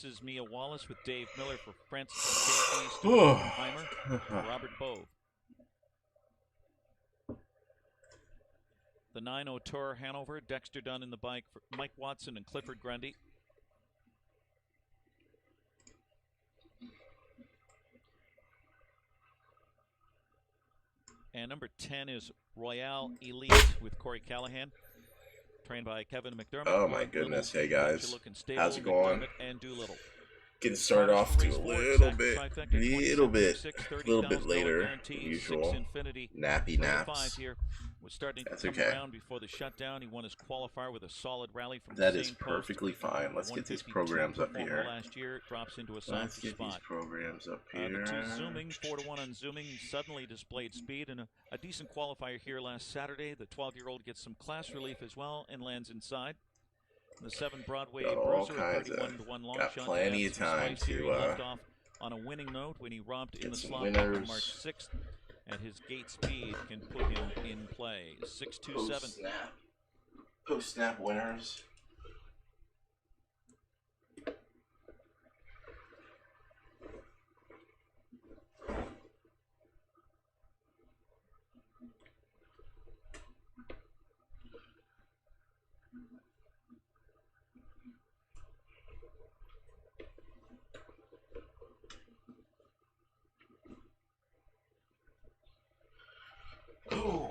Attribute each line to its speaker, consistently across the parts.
Speaker 1: This is Mia Wallace with Dave Miller for Francis and JP, Stuart Heimer, Robert Bove. The 9-0 Tour Hanover, Dexter Dunn in the bike for Mike Watson and Clifford Grundy. And number 10 is Royale Elite with Corey Callahan, trained by Kevin McDermott.
Speaker 2: Oh my goodness, hey guys, how's it going?
Speaker 1: And Doolittle.
Speaker 2: Getting started off to a little bit later than usual. Nappy naps.
Speaker 1: Was starting
Speaker 2: That's
Speaker 1: to come
Speaker 2: okay.
Speaker 1: around before the shutdown. He won his qualifier with a solid rally from
Speaker 2: that
Speaker 1: the
Speaker 2: is
Speaker 1: same
Speaker 2: perfectly
Speaker 1: post.
Speaker 2: fine. Let's get these programs up here.
Speaker 1: Last year drops into a
Speaker 2: Let's
Speaker 1: softer
Speaker 2: get
Speaker 1: spot.
Speaker 2: these programs up here.
Speaker 1: The two zooming 4-1 on zooming suddenly displayed speed and a decent qualifier here last Saturday. The 12-year-old gets some class relief as well and lands inside. The 7 Broadway Bruiser, 31-1 long
Speaker 2: got
Speaker 1: shot.
Speaker 2: Plenty of time to
Speaker 1: left off on a winning note when he romped in the slot on March 6th. And his gate speed can put him in play. 6-2-7.
Speaker 2: Post-snap winners. Oh.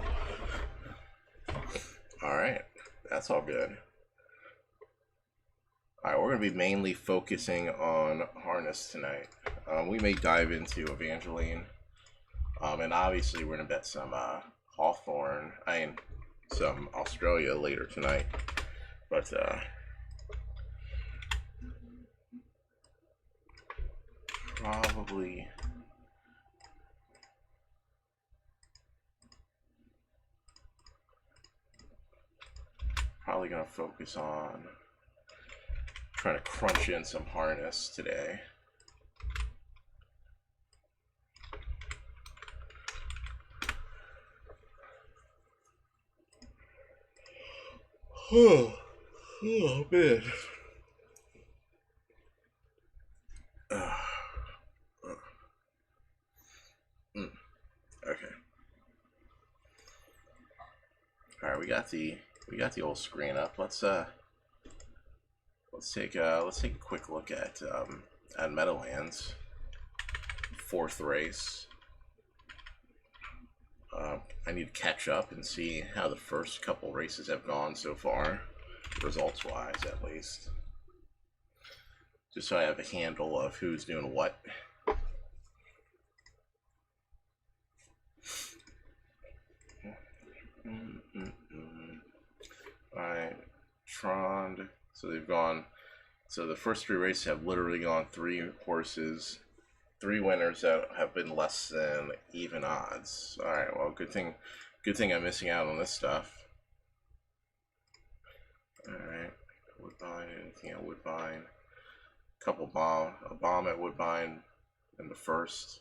Speaker 2: Alright, that's all good. Alright, we're going to be mainly focusing on harness tonight. We may dive into Evangeline. And obviously we're going to bet some Hawthorne, some Australia later tonight. But probably... Probably going to focus on trying to crunch in some harness today. Oh man. Okay. All right, we got the old screen up. Let's take a quick look at Meadowlands. 4th race. I need to catch up and see how the first couple races have gone so far, results-wise at least. Just so I have a handle of who's doing what. Alright, Trond. So they've gone. So the first 3 races have literally gone 3 horses, 3 winners that have been less than even odds. Alright, well, good thing I'm missing out on this stuff. Alright, Woodbine, anything at Woodbine. A bomb at Woodbine in the first.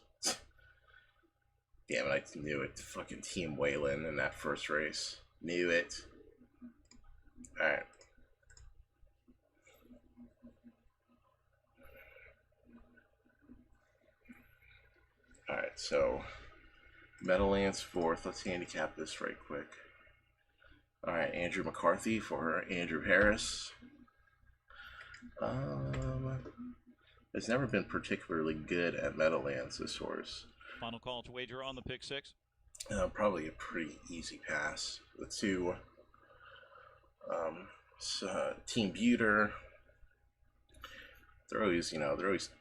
Speaker 2: Damn it, I knew it. Fucking Team Wayland in that first race. Knew it. Alright. Alright, so Meadowlands 4th. Let's handicap this right quick. Alright, Andrew McCarthy for Andrew Harris. Has never been particularly good at Meadowlands, this horse.
Speaker 1: Final call to wager on the pick 6.
Speaker 2: Probably a pretty easy pass. The 2, Team Buter. They're always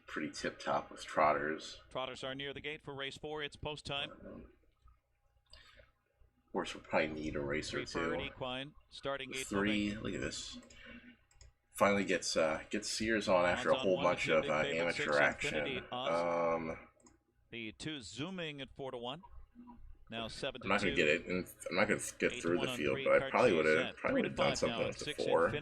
Speaker 2: pretty tip top with trotters.
Speaker 1: Trotters are near the gate for race 4. It's post time.
Speaker 2: Of course, we'll probably need a race or 2.
Speaker 1: Equine, starting
Speaker 2: 3. Look at this. Finally gets Sears on after a whole bunch of amateur action.
Speaker 1: The 2 zooming at 4-1. Now 7-2.
Speaker 2: I'm not gonna get it, and I'm not gonna get through the field, but I probably would have done something with the 4.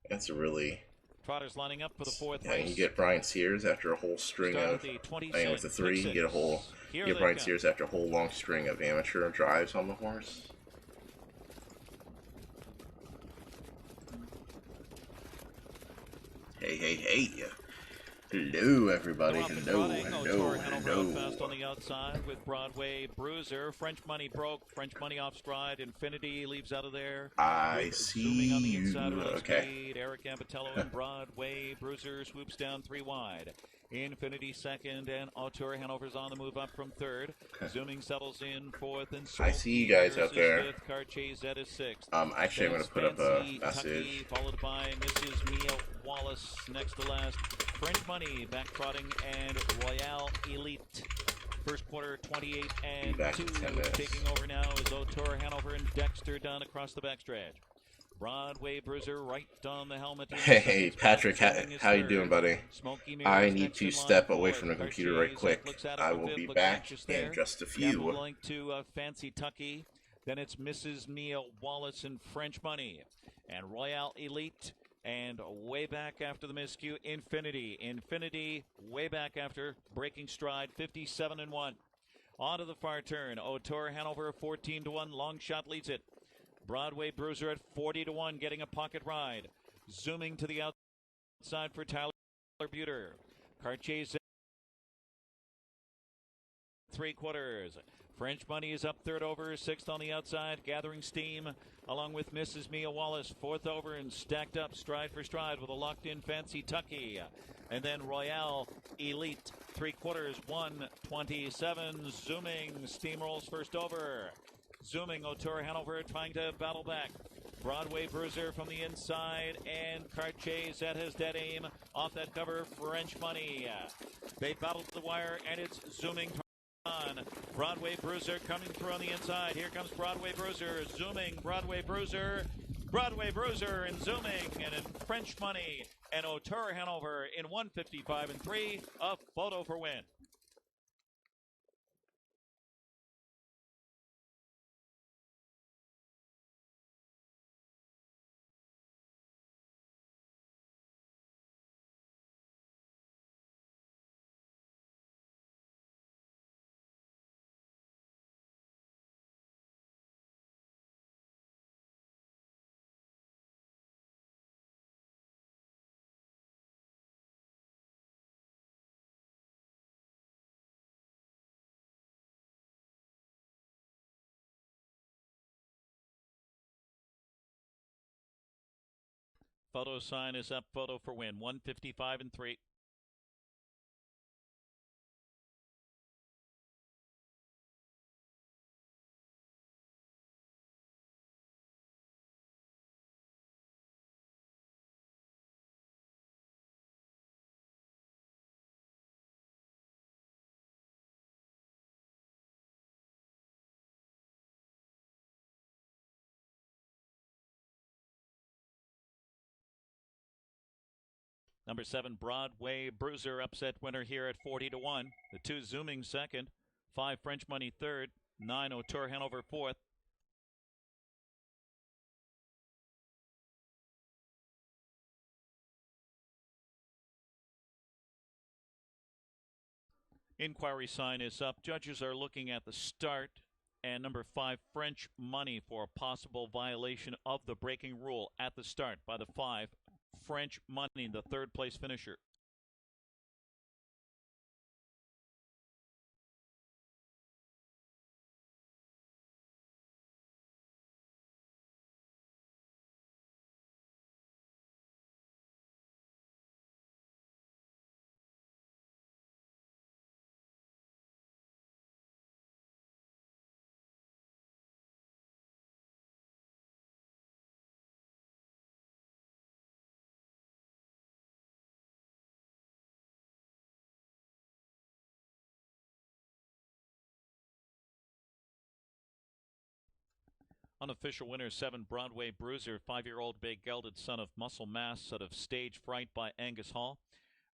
Speaker 2: That's a really.
Speaker 1: Trotters lining up for the 4th
Speaker 2: Yeah,
Speaker 1: race.
Speaker 2: you get Brian Sears after a whole string of. With the 3, you get Brian Sears after a whole long string of amateur drives on the horse. Hey. Hello, everybody.
Speaker 1: Up and
Speaker 2: Hello.
Speaker 1: running. Hanover fast on the outside with Broadway Bruiser. French Money broke. French Money off stride. Infinity leaves out of there.
Speaker 2: I see
Speaker 1: Zooming on the
Speaker 2: you.
Speaker 1: inside of
Speaker 2: Okay.
Speaker 1: speed. Eric Ambitello and Broadway Bruiser swoops down 3 wide. Infinity second, and Auteur Hanover's on the move up from third. Zooming settles in fourth, and
Speaker 2: I see you guys out there.
Speaker 1: Fifth. Cartier Z is sixth.
Speaker 2: Actually, I'm going to put up a message.
Speaker 1: Followed by Mrs. Mia Wallace next to last. French Money back trotting, and Royale Elite. First quarter 28 and 2. Taking over now is Auteur Hanover and Dexter Dunn across the backstretch. Broadway Bruiser right on the helmet.
Speaker 2: Hey, Patrick, how you doing, buddy? I need to step away from the computer right quick. I will be back in just a few.
Speaker 1: Link to Fancy Tucky. Then it's Mrs. Mia Wallace and French Money. And Royale Elite. And way back after the miscue, Infinity way back after, breaking stride, 57 and 1. On to the far turn, Auteur Hanover 14 to 1, long shot leads it. Broadway Bruiser at 40 to 1, getting a pocket ride. Zooming to the outside for Tyler Buter. Cartier Z 3/4. French Money is up third over, sixth on the outside, gathering steam along with Mrs. Mia Wallace, fourth over and stacked up stride for stride with a locked-in Fancy Tucky. And then Royale Elite, 3/4, 1:27, zooming, steamrolls first over. Zooming, Auteur Hanover trying to battle back. Broadway Bruiser from the inside, and Cartier Z has dead aim off that cover, French Money. They battled the wire, and it's zooming on. Broadway Bruiser coming through on the inside. Here comes Broadway Bruiser, zooming, Broadway Bruiser and zooming, and in French Money and Auteur Hanover in 1:55 and 3, a photo for win. Photo sign is up, photo for win, 1:55 and 3. Number 7, Broadway Bruiser, upset winner here at 40 to 1. The 2 zooming second, 5 French Money third, 9 Auteur Hanover fourth. Inquiry sign is up. Judges are looking at the start and number 5 French Money for a possible violation of the breaking rule at the start by the 5 French Money, the third place finisher. Unofficial winner 7 Broadway Bruiser, 5-year-old big gelded son of Muscle Mass out of Stage Fright by Angus Hall.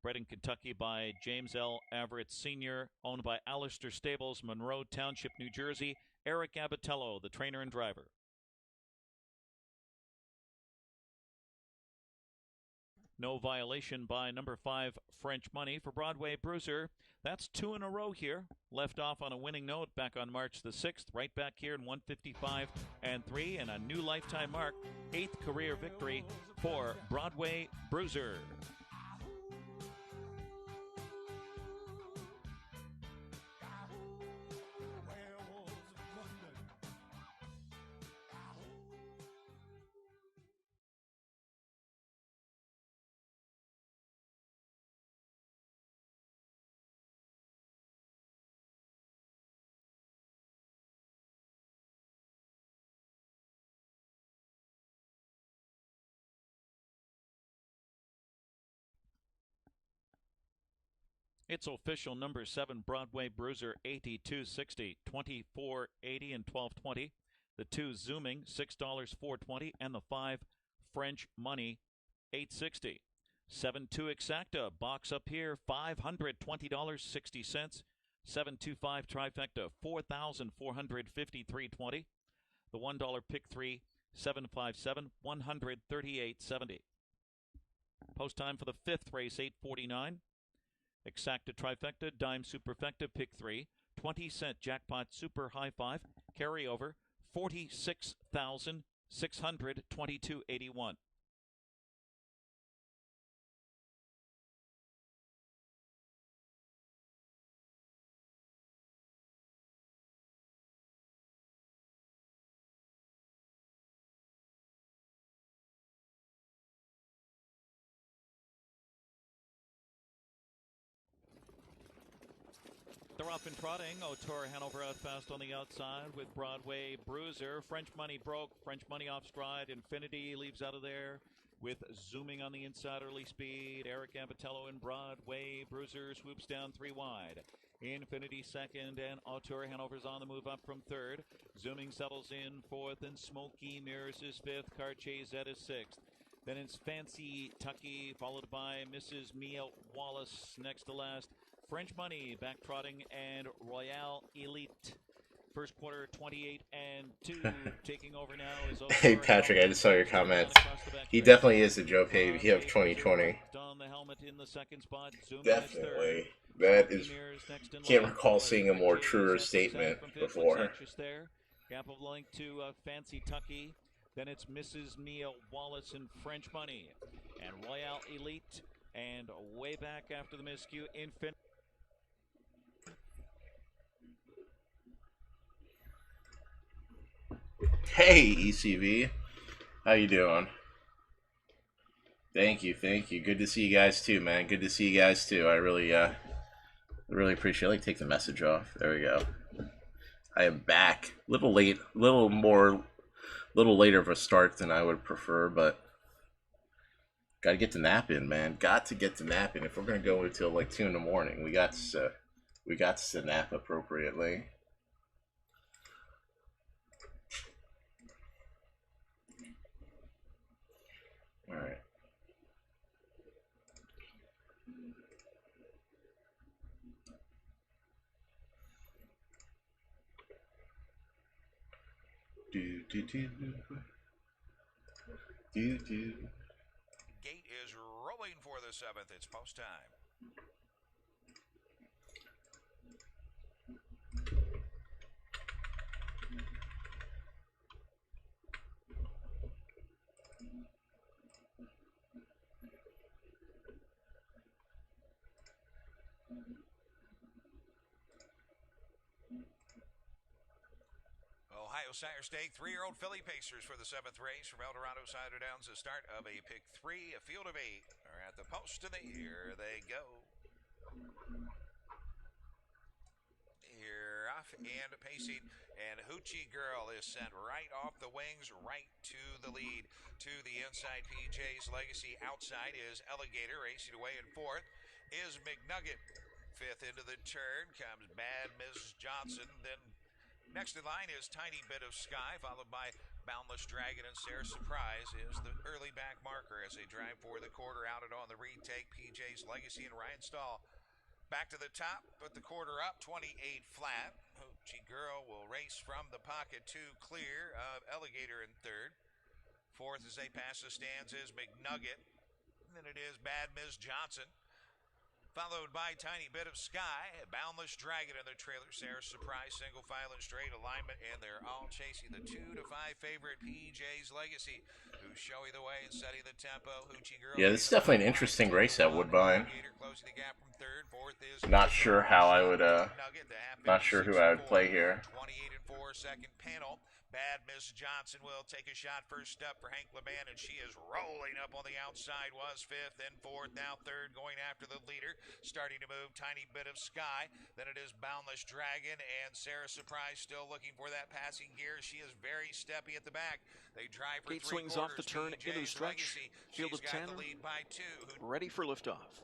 Speaker 1: Bred in Kentucky by James L. Everett Sr., owned by Alistair Stables, Monroe Township, New Jersey. Eric Abatello, the trainer and driver. No violation by number 5 French Money for Broadway Bruiser. That's 2 in a row here. Left off on a winning note back on March the 6th. Right back here in 1:55 and 3, and a new lifetime mark. 8th career victory for Broadway Bruiser. It's official. Number 7 Broadway Bruiser 82.60, 24.80 and 12.20. The 2 Zooming $6 4.20, and the 5 French Money 8.60. 7-2 Exacta box up here $520.60. 725 Trifecta 4,453.20. The $1 pick 3 757 138.70. Post time for the 5th race 8:49. Exacta Trifecta Dime Superfecta pick 3 20-cent jackpot super high 5 carryover 46,622.81. They're off and trotting. O'Toole Hanover out fast on the outside with Broadway Bruiser. French Money broke. French Money off stride. Infinity leaves out of there with Zooming on the inside early speed. Eric Abatello and Broadway Bruiser swoops down 3 wide. Infinity second, and O'Toole Hanover's on the move up from third. Zooming settles in fourth, and Smoky Mirrors is fifth. Cartier Z is sixth. Then it's Fancy Tucky, followed by Mrs. Mia Wallace next to last. French Money back trotting, and Royale Elite. First quarter 28 and 2. Taking over now is
Speaker 2: Hey Patrick, I just saw your comments. He definitely is a Joe Pavey of 2020.
Speaker 1: On the helmet in the second spot.
Speaker 2: Definitely. That is, can't recall seeing a more truer statement before.
Speaker 1: Gap of length to Fancy Tucky. Then it's Mrs. Mia Wallace and French Money. And Royale Elite. And way back after the miscue, Infinite.
Speaker 2: Hey ECV, how you doing? Thank you. Good to see you guys too, man. Good to see you guys too. I really appreciate it. Like, take the message off. There we go. I am back. Little late, little later of a start than I would prefer, but gotta get the nap in, man. Got to get the nap in. If we're gonna go until like 2 in the morning, we got to nap appropriately. All right. Do.
Speaker 3: Gate is rolling for the 7th. It's post time. Ohio Sire Stake, 3-year-old filly pacers for the 7th race from El Dorado Cider Downs. The start of a pick 3, a field of 8 are at the post, and here they go. Here off and pacing, and Hoochie Girl is sent right off the wings, right to the lead. To the inside, PJ's Legacy. Outside is Alligator, racing away in 4th is McNugget. 5th into the turn comes Bad Miss Johnson. Then next in line is Tiny Bit of Sky, followed by Boundless Dragon, and Sarah Surprise is the early back marker as they drive for the quarter. Out and on the retake, PJ's Legacy and Ryan Stahl back to the top, put the quarter up, 28 flat. Hoochie Girl will race from the pocket to clear of Alligator in 3rd. 4th as they pass the stands is McNugget. And then it is Bad Miss Johnson, followed by Tiny Bit of Sky, Boundless Dragon in the trailer, Sarah Surprise, single file and straight alignment, and they're all chasing the 2 to 5 favorite PJ's Legacy, who's showing the way and setting the tempo. Hoochie Girl.
Speaker 2: Yeah, this is definitely an interesting race at Woodbine. Not sure how I would, not sure who I would play here.
Speaker 3: 28 and 4 second panel. Bad Miss Johnson will take a shot first up for Hank LeBan, and she is rolling up on the outside. Was 5th, then 4th, now 3rd, going after the leader. Starting to move, Tiny Bit of Sky. Then it is Boundless Dragon, and Sarah Surprise still looking for that passing gear. She is very steppy at the back. They drive for
Speaker 4: Gate
Speaker 3: 3
Speaker 4: swings off the turn into the stretch. Field of 10,
Speaker 3: the lead by 2.
Speaker 4: ready for liftoff.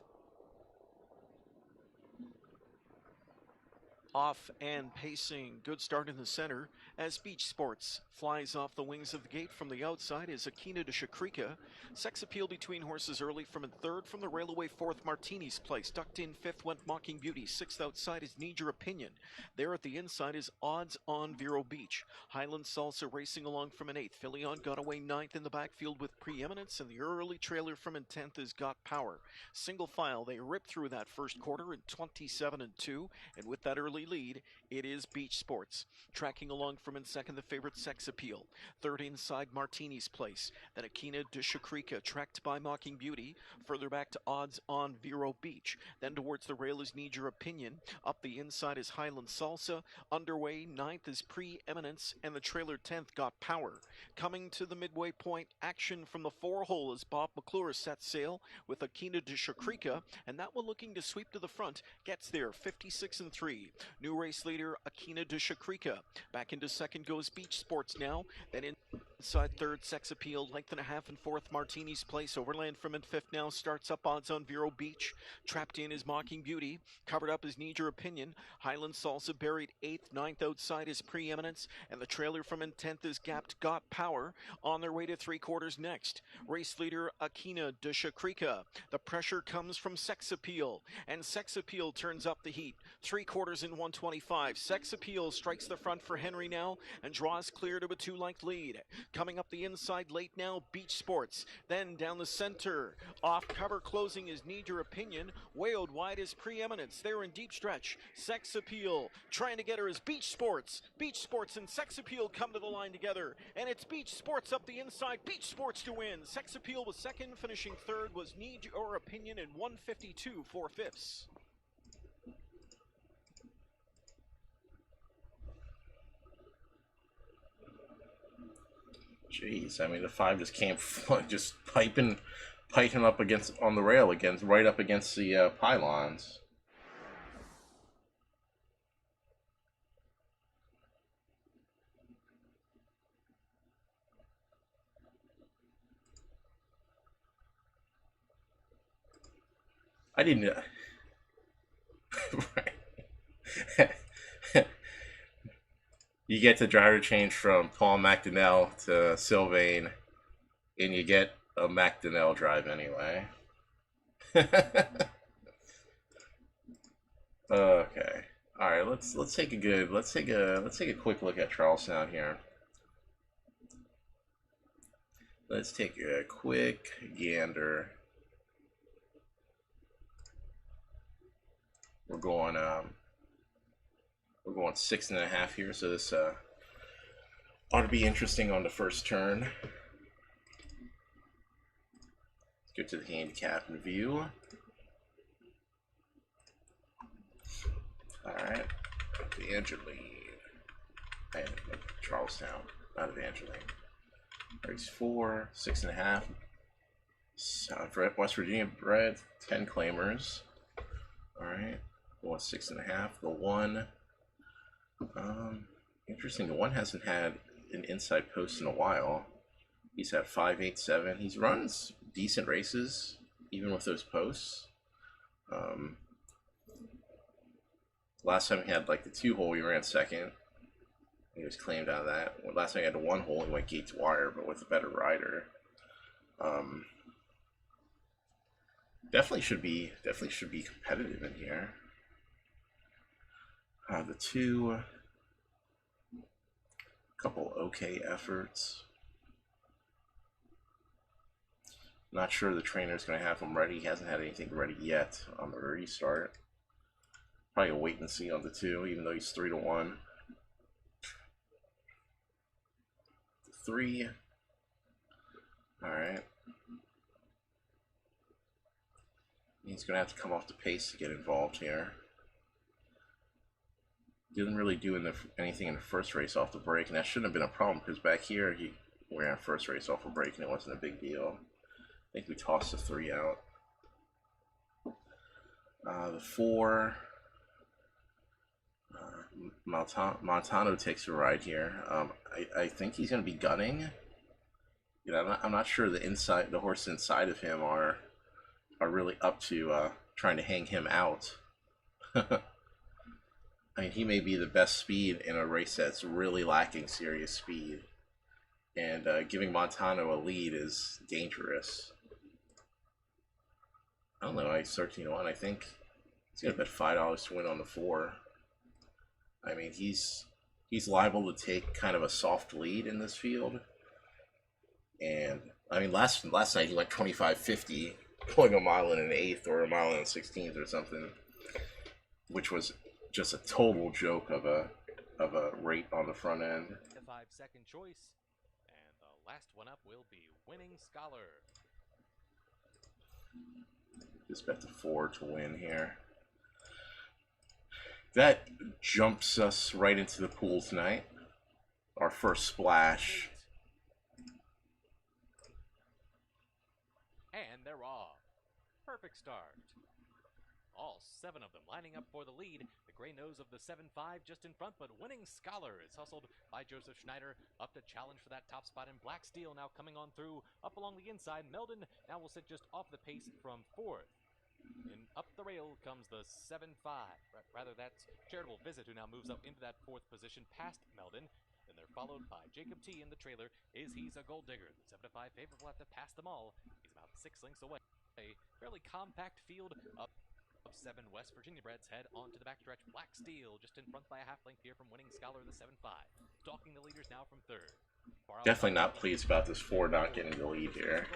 Speaker 4: Off and pacing, good start in the center as Beach Sports flies off the wings of the gate. From the outside is Akina de Shakrika. Sex appeal between horses early from in third. From the railway fourth, Martini's Place. Ducked in fifth went Mocking Beauty. Sixth outside is Need Your Opinion. There at the inside is Odds on Vero Beach. Highland Salsa racing along from an eighth. Filion got away ninth in the backfield with Preeminence, and the early trailer from in 10th is Got Power. Single file, they ripped through that first quarter in 27-2, and with that early lead, it is Beach Sports. Tracking along from in second, the favorite Sex Appeal. Third inside, Martini's Place. Then Akina de Shakrika, tracked by Mocking Beauty. Further back to Odds on Vero Beach. Then towards the rail is Need Your Opinion. Up the inside is Highland Salsa. Underway, ninth is Preeminence, and the trailer 10th Got Power. Coming to the midway point, action from the four hole as Bob McClure sets sail with Akina de Shakrika, and that one looking to sweep to the front, gets there 56-3. New race leader Akina de Shakrika. Back into second goes Beach Sports now. Then inside third, Sex Appeal. Length and a half in fourth, Martini's Place. Overland from in fifth now. Starts up Odds on Vero Beach. Trapped in is Mocking Beauty. Covered up is Need Your Opinion. Highland Salsa buried eighth. Ninth outside is Preeminence. And the trailer from in 10th is Gapped Got Power. On their way to three quarters next. Race leader Akina de Shakrika. The pressure comes from Sex Appeal. And Sex Appeal turns up the heat. Three quarters in 125. Sex Appeal strikes the front for Henry now and draws clear to a two-length lead. Coming up the inside late now, Beach Sports. Then down the center, off cover closing is Need Your Opinion. Way out wide is Preeminence. They're in deep stretch. Sex Appeal trying to get her is Beach Sports. Beach Sports and Sex Appeal come to the line together. And it's Beach Sports up the inside. Beach Sports to win. Sex Appeal was second. Finishing third was Need Your Opinion in 152 4/5.
Speaker 2: Jeez, I mean the five just came just piping up against on the rail against right up against the pylons. I didn't. Right. You get the driver change from Paul McDonnell to Sylvain, and you get a McDonnell drive anyway. Okay. All right. Let's take a quick look at Charlestown here. Let's take a quick gander. We're going 6.5 here, so this ought to be interesting on the first turn. Let's go to the handicap review. All right, Evangeline and Charlestown, not Evangeline. Race 4, 6.5. For West Virginia bred, 10 claimers. All right, going 6.5. The 1. Interesting. The 1 hasn't had an inside post in a while. He's had 5, 8, 7. He's runs decent races even with those posts. Last time he had like the 2 hole, he ran second. He was claimed out of that. Last time he had the 1 hole, he went gate to wire, but with a better rider. Definitely should be competitive in here. The 2, couple okay efforts. Not sure the trainer's going to have him ready. He hasn't had anything ready yet on the restart. Probably a wait and see on the 2, even though he's 3-1. 3. All right. He's going to have to come off the pace to get involved here. Didn't really do anything in the first race off the break, and that shouldn't have been a problem because back here he ran first race off a break and it wasn't a big deal. I think we tossed the 3 out. The 4, Montano takes a ride here. I think he's going to be gunning. You know, I'm not sure the horse inside of him are really up to trying to hang him out. I mean, he may be the best speed in a race that's really lacking serious speed. And giving Montano a lead is dangerous. I don't know, he's 13-1. I think he's going to bet $5 to win on the 4. I mean, he's liable to take kind of a soft lead in this field. And, I mean, last night he went 25.50, going a mile and an eighth or a mile and a 16th or something, which was just a total joke of a rate on the front end.
Speaker 5: The 5-second choice, and the last one up will be Winning Scholar.
Speaker 2: Just bet the 4 to win here. That jumps us right into the pool tonight. Our first splash.
Speaker 5: And they're off. Perfect start. All 7 of them lining up for the lead. The gray nose of the 7-5 just in front, but Winning Scholar is hustled by Joseph Schneider up to challenge for that top spot. And Black Steel now coming on through up along the inside. Meldon now will sit just off the pace from 4th. And up the rail comes the 7-5. Rather, that's Charitable Visit, who now moves up into that 4th position past Meldon. Then they're followed by Jacob T in the trailer. He's a gold digger. The 7-5 favorite will have to pass them all. He's about 6 lengths away. A fairly compact field of 7 West Virginia breds head onto the backstretch. Black Steel just in front by a half length here from Winning Scholar, the 7-5. Stalking the leaders now from 3rd.
Speaker 2: Definitely not pleased about this 4 not getting the lead here.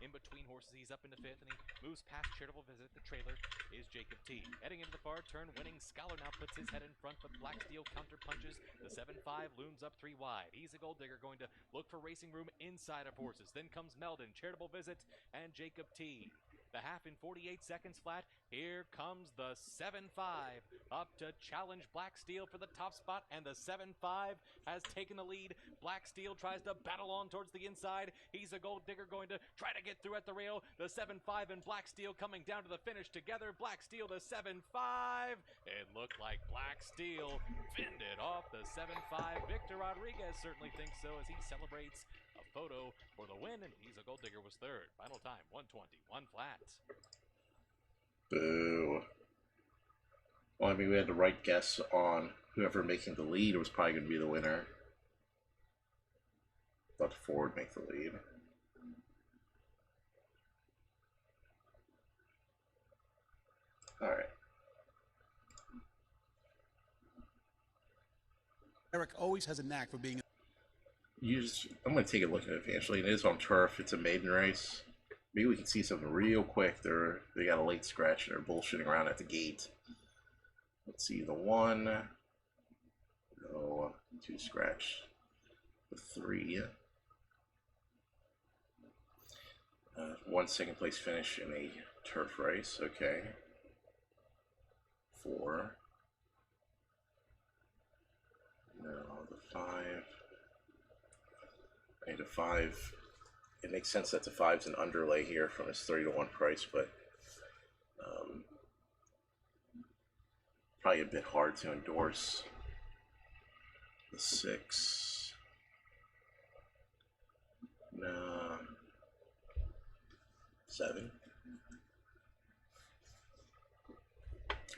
Speaker 5: In between horses, he's up into 5th, and he moves past Charitable Visit. The trailer is Jacob T. Heading into the far turn, Winning Scholar now puts his head in front, but Black Steel counter punches. The 7-5 looms up 3 wide. He's a gold digger going to look for racing room inside of horses. Then comes Meldon, Charitable Visit, and Jacob T. The half in 48 seconds flat. Here comes the 7-5 up to challenge Black Steel for the top spot, and the 7-5 has taken the lead. Black Steel tries to battle on towards the inside. He's a gold digger going to try to get through at the rail. The 7-5 and Black Steel coming down to the finish together. Black Steel, the 7-5. It looked like Black Steel fended off the 7-5. Victor Rodriguez certainly thinks so as he celebrates a photo for the win, and he's a gold digger was 3rd. Final time 1:21 flat.
Speaker 2: Boo. Well, I mean, we had the right guess on whoever making the lead was probably going to be the winner. Thought the 4 would make the lead. All right.
Speaker 6: Eric always has a knack for being.
Speaker 2: I'm going to take a look at it eventually. It is on turf. It's a maiden race. Maybe we can see something real quick. They got a late scratch and they're bullshitting around at the gate. Let's see, the 1. No, 2 scratch. The 3. 1 second place finish in a turf race. Okay. 4. No, the 5. I need a 5. It makes sense that the 5's an underlay here from his 30-1 price, but probably a bit hard to endorse. The 6. No. 7.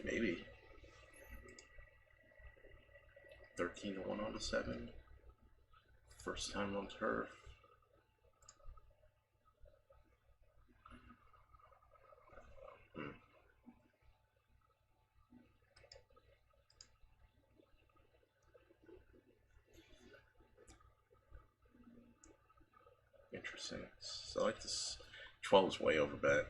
Speaker 2: Maybe. 13-1 on the 7. First time on turf. Interesting. So I like this. 12 is way over bet.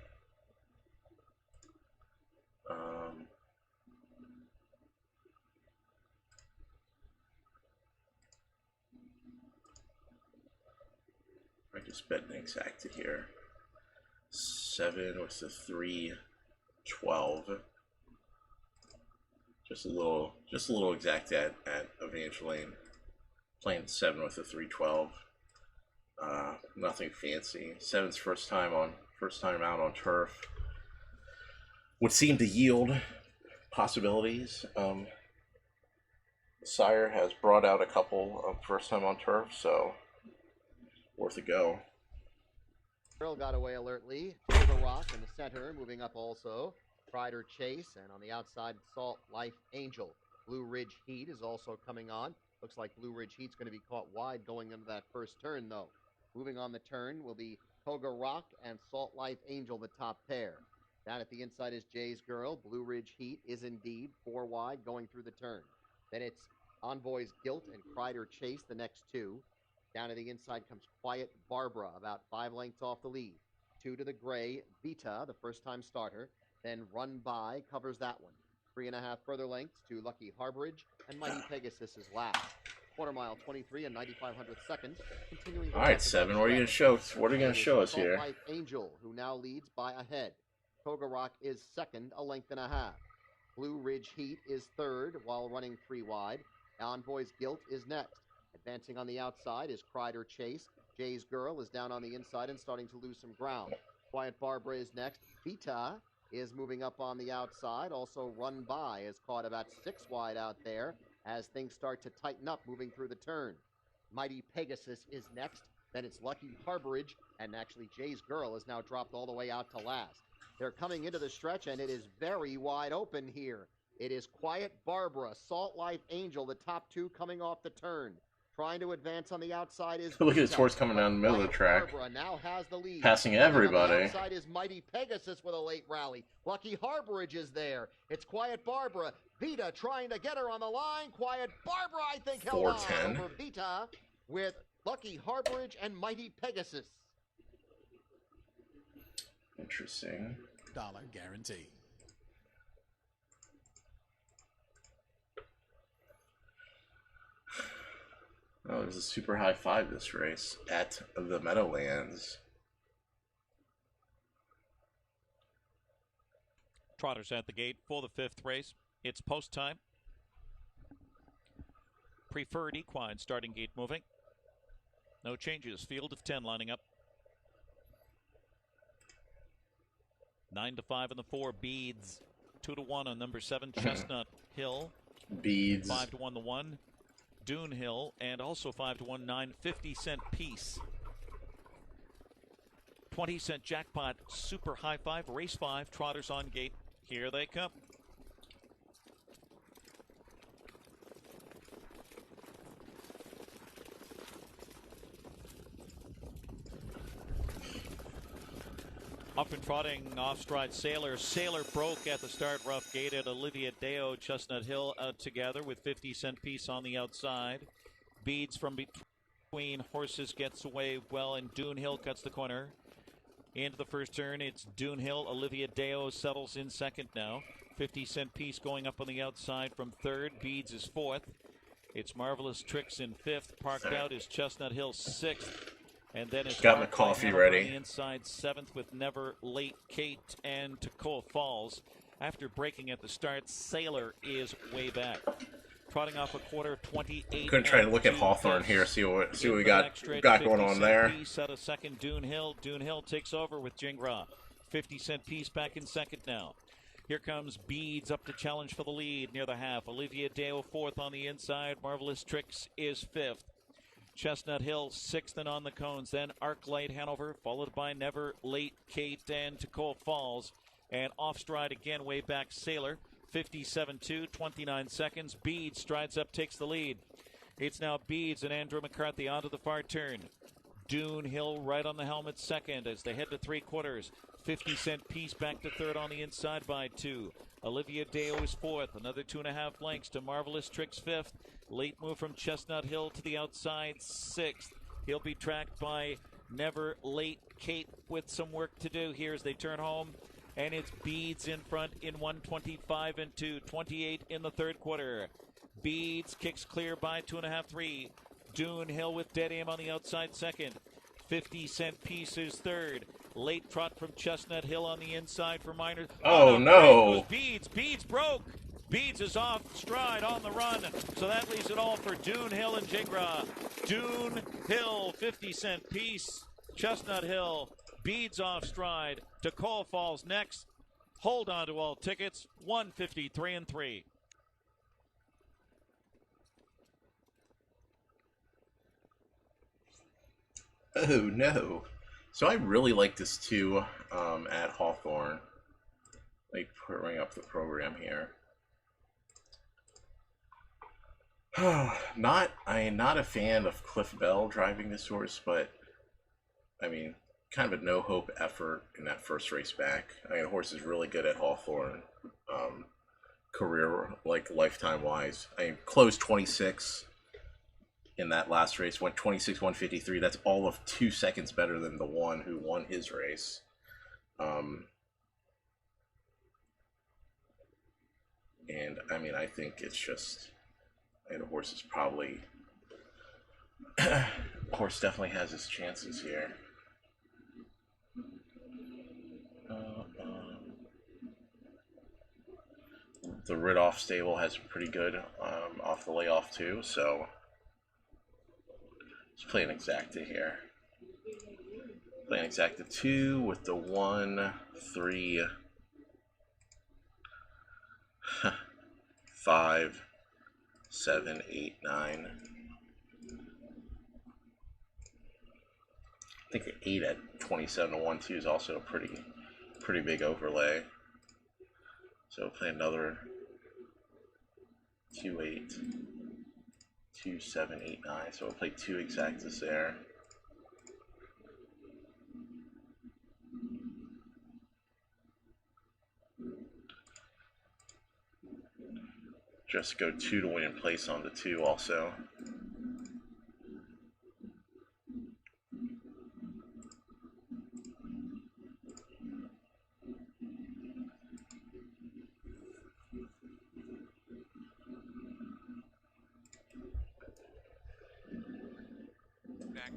Speaker 2: I just bet an exacta here. 7 with the 3, 12. Just a little exacta at Evangeline. Playing 7 with the 3, 12. Nothing fancy. 7's first time out on turf. Would seem to yield possibilities. Sire has brought out a couple of first time on turf, so worth a go.
Speaker 7: Earl got away alertly. There's a rock in the center, moving up also. Crider Chase, and on the outside, Salt Life Angel. Blue Ridge Heat is also coming on. Looks like Blue Ridge Heat's going to be caught wide going into that first turn, though. Moving on the turn will be Toga Rock and Salt Life Angel, the top pair. Down at the inside is Jay's Girl. Blue Ridge Heat is indeed 4 wide going through the turn. Then it's Envoy's Guilt and Crider Chase, the next 2. Down to the inside comes Quiet Barbara, about 5 lengths off the lead. 2 to the gray, Vita, the first-time starter. Then Run By covers that one. 3.5 further lengths to Lucky Harborage, and Mighty Pegasus is last. Quarter mile 23 and 9500 seconds. Continuing.
Speaker 2: All right, Seven. What are you gonna show? What are you gonna show us here?
Speaker 7: Life Angel, who now leads by a head. Toga Rock is second, a length and a half. Blue Ridge Heat is third, while running 3 wide. Envoy's Guilt is next. Advancing on the outside is Crider Chase. Jay's Girl is down on the inside and starting to lose some ground. Quiet Barbara is next. Vita is moving up on the outside. Also Run By is caught about 6 wide out there as things start to tighten up moving through the turn. Mighty Pegasus is next. Then it's Lucky Harborage, and actually Jay's Girl is now dropped all the way out to last. They're coming into the stretch, and it is very wide open here. It is Quiet Barbara, Salt Life Angel, the top 2 coming off the turn. Trying to advance on the outside is
Speaker 2: Look at this horse coming down the middle of the track.
Speaker 7: Barbara now has the lead.
Speaker 2: Passing everybody.
Speaker 7: On the outside is Mighty Pegasus with a late rally. Lucky Harborage is there. It's Quiet Barbara. Vita trying to get her on the line. Quiet Barbara, I think, held on
Speaker 2: 410.
Speaker 7: over Vita with Lucky Harborage and Mighty Pegasus.
Speaker 2: Interesting.
Speaker 6: Dollar guarantee.
Speaker 2: Oh, there's a super high 5 this race at the Meadowlands.
Speaker 1: Trotters at the gate for the 5th race. It's post time. Preferred Equine starting gate moving. No changes. Field of 10 lining up. 9 to 5 in the 4. Beads. 2 to 1 on number 7 Chestnut Hill.
Speaker 2: Beads.
Speaker 1: 5 to 1 the 1. Dune Hill, and also 5 to 1 9 50-cent piece. 20-cent jackpot super high 5 race 5 Trotters on gate. Here they come. Up and trotting, off stride Sailor. Sailor broke at the start, rough gate at Olivia Deo, Chestnut Hill out together with 50-cent piece on the outside. Beads from between horses gets away well, and Dune Hill cuts the corner. Into the first turn, it's Dune Hill. Olivia Deo settles in second now. 50-cent piece going up on the outside from third. Beads is fourth. It's Marvelous Tricks in fifth. Parked out is Chestnut Hill sixth. And then it's
Speaker 2: got my coffee ready.
Speaker 1: On the inside, seventh with Never Late Kate and Tacoma Falls. After breaking at the start, Sailor is way back. Trotting off a quarter, 28.
Speaker 2: Couldn't try to look at Hawthorne here, see what we got going on there.
Speaker 1: Piece out of second, Dune Hill. Dune Hill takes over with Jingra. 50-cent piece back in second now. Here comes Beads up to challenge for the lead near the half. Olivia Deo fourth on the inside. Marvelous Tricks is fifth. Chestnut Hill sixth and on the cones. Then Arclight Hanover, followed by Never Late Kate and Tacoma Falls. And off stride again, way back Sailor. 57-2, 29 seconds. Beads strides up, takes the lead. It's now Beads and Andrew McCarthy onto the far turn. Dune Hill right on the helmet second as they head to three quarters. 50-cent piece back to third on the inside by 2. Olivia Deo is fourth. Another 2.5 lengths to Marvelous Tricks fifth. Late move from Chestnut Hill to the outside sixth. He'll be tracked by Never Late Kate with some work to do here as they turn home. And it's Beads in front in 125 and 228 in the third quarter. Beads kicks clear by 2.5, 3. Dune Hill with Dead Aim on the outside second. 50-cent piece is third. Late trot from Chestnut Hill on the inside for Miners.
Speaker 2: Oh, no.
Speaker 1: Beads. Beads broke. Beads is off stride on the run. So that leaves it all for Dune Hill and Jingra. Dune Hill, 50-cent piece. Chestnut Hill, Beads off stride. Tacoma Falls next. Hold on to all tickets. 153 and 3.
Speaker 2: Oh, no. So I really like this too at Hawthorne. Like bring up the program here. I am not a fan of Cliff Bell driving this horse, but I mean, kind of a no-hope effort in that first race back. I mean, the horse is really good at Hawthorne, career, like lifetime-wise. I mean, closed 26 in that last race, went 26-153. That's all of 2 seconds better than the one who won his race. And I mean, I think it's just, the horse is probably, horse definitely has his chances here. The Riddoff stable has pretty good off the layoff too, so let's play an exacta here. Play an exacta 2 with the 1, 3, 5, 7, 8, 9. I think an 8 at 27-1-2 is also a pretty big overlay. So play another 2, 8, 2, 7, 8, 9. So we'll play 2 exactas there. Just go 2 to win in place on the 2 also.
Speaker 3: Back.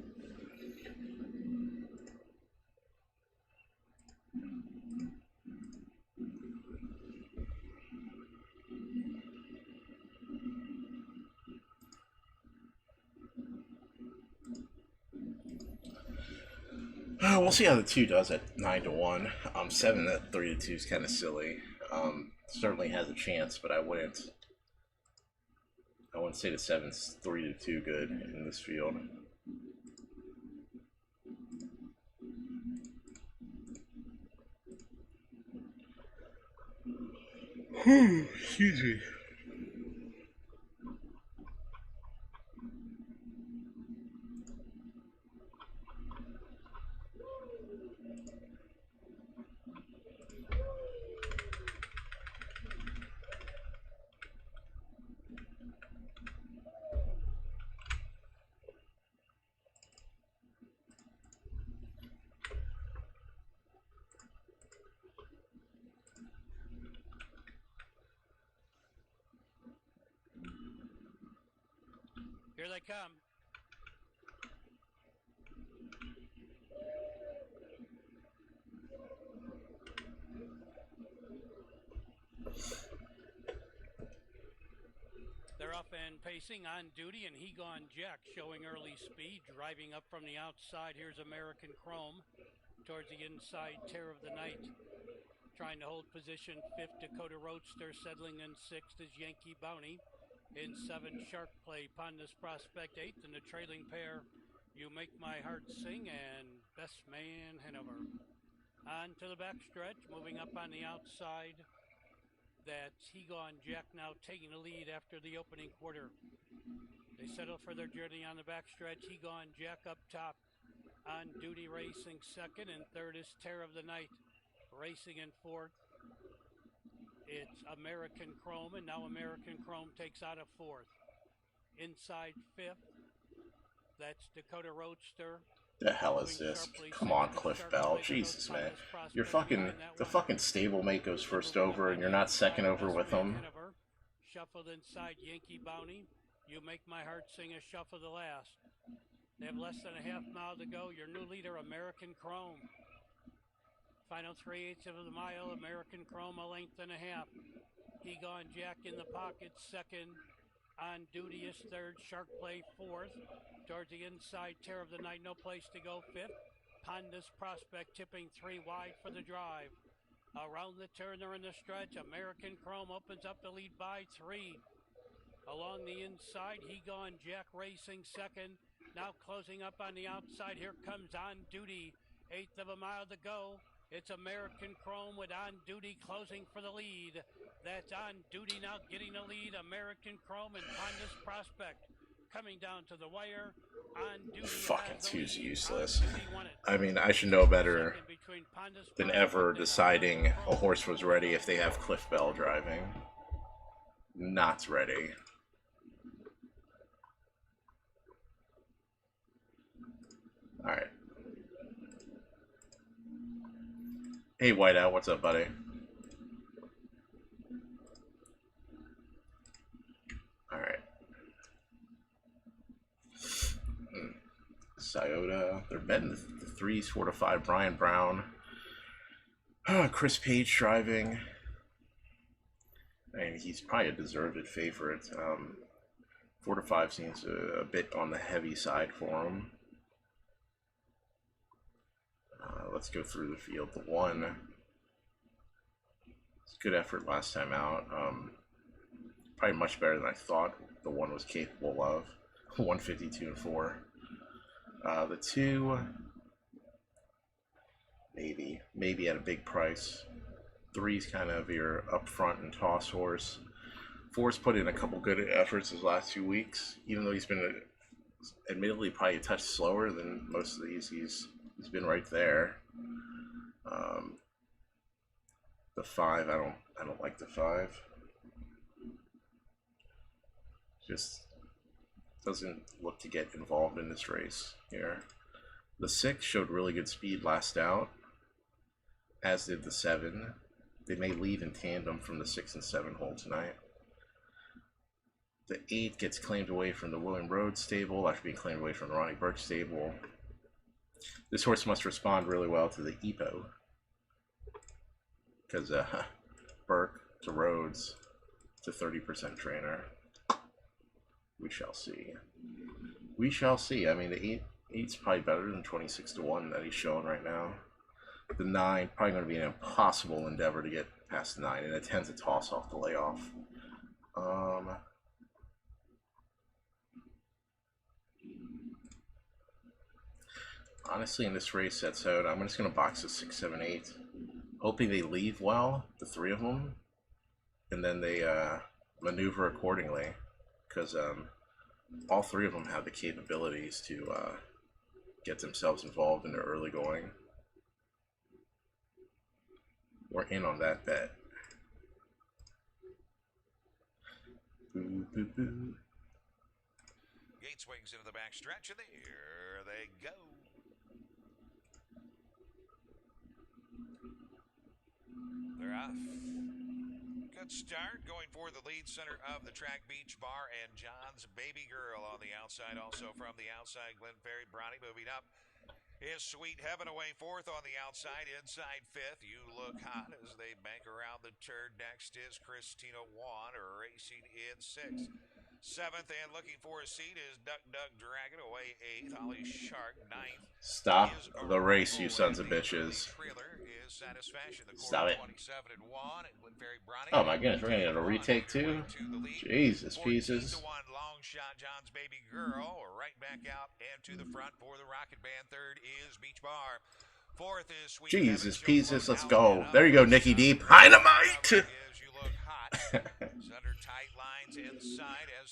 Speaker 2: We'll see how the 2 does at 9-1. 7 at 3-2 is kind of silly. Certainly has a chance, but I wouldn't say the 7's 3-2 good in this field. Excuse me.
Speaker 8: Here they come. They're up and pacing on duty, and He Gone Jack showing early speed, driving up from the outside. Here's American Chrome towards the inside. Terror of the Night trying to hold position. 5th, Dakota Roadster. Settling in 6th is Yankee Bounty. In 7, Shark Play, Pondus Prospect. 8th, and the trailing pair, You Make My Heart Sing and Best Man Hanover. On to the backstretch, moving up on the outside. That's He Gone Jack now taking the lead after the opening quarter. They settle for their journey on the backstretch. He Gone Jack up top. On duty racing 2nd, and 3rd is Terror of the Night. Racing in 4th. It's American Chrome, and now American Chrome takes out a 4th. Inside 5th, that's Dakota Roadster.
Speaker 2: The hell is this? Come on, Cliff Bell. Jesus, man. You're fucking, the fucking stablemate goes first over, and you're not second over with them.
Speaker 8: Shuffled inside Yankee Bounty. You Make My Heart Sing a shuffle the last. They have less than a half mile to go. Your new leader, American Chrome. Final 3/8 of the mile, American Chrome a length and a half. He Gone Jack in the pocket, 2nd. On duty is 3rd. Shark Play 4th. Towards the inside, Terror of the Night, no place to go, 5th. Pondus Prospect tipping 3 wide for the drive. Around the turn, they're in the stretch. American Chrome opens up the lead by 3. Along the inside, He Gone Jack racing 2nd. Now closing up on the outside, here comes On Duty. 1/8 of a mile to go. It's American Chrome with On Duty closing for the lead. That's On Duty now getting the lead. American Chrome and Pontus Prospect coming down to the wire. On Duty
Speaker 2: Fucking
Speaker 8: has the
Speaker 2: two's
Speaker 8: lead.
Speaker 2: useless.
Speaker 8: On Duty won it.
Speaker 2: I mean, I should know better
Speaker 8: Second between Pontus
Speaker 2: than
Speaker 8: Prospect
Speaker 2: ever
Speaker 8: and
Speaker 2: deciding
Speaker 8: American
Speaker 2: a
Speaker 8: Chrome.
Speaker 2: horse was ready if they have Cliff Bell driving. Not ready. Alright. Hey, Whiteout, what's up, buddy? Alright. Scioto. They're betting the 3s, 4 to 5. Brian Brown. Chris Page driving. I mean, he's probably a deserved favorite. 4 to 5 seems a bit on the heavy side for him. Let's go through the field. The 1. It's a good effort last time out. Probably much better than I thought the 1 was capable of. 152 and 4. The 2, maybe at a big price. 3's kind of your upfront and toss horse. 4's put in a couple good efforts his last 2 weeks, even though he's been admittedly probably a touch slower than most of these. He's been right there. The 5, I don't like the 5. Just doesn't look to get involved in this race here. The 6 showed really good speed last out, as did the 7. They may leave in tandem from the 6 and 7 hole tonight. The 8 gets claimed away from the William Rhodes stable after being claimed away from the Ronnie Burke stable. This horse must respond really well to the EPO, because Burke to Rhodes to 30% trainer. We shall see. We shall see. I mean, the 8's probably better than 26 to 1 that he's showing right now. The 9 probably going to be an impossible endeavor to get past the 9, and it tends to toss off the layoff. Honestly, in this race that's out, I'm just going to box the 6, 7, 8, hoping they leave well, the 3 of them, and then they maneuver accordingly, because all 3 of them have the capabilities to get themselves involved in their early going. We're in on that bet. Boo, boo, boo.
Speaker 3: Gate swings into the back stretch, and there they go. They're off. Good start, going for the lead center of the track, Beach Bar and John's Baby Girl on the outside. Also from the outside, Glen Ferry Bronny moving up. Is Sweet Heaven away 4th on the outside, inside 5th. You Look Hot as they bank around the turn. Next is Christina Wan, racing in 6th. 7th and looking for a seat is Duck Duck Dragon away 8th. Holly Shark 9th.
Speaker 2: Stop the race, you sons of bitches. Stop it. Oh my goodness, we're gonna get a retake too? Jesus pieces.
Speaker 3: Long shot, John's Baby Girl, right back out and to the front for the Rocket Band. 3rd is Beach Bar. 4th is Sweet
Speaker 2: Jesus
Speaker 3: Heaven.
Speaker 2: pieces, let's go. There you go, Nikki D. Dynamite!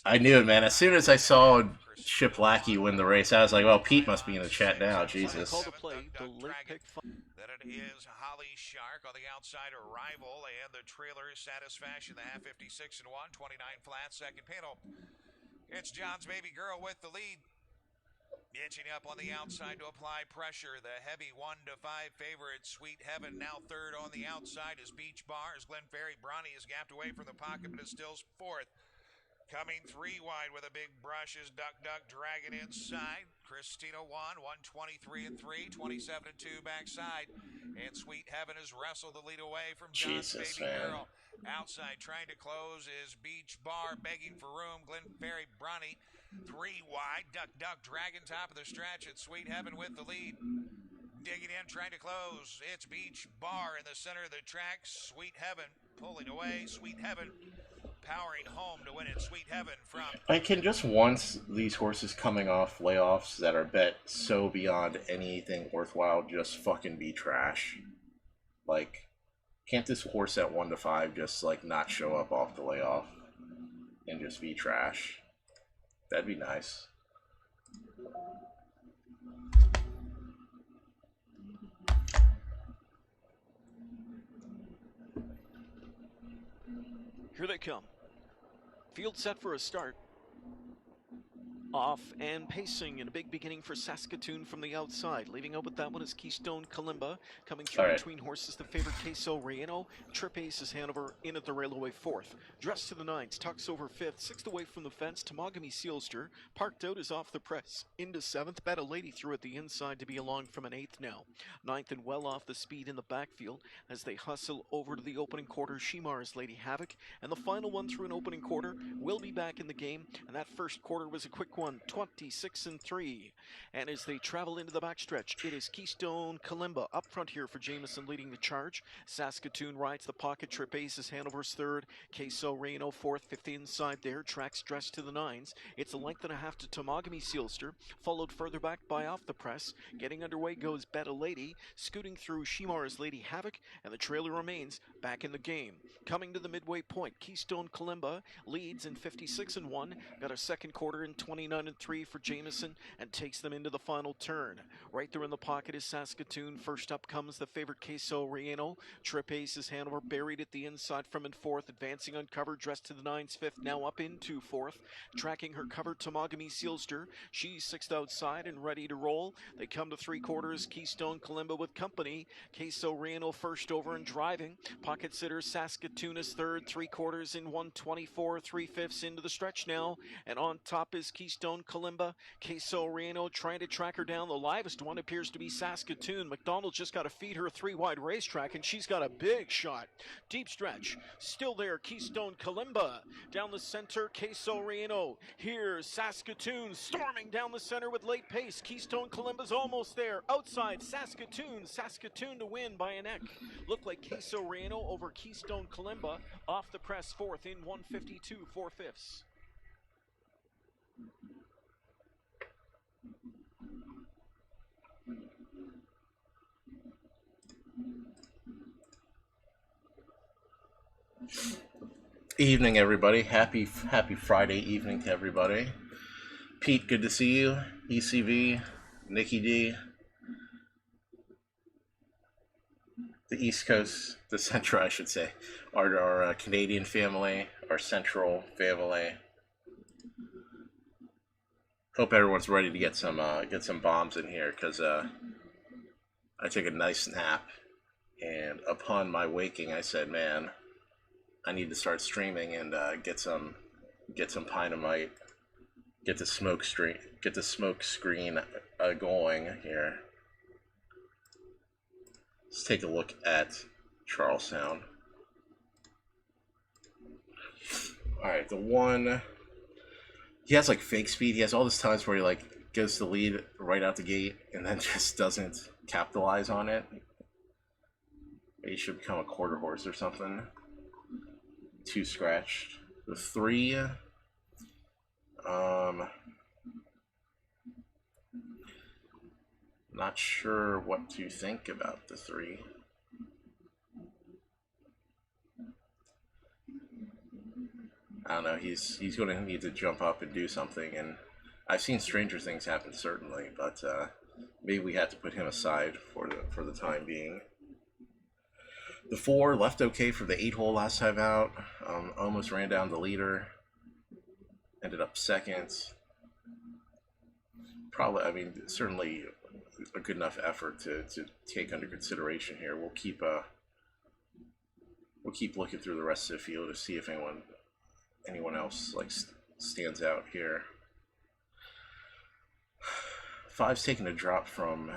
Speaker 2: I knew it, man. As soon as I saw Chip Lackey win the race, I was like, well, Pete must be in the chat now. Jesus.
Speaker 4: Call to play, the late pick.
Speaker 3: Then it is Holly Shark on the outside, Arrival, and the trailer is Satisfaction. The half 56 and 1, 29 flat, second panel. It's John's Baby Girl with the lead. Inching up on the outside to apply pressure. The heavy 1 to 5 favorite, Sweet Heaven, now 3rd on the outside is Beach Bar. As Glen Ferry Bronny is gapped away from the pocket, but is still 4th. Coming 3 wide with a big brush is Duck Duck Dragon inside. Christina Wan, 123 and 3, 27 and 2 backside. And Sweet Heaven has wrestled the lead away from John's Baby Girl. Outside trying to close is Beach Bar, begging for room. Glen Ferry Bronny, 3 wide. Duck Duck Dragon top of the stretch. It's Sweet Heaven with the lead. Digging in, trying to close. It's Beach Bar in the center of the track. Sweet Heaven pulling away. Sweet Heaven powering home to win it. Sweet Heaven from...
Speaker 2: I can just once these horses coming off layoffs that are bet so beyond anything worthwhile just fucking be trash. Like, can't this horse at 1 to 5 just like not show up off the layoff and just be trash? That'd be nice.
Speaker 4: Here they come. Field set for a start. Off and pacing in a big beginning for Saskatoon from the outside. Leaving out with that one is Keystone Kalimba. Coming through between horses, the favorite Queso Relleno. Trip Ace is Hanover in at the railway 4th. Dressed to the 9s, tucks over 5th. 6th away from the fence, Tamagami Sealster. Parked out is Off the Press. Into 7th, Bet a Lady through at the inside to be along from an 8th now. 9th and well off the speed in the backfield as they hustle over to the opening quarter. Shimar's Lady Havoc. And the final one through an opening quarter will be back in the game. And that first quarter was a quick one. 26-3, and as they travel into the backstretch, it is Keystone Kalimba up front here for Jameson leading the charge. Saskatoon rides the pocket. Trip Ace is Hanover's 3rd. Queso Relleno 4th. 5th inside there. Tracks dressed to the 9s. It's a length and a half to Tamagami Sealster, followed further back by Off the Press. Getting underway goes Bet a Lady, scooting through Shimar's Lady Havoc, and the trailer remains back in the game. Coming to the midway point, Keystone Kalimba leads in 56-1. Got a second quarter in 29-3 for Jameson and takes them into the final turn. Right there in the pocket is Saskatoon. First up comes the favorite Queso Relleno. Trip Ace is Hanover, buried at the inside from in 4th. Advancing on cover, dressed to the 9s 5th, now up into 4th. Tracking her cover, Tamagami Sealster. She's 6th outside and ready to roll. They come to 3 quarters. Keystone Kalimba with company. Queso Relleno first over and driving. Pocket sitter Saskatoon is 3rd. 3 quarters in 1:24. 3/5 into the stretch now. And on top is Keystone Kalimba. Queso Relleno trying to track her down. The livest one appears to be Saskatoon. McDonald's just got to feed her 3-wide racetrack, and she's got a big shot. Deep stretch. Still there, Keystone Kalimba. Down the center, Queso Relleno. Here's Saskatoon storming down the center with late pace. Keystone Kalimba's almost there. Outside, Saskatoon. Saskatoon to win by a neck. Looked like Queso Relleno over Keystone Kalimba. Off the Press 4th in 1:52 4/5.
Speaker 2: Evening, everybody. Happy Friday evening to everybody. Pete, good to see you. ECV, Nikki D, the East Coast, the Central, I should say, our Canadian family, our Central family. Hope everyone's ready to get some bombs in here, because I took a nice nap, and upon my waking, I said, man, I need to start streaming and get some Pynamite, get the smoke screen going here. Let's take a look at Charlestown. All right, the one, he has like fake speed. He has all these times where he like goes to the lead right out the gate and then just doesn't capitalize on it. He should become a quarter horse or something. 2 scratched. The 3, not sure what to think about the 3. I don't know, he's going to need to jump up and do something, and I've seen stranger things happen, certainly, but maybe we have to put him aside for the time being. The 4 left okay for the 8-hole last time out. Almost ran down the leader. Ended up 2nd. Probably, I mean, certainly a good enough effort to take under consideration here. We'll keep looking through the rest of the field to see if anyone else like stands out here. 5's taking a drop from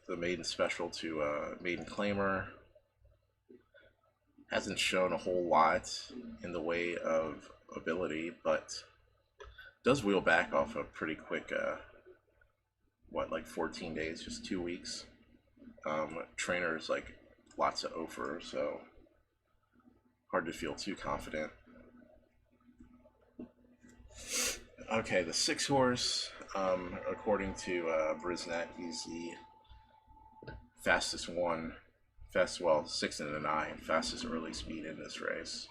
Speaker 2: the maiden special to maiden claimer. Hasn't shown a whole lot in the way of ability, but does wheel back off a pretty quick, like 14 days, just 2 weeks. Trainer's like lots of offer, so hard to feel too confident. Okay, the 6 horse, according to Brisnet, he's the fastest one well, 6 and a 9, fastest early speed in this race.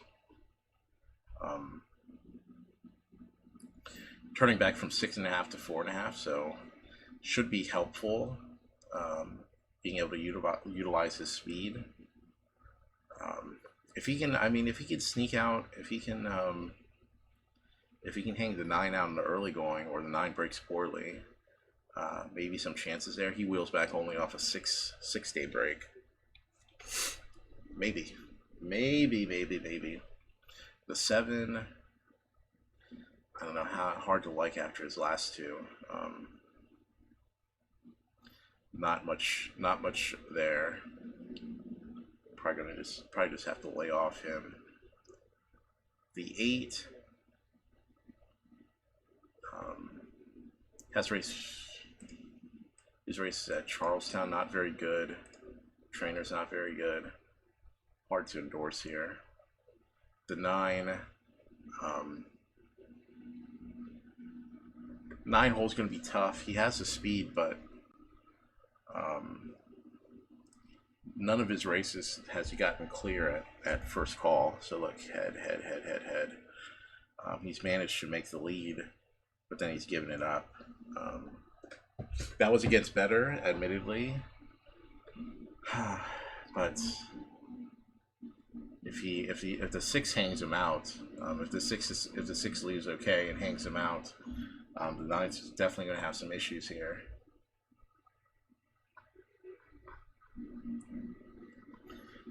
Speaker 2: Turning back from 6.5 to 4.5, so should be helpful. Being able to utilize his speed. If he can, I mean, if he can sneak out, if he can hang the 9 out in the early going, or the 9 breaks poorly, maybe some chances there. He wheels back only off a 6-day break. Maybe. The 7, I don't know, how hard to like after his last two. Not much there. Probably just have to lay off him. The 8 has his races at Charlestown, not very good. Trainer's not very good. Hard to endorse here. The 9, 9 hole's going to be tough. He has the speed, but none of his races has he gotten clear at first call. So look, head. He's managed to make the lead, but then he's given it up. That was against better, admittedly, but if the 6 hangs him out, if the 6 leaves okay and hangs him out, the 9's definitely going to have some issues here.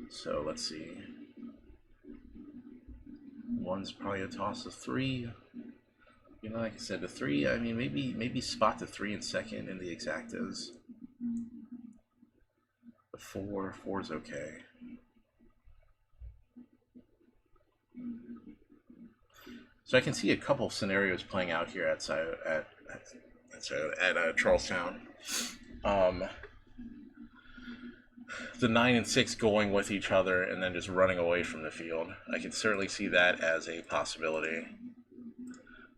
Speaker 2: So let's see. 1's probably a toss of 3. You know, like I said, the 3. I mean, maybe spot the 3 in second in the exactas. The 4's okay. So I can see a couple scenarios playing out here at Charlestown. The 9 and 6 going with each other and then just running away from the field. I can certainly see that as a possibility.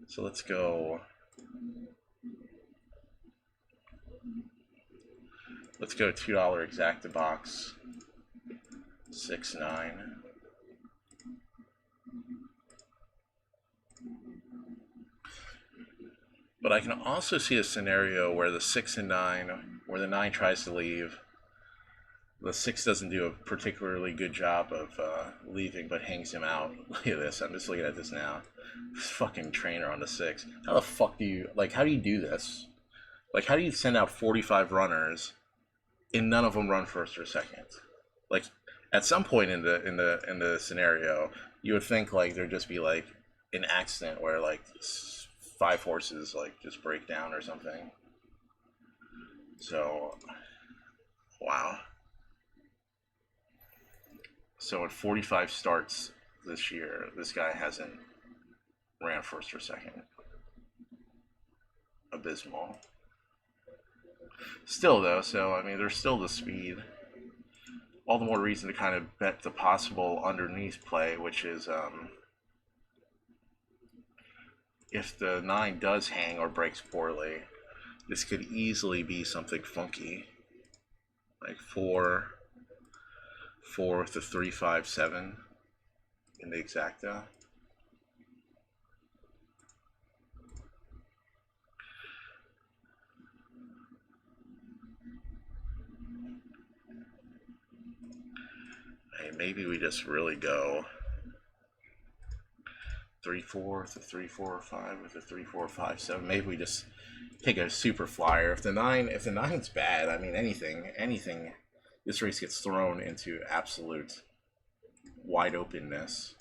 Speaker 2: So let's go. Let's go $2 exacta box. 6-9. But I can also see a scenario where the 6 and 9, where the 9 tries to leave. The 6 doesn't do a particularly good job of leaving, but hangs him out. Look at this. I'm just looking at this now. This fucking trainer on the 6. How the fuck do you, like, how do you do this? Like, how do you send out 45 runners and none of them run first or second? Like, at some point in the scenario, you would think like there'd just be like an accident where like 5 horses like just break down or something. So, wow. So at 45 starts this year, this guy hasn't ran first or second. Abysmal. Still though, so I mean, there's still the speed. All the more reason to kind of bet the possible underneath play, which is if the 9 does hang or breaks poorly, this could easily be something funky. Like 4 with the 3-5-7 in the exacta. Hey, maybe we just really go 3-4 with the 3-4-5 with the 3-4-5-7. Maybe we just take a super flyer. If the 9's bad, I mean anything. This race gets thrown into absolute wide openness.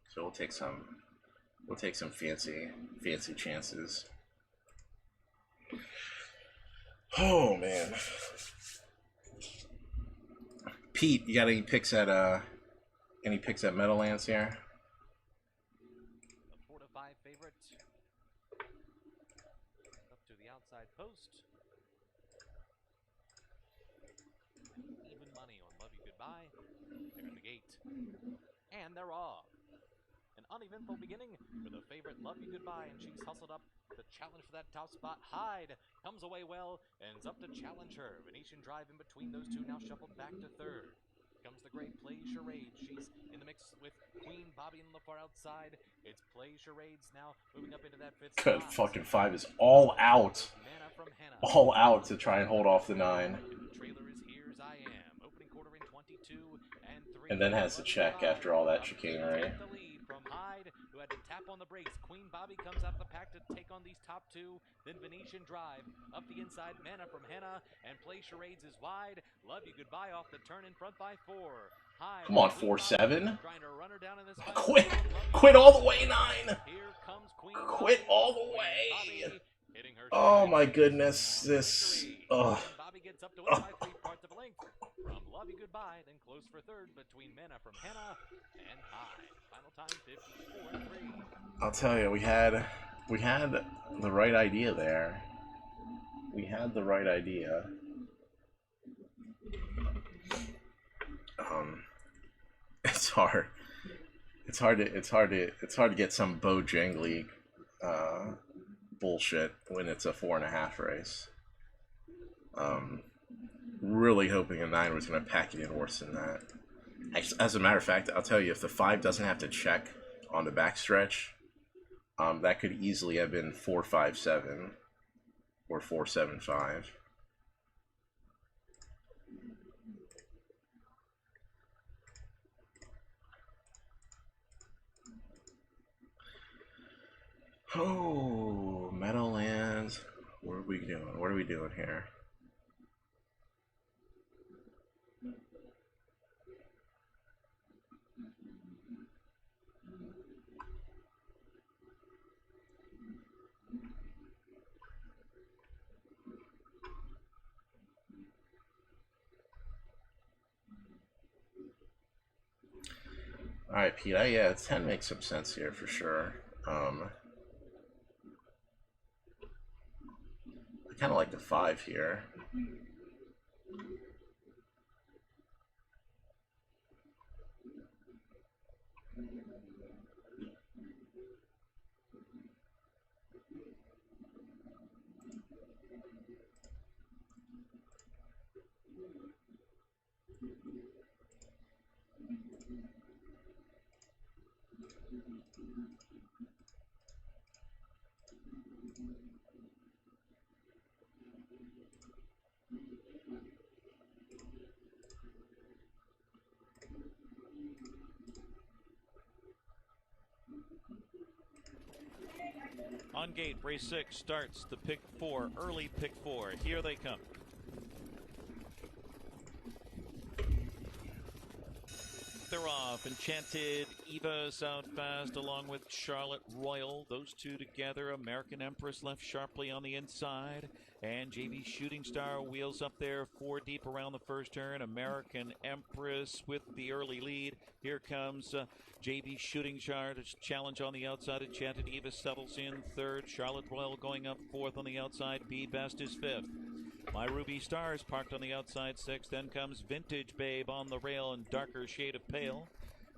Speaker 2: So we'll take some fancy chances. Oh man. Pete, you got any picks at Meadowlands here?
Speaker 5: A 4 to 5 favorite. Up to the outside post. Even money on Love You Goodbye. They're in the gate. And they're off. An uneventful beginning for the favorite Love You Goodbye, and she's hustled up The challenge for that top spot. Hyde comes away well, ends up to challenge her. Venetian Drive in between those two, now shuffled back to third. Comes the great Play Charade. She's in the mix with Queen Bobby on the far outside. It's Play Charades now moving up into that fifth
Speaker 2: Good
Speaker 5: spot.
Speaker 2: fucking 5 is all out. All out to try and hold off the 9.
Speaker 5: The trailer is Here's I Am. Opening quarter in 22 and 3.
Speaker 2: And then has to check after all that chicanery.
Speaker 5: The lead from Hyde, who had to tap on the brakes. Queen Bobby comes out of the pack to take on these top two. Then Venetian Drive up the inside. Mana from Henna and Play Charades is wide. Love You Goodbye off the turn in front by 4. Hyde,
Speaker 2: Come on, 4-7.
Speaker 5: trying to run her down in this
Speaker 2: Quit. Quit all the way, 9.
Speaker 5: Here comes Queen
Speaker 2: Quit
Speaker 5: Bobby.
Speaker 2: all the way.
Speaker 5: Bobby hitting her
Speaker 2: Oh
Speaker 5: straight.
Speaker 2: my goodness. This. Ugh.
Speaker 5: Bobby gets up to win by 3 parts of a length. From Love You Goodbye, then close for third between Mena from Henna and Hyde. Final time 54-3.
Speaker 2: I'll tell you, we had the right idea there. We had the right idea. It's hard. It's hard to get some Bojangly bullshit when it's a 4.5 race. Really hoping a 9 was going to pack it in worse than that. As a matter of fact, I'll tell you, if the 5 doesn't have to check on the backstretch, that could easily have been 4-5-7 or 4-7-5. Oh, Meadowlands. What are we doing? What are we doing here? Alright, Pete, yeah, 10 makes some sense here for sure. I kind of like the 5 here.
Speaker 1: On gate, race 6 starts the pick 4, early pick 4. Here they come. They're off. Enchanted Eva's out fast along with Charlotte Royal. Those two together. American Empress left sharply on the inside. And JV Shooting Star wheels up there 4 deep around the first turn. American Empress with the early lead. Here comes JV Shooting Star to challenge on the outside. Enchanted Eva settles in third. Charlotte Royal going up fourth on the outside. Be Best is fifth. My Ruby Star is parked on the outside 6th. Then comes Vintage Babe on the rail in darker shade of pale.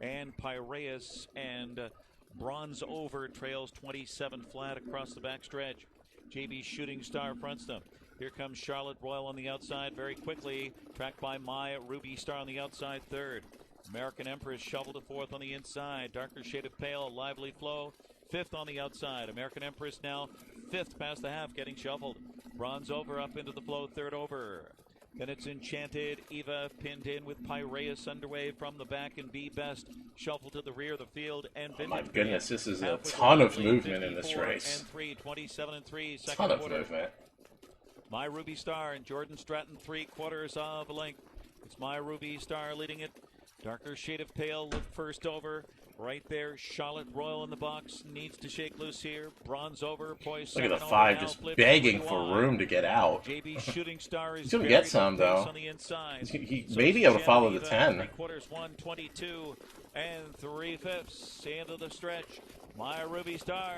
Speaker 1: And Piraeus and Bronze Over trails 27 flat across the backstretch. JB Shooting Star fronts them. Here comes Charlotte Royal on the outside very quickly. Tracked by My Ruby Star on the outside 3rd. American Empress shoveled to 4th on the inside. Darker shade of pale, lively flow. 5th on the outside. American Empress now 5th past the half, getting shuffled. Bronze Over up into the flow, 3rd over. Then it's Enchanted Eva pinned in with Piraeus underway from the back, and Be Best shuffled to the rear of the field. And
Speaker 2: oh my goodness, this is a ton of movement in this race.
Speaker 1: And 3, 27 and 3, second
Speaker 2: ton of
Speaker 1: quarter.
Speaker 2: Movement.
Speaker 1: My Ruby Star and Jordan Stratton 3/4 of a length. It's My Ruby Star leading it. Darker shade of pale, first over. Right there, Charlotte Royal in the box, needs to shake loose here. Bronze Over, poised.
Speaker 2: Look at the 5 just begging for room to get out.
Speaker 1: JB Shooting Star is
Speaker 2: he's gonna get some though.
Speaker 1: On the inside.
Speaker 2: He may be able to follow the 10.
Speaker 1: 3/4, 122 and 3/5 into the stretch. My Ruby Star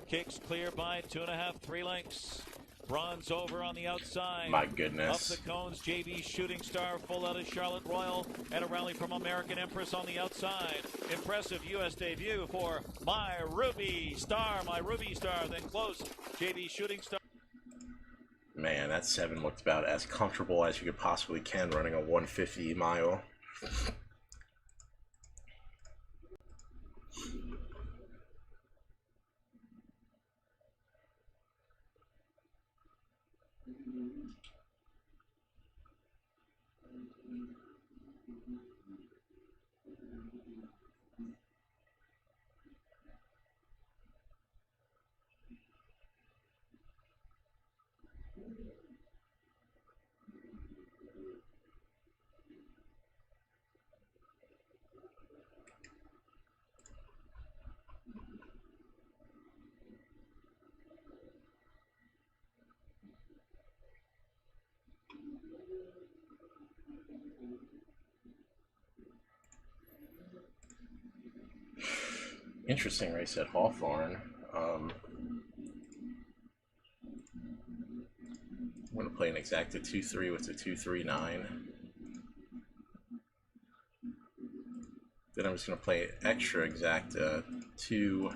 Speaker 1: kicks clear by 2.5, 3 lengths. Bronze over on the outside.
Speaker 2: My
Speaker 1: Up
Speaker 2: goodness.
Speaker 1: the cones, JB Shooting Star, full out of Charlotte Royal, and a rally from American Empress on the outside. Impressive U.S. debut for My Ruby Star. Then close, JB Shooting Star.
Speaker 2: Man, that 7 looked about as comfortable as you could possibly can running a 150 mile. Interesting race at Hawthorne. I'm going to play an exacta 2-3 with the 2-3-9. Then I'm just going to play extra exacta 2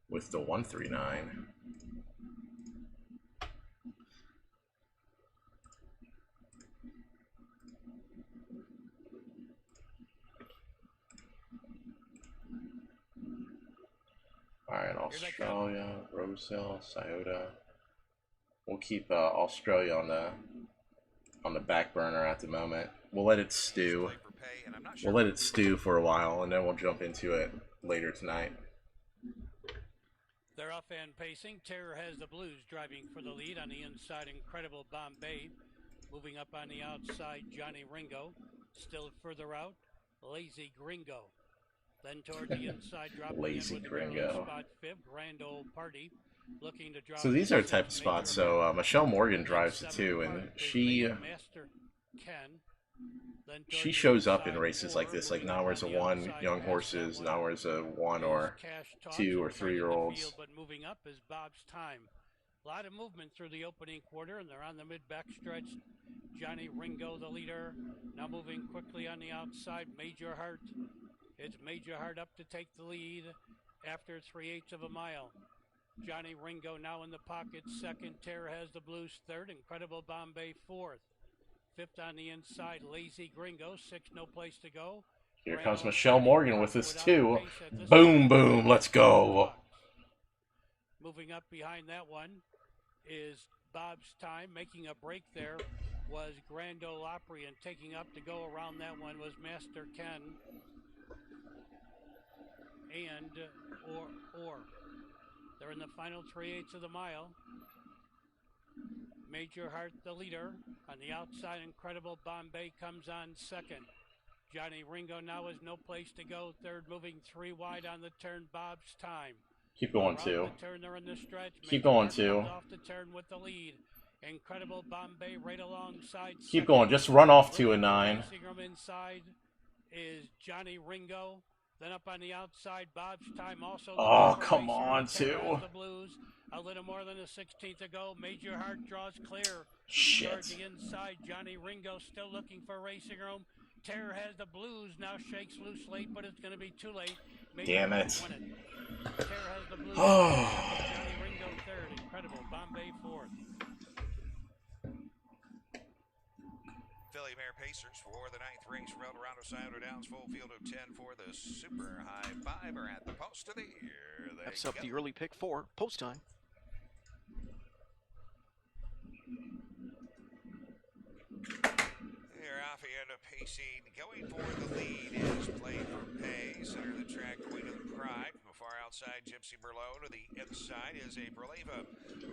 Speaker 2: with the 1-3-9. Alright, Australia, Rosehill, Scioto. We'll keep Australia on the back burner at the moment. We'll let it stew. We'll let it stew for a while, and then we'll jump into it later tonight.
Speaker 8: They're off and pacing. Terror has the Blues driving for the lead on the inside. Incredible Bombay. Moving up on the outside, Johnny Ringo. Still further out, Lazy Gringo. Then toward the inside, dropping
Speaker 2: Lazy
Speaker 8: in with
Speaker 2: Gringo.
Speaker 8: the spot fifth, Grand Old Party. Looking to drop.
Speaker 2: So these are the type of spots. So Michelle Morgan drives it too, and she shows up in races like this, like Nauer's a 1, young horses, Nauer's a 1 or 2 or 3-year-olds.
Speaker 8: But moving up is Bob's Time. A lot of movement through the opening quarter, and they're on the mid-back stretch. Johnny Ringo, the leader, now moving quickly on the outside. Major Heart. It's Major Heart up to take the lead after 3/8 of a mile. Johnny Ringo now in the pocket, second. Terror has the Blues, third. Incredible Bombay, fourth. Fifth on the inside, Lazy Gringo. Six, no place to go.
Speaker 2: Here comes Michelle Morgan with us too. Boom, boom, let's go.
Speaker 8: Moving up behind that one is Bob's Time. Making a break there was Grand Ole Opry, and taking up to go around that one was Master Ken and or. They're in the final 3/8 of the mile. Major Heart, the leader. On the outside, Incredible Bombay comes on second. Johnny Ringo now has no place to go. Third, moving 3 wide on the turn, Bob's Time.
Speaker 2: Keep going
Speaker 8: Around
Speaker 2: too.
Speaker 8: the turn, they're in the stretch.
Speaker 2: Keep
Speaker 8: Major
Speaker 2: going
Speaker 8: Heart
Speaker 2: too.
Speaker 8: comes off the turn with the lead. Incredible Bombay right alongside.
Speaker 2: Keep
Speaker 8: second.
Speaker 2: going. Just run off 2 and 9.
Speaker 8: Inside is Johnny Ringo. Then up on the outside, Bob's Time also.
Speaker 2: Oh, come on, too.
Speaker 8: The Blues, a little more than a 16th to go. Major Heart draws clear.
Speaker 2: Shit.
Speaker 8: Towards the inside, Johnny Ringo still looking for racing room. Terror has the Blues, now shakes loose late, but it's going to be too late. Major
Speaker 2: Damn
Speaker 8: Heart
Speaker 2: it.
Speaker 8: won it. Terror has the Blues. Johnny Ringo third. Incredible. Bombay fourth.
Speaker 3: Philly Mare Pacers for the 9th race from Eldorado Scioto Downs, full field of 10 for the Super High Five are at the post of the year.
Speaker 4: That's up the early pick for post time.
Speaker 3: They're off and pacing. Going for the lead is Play for Pay. Center of the track, Queen of the Pride. From the far outside, Gypsy Merlot. To the inside is April Ava.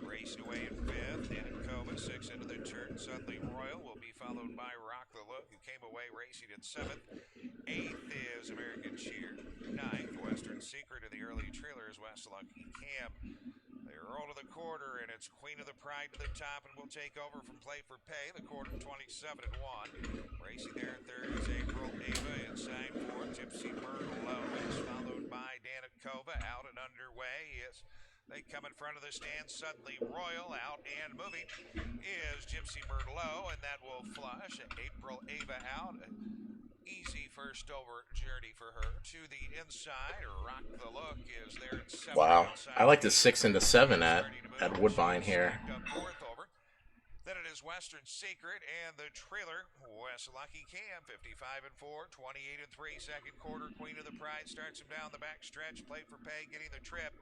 Speaker 3: Racing away in 5th. Danica Cova, 6th into the turn. Suddenly Royal will be followed by Rock the Look, who came away racing in 7th. 8th is American Cheer. 9th, Western Secret. In the early trailers, West Lucky Camp. They roll to the quarter, and it's Queen of the Pride to the top, and will take over from Play for Pay. The quarter 27 and 1. Racing there in 3rd is April Ava. Inside 4th, Gypsy Merlot is followed by Danica Cova. Out and underway is they coming front of the stand. Suddenly Royal out and moving is Gypsy Merlot, and that will flush. April Ava out. Easy first over journey for her to the inside. Rock the Look is there at 7.
Speaker 2: Wow. I like the 6
Speaker 3: and
Speaker 2: into 7 at Woodbine here.
Speaker 3: Fourth over. Then it is Western Secret and the trailer, West Lucky Cam, 55-4, 28-3, second quarter. Queen of the Pride starts him down the back stretch. Play for pay, getting the trip.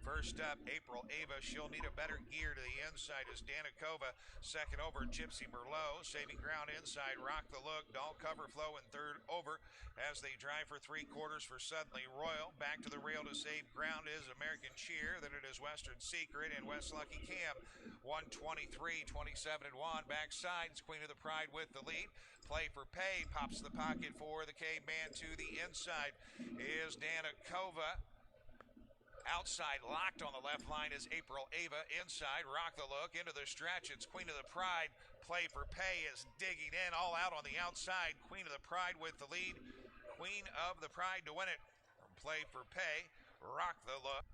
Speaker 3: First up, April Ava. She'll need a better gear to the inside as Danikova. Second over, Gypsy Merlot. Saving ground inside, Rock the Look. Doll Cover Flow in third over as they drive for 3 quarters for Suddenly Royal. Back to the rail to save ground is American Cheer. Then it is Western Secret and West Lucky Cam. 123, 27-1. Backsides, Queen of the Pride with the lead. Play for pay. Pops the pocket for the Caveman to the inside is Danikova. Outside, locked on the left line is April Ava. Inside, Rock the Look into the stretch. It's Queen of the Pride. Play for pay is digging in, all out on the outside. Queen of the Pride with the lead. Queen of the Pride to win it. Play for pay, Rock the Look.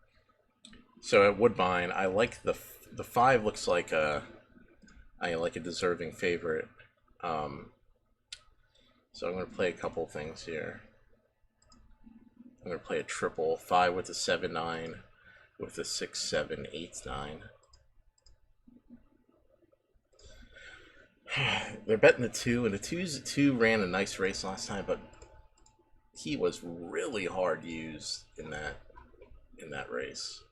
Speaker 2: So at Woodbine, I like the 5 looks like a deserving favorite. So I'm going to play a couple things here. I'm going to play a triple, 5 with a 7-9, with a 6-7, 8-9. They're betting the 2, and the 2 ran a nice race last time, but he was really hard used in that race.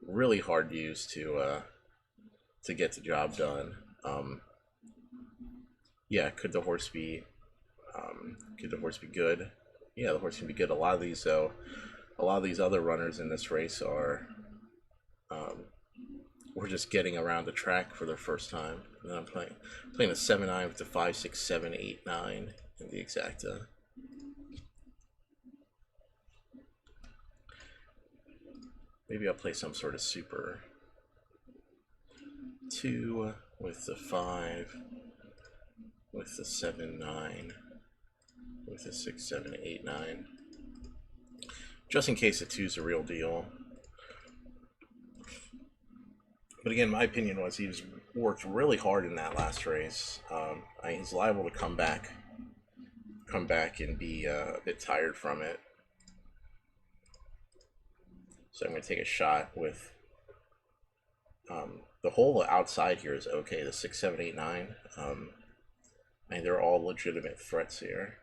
Speaker 2: Really hard used to get the job done. Yeah, could the horse be good? Yeah, the horse can be good. A lot of these other runners in this race are we're just getting around the track for their first time. And then I'm playing a 7-9 with the 5, 6, 7, 8, 9 in the exacta. Maybe I'll play some sort of super 2 with the 5, with the 7, 9. With a 6, 7, 8, 9. Just in case the 2's a real deal. But again, my opinion was he worked really hard in that last race. He's liable to come back and be a bit tired from it. So I'm going to take a shot with the whole outside here is okay. The 6, 7, 8, 9. They're all legitimate threats here.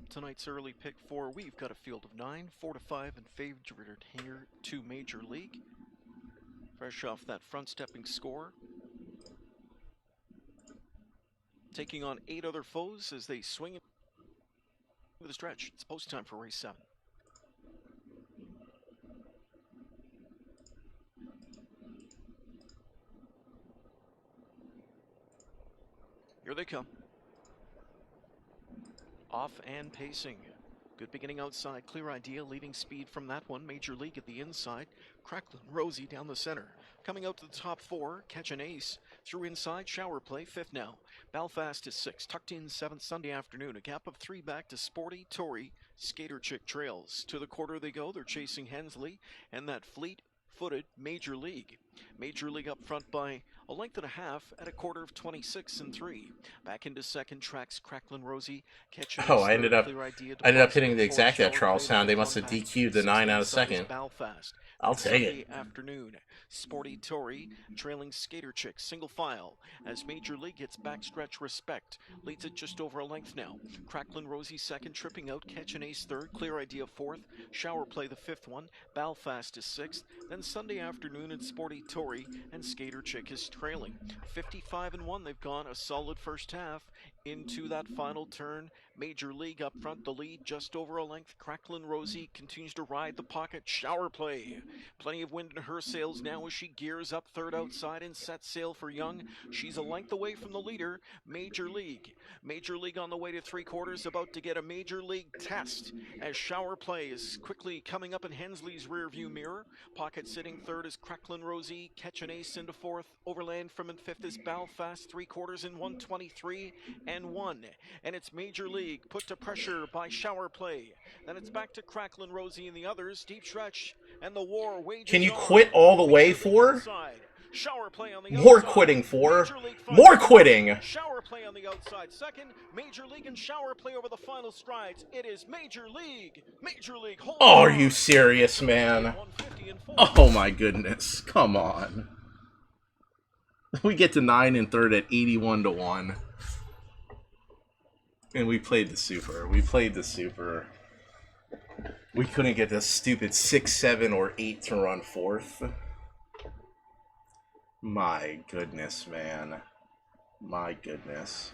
Speaker 4: Tonight's early pick 4, we've got a field of 9, 4 to 5, and favored here to Major League. Fresh off that front stepping score. Taking on 8 other foes as they swing into the stretch. It's post time for race 7. Here they come. Off and pacing. Good beginning outside. Clear Idea leading speed from that one. Major League at the inside. Cracklin Rosie down the center. Coming out to the top 4. Catch an Ace. Through inside. Shower Play. 5th now. Belfast is 6th. Tucked in 7th Sunday afternoon. A gap of 3 back to Sporty Tory. Skater Chick trails. To the quarter they go. They're chasing Hensley. And that fleet-footed Major League. Major League up front by a length and a half at a quarter of 26-3. Back into second, tracks Cracklin Rosie.
Speaker 2: I ended up hitting the exact at Charlestown. They must have DQ'd the 9 out of second.
Speaker 4: Belfast.
Speaker 2: I'll take it.
Speaker 4: Afternoon. Sporty Tory trailing Skater Chick single file as Major League gets backstretch respect. Leads it just over a length now. Cracklin Rosie second, tripping out. Catch an Ace third. Clear Idea 4th. Shower Play the 5th one. Belfast is 6th. Then Sunday afternoon it's Sporty Tory and Skater Chick is trailing. 55-1. They've gone a solid first half into that final turn. Major League up front, the lead just over a length. Cracklin Rosie continues to ride the pocket. Shower Play. Plenty of wind in her sails now as she gears up third outside and sets sail for Young. She's a length away from the leader, Major League. Major League on the way to 3/4, about to get a Major League test as Shower Play is quickly coming up in Hensley's rearview mirror. Pocket sitting third is Cracklin Rosie. Catch an Ace into 4th. Overland from in 5th is Belfast. 3/4 in 1:23 and 1. And it's Major League put to pressure by Shower Play. Then it's back to Cracklin' Rosie and the others. Deep stretch, and the war wages
Speaker 2: Can you
Speaker 4: on.
Speaker 2: quit all the way,
Speaker 4: Major League
Speaker 2: for?
Speaker 4: inside. Shower Play on the
Speaker 2: More
Speaker 4: outside.
Speaker 2: quitting, for.
Speaker 4: Major League
Speaker 2: More
Speaker 4: final.
Speaker 2: quitting.
Speaker 4: Shower Play on the outside second. Major League and Shower Play over the final strides. It is Major League. Major League.
Speaker 2: Oh, are you serious, man? Oh my goodness. Come on. We get to 9 and third at 81-1. And we played the super. We played the super. We couldn't get this stupid 6, 7, or 8 to run fourth. My goodness, man. My goodness.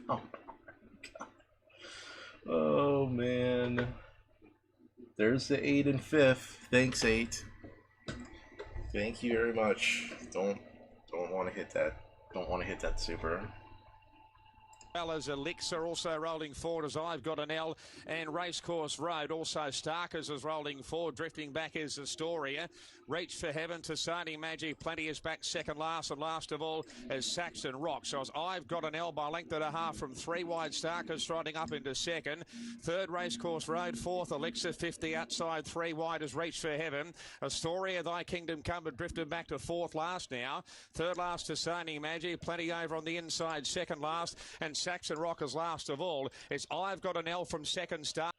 Speaker 2: Oh my God. Oh man. There's the 8 and 5th. Thanks, 8. Thank you very much. Don't want to hit that. Don't want to hit that super.
Speaker 9: Well as Elixir also rolling forward as I've got an L, and Racecourse Road also Starkers is rolling forward. Drifting back is Astoria. Reach for Heaven to Sani Magic. Plenty is back second last, and last of all is Saxon Rock. So as I've got an L by length and a half from 3 wide. Starkers striding up into second. Third Racecourse Road. Fourth Elixir. 50 outside. 3 wide is Reach for Heaven. Astoria, Thy Kingdom Come, but drifted back to fourth last now. Third last to Sani Magic. Plenty over on the inside. Second last, and Saxon Rock is last of all. It's I've got an L from second start.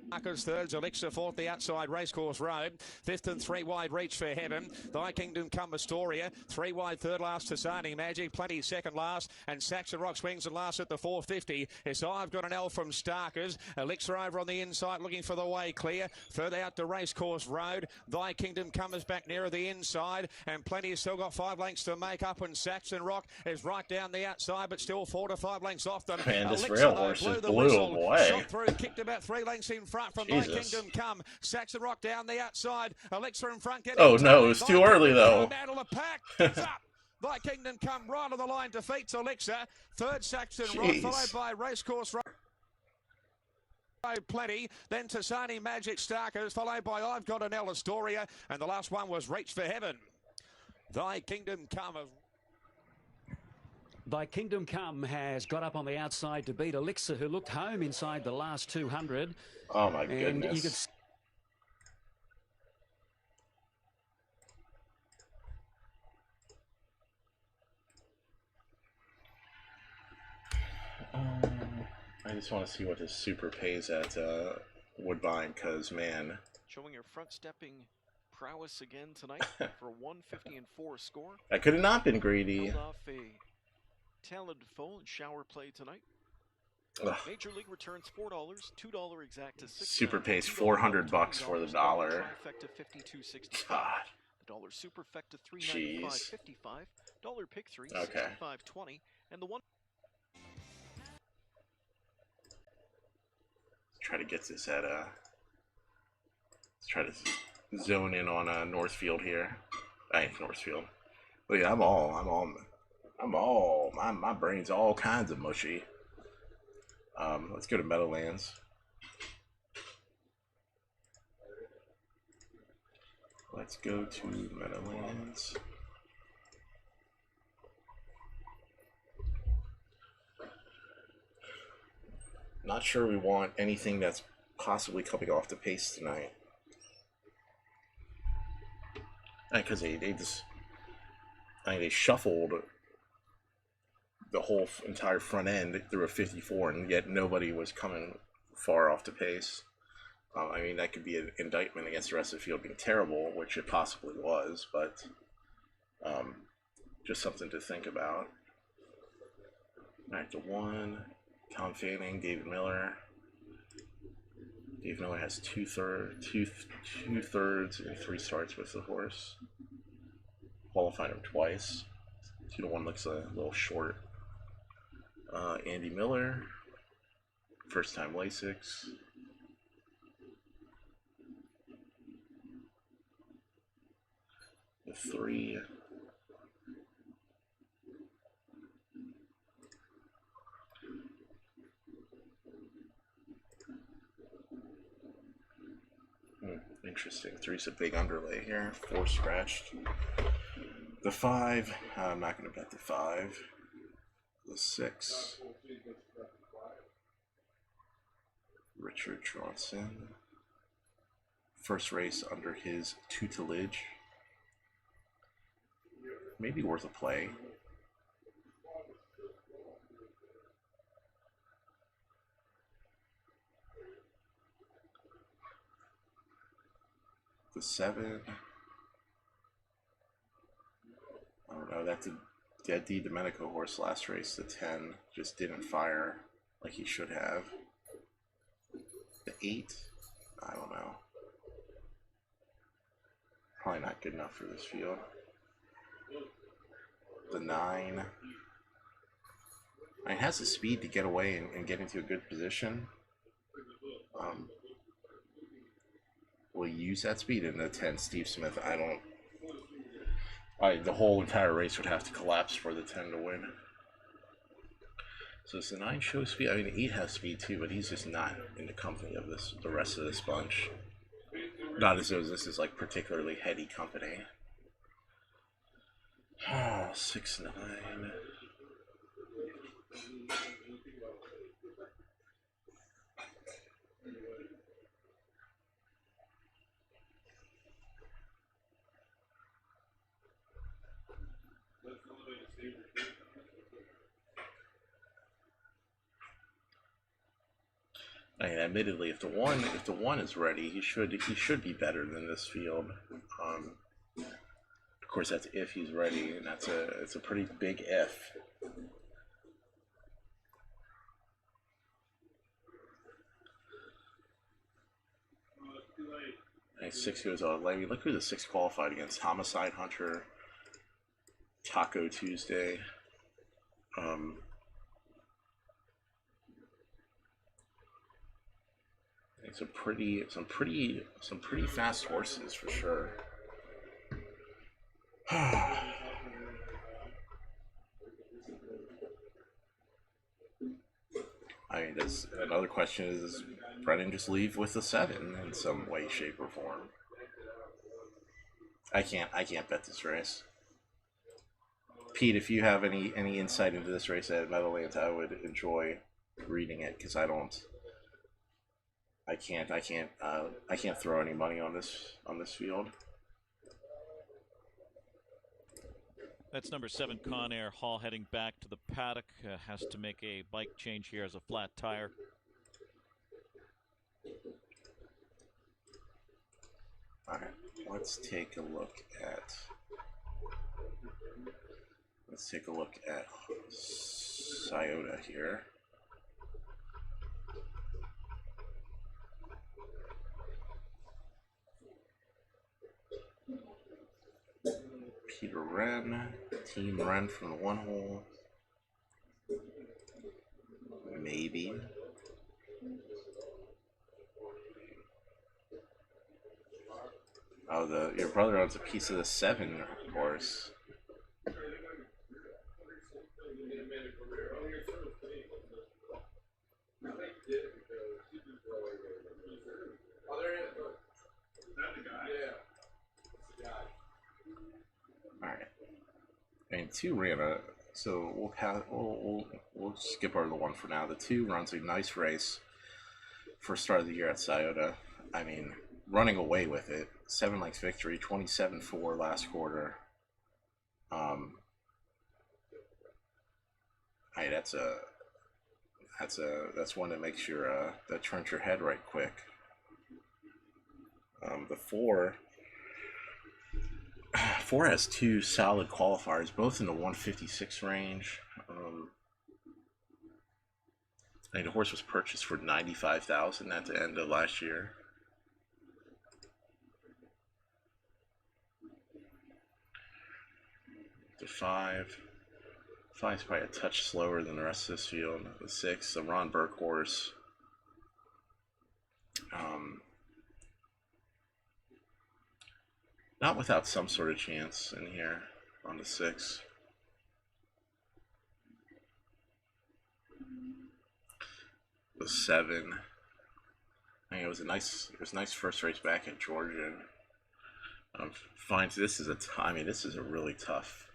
Speaker 9: Marcus thirds, Elixir fourth, the outside Racecourse Road. Fifth and 3 wide, Reach for Heaven. Thy Kingdom Come, Astoria. 3 wide, third last, Tasani Magic. Plenty second last, and Saxon Rock swings and last at the 450. It's I've got an L from Starkers. Elixir over on the inside, looking for the way clear. Further out to Racecourse Road. Thy Kingdom Come is back nearer the inside, and Plenty has still got 5 lengths to make up, and Saxon Rock is right down the outside, but still 4 to 5 lengths off them.
Speaker 2: Man, this
Speaker 9: Elixir,
Speaker 2: rail
Speaker 9: though,
Speaker 2: horse
Speaker 9: blew
Speaker 2: is
Speaker 9: the
Speaker 2: blue
Speaker 9: whistle,
Speaker 2: away.
Speaker 9: shot through, kicked about 3 lengths in front from Thy Kingdom Come. Saxon Rock down the outside. Elixir in front.
Speaker 2: Oh no, it's too early though.
Speaker 9: Battle of pack. It's up. Thy Kingdom Come right on the line, defeats Elixir. Third Saxon Rock, followed by Racecourse Road. Plenty, then Tasani Magic Starkers, followed by I've Got an L Astoria, and the last one was Reach for Heaven. Thy Kingdom Come.
Speaker 10: Thy Kingdom Come has got up on the outside to beat Elixir, who looked home inside the last 200.
Speaker 2: Oh my
Speaker 10: and
Speaker 2: goodness.
Speaker 10: You could
Speaker 2: I just want to see what this super pays at Woodbine, because man.
Speaker 4: Showing your front stepping prowess again tonight for a 150-4 score.
Speaker 2: I could have not been greedy.
Speaker 4: Held off a talented foe in Shower Play tonight.
Speaker 2: Ugh.
Speaker 4: Major League returns $4, $2 exact to 6.
Speaker 2: Super pays $400 for the dollar.
Speaker 4: Trifecta 52.65.
Speaker 2: God.
Speaker 4: The dollar superfecta 395.55. Dollar pick 3
Speaker 2: okay.
Speaker 4: 65.20, and the one.
Speaker 2: Try to get this at let's try to zone in on Northfield here. Northfield. Look, my brain's all kinds of mushy. Let's go to Meadowlands. Let's go to Meadowlands. Not sure we want anything that's possibly coming off the pace tonight. Because they shuffled the whole entire front end through a 54, and yet nobody was coming far off the pace. I mean, that could be an indictment against the rest of the field being terrible, which it possibly was, but just something to think about. Back to 1. Tom Fanning, David Miller. David Miller has two thirds and 3 starts with the horse. Qualified him twice. 2-1 looks a little short. Andy Miller, first time Lasix. The 3. Interesting. 3's a big underlay here. 4 scratched. The 5, I'm not going to bet the 5. The 6. Richard Johnson. First race under his tutelage. Maybe worth a play. The 7. I don't know, that's a dead D Domenico horse last race. The 10 just didn't fire like he should have. The 8, I don't know. Probably not good enough for this field. The 9. It has the speed to get away and get into a good position. Will use that speed. In the 10, Steve Smith, the whole entire race would have to collapse for the 10 to win. So does the 9 show speed? I mean, the 8 has speed too, but he's just not in the company of the rest of this bunch. Not as though this is like particularly heady company. 6, 9. I mean, admittedly, if the one is ready, he should be better than this field. Of course, that's if he's ready, and it's a pretty big if. And 6 goes on. Look who the 6 qualified against: Homicide Hunter, Taco Tuesday. Some pretty fast horses for sure. I mean, another question is Brennan just leave with a 7 in some way, shape, or form? I can't bet this race. Pete, if you have any insight into this race at Meadowlands, I would enjoy reading it, because I can't throw any money on this field.
Speaker 1: That's number 7, Con Air Hall, heading back to the paddock. Has to make a bike change here as a flat tire.
Speaker 2: All right, let's take a look at Scioto here. Peter Wren, Team Wren from the 1 hole. Maybe. Oh, your brother owns a piece of the 7 horse. Alright. And 2 ran so we'll skip over the 1 for now. The 2 runs a nice race for start of the year at Scioto. I mean, running away with it. 7 lengths victory, 27-4 last quarter. Hey, that's one that makes that turns your head right quick. The 4 has 2 solid qualifiers, both in the 156 range. I mean, the horse was purchased for $95,000 at the end of last year. The 5's probably a touch slower than the rest of this field. The 6, the Ron Burke horse. Not without some sort of chance in here on the 6. The 7. I mean, it was a nice first race back at Georgia. Fine. This is this is a really tough.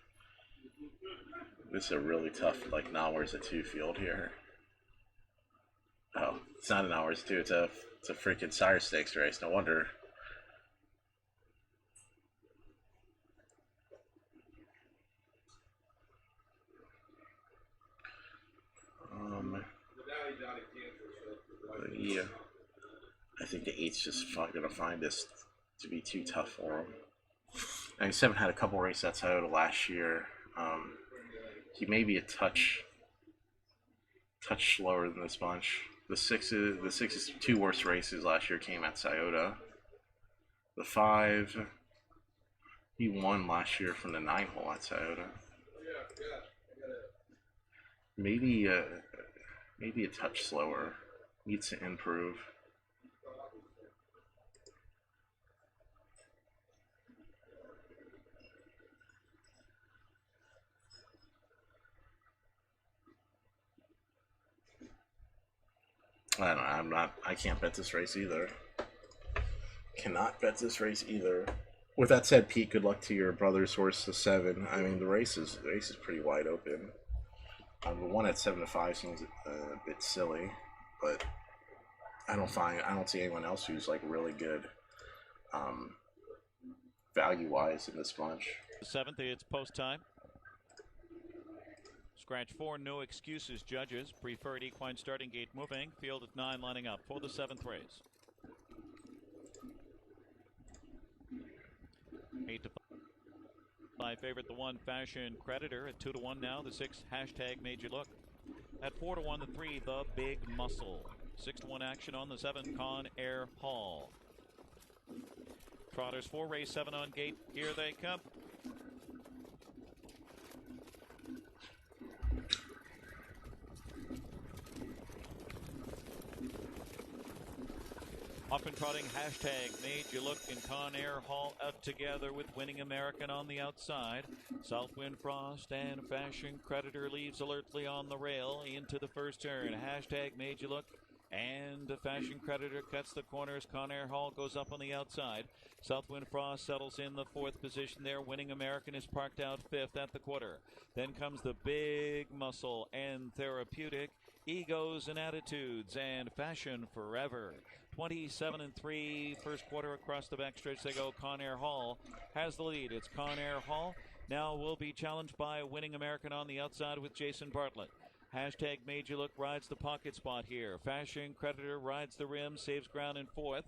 Speaker 2: This is a really tough, like, hours at 2 field here. Oh, it's not an hours 2. It's a freaking Sire Stakes race. No wonder. Yeah, I think the 8's just gonna find this to be too tough for him. And 7 had a couple races at Toyota last year. He may be a touch slower than this bunch. The 6's 2 worst races last year came at Toyota. The 5, he won last year from the 9 hole at Toyota. Maybe a touch slower. Needs to improve. I don't know. I can't bet this race either. Cannot bet this race either. With that said, Pete, good luck to your brother's horse, the 7. I mean, the race is pretty wide open. The one at 7-5 seems a bit silly, but I don't see anyone else who's like really good, value-wise in this bunch.
Speaker 1: The 7th, it's post time. Scratch 4, no excuses, judges. Preferred equine starting gate moving. Field at 9 lining up for the 7th race. 8-5 favorite, the 1 Fashion Creditor at 2-1 now. The 6 Hashtag Made You Look. At 4-1, the 3 The Big Muscle. 6-1 action on the 7 Con Air Hall. Trotters 4, race 7 on gate. Here they come. Often trotting Hashtag Made You Look and Con Air Hall out together with Winning American on the outside. Southwind Frost and Fashion Creditor leaves alertly on the rail into the first turn. Hashtag Made You Look and Fashion Creditor cuts the corners. Con Air Hall goes up on the outside. Southwind Frost settles in the 4th position there. Winning American is parked out 5th at the quarter. Then comes the Big Muscle and Therapeutic. Egos and Attitudes and Fashion Forever. 27-3 first quarter across the backstretch they go. Con Air Hall has the lead. It's Con Air Hall now will be challenged by Winning American on the outside with Jason Bartlett. Hashtag Made You Look rides the pocket spot here. Fashion Creditor rides the rim, saves ground in 4th.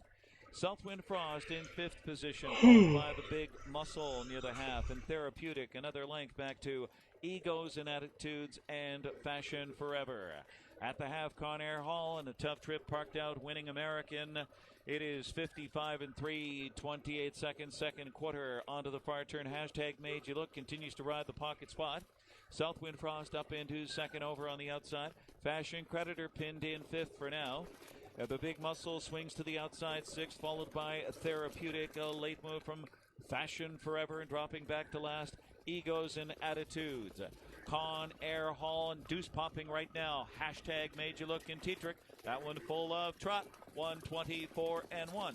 Speaker 1: Southwind Frost in 5th position, followed by the Big Muscle near the half, and Therapeutic another length back to Egos and Attitudes and Fashion Forever. At the half, Con Air Hall and a tough trip parked out Winning American. It is 55-3, 28 seconds, second quarter onto the far turn. Hashtag Made You Look continues to ride the pocket spot. Southwind Frost up into second over on the outside. Fashion Creditor pinned in 5th for now. The Big Muscle swings to the outside 6th, followed by Therapeutic. A late move from Fashion Forever and dropping back to last. Egos and Attitudes. Con Air Hall and deuce popping right now. Hashtag Made You Look in Tetrick. That one full of trot. 124-1.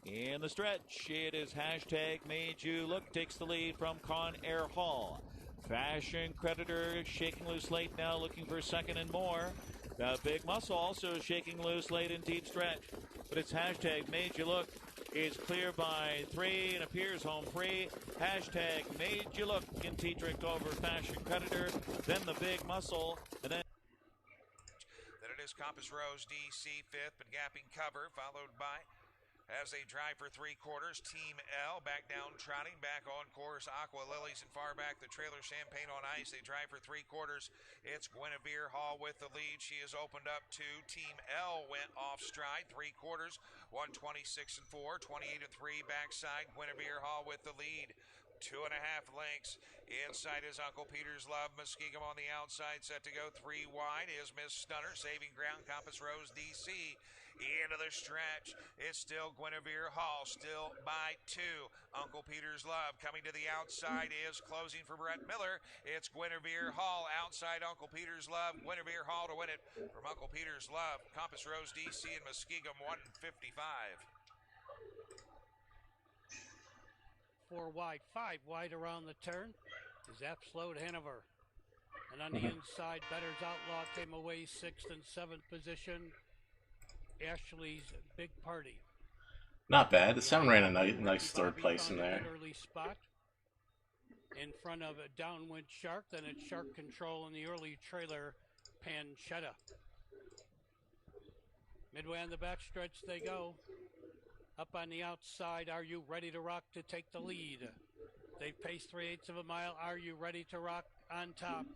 Speaker 1: In the stretch, it is Hashtag Made You Look takes the lead from Con Air Hall. Fashion Creditor shaking loose late now, looking for second and more. The Big Muscle also shaking loose late in deep stretch. But it's Hashtag Made You Look is clear by 3 and appears home free. Hashtag Made You Look in Tetrick over Fashion Creditor. Then the Big Muscle. And then
Speaker 3: it is Compass Rose DC 5th, but gapping cover, followed by, as they drive for 3 quarters, Team L back down trotting, back on course, Aqua Lilies, and far back the trailer Champagne on Ice. They drive for 3 quarters. It's Guinevere Hall with the lead. She has opened up 2. Team L went off stride 3 quarters, 126-4, 28-3 backside. Guinevere Hall with the lead. 2.5 lengths. Inside is Uncle Peter's Love. Muskegum on the outside, set to go 3 wide is Miss Stunner, saving ground. Compass Rose DC into the stretch. It's still Guinevere Hall, still by 2. Uncle Peter's Love coming to the outside is closing for Brett Miller. It's Guinevere Hall outside Uncle Peter's Love. Guinevere Hall to win it from Uncle Peter's Love. Compass Rose DC and Muskegum 155.
Speaker 8: 4 wide, 5 wide around the turn is Absolute Hanover. And on the inside, Better's Outlaw came away 6th and 7th position. Ashley's Big Party.
Speaker 2: Not bad. The 7 ran a nice third place in there.
Speaker 8: Early spot in front of a Downwind Shark, then it's Shark Control in the early trailer, Panchetta. Midway on the backstretch they go. Up on the outside, Are You Ready to Rock to take the lead? They've paced 3/8 of a mile. Are You Ready to Rock on top?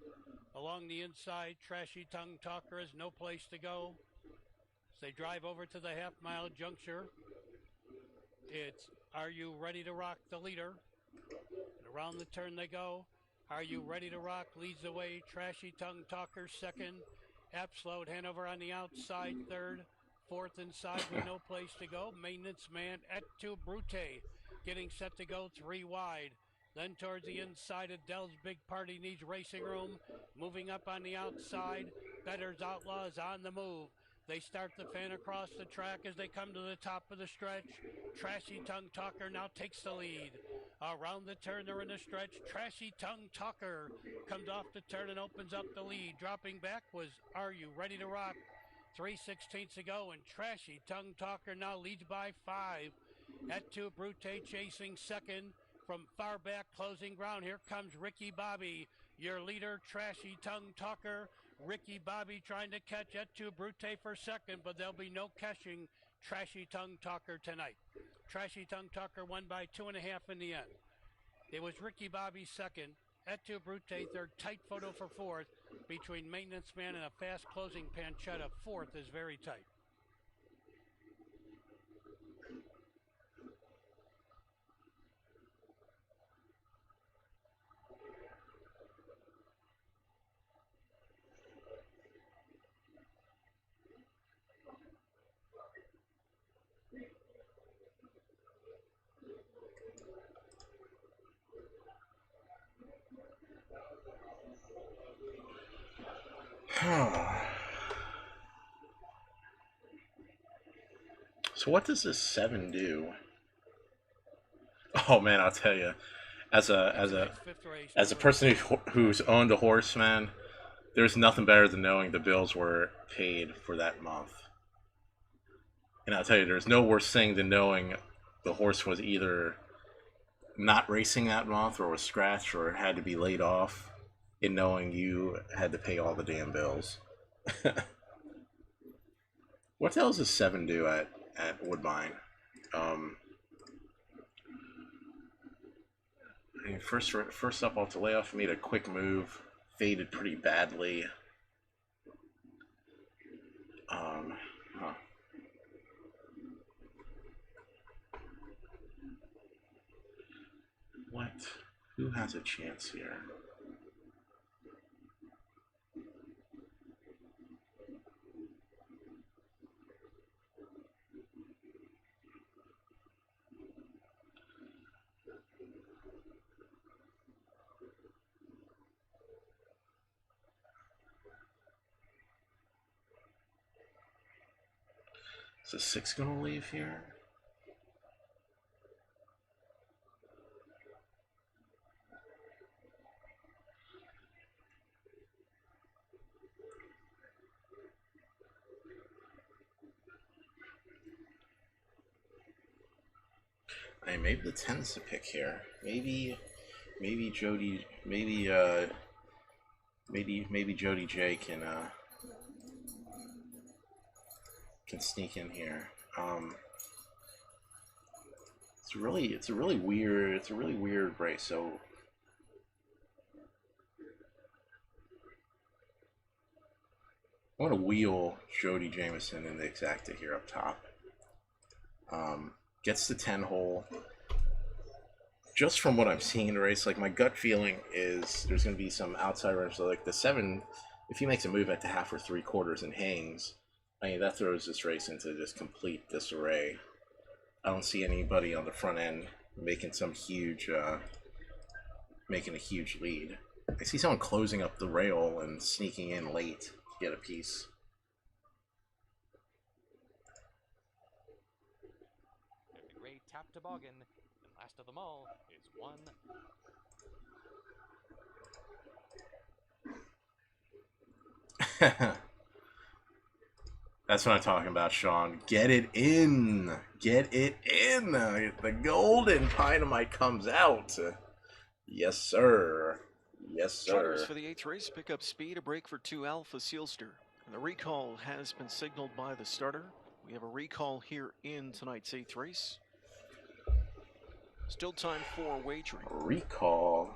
Speaker 8: Along the inside, Trashy Tongue Talker has no place to go. As they drive over to the half-mile juncture, it's Are You Ready to Rock, the leader. And around the turn they go. Are You Ready to Rock leads the way. Trashy Tongue Talker second. Absolute Hanover on the outside third. Fourth inside with no place to go. Maintenance Man Et Tu Brute getting set to go 3 wide. Then towards the inside, Adele's Big Party needs racing room. Moving up on the outside, Better's Outlaw is on the move. They start the fan across the track as they come to the top of the stretch. Trashy Tongue Talker now takes the lead. Around the turn, they're in the stretch. Trashy Tongue Talker comes off the turn and opens up the lead. Dropping back was Are You Ready to Rock? 3/16 to go, and Trashy Tongue Talker now leads by 5. Et Tu Brute chasing second. From far back, closing ground, here comes Ricky Bobby, your leader, Trashy Tongue Talker. Ricky Bobby trying to catch Et Tu Brute for second, but there'll be no catching Trashy Tongue Talker tonight. Trashy Tongue Talker won by 2.5 in the end. It was Ricky Bobby second, Et Tu Brute third, tight photo for fourth between Maintenance Man and a fast closing Panchetta. Fourth is very tight.
Speaker 2: So what does this 7 do? Oh man, I'll tell you, as a person who's owned a horse, man, there's nothing better than knowing the bills were paid for that month. And I'll tell you, there's no worse thing than knowing the horse was either not racing that month or was scratched or had to be laid off, and knowing you had to pay all the damn bills. What the hell does a 7 do at Woodbine? I mean, first up off the layoff, made a quick move, faded pretty badly. What? Who has a chance here? Is the 6 gonna leave here? I mean, maybe the 10's the pick here. Maybe Jody, maybe Jody J can sneak in here. It's a really weird race. So I want to wheel Jody Jameson in the exacta here up top. Gets the 10 hole. just from what I'm seeing in the race, like my gut feeling is there's going to be some outside runners. So like the 7, if he makes a move at the half or 3/4 and hangs, I mean that throws this race into just complete disarray. I don't see anybody on the front end making some huge, making a huge lead. I see someone closing up the rail and sneaking in late to get a piece.
Speaker 5: The gray tap toboggan, and last of them all is 1.
Speaker 2: That's what I'm talking about, Sean. Get it in. Get it in. The golden dynamite comes out. Yes, sir. Yes,
Speaker 4: Drivers
Speaker 2: sir.
Speaker 4: for the 8th race pick up speed, a break for 2 Alpha Sealster. And the recall has been signaled by the starter. We have a recall here in tonight's 8th race. Still time for wagering.
Speaker 2: Recall.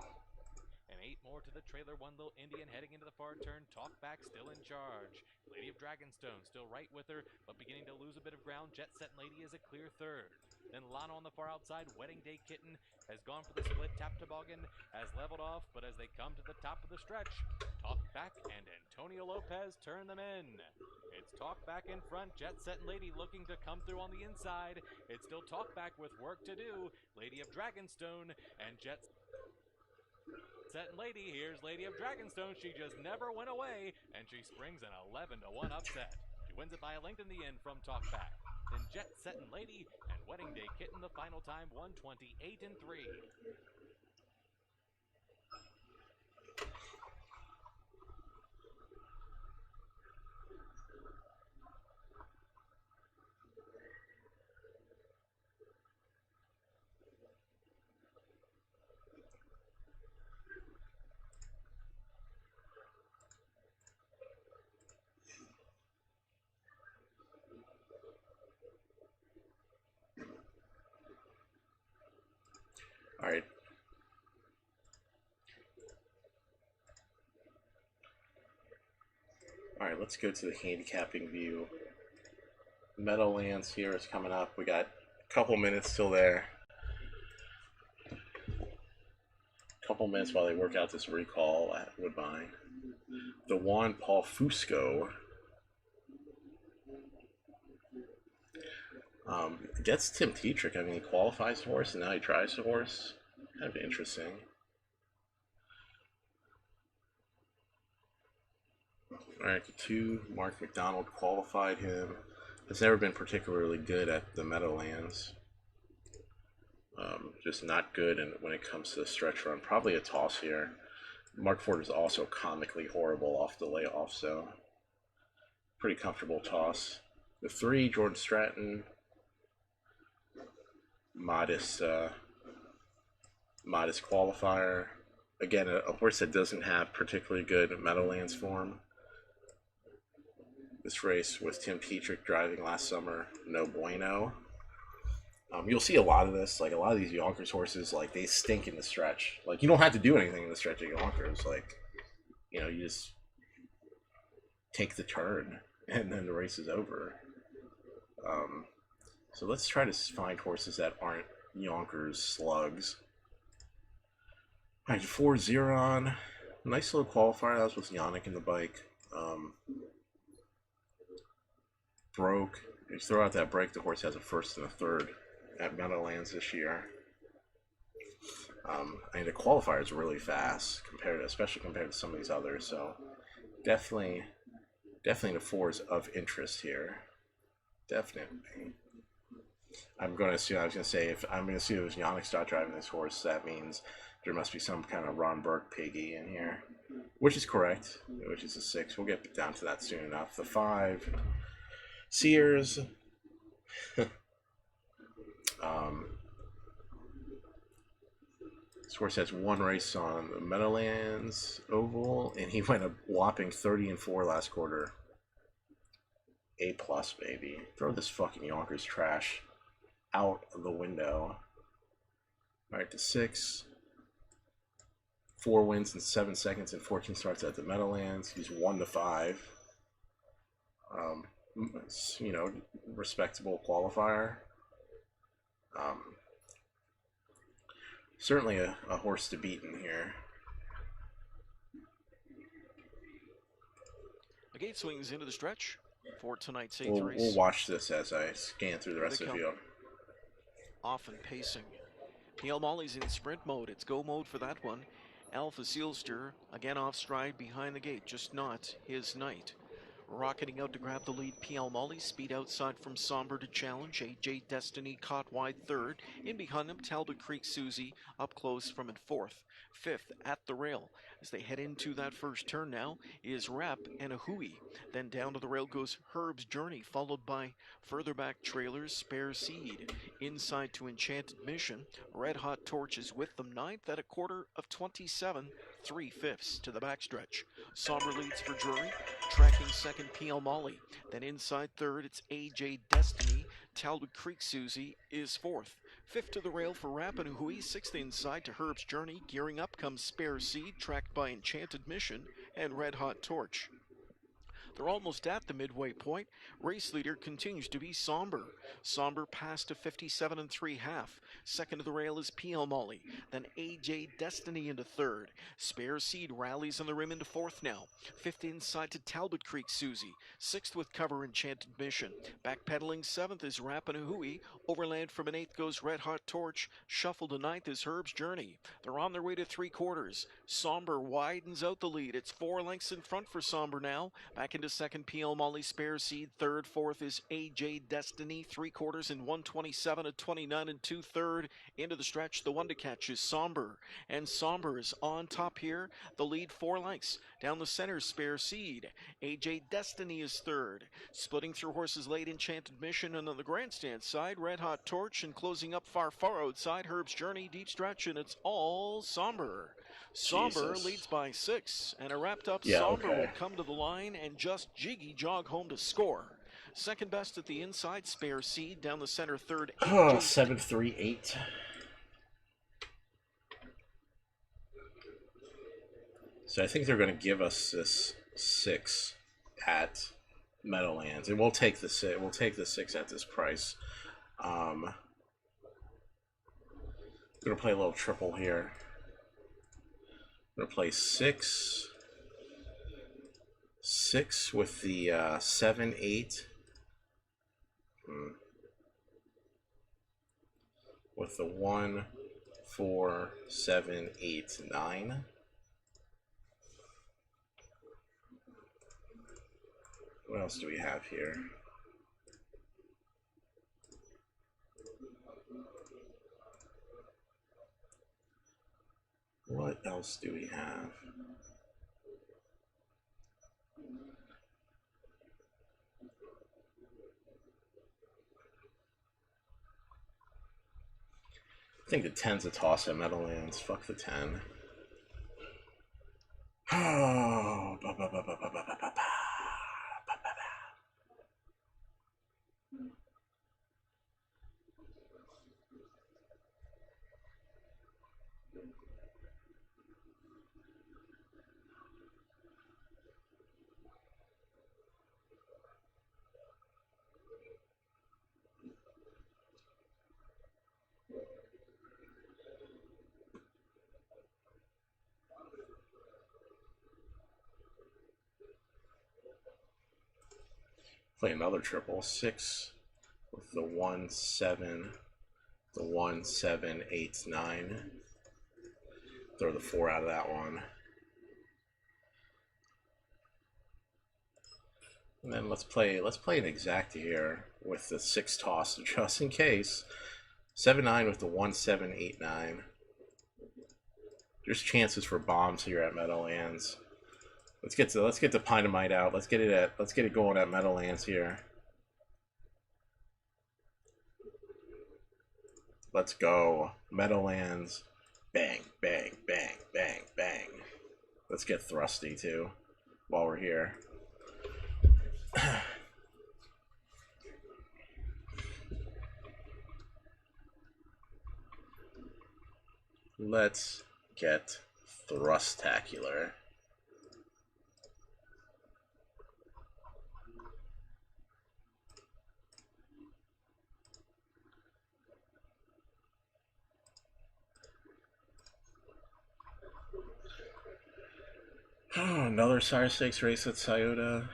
Speaker 5: And 8 more to the trailer. 1 little Indian heading into the far turn. Talkback still in charge. Lady of Dragonstone still right with her, but beginning to lose a bit of ground. Jet Set Lady is a clear 3rd. Then Lana on the far outside. Wedding Day Kitten has gone for the split. Tap Toboggan has leveled off, but as they come to the top of the stretch, Talkback and Antonio Lopez turn them in. It's Talkback in front. Jet Set Lady looking to come through on the inside. It's still Talkback with work to do. Lady of Dragonstone and Jet Set Lady. Here's Lady of Dragonstone. She just never went away, and she springs an 11-1 upset. She wins it by a length in the end from Talkback. Then Jet Set Lady and Wedding Day Kitten, the final time 1:28.3.
Speaker 2: All right. All right, let's go to the handicapping view. Meadowlands here is coming up. We got a couple minutes till there. Couple minutes while they work out this recall at Woodbine. The Juan Paul Fusco gets Tim Tetrick. I mean, he qualifies the horse and now he tries the horse. Kind of interesting. All right, the 2, Mark McDonald qualified him. Has never been particularly good at the Meadowlands. Just not good when it comes to the stretch run. Probably a toss here. Mark Ford is also comically horrible off the layoff, so pretty comfortable toss. The 3, Jordan Stratton. Modest qualifier. Again, a horse that doesn't have particularly good Meadowlands form. This race with Tim Tetrick driving last summer, no bueno. You'll see a lot of this, like a lot of these Yonkers horses, like they stink in the stretch. Like you don't have to do anything in the stretch at Yonkers. Like, you know, you just take the turn and then the race is over. So let's try to find horses that aren't Yonkers slugs. All right, 4 Xeron. Nice little qualifier. That was with Yannick in the bike. Broke. You throw out that break, the horse has a 1st and a 3rd at Meadowlands this year. I mean, the qualifier is really fast, especially compared to some of these others. So definitely the 4s of interest here. Definitely. I'm going to assume, I was going to say, if I'm going to assume it was Yannick start driving this horse, that means there must be some kind of Ron Burke piggy in here, which is correct, which is a 6. We'll get down to that soon enough. The 5, Sears. This horse has 1 race on the Meadowlands Oval, and he went a whopping 30-4 last quarter. A+, baby. Throw this fucking Yonkers trash out of the window. All right, the 6. 4 wins in 7 seconds and 14 starts at the Meadowlands. He's 1-5. You know, respectable qualifier. certainly a horse to beat in here.
Speaker 4: The gate swings into the stretch for tonight's 8th
Speaker 2: We'll
Speaker 4: race.
Speaker 2: watch this as I scan through the rest of the field.
Speaker 4: Often pacing. PL Molly's in sprint mode. It's go mode for that one. Alpha Sealster again off stride behind the gate, just not his night. Rocketing out to grab the lead, PL Molly. Speed outside from Somber to challenge. AJ Destiny caught wide third. In behind them, Talbot Creek Susie up close from in fourth. Fifth at the rail. As they head into that first turn now is Rap and a Hui. Then down to the rail goes Herb's Journey, followed by further back trailers, Spare Seed. Inside to Enchanted Mission. Red Hot Torch is with them, ninth at a quarter of 27, 3/5 to the backstretch. Somber leads for Drury. Tracking second, PL Molly. Then inside third, it's AJ Destiny. Talbot Creek Susie is fourth. Fifth to the rail for Rappanuhui. Sixth inside to Herb's Journey. Gearing up comes Spare Seed, tracked by Enchanted Mission and Red Hot Torch. They're almost at the midway point. Race leader continues to be Somber. Somber passed to 57 3/2. Second to the rail is PL Molly. Then AJ Destiny into third. Spare Seed rallies on the rim into fourth now. Fifth inside to Talbot Creek Susie. Sixth with cover Enchanted Mission. Backpedaling seventh is Rappanuhui. Overland from an eighth goes Red Hot Torch. Shuffle to ninth is Herb's Journey. They're on their way to 3/4. Somber widens out the lead. It's 4 lengths in front for Somber now. Back into second, PL Molly. Spare Seed. Third, fourth is AJ Destiny. 3/4 in 1:27 at 29 and 2/3. Into the stretch, the one to catch is Somber. And Somber is on top here. The lead 4 lengths. Down the center, Spare Seed. AJ Destiny is third. Splitting through horses late, Enchanted Mission. And on the grandstand side, Red Hot Torch. And closing up far outside, Herb's Journey. Deep stretch, and it's all Somber. Somber leads by 6, and a wrapped up Somber will come to the line and just jiggy jog home to score. Second best at the inside, Spare Seed. Down the center, third.
Speaker 2: 7-3-8. So I think they're going to give us this 6 at Meadowlands, and we'll take the 6. We'll take the 6 at this price. Going to play a little triple here. We're going to play 6 with the 7-8. With the 1, 4, 7, 8, 9. What else do we have here? What else do we have? I think the 10's a toss at Meadowlands. Fuck the 10. Oh, play another triple. 6 with the 1, 7, the 1, 7, 8, 9. Throw the 4 out of that one. And then let's play an exacta here with the 6 toss just in case. 7-9 with the 1, 7, 8, 9. There's chances for bombs here at Meadowlands. Let's get the Pynamite out. Let's get it going at Meadowlands here. Let's go. Meadowlands. Bang, bang, bang, bang, bang. Let's get thrusty too while we're here. Let's get thrustacular. Oh, another Sire Stakes race at Scioto.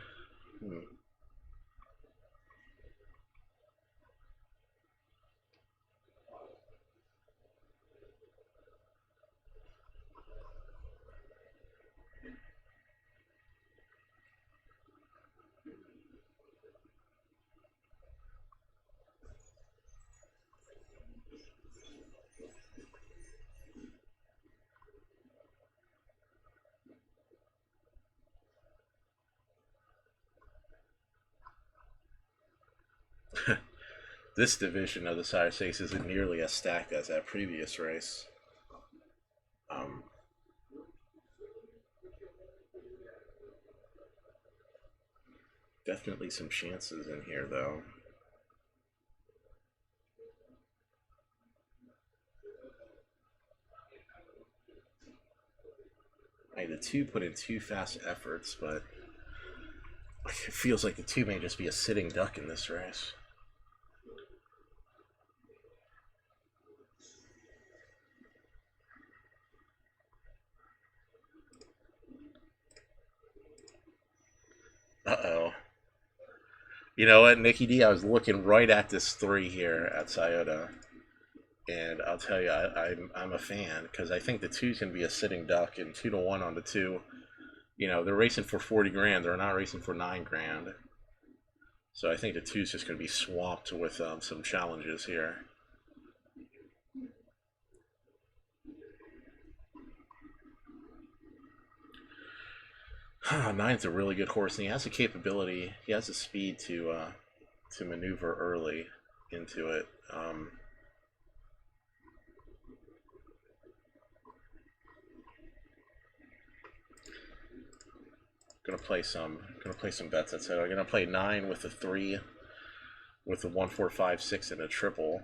Speaker 2: This division of the Sire Stakes isn't nearly as stacked as that previous race. Definitely some chances in here, though. The 2 put in 2 fast efforts, but it feels like the 2 may just be a sitting duck in this race. Uh-oh. You know what, Nikki D? I was looking right at this 3 here at Scioto. And I'll tell you, I'm a fan, because I think the 2's going to be a sitting duck, and 2-1 on the 2. You know, they're racing for 40 grand. They're not racing for 9 grand. So I think the 2's just going to be swamped with some challenges here. Nine's a really good horse, and he has the capability. He has the speed to maneuver early into it. Gonna play some bets. That said, I'm gonna play 9 with a 3, with a 1, 4, 5, 6, and a triple.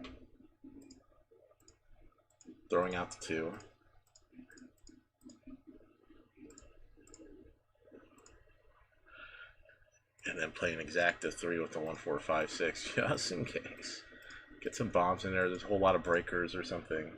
Speaker 2: Throwing out the 2. And then play an exacta 3 with the 1, 4, 5, 6, just in case. Get some bombs in there. There's a whole lot of breakers or something.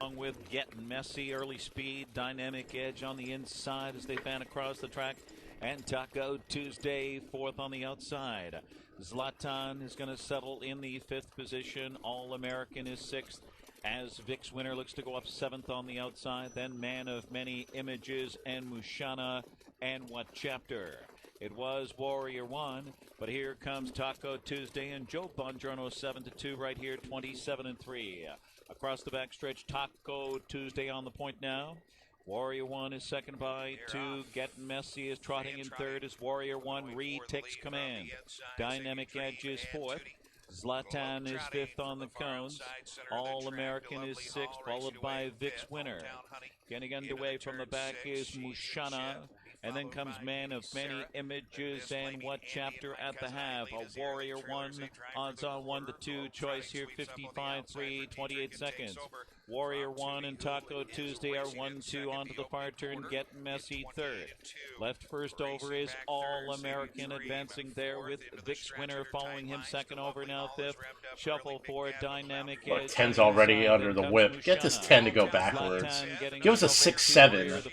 Speaker 1: Along with Getting Messy, early speed, dynamic edge on the inside as they fan across the track. And Taco Tuesday, 4th on the outside. Zlatan is going to settle in the 5th position. All-American is 6th. As Vic's winner looks to go up 7th on the outside. Then Man of Many Images and Mushana and What Chapter. It was Warrior 1, but here comes Taco Tuesday and Joe Bongiorno 7-2 right here, 27-3. Across the backstretch, Taco Tuesday on the point now. Warrior 1 is second by 2. Getting Messy is trotting in 3rd as Warrior 1 retakes command. Dynamic Edge is 4th. Zlatan is 5th on the cones. All-American is 6th, followed by Vic's winner. Getting underway from the back is Mushana. And then comes Man of Many Images and What Chapter at the half. A Warrior 1, odds on 1-2, choice here 55-3, 28 seconds. Warrior 1 and Taco Tuesday are 1-2 onto the far turn. Getting Messy 3rd. Left first over is All-American advancing there with Vic's winner following him second over now 5th. Shuffle for Dynamic Edge.
Speaker 2: Look, 10's already under the whip. Get this 10 to go backwards. Give us a 6-7.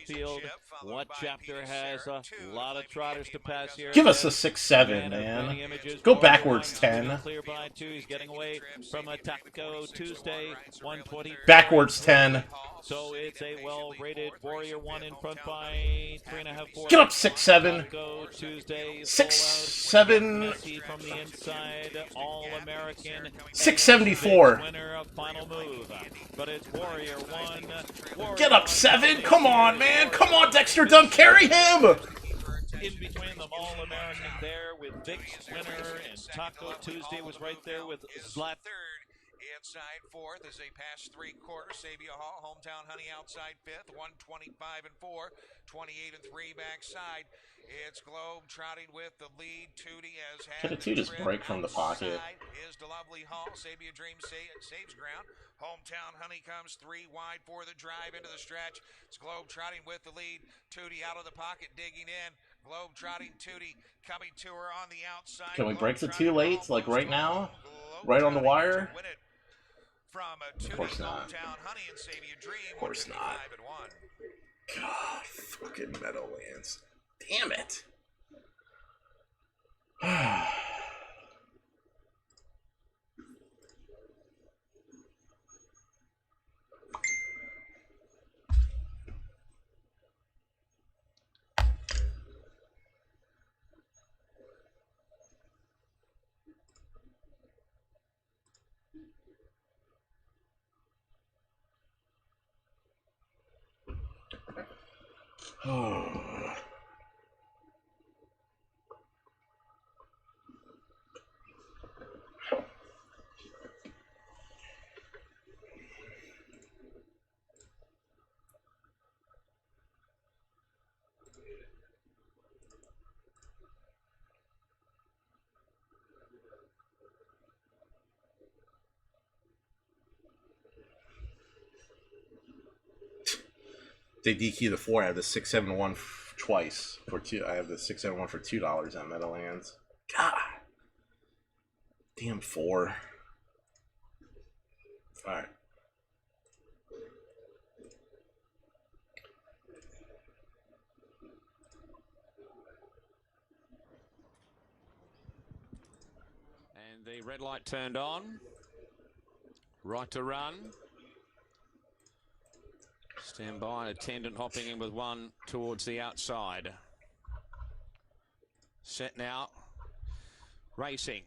Speaker 1: What Chapter has a lot of trotters to pass here.
Speaker 2: Give us a 6-7, man. Go backwards 10.
Speaker 1: Clear by 2. He's getting away from a Taco Tuesday. 120.
Speaker 2: Backwards 10.
Speaker 1: So it's a well-rated Warrior 1 in front by 3.5, 4.
Speaker 2: Get up 6-7.
Speaker 1: Taco Tuesday.
Speaker 2: 6-7.
Speaker 1: From the inside. All-American.
Speaker 2: 674.
Speaker 1: Winner of final move. But it's Warrior 1.
Speaker 2: Get up 7. Come on, man. Come on, Dexter Dunn. Carry him.
Speaker 1: In between them, All-American there with Vic's winner, and Taco Tuesday was right there with Zlat.
Speaker 3: Inside 4th as they pass 3/4. Sabia Hall, Hometown Honey outside 5th. 125-4, 28-3 backside. It's Globe trotting with the lead. Tootie has had.
Speaker 2: Could a 2 just break from the pocket?
Speaker 3: Is the Lovely Hall. Sabia Dream saves ground. Hometown Honey comes 3 wide for the drive into the stretch. It's Globe trotting with the lead. Tootie out of the pocket, digging in. Globe trotting Tootie coming to her on the outside.
Speaker 2: Can we break the 2 late, like right now? Right on the wire?
Speaker 3: From
Speaker 2: of course not.
Speaker 3: Hometown Honey and Sabia Dream.
Speaker 2: Of course not. God, fucking Meadowlands. Damn it. They DQ the 4. I have the 671 twice for two. I have the 671 for $2 on Meadowlands. God, damn 4. All right.
Speaker 9: And the red light turned on. Right to run. Stand by, attendant hopping in with one towards the outside. Set now. Racing.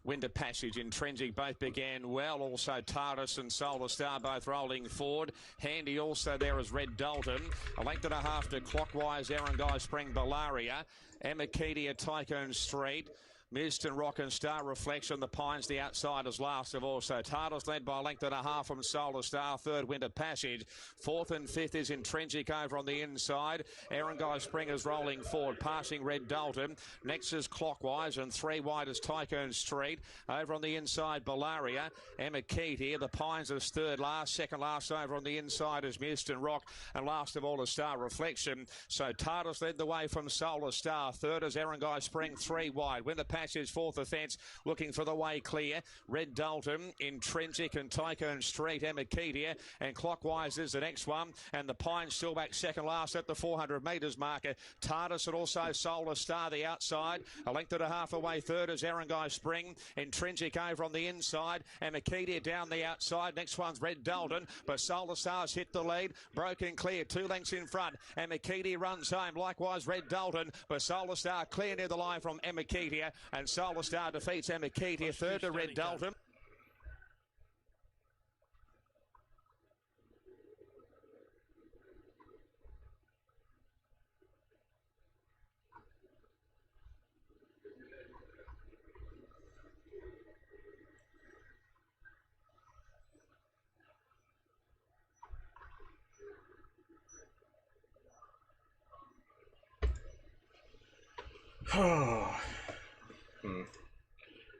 Speaker 9: Winter Passage, Intrinsic both began well. Also TARDIS and Solar Star both rolling forward. Handy also there is Red Dalton. A length and a half to clockwise. Erangel Spring, Bellaria. Amakedia, Tycoon Street. Mist and Rock and Star Reflection, the Pines, the outsiders last of all. So TARDIS led by a length and a half from Solar Star. Third, Winter Passage. Fourth and fifth is Intrinsic over on the inside. Erangel Spring is rolling forward, passing Red Dalton. Next is Clockwise, and 3 wide is Tycoon Street. Over on the inside, Bellaria. Amakedia, the Pines is third last. Second last over on the inside is Mist and Rock. And last of all is Star Reflection. So TARDIS led the way from Solar Star. Third is Erangel Spring, 3 wide. Winter Passage, fourth offence, looking for the way clear. Red Dalton, Intrinsic and Tycoon Street, Amakedia, and Clockwise is the next one. And the Pines still back second last at the 400 metres marker. TARDIS and also Solar Star the outside. A length and a half away. Third is Erangel Spring. Intrinsic over on the inside. Amakedia down the outside. Next one's Red Dalton, but Solar Star's hit the lead. Broken clear, 2 lengths in front. Amakedia runs home. Likewise Red Dalton, but Solar Star clear near the line from Amakedia, and Solar Star defeats Amakedia. Third to Red Dalton.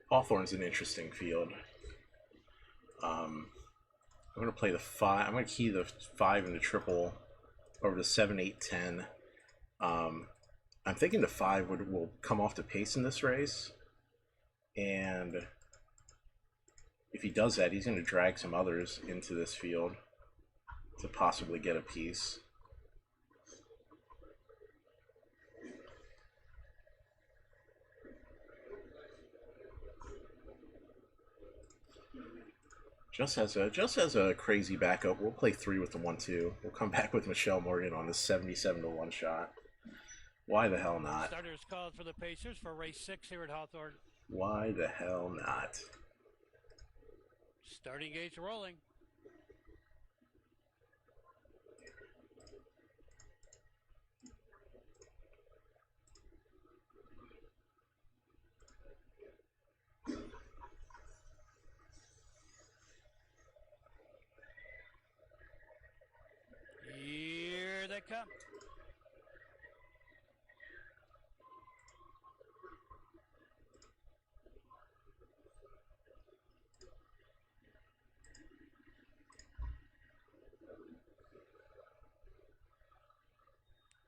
Speaker 2: Hawthorne's an interesting field. I'm going to play the 5. I'm going to key the 5 into triple over the 7, 8, 10. I'm thinking the 5 will come off the pace in this race. And if he does that, he's going to drag some others into this field to possibly get a piece. Just as a crazy backup, we'll play 3 with the 1-2. We'll come back with Michelle Morgan on the 77 to 1 shot. Why the hell not?
Speaker 8: Starters called for the Pacers for race 6 here at Hawthorne.
Speaker 2: Why the hell not?
Speaker 8: Starting gates rolling. Here they come.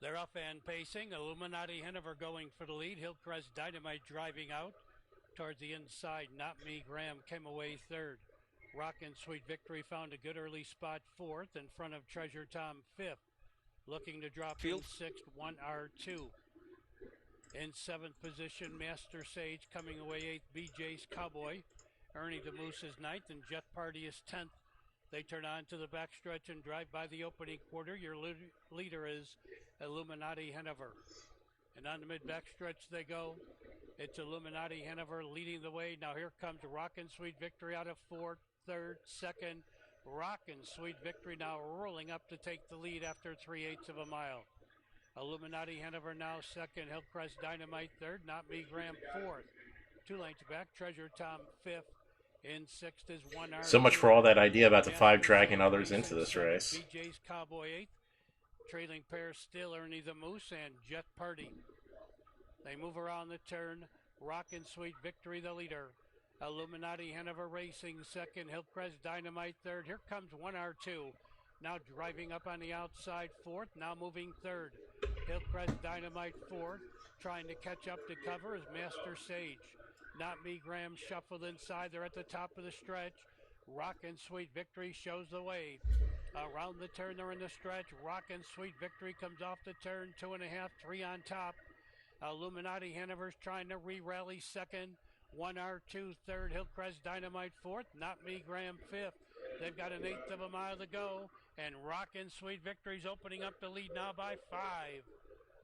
Speaker 8: They're up and pacing. Illuminati Hennifer going for the lead. Hillcrest Dynamite driving out towards the inside. Not Me Graham came away third. Rock and Sweet Victory found a good early spot fourth in front of Treasure Tom fifth. looking to drop
Speaker 4: Field.
Speaker 8: in 6th, 1R2. In 7th position, Master Sage coming away 8th, BJ's Cowboy. Ernie the Moose is 9th and Jet Party is 10th. They turn on to the backstretch and drive by the opening quarter. Your leader is Illuminati Hanover. And on the mid backstretch they go. It's Illuminati Hanover leading the way. Now here comes Rockin' Sweet Victory out of 4th, 3rd, 2nd. Rockin' Sweet Victory now rolling up to take the lead after 3/8 of a mile. Illuminati Hanover now 2nd. Hillcrest Dynamite 3rd. Not Me Graham 4th. 2 lengths back. Treasure Tom 5th. In 6th is 1R.
Speaker 2: So much for all that idea about the 5 dragging others into this race.
Speaker 8: BJ's Cowboy 8th. Trailing pair still Ernie the Moose and Jet Party. They move around the turn. Rockin' Sweet Victory the leader. Illuminati Hanover Racing 2nd. Hillcrest Dynamite 3rd. Here comes 1R2. Now driving up on the outside 4th. Now moving 3rd. Hillcrest Dynamite 4th. Trying to catch up to cover is Master Sage. Not Me Graham shuffled inside. They're at the top of the stretch. Rockin' Sweet Victory shows the way. Around the turn, they're in the stretch. Rockin' Sweet Victory comes off the turn. 2.5, 3 on top. Illuminati Hanover's trying to re-rally 2nd. 1R2 3rd. Hillcrest Dynamite 4th. Not Me Graham 5th. They've got an 1/8 of a mile to go. And Rockin' Sweet Victory's opening up the lead now by 5.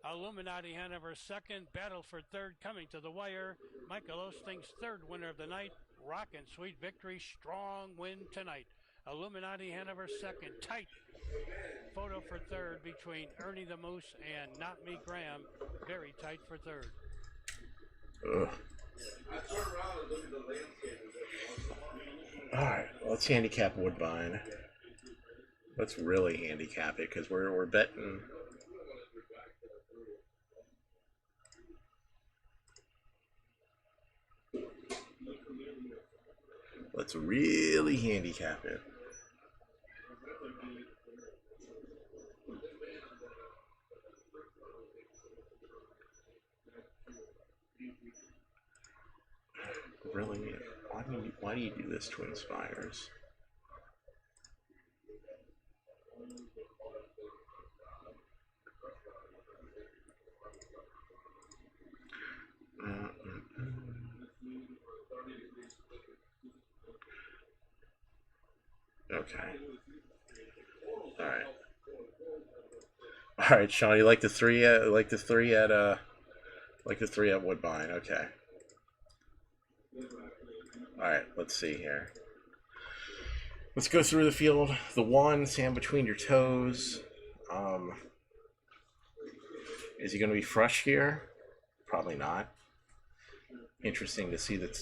Speaker 8: Illuminati Hanover 2nd. Battle for 3rd coming to the wire. Michael Osting's 3rd winner of the night. Rockin' Sweet Victory, strong win tonight. Illuminati Hanover 2nd. Tight photo for 3rd between Ernie the Moose and Not Me Graham. Very tight for 3rd.
Speaker 2: Alright, let's handicap Woodbine. Let's really handicap it because we're betting. Let's really handicap it. Really? Why do you do this, TWINSPIRES? Okay. All right, Sean. You like the 3 at Woodbine? Okay. All right. Let's see here. Let's go through the field. The 1, stand between your toes. Is he going to be fresh here? Probably not. Interesting to see that.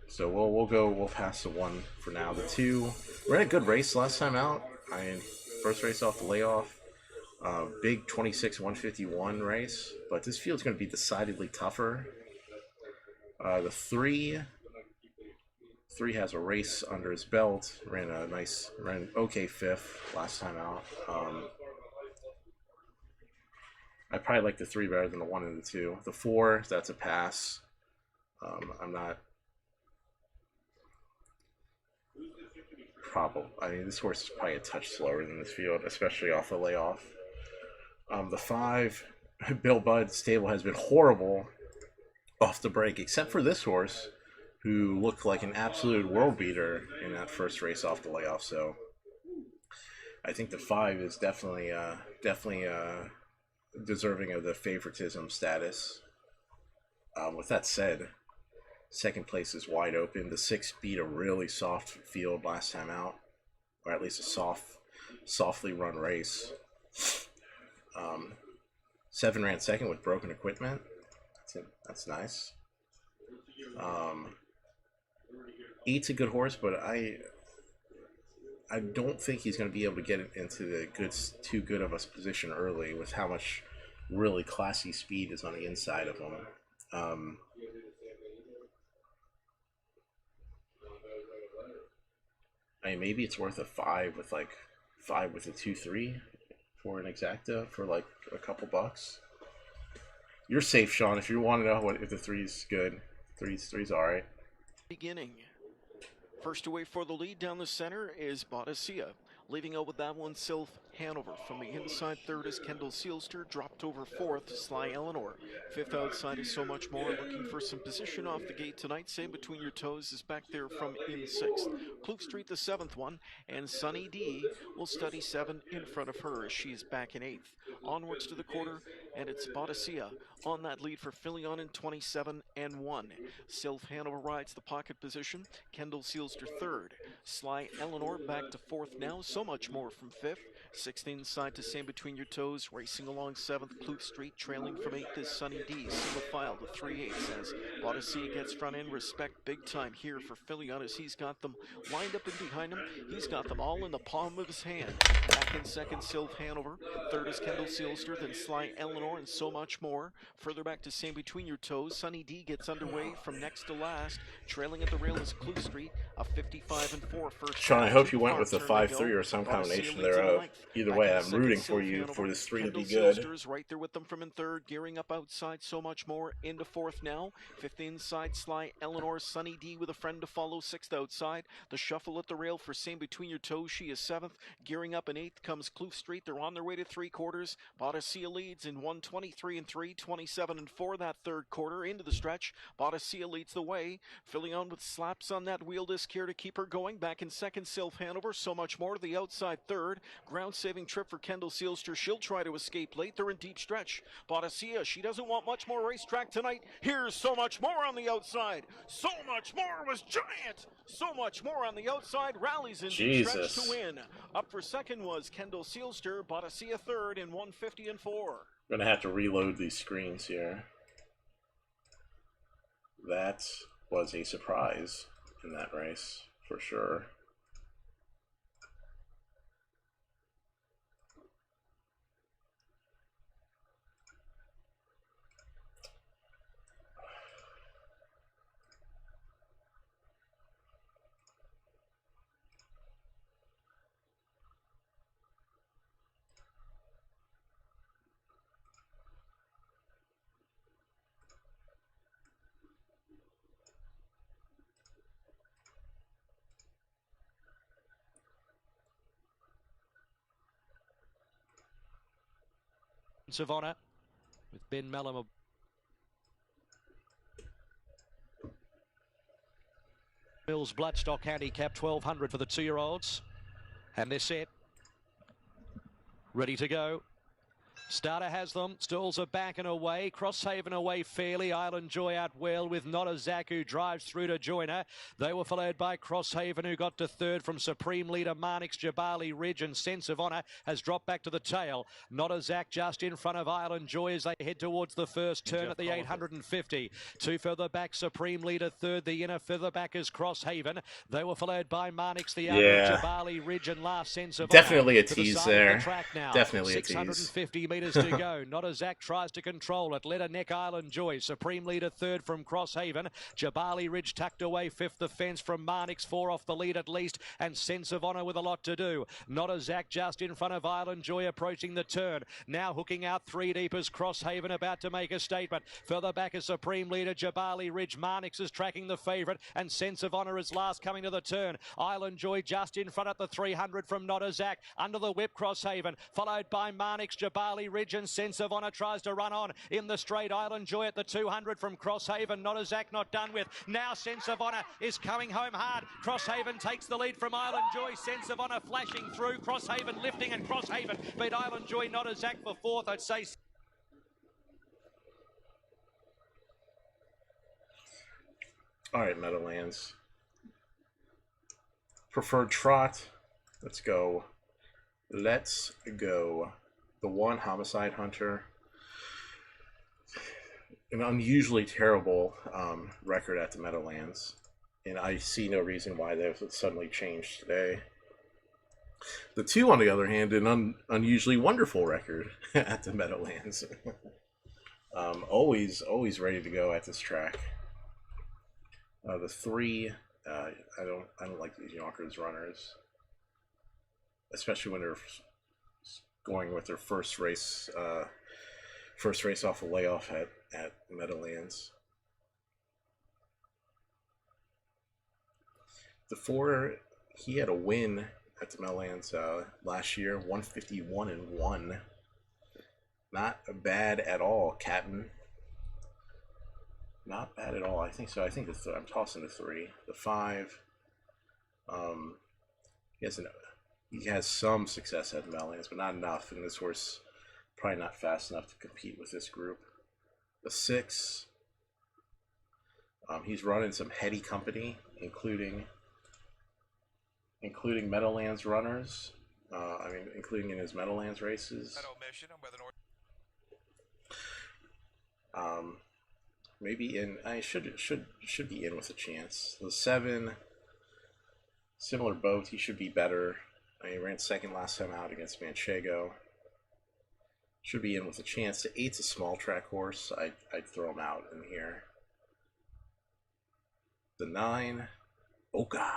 Speaker 2: So we'll pass the 1 for now. The 2, we ran a good race last time out. First race off the layoff. Big 26-151 race, but this field's going to be decidedly tougher. The 3 has a race under his belt. Ran okay 5th last time out. I probably like the 3 better than the 1 and the 2. The 4, that's a pass. I'm not. This horse is probably a touch slower than this field, especially off the layoff. The 5, Bill Budd's stable has been horrible off the break, except for this horse, who looked like an absolute world beater in that first race off the layoff. So I think the 5 is definitely deserving of the favoritism status. With that said, second place is wide open. The 6 beat a really soft field last time out, or at least a softly run race. 7 ran second with broken equipment. That's nice. 8's a good horse, but I don't think he's going to be able to get it into the too good of a position early with how much really classy speed is on the inside of him. Maybe it's worth a 5 with a 2-3 for an exacta for like a couple bucks. You're safe, Sean. If you want to know if the 3's good, 3's all right.
Speaker 4: Beginning. First away for the lead down the center is Boadicea. Leading out with that one, Sylph Hanover. From the inside third is Kendall Sealster, dropped over fourth, Sly Eleanor. Fifth outside is So Much More, looking for some position off the gate tonight. Same Between Your Toes is back there from in sixth. Klug Street, the seventh one, and Sunny D will study seven in front of her as she is back in eighth. Onwards to the quarter, and it's Boadicea on that lead for Filion in 27 and 1. Sylph Hanover rides the pocket position. Kendall Sealster third. Sly Eleanor back to fourth now. So Much More from fifth. Sixth inside to Same Between Your Toes. Racing along seventh, Klug Street. Trailing from eighth is Sunny D. Single file to 3/8 as Boadicea gets front end. Respect big time here for Filion as he's got them lined up and behind him. He's got them all in the palm of his hand. Back in second, Sylph Hanover. Third is Kendall Sealster, then Sly Eleanor, and So Much More. Further back to Same Between Your Toes. Sunny D gets underway from next to last. Trailing at the rail is Klug Street, a 55 and 4 first.
Speaker 2: Sean, I hope you went with the 5-3 or some combination thereof. Either way, I'm rooting for you for this 3 to be good.
Speaker 4: Sealster's right there with them from in third, gearing up outside. So Much More into fourth now. Fifth inside, Sly Eleanor. Sunny D with a friend to follow. Sixth outside. The shuffle at the rail for Same Between Your Toes. She is seventh. Gearing up in eighth comes Klug Street. They're on their way to three quarters. Boadicea leads in 1:23 and 3, 27 and 4 that third quarter into the stretch. Boadicea leads the way. Filion with slaps on that wheel disc here to keep her going. Back in second, Sylph Hanover. So Much More to the outside third. Ground saving trip for Kendall Sealster. She'll try to escape late. They're in deep stretch. Boadicea, she doesn't want much more racetrack tonight. Here's So Much More on the outside. So Much More was giant. So Much More on the outside. Rallies in deep stretch to win. Up for second was Kendall Sealster. Boadicea third in 1:50 and 4.
Speaker 2: I'm gonna have to reload these screens here. That was a surprise in that race, for sure.
Speaker 11: Of Honor with Ben Mellum. Mills Bloodstock handicap 1200 for the 2-year-olds, and they're set, ready to go. Starter has them. Stalls are back and away. Crosshaven away fairly. Island Joy out well with Not a Zach, who drives through to join her. They were followed by Crosshaven, who got to third from Supreme Leader Marnix, Jabali Ridge, and Sense of Honor has dropped back to the tail. Not a Zach just in front of Island Joy as they head towards the first turn at the 850. Two further back, Supreme Leader third. The inner further back is Crosshaven. They were followed by Marnix, the outer, Jabali Ridge, and last Sense of Honor.
Speaker 2: Definitely a tease there. Definitely a tease.
Speaker 11: 650 metres to go. Not a Zach tries to control it. Let a neck Island Joy. Supreme Leader third from Crosshaven. Jabali Ridge tucked away fifth. The fence from Marnix, 4 off the lead at least. And Sense of Honor with a lot to do. Not a Zach just in front of Island Joy approaching the turn. Now hooking out 3 deep as Crosshaven about to make a statement. Further back is Supreme Leader Jabali Ridge. Marnix is tracking the favourite. And Sense of Honor is last coming to the turn. Island Joy just in front at the 300 from Not a Zach. Under the whip Crosshaven. Followed by Marnix, Jabali Ridge, and Sense of Honor tries to run on in the straight. Island Joy at the 200 from Crosshaven. Not a Zach not done with. Now Sense of Honor is coming home hard. Crosshaven takes the lead from Island Joy. Sense of Honor flashing through. Crosshaven lifting, and Crosshaven beat Island Joy. Not a Zach for fourth, I'd say.
Speaker 2: All right, Meadowlands. Preferred trot. Let's go. Let's go. The 1 Homicide Hunter. An unusually terrible record at the Meadowlands, and I see no reason why that would suddenly change today. The 2, on the other hand, an unusually wonderful record at the Meadowlands. Always ready to go at this track. The 3, I don't like these Yonkers runners, especially when they're going with their first race off a layoff at Meadowlands. The 4, he had a win at the Meadowlands last year. 151-1. Not bad at all, Captain. Not bad at all. I think so. I think I'm tossing the 3. The 5. He has some success at the Meadowlands, but not enough. And this horse probably not fast enough to compete with this group. The 6. He's running some heady company, including Meadowlands runners. Including in his Meadowlands races. Maybe in. I should be in with a chance. The 7, similar boat. He should be better. He ran second last time out against Manchego. Should be in with a chance. The 8's a small track horse. I'd throw him out in here. The 9, Oka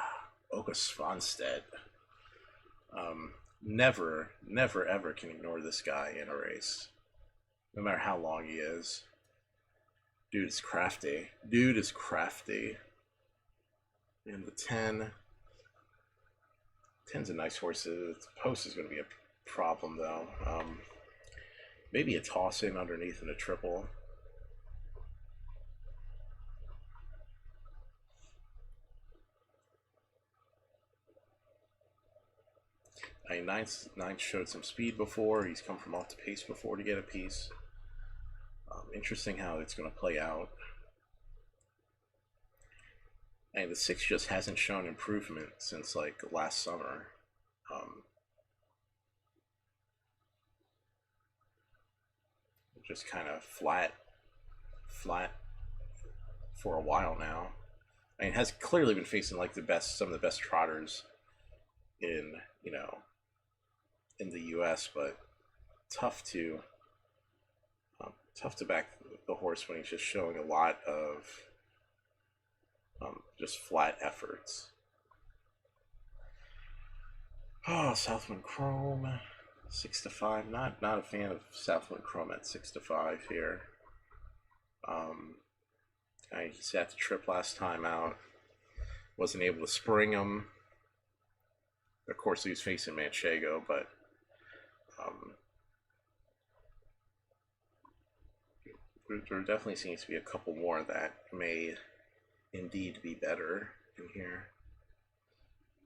Speaker 2: Svanstedt. Never ever can ignore this guy in a race, no matter how long he is. Dude is crafty. And the 10. 10's a nice horse. The post is going to be a problem though. Maybe a toss in underneath and a triple. Ninth showed some speed before. He's come from off the pace before to get a piece. Interesting how it's going to play out. And the 6 just hasn't shown improvement since like last summer. Just kind of flat for a while now. I mean, has clearly been facing like some of the best trotters in the U.S., but tough to back the horse when he's just showing a lot of just flat efforts. Oh, Southwind Chrome, 6-5. Not a fan of Southwind Chrome at 6-5 here. He sat the trip last time out. Wasn't able to spring him. Of course, he was facing Manchego, but there definitely seems to be a couple more that may indeed be better in here.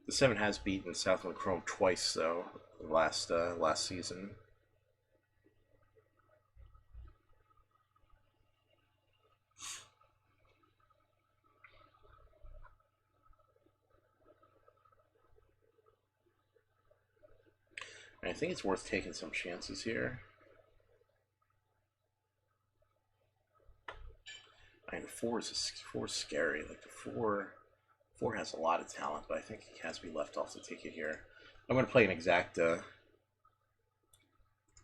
Speaker 2: The 7 has beaten Southwind Chrome twice, though, last season. And I think it's worth taking some chances here. I mean, the 4 is scary. Like the 4 has a lot of talent, but I think he has to be left off the ticket here. I'm going to play an exacta,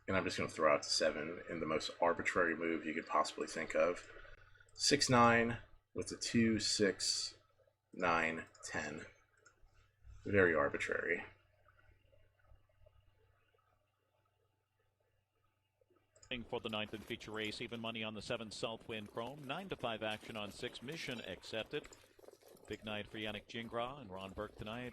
Speaker 2: and I'm just going to throw out the 7 in the most arbitrary move you could possibly think of. 6-9 with the 2, 6, 9, 10. Very arbitrary.
Speaker 1: For the 9th and feature race, even money on the 7 Southwind Chrome, 9-5 action on 6 Mission Accepted. Big night for Yannick Gingras and Ron Burke tonight.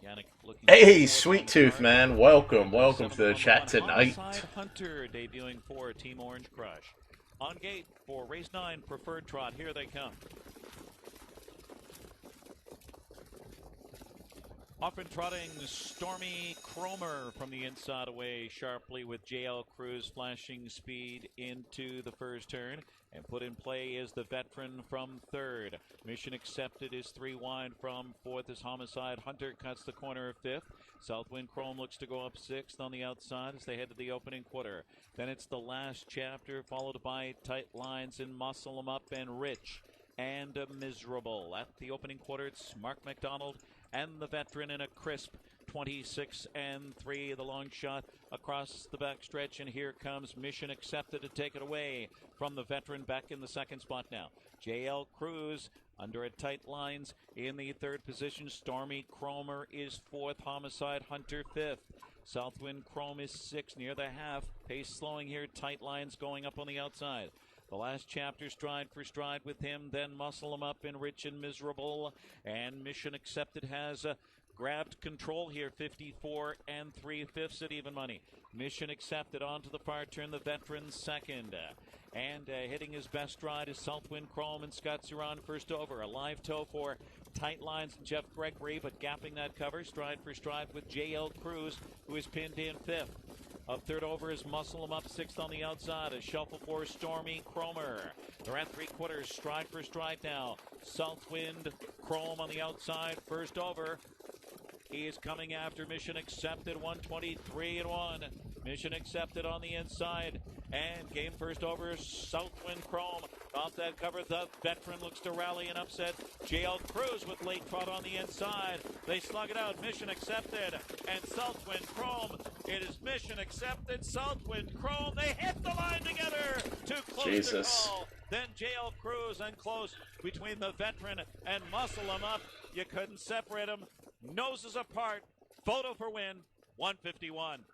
Speaker 1: Yannick looking.
Speaker 2: Hey, Sweet Tooth, man, welcome to the chat tonight.
Speaker 1: Hunter debuting for Team Orange Crush. On gate for race 9 Preferred Trot. Here they come. Often trotting Stormy Cromer from the inside away sharply with JL Cruz flashing speed into the first turn. And put in play is the veteran from 3rd. Mission Accepted is 3 wide from 4th as Homicide Hunter cuts the corner of 5th. Southwind Chrome looks to go up 6th on the outside as they head to the opening quarter. Then it's the last chapter followed by Tight Lines and Muscle 'em Up and Rich and Miserable. At the opening quarter, it's Mark McDonald and the veteran in a crisp 26-3. The long shot across the backstretch, and here comes Mission Accepted to take it away from the veteran back in the 2nd spot now. JL Cruz under a Tight Lines in the 3rd position. Stormy Cromer is 4th. Homicide Hunter 5th. Southwind Chrome is 6th near the half. Pace slowing here. Tight Lines going up on the outside. The last chapter, stride for stride with him, then Muscle 'em Up in Rich and Miserable. And Mission Accepted has grabbed control here, 54 3/5 at even money. Mission Accepted onto the far turn, the veteran second. And hitting his best stride is Southwind Chrome and Scott Suran first over. A live toe for Tight Lines and Jeff Gregory, but gapping that cover stride for stride with JL Cruz, who is pinned in fifth. Up third over is Muscle 'em Up, sixth on the outside. A shuffle for Stormy Cromer. They're at three-quarters, stride for stride now. Southwind Chrome on the outside, first over. He is coming after Mission Accepted, 123-1. Mission Accepted on the inside. And game first over, Southwind Chrome. Off that cover, the veteran looks to rally and upset. JL Cruz with late trot on the inside. They slug it out, Mission Accepted and Southwind Chrome. It is Mission Accepted, Southwind Chrome. They hit the line together. Too close to call. Then JL Cruz and close between the veteran and Muscle 'em Up. You couldn't separate them. Noses apart. Photo for win, 151.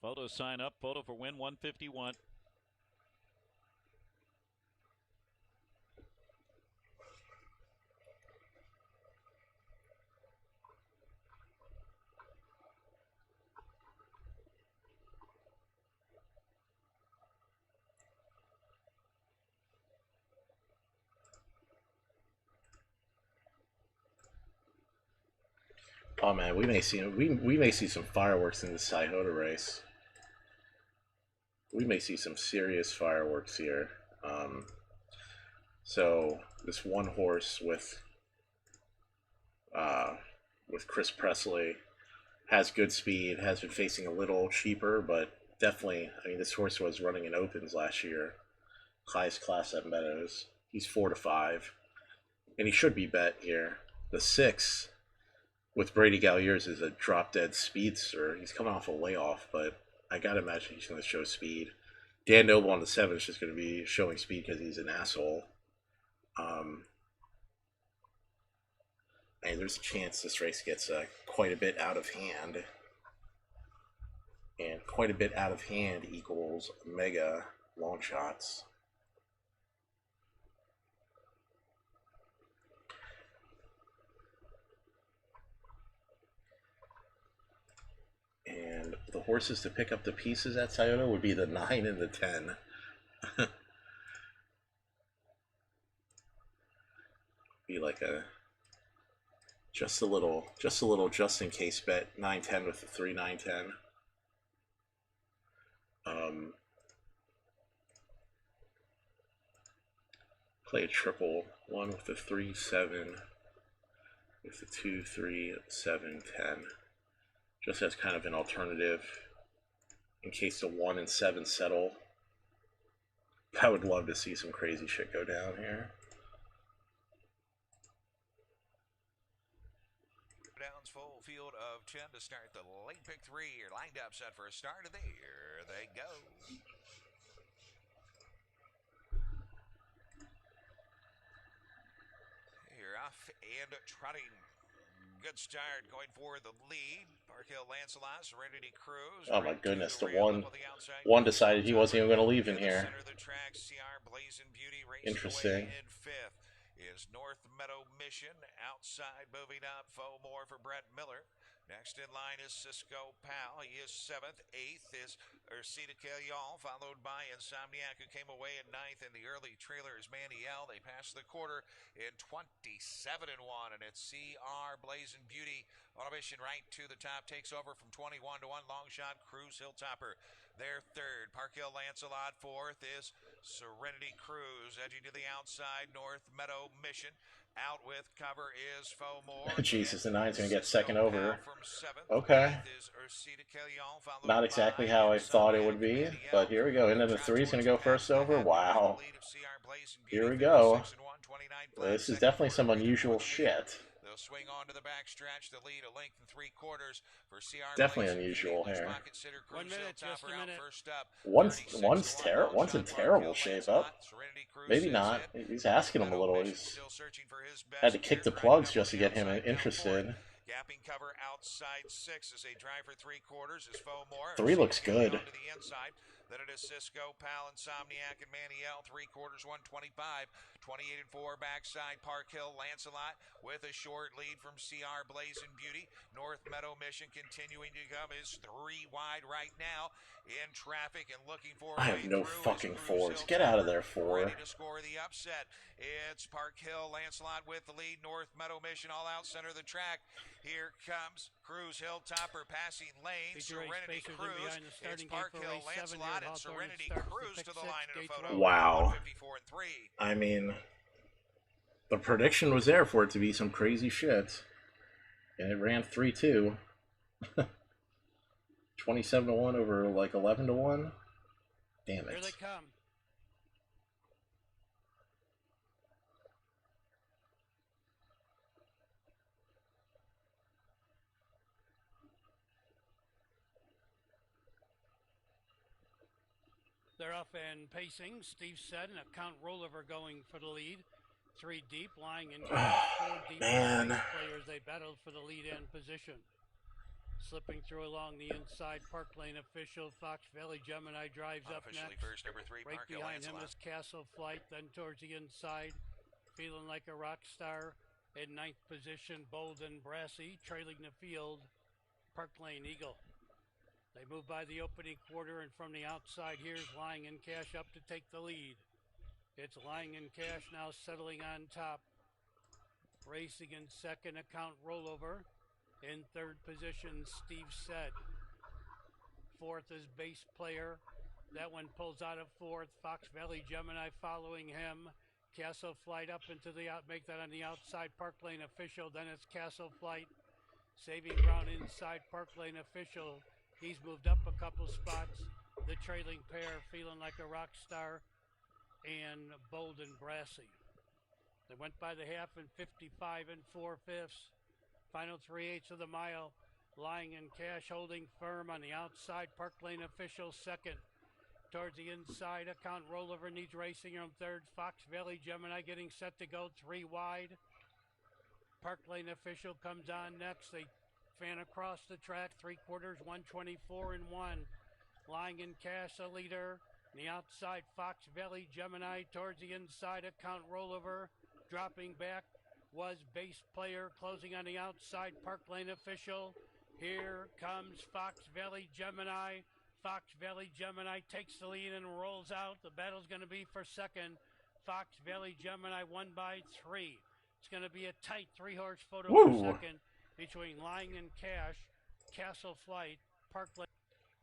Speaker 1: Photo sign up. Photo for win, 151.
Speaker 2: Oh man, we may see some fireworks in the Scioto race. We may see some serious fireworks here. So this one horse with Chris Presley has good speed, has been facing a little cheaper, but definitely, I mean, this horse was running in opens last year, highest class at Meadows. He's 4-5, and he should be bet here. The 6 with Brady Galliers is a drop-dead speedster. He's coming off a layoff, but I gotta imagine he's going to show speed. Dan Noble on the 7 is just going to be showing speed because he's an asshole. And there's a chance this race gets quite a bit out of hand. And quite a bit out of hand equals mega long shots. And the horses to pick up the pieces at Scioto would be the 9 and the 10. Be like a just a little just in case bet, 9-10 with the 3-9-10. Play a triple, 1 with the 3-7 with the 2-3-7-10. Just as kind of an alternative in case the 1 and 7 settle. I would love to see some crazy shit go down here.
Speaker 3: Downs full field of 10 to start the late pick 3. You're lined up, set for a start, and there they go. You're off and trotting. Good start going for the lead. Park Hill Lancelot, Serenity Cruz.
Speaker 2: Oh my goodness, the one decided he wasn't even going to leave in here. Interesting.
Speaker 3: In fifth is North Meadow Mission. Outside moving up, Fomore for Brett Miller. Next in line is Cisco Pal. He is 7th. 8th is Ursita Callion, followed by Insomniac, who came away in 9th. In the early trailer is Maniel. They passed the quarter in 27-1, and it's CR Blazing Beauty on a mission right to the top. Takes over from 21-1. Long shot, Cruz Hilltopper. They're third. Park Hill Lancelot. 4th is Serenity Cruz. Edging to the outside, North Meadow Mission. Out with cover is Fomore.
Speaker 2: Jesus, the 9's going to get second over. Okay. Not exactly how I thought it would be, but here we go. Into the 3's going to go first over. Wow. Here we go. This is definitely some unusual shit.
Speaker 3: They'll swing on to the backstretch. The lead a length and 3/4 for CR.
Speaker 2: Definitely unusual here.
Speaker 8: 1 minute, just a minute.
Speaker 3: First up.
Speaker 2: One's in terrible shape up. Maybe not. He's asking him a little. He's had to kick the plugs just to get him interested.
Speaker 3: Gapping cover outside 6 as they drive for 3/4 is Fomore.
Speaker 2: 3 looks good.
Speaker 3: To the inside. Then it is Cisco, Pal, Insomniac, and Maniel. 3/4, 125. 28 and 4 backside. Park Hill, Lancelot with a short lead from CR Blazing Beauty. North Meadow Mission continuing to come is 3 wide right now in traffic and looking for.
Speaker 2: I have no fucking fours. Get out of there, 4.
Speaker 3: Ready to score the upset. It's Park Hill, Lancelot with the lead. North Meadow Mission all out center of the track. Here comes Cruz Hilltopper passing lane. Serenity Cruz. It's Park Hill, Lancelot, and Serenity Cruz to the line in a photo.
Speaker 2: Wow.
Speaker 3: 54 and 3.
Speaker 2: I mean, the prediction was there for it to be some crazy shit, and it ran 3-2. 27-1 over like 11-1. Damn it.
Speaker 8: Here they come. They're up and pacing. Steve said an account rollover going for the lead. 3 deep, lying in 4 deep.
Speaker 2: Man.
Speaker 8: Players, they battled for the lead end position. Slipping through along the inside, Park Lane official. Fox Valley Gemini drives up next.
Speaker 3: First, number 3,
Speaker 8: Right
Speaker 3: Park Hill,
Speaker 8: behind him
Speaker 3: Lancelot.
Speaker 8: is Castle Flight. Then towards the inside, feeling like a rock star. In 9th position, Bold and Brassy. Trailing the field, Park Lane Eagle. They move by the opening quarter, and from the outside, here's Lying in Cash up to take the lead. It's Lying in Cash now settling on top. Racing in second, account rollover. In 3rd position, Steve said. 4th is Base Player. That one pulls out of 4th. Fox Valley Gemini following him. Castle Flight up into the make that on the outside. Park Lane official. Then it's Castle Flight saving ground inside. Park Lane official. He's moved up a couple spots. The trailing pair feeling like a rock star, and Bold and Brassy. They went by the half in 55 and 4/5. Final 3/8 of the mile. Lying in Cash holding firm on the outside. Park Lane official second. Towards the inside, account rollover needs racing on 3rd. Fox Valley Gemini getting set to go 3 wide. Park Lane official comes on next. They fan across the track, 3/4, 124 and 1. Lying in Cash, a leader. On the outside, Fox Valley Gemini towards the inside, account rollover. Dropping back was Base Player, closing on the outside, Park Lane official. Here comes Fox Valley Gemini. Fox Valley Gemini takes the lead and rolls out. The battle's going to be for second. Fox Valley Gemini won by 3. It's going to be a tight 3-horse photo for second between Lying in Cash, Castle Flight, Park Lane.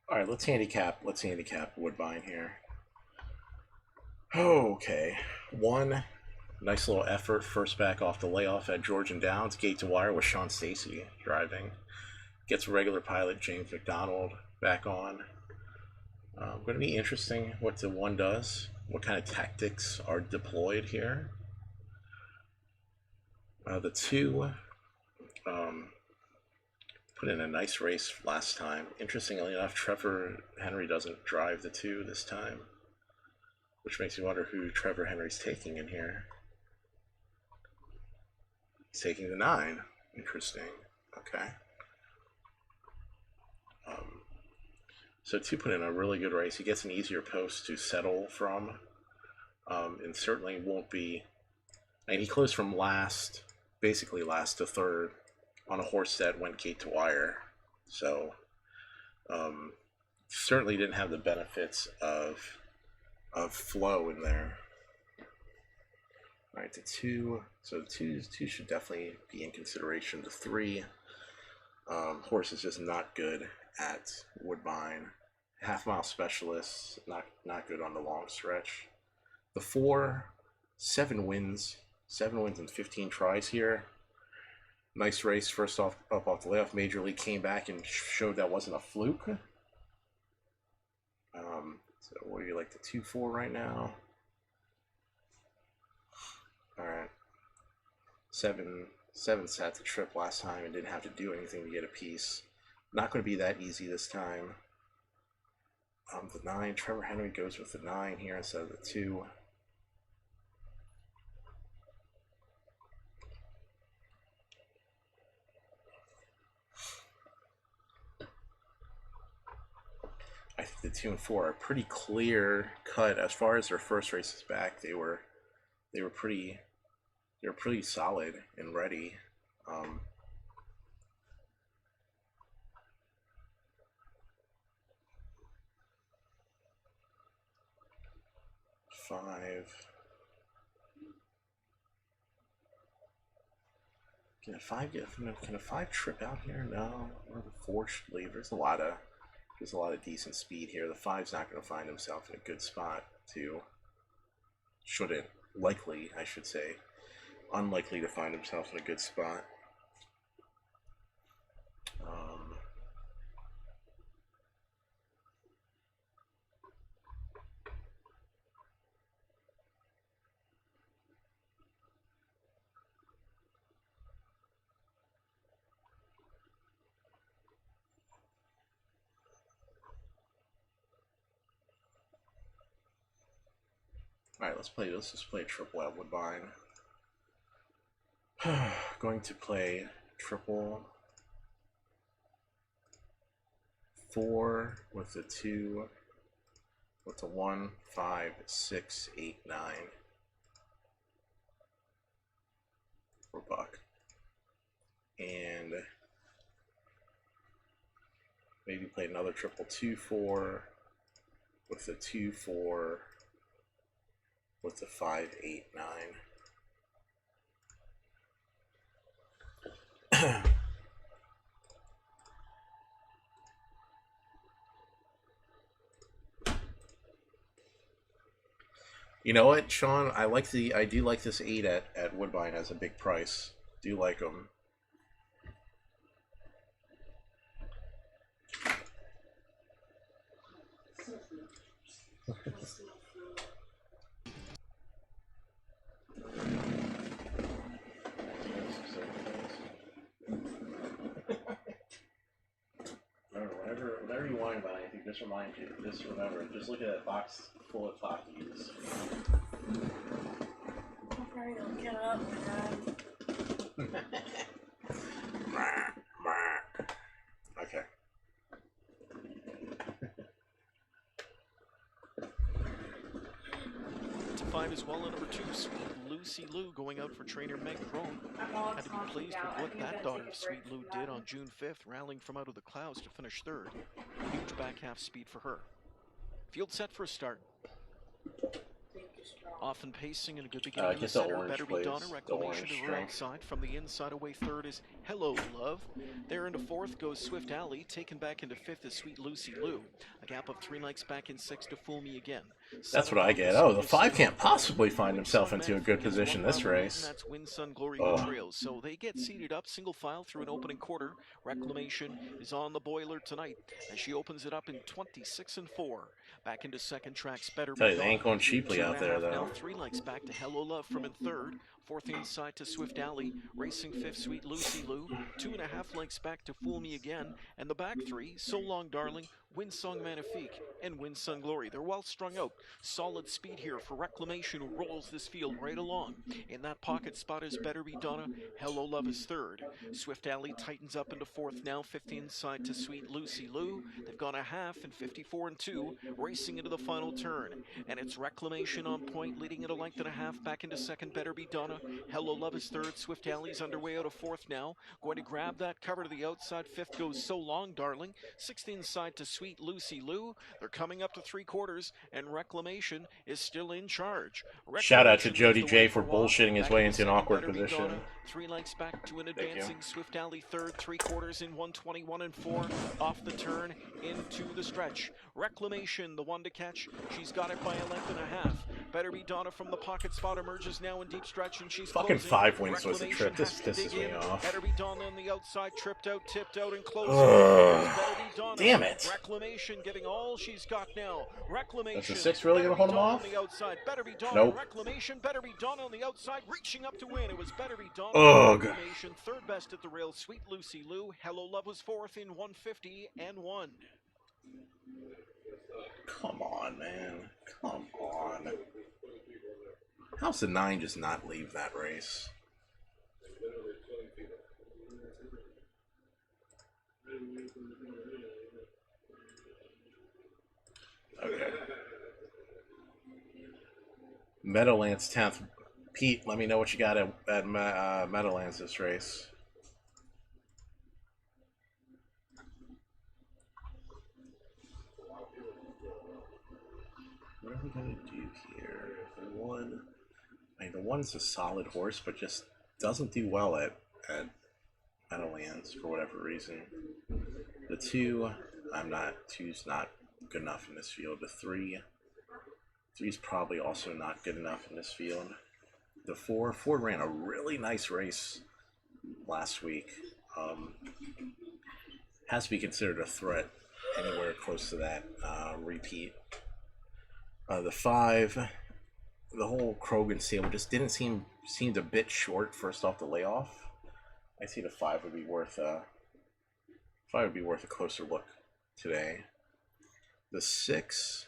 Speaker 2: All right, let's handicap Woodbine here. Okay, 1 nice little effort, first back off the layoff at Georgian Downs, gate to wire with Sean Stacy driving. Gets regular pilot James McDonald back on. Going to be interesting what the 1 does, what kind of tactics are deployed here. The 2 put in a nice race last time. Interestingly enough, Trevor Henry doesn't drive the 2 this time, which makes me wonder who Trevor Henry's taking in here. He's taking the 9. Interesting. Okay. So 2 put in a really good race. He gets an easier post to settle from, and certainly won't be. And he closed from last, basically last to 3rd, on a horse that went gate to wire. So certainly didn't have the benefits of flow in there. All right, the 2. So the 2 should definitely be in consideration. The 3 horse is just not good at Woodbine. Half-mile specialist, not good on the long stretch. The 4, 7 wins and 15 tries here. Nice race, first off up off the layoff. Major League came back and showed that wasn't a fluke. So what do you like, the 2-4 right now? All right, 7 Seventh had to trip last time and didn't have to do anything to get a piece. Not going to be that easy this time. The 9, Trevor Henry goes with the 9 here instead of the 2. I think the 2 and 4 are pretty clear cut as far as their first races back. They were pretty solid and ready. 5. Can a 5 trip out here? No. Or the 4 should leave. There's a lot of decent speed here. The 5's not going to find himself in a good spot to. Shouldn't. Likely, I should say. Unlikely to find himself in a good spot. Alright, let's just play triple at Woodbine. Going to play triple 4 with the 2 with the 1, 5, 6, 8, 9 for buck. And maybe play another triple 2, 4 with the 2, 4 with the 5, 8, 9. You know what, Sean? I do like this 8 at Woodbine as a big price. Do like them. Whatever you want about anything, just remind you. Just remember. Just look at that box full of Takis.
Speaker 12: Okay, I'll get up, man.
Speaker 2: Okay.
Speaker 4: To 5 as well, and number 2, Sweet Lucy Lou, going out for trainer Meg Crone. Had to be pleased with what that daughter of Sweet Lou did on June 5th, rallying from out of the clouds to finish 3rd. Huge back half speed for her. Field set for a start. Often pacing and a good beginning in the center. Better Be Donna, Reclamation to her outside. From the inside away 3rd is Hello Love. There into 4th goes Swift Alley. Taken back into 5th is Sweet Lucy Lou. A gap of 3 lengths back in 6th to Fool Me Again.
Speaker 2: That's what I get. Oh, the 5 can't possibly find himself into a good position this race.
Speaker 4: That's Win Sun Glory Trails. So they get seated up single file through an opening quarter. Reclamation is on the boiler tonight as she opens it up in 26 and 4. Back into second tracks, Better Be Donna.
Speaker 2: They ain't going cheaply out there, though.
Speaker 4: Now 3 lengths back to Hello Love from in 3rd. 4th inside to Swift Alley. Racing 5th, Sweet Lucy Lou. 2.5 lengths back to Fool Me Again. And the back 3, So Long Darling, Winsong Magnifique, and Win Sun Glory. They're well strung out. Solid speed here for Reclamation, who rolls this field right along. In that pocket spot is Better Be Donna. Hello Love is 3rd. Swift Alley tightens up into 4th now. 5th inside to Sweet Lucy Lou. They've gone a half in 54 and 2, racing into the final turn. And it's Reclamation on point, leading at a length and a half. Back into 2nd, Better Be Donna. Hello Love is 3rd. Swift Alley's underway out of 4th now. Going to grab that cover to the outside. 5th goes So Long Darling. 6th inside to Sweet Lucy Lou. They're coming up to 3/4, and Reclamation is still in charge.
Speaker 2: Shout out to Jody J for bullshitting his way into an awkward position.
Speaker 4: 3 lengths back to an advancing Swift Alley 3rd, 3/4 in 121 and 4. Off the turn into the stretch. Reclamation, the one to catch. She's got it by a length and a half. Better Be Donna from the pocket spot emerges now in deep stretch, and she's
Speaker 2: fucking
Speaker 4: closing.
Speaker 2: 5 wins was the trip. This pisses me off.
Speaker 4: Better Be Donna on the outside, tipped out and closing.
Speaker 2: Damn it.
Speaker 4: Reclamation getting all she's got now. Reclamation.
Speaker 2: Is the 6 really going to hold him off?
Speaker 4: On the outside. Better be done.
Speaker 2: Nope.
Speaker 4: Reclamation. Better be done on the outside. Reaching up to win. It was Better Be Done.
Speaker 2: Ugh.
Speaker 4: Reclamation. Third best at the rail. Sweet Lucy Lou. Hello Love was fourth in 150 and 1.
Speaker 2: Come on, man. Come on. How's the 9 just not leave that race? Okay. Meadowlands 10th. Pete, let me know what you got at Meadowlands this race. What are we going to do here? The one's a solid horse, but just doesn't do well at Meadowlands for whatever reason. The 2, two's not good enough in this field. The 3's probably also not good enough in this field. The 4 ran a really nice race last week. Has to be considered a threat anywhere close to that repeat. The 5, the whole Krogan stable just seemed a bit short first off the layoff. I see the 5 would be worth a closer look today. The 6,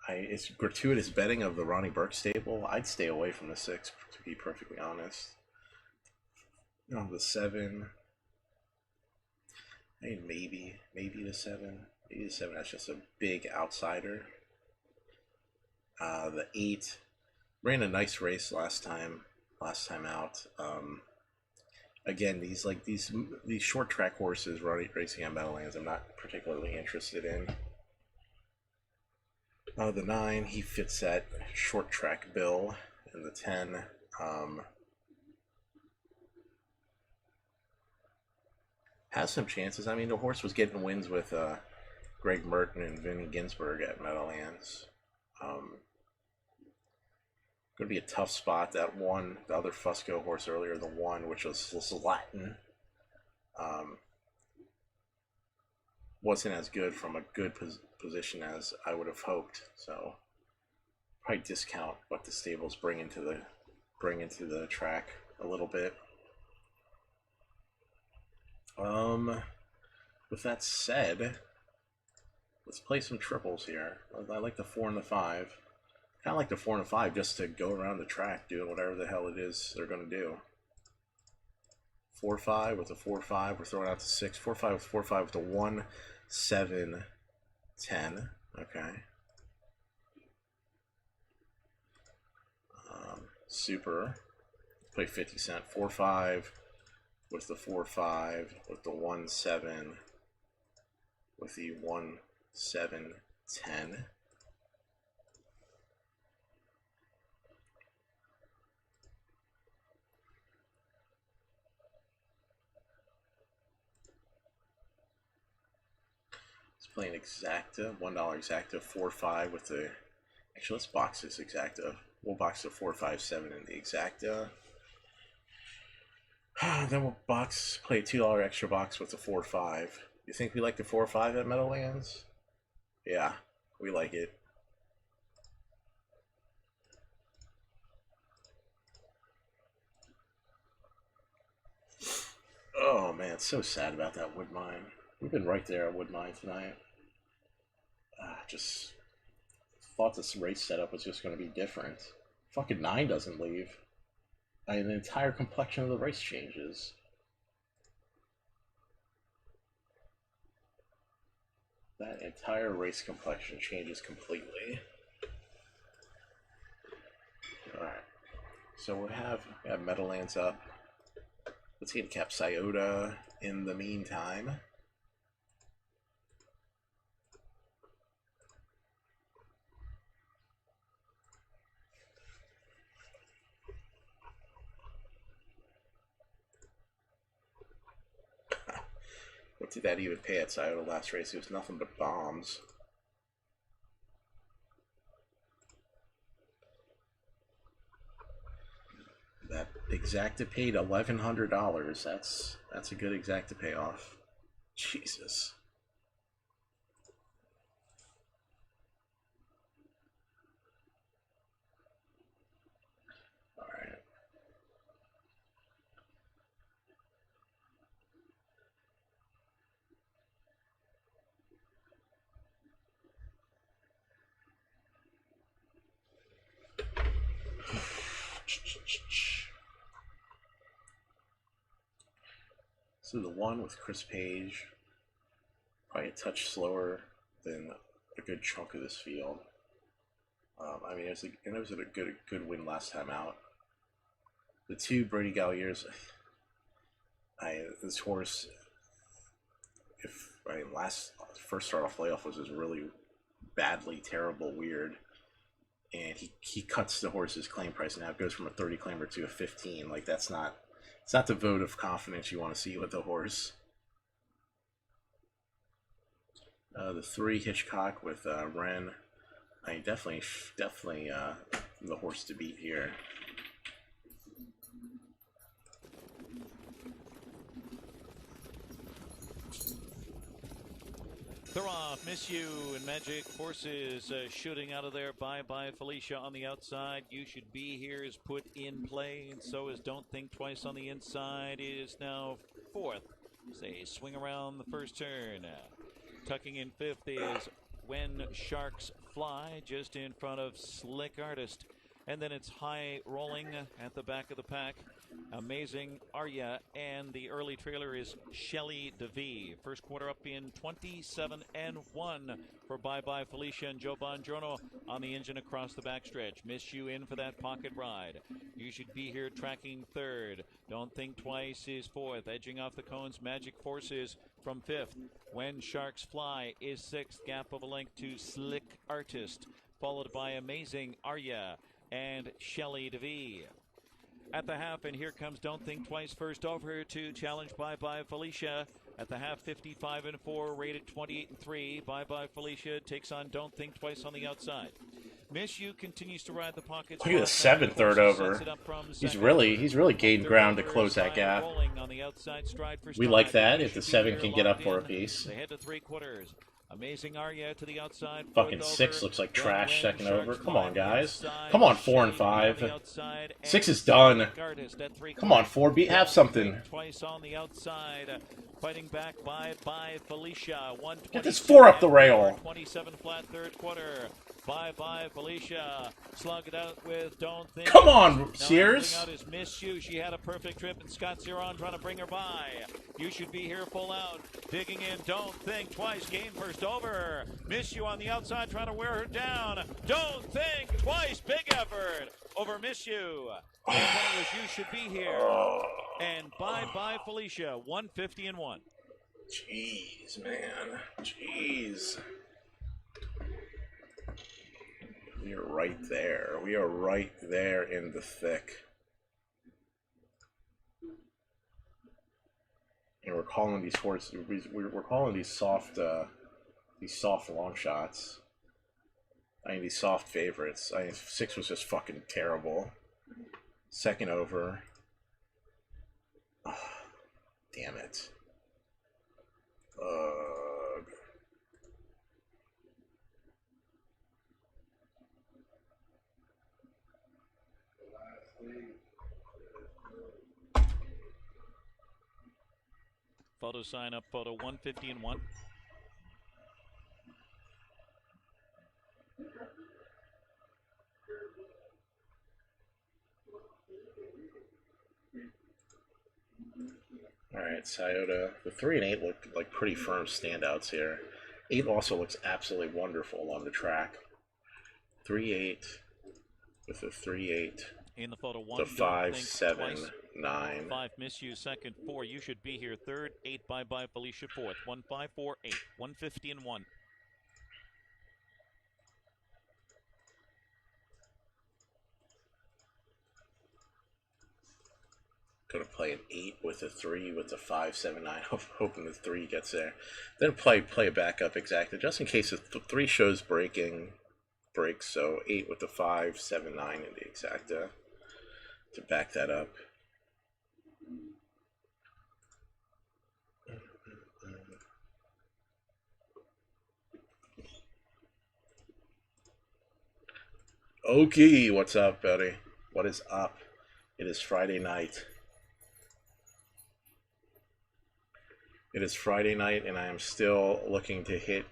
Speaker 2: it's gratuitous betting of the Ronnie Burke stable. I'd stay away from the 6 to be perfectly honest. The 7, maybe the 7. Maybe the 7. That's just a big outsider. The 8 ran a nice race last time out. Again, these short track horses racing on Meadowlands, I'm not particularly interested in. The 9, he fits that short track bill, and the 10, has some chances. I mean, the horse was getting wins with Greg Merton and Vinnie Ginsburg at Meadowlands. Going to be a tough spot. That 1, the other Fusco horse earlier, the 1, which was Latin, wasn't as good from a good position as I would have hoped. So probably discount what the stables bring into the track a little bit. With that said, let's play some triples here. I like the 4 and the 5. Kind of like the 4 and the 5 just to go around the track doing whatever the hell it is they're going to do. 4-5 with a 4-5. We're throwing out the 6. 4-5 with 4-5 with a 1, 7, 10. Okay. Super. Play 50 cent. 4-5 with the 4-5 with the 1, 7 with the 1, 7, 10. Playing exacta, $1 exacta, 4-5 with the. Actually, let's box this exacta. We'll box the 4-5-7 in the exacta. Then we'll play a $2 extra box with the 4-5. You think we like the 4-5 at Meadowlands? Yeah, we like it. Oh man, so sad about that wood mine. We've been right there at wood mine tonight. Just thought this race setup was just going to be different. Fucking 9 doesn't leave. The entire complexion of the race changes. That entire race complexion changes completely. Alright. So we have Meadowlands up. Let's handicap Scioto in the meantime. What did that even pay at Scioto last race? It was nothing but bombs. That exacta paid $1,100. That's a good exacta payoff. Jesus. So the one with Chris Page, probably a touch slower than a good chunk of this field. I mean, it was a good win last time out. The two Brady Galliers, this horse, first start off layoff was just really badly terrible, weird, and he cuts the horse's claim price now. It goes from a 30 claimer to a 15. Like it's not the vote of confidence you want to see with the horse. The 3 Hitchcock with Wren. I mean, definitely the horse to beat here.
Speaker 1: They're off. Miss You and Magic Forces shooting out of there. Bye Felicia on the outside. You Should Be Here is put in play, and so is Don't Think Twice on the inside. Is now 4th. They swing around the first turn. Tucking in 5th is When Sharks Fly, just in front of Slick Artist. And then it's High Rolling at the back of the pack. Amazing Arya, and the early trailer is Shelly DeVee. First quarter up in 27-1 for Bye Felicia and Joe Bongiorno on the engine across the backstretch. Miss You in for that pocket ride. You Should Be Here tracking 3rd. Don't Think Twice is 4th. Edging off the cones, Magic Forces from 5th. When Sharks Fly is 6th. Gap of a length to Slick Artist, followed by Amazing Arya and Shelly DeVee. At the half, and here comes Don't Think Twice first over to challenge Bye Felicia. At the half, 55-4, rated 28-3. Bye Felicia takes on Don't Think Twice on the outside. Miss You continues to ride the pockets.
Speaker 2: Look at the 7th third over. He's really gained ground to close that gap. We like that if the 7 can get up for a piece.
Speaker 1: They head to 3/4. Amazing Arya to the outside.
Speaker 2: Fucking 6 looks like trash second over. Come on, guys. Come on, 4 and 5. 6 is done. Come on, 4. Have something.
Speaker 1: Twice on the outside. Fighting back by Felicia.
Speaker 2: Get this 4 up the rail.
Speaker 1: 27 flat 3rd quarter. Bye Felicia. Slug it out with Don't Think.
Speaker 2: Come on, Sears.
Speaker 1: Out is Miss You. She had a perfect trip, and Scott Zeron trying to bring her by. You Should Be Here full out. Digging in. Don't Think Twice. Game first over. Miss You on the outside trying to wear her down. Don't Think Twice. Big effort over Miss You. And then it was You Should Be Here. And Bye Felicia. 150-1.
Speaker 2: Jeez, man. Jeez. We are right there. We are right there in the thick. And we're calling these horses. We're calling these soft long shots. I mean, these soft favorites. I mean, 6 was just fucking terrible. Second over. Oh, damn it.
Speaker 1: Photo sign up, photo 150-1.
Speaker 2: All right, Scioto. The 3 and 8 look like pretty firm standouts here. 8 also looks absolutely wonderful on the track. 3-8 with a 3-8.
Speaker 1: In the photo 1,
Speaker 2: the 5, 7, 9.
Speaker 1: 5 Miss You second, 4 You Should Be Here third, 8 Bye Felicia fourth. 1, 5, 4, 8. 150-1.
Speaker 2: Gonna play an 8 with a 3 with a 5, 7, 9. Hoping the 3 gets there. Then play a backup exacta just in case the 3 shows breaks. So 8 with the 5, 7, 9 in the exacta to back that up. Okay, what's up, buddy? What is up? It is Friday night. It is Friday night, and I am still looking to hit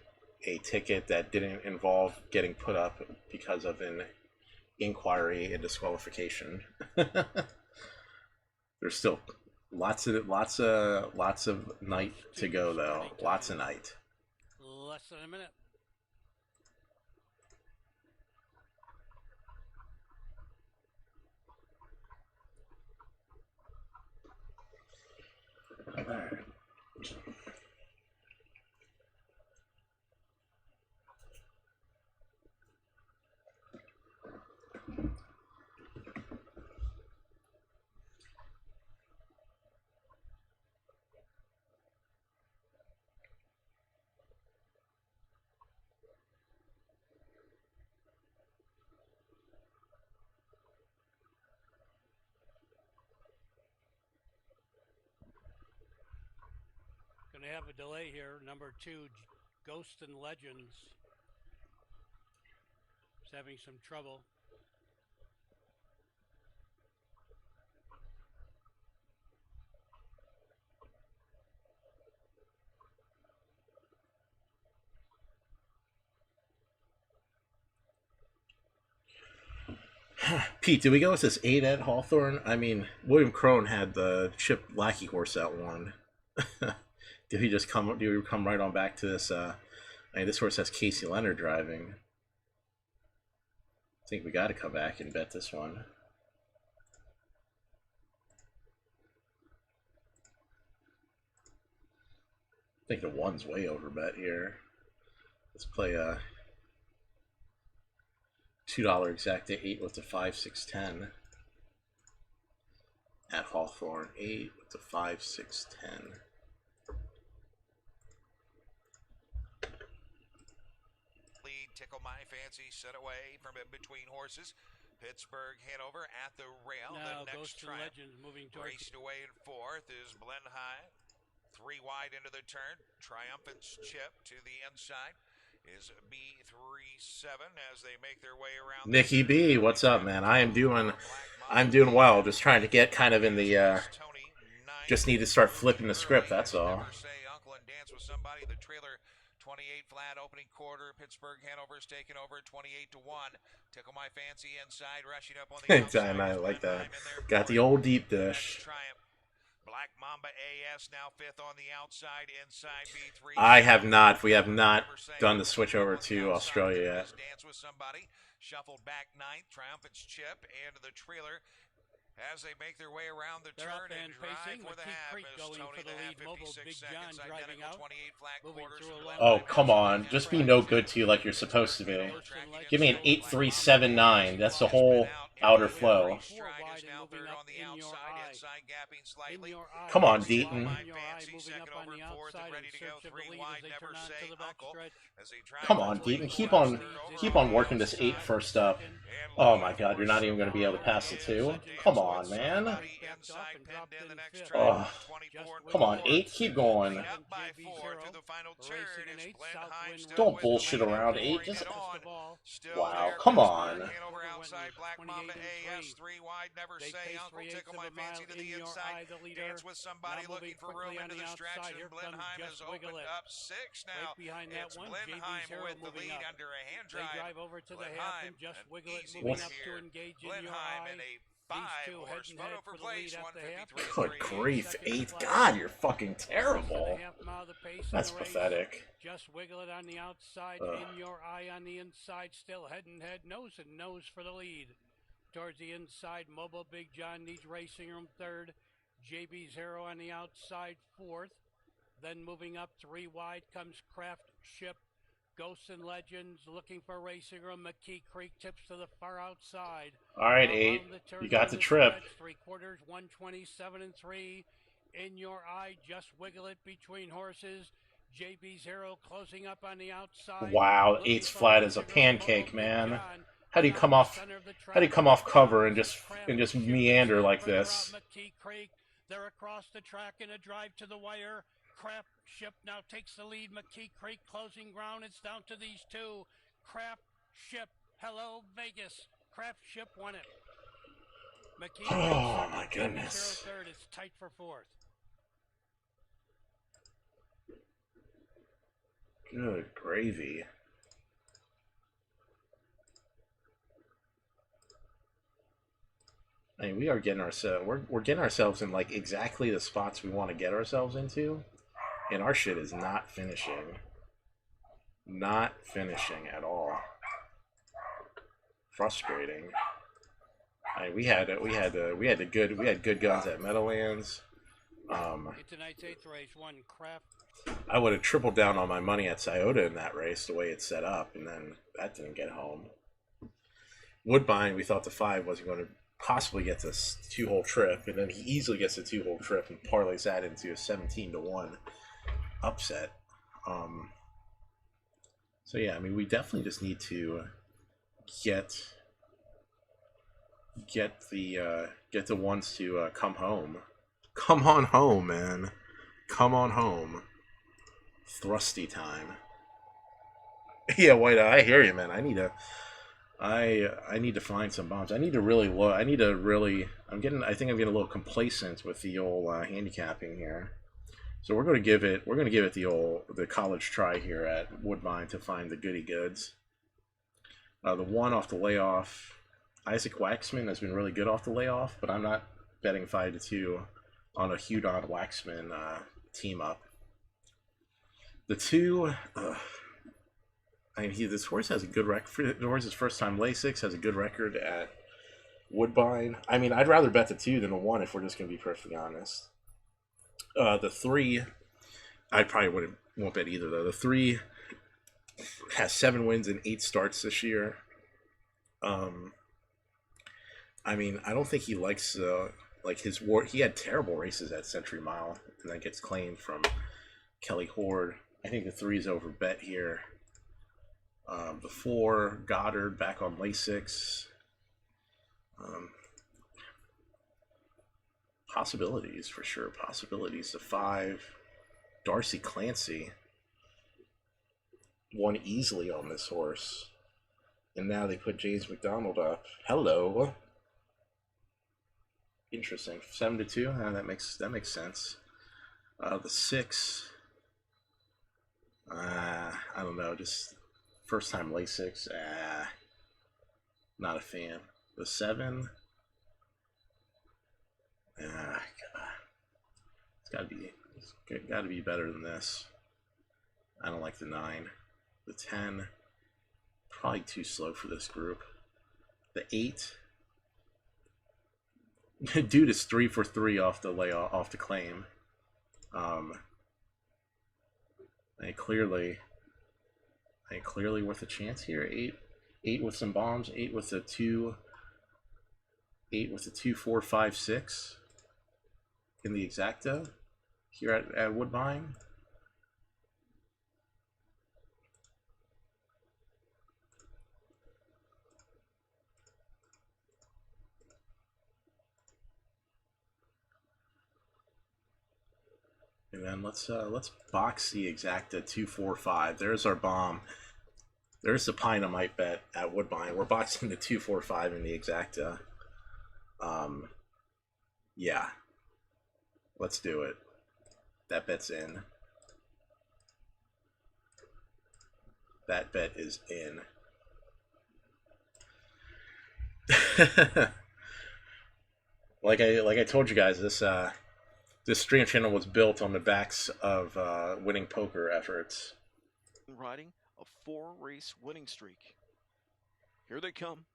Speaker 2: a ticket that didn't involve getting put up because of an inquiry and disqualification. There's still Lots of night to go though. Lots of night.
Speaker 8: Less than a minute.
Speaker 2: All right.
Speaker 8: Going to have a delay here. Number 2, Ghosts and Legends, is having some trouble.
Speaker 2: Pete, did we go with this 8 at Hawthorne? I mean, William Crone had the Chip Lackey horse that won. Did we just come? Do we come right on back to this? I mean, this horse has Casey Leonard driving. I think we got to come back and bet this one. I think the 1's way over bet here. Let's play a $2 exacta 8 with the 5, 6, 10 at Hawthorne. 8 with the 5, 6, 10.
Speaker 3: Lead Tickle My Fancy set away from in between horses. Pittsburgh Hanover at the rail.
Speaker 8: Now
Speaker 3: The
Speaker 8: Ghosts
Speaker 3: next
Speaker 8: and
Speaker 3: triumph.
Speaker 8: Legends moving towards
Speaker 3: Raced away in 4th is Blenheim. 3 wide into the turn. Triumphant's Chip to the inside is B37 as they make their way around.
Speaker 2: Nicky B, what's up, man? I'm doing well. Just trying to get kind of in the just need to start flipping the script, that's all.
Speaker 3: Uncle and Dance with Somebody. The trailer 28 flat opening quarter. Pittsburgh Hanover's taken over 28-1. Tickle My Fancy inside, rushing up on the outside.
Speaker 2: I like that. Got the old deep dish.
Speaker 3: Black Mamba AS now 5th on the outside, inside B3.
Speaker 2: I have not. We have not done the switch over to Australia yet.
Speaker 3: Dance with Somebody. Shuffled back 9th. Triumphant's Chip and the trailer as they make their way around the turn and drive for the half.
Speaker 8: Going for the lead. Mobile Big John driving out.
Speaker 3: 28 flat quarters.
Speaker 2: Oh, come on. Just be no good to you like you're supposed to be. Give me an 8-3-7-9. That's the whole outer flow. Come on, Deaton. Come on, Deaton. Keep on working this 8 first up. Oh my God, you're not even going to be able to pass the 2. Come on, man. Oh, come on, 8. Keep going. Don't bullshit around, 8. Just wow. Come on.
Speaker 3: Tickle My Fancy to the inside. Dance with Somebody looking for room into the stretch, and Blenheim has opened up 6 now. It's Blenheim with the lead under a hand drive.
Speaker 8: They drive over to the half and Just Wiggle It moving up to engage in Your Eye.
Speaker 3: In a 5-horse photo for place, 153.
Speaker 2: Good grief, 8. God, you're fucking terrible. That's pathetic.
Speaker 8: Just Wiggle It on the outside, In Your Eye on the inside, still head and head, nose and nose for the lead. Towards the inside, Mobile Big John needs racing room 3rd. JB Zero on the outside 4th. Then moving up 3 wide comes Craft Ship. Ghosts and Legends looking for racing room. McKee Creek tips to the far outside.
Speaker 2: All right, 8. You got the trip.
Speaker 8: 3/4, 127-3. In Your Eye, Just Wiggle It between horses. JB Zero closing up on the outside.
Speaker 2: Wow, 8's flat as a pancake, man. How do you come off cover and just meander like this?
Speaker 8: McKee Creek, they're across the track in a drive to the wire. Craft Ship now takes the lead. McKee Creek closing ground. It's down to these 2. Craft Ship, hello Vegas. Craft Ship won it. McKee
Speaker 2: oh my goodness.
Speaker 8: 3rd. It's tight for 4th.
Speaker 2: Good gravy. I mean, we are getting ourselves, we're getting ourselves in like exactly the spots we want to get ourselves into, and our shit is not finishing. Not finishing at all. Frustrating. I mean, we had good guns at Meadowlands.
Speaker 8: Tonight's 8th race, one Craft.
Speaker 2: I would have tripled down on my money at Scioto in that race, the way it's set up, and then that didn't get home. Woodbine, we thought the 5 wasn't going to possibly get this 2-hole trip, and then he easily gets a 2-hole trip and parlays that into a 17-1 upset. So yeah, I mean, we definitely just need to get the ones to come home. Come on home, man. Come on home. Thrusty time. Yeah, White, I hear you, man. I need to find some bombs. I think I'm getting a little complacent with the old handicapping here. So we're going to give it the college try here at Woodbine to find the goody goods. The 1 off the layoff, Isaac Waxman has been really good off the layoff, but I'm not betting 5-2 on a Hudon Waxman team up. The 2, I mean, this horse has a good record. The horse's first time Lasix has a good record at Woodbine. I mean, I'd rather bet the 2 than the 1 if we're just going to be perfectly honest. The 3, I probably won't bet either though. The 3 has 7 wins and 8 starts this year. I mean, I don't think he likes his war. He had terrible races at Century Mile, and then gets claimed from Kelly Horde. I think the 3 is over bet here. The 4, Goddard back on Lasix. Possibilities for sure. Possibilities. The 5, Darcy Clancy won easily on this horse, and now they put James McDonald up. Hello. Interesting. 7-2. That makes sense. The 6. I don't know. Just first time Lasix. Not a fan. The 7. It's gotta be better than this. I don't like the 9. The 10. Probably too slow for this group. The 8. Dude is 3 for 3 off the claim. Clearly worth a chance here. 8 with some bombs. 8 with a 2. 8 with a 2, 4, 5, 6 in the exacta here at Woodbine. And then let's box the exacta 2, 4, 5. There's our bomb. There's the pine I might bet at Woodbine. We're boxing the 2, 4, 5 in the exacta. Yeah. Let's do it. That bet's in. That bet is in. Like I told you guys, this stream channel was built on the backs of winning poker efforts.
Speaker 4: Riding a 4-race winning streak. Here they come.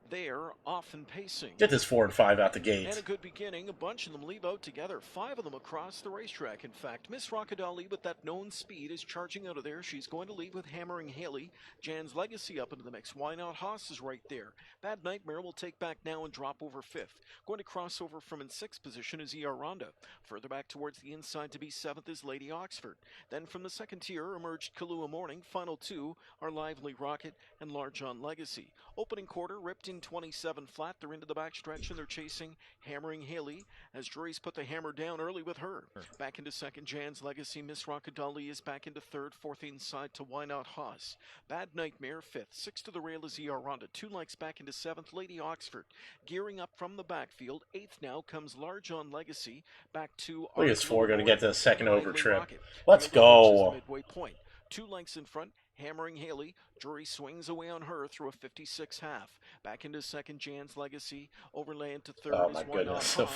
Speaker 4: They're off and pacing.
Speaker 2: Get this 4 and 5 out the gate.
Speaker 4: And a good beginning. A bunch of them leave out together. 5 of them across the racetrack. In fact, Miss Rockadali with that known speed is charging out of there. She's going to lead with Hammering Haley. Jan's Legacy up into the mix. Why Not Haas is right there. Bad Nightmare will take back now and drop over 5th. Going to cross over from in 6th position is ER Ronda. Further back towards the inside to be 7th is Lady Oxford. Then from the 2nd tier emerged Kahlua Morning. Final 2 are Lively Rocket and Large John Legacy. Opening quarter ripped in 27 flat. They're into the backstretch and they're chasing Hammering Haley as Jury's put the hammer down early with her. Back into 2nd, Jan's Legacy. Miss Rockadali is back into 3rd. 4th inside to Why Not Haas. Bad Nightmare 5th. 6th to the rail is ER Ronda. 2 likes back into 7th. Lady Oxford gearing up from the backfield. 8th now comes Large on Legacy. Back to
Speaker 2: Look at this 4 going to get to the 2nd over trip. Let's go.
Speaker 4: Midway point. 2 lengths in front. Hammering Haley. Drury swings away on her through a 56 half. Back into second, Jan's Legacy. Overlay into third
Speaker 2: Oh
Speaker 4: is
Speaker 2: my
Speaker 4: Why Not
Speaker 2: goodness,
Speaker 4: Haas.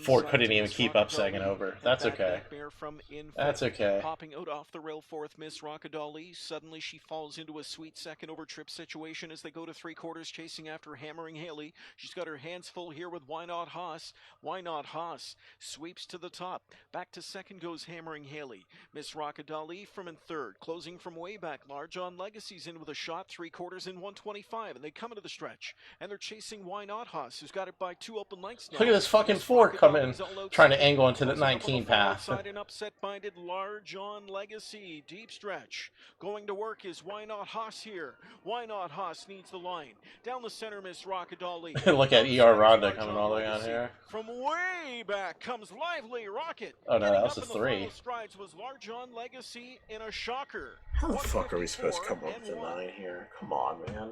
Speaker 2: Ford couldn't even keep up second over. That's okay.
Speaker 4: From in
Speaker 2: That's okay.
Speaker 4: Popping out off the rail fourth, Miss Rockadolly. Suddenly she falls into a sweet second over trip situation as they go to three quarters, chasing after Hammering Haley. She's got her hands full here with Why Not Haas. Why Not Haas sweeps to the top. Back to second goes Hammering Haley. Miss Rockadolly from in third. Closing from way back, Large on Legacy's in with a shot, three quarters in 125, and they come into the stretch. And they're chasing Why Not Haas, who's got it by 2 open lengths now.
Speaker 2: Look at this fucking Ford coming, trying to angle into the 19 path.
Speaker 4: Side and upset minded, Large on Legacy, deep stretch. Going to work is Why Not Haas here. Why Not Haas needs the line. Down the center, Miss Rockadolly.
Speaker 2: Look at ER Ronda coming all the way on here.
Speaker 4: From way back comes Lively Rocket.
Speaker 2: Oh no, that was a
Speaker 4: Getting up in the
Speaker 2: 3.
Speaker 4: final strides was Large on Legacy in a shocker.
Speaker 2: How the fuck are we supposed to come up with a 9 here? Come on, man.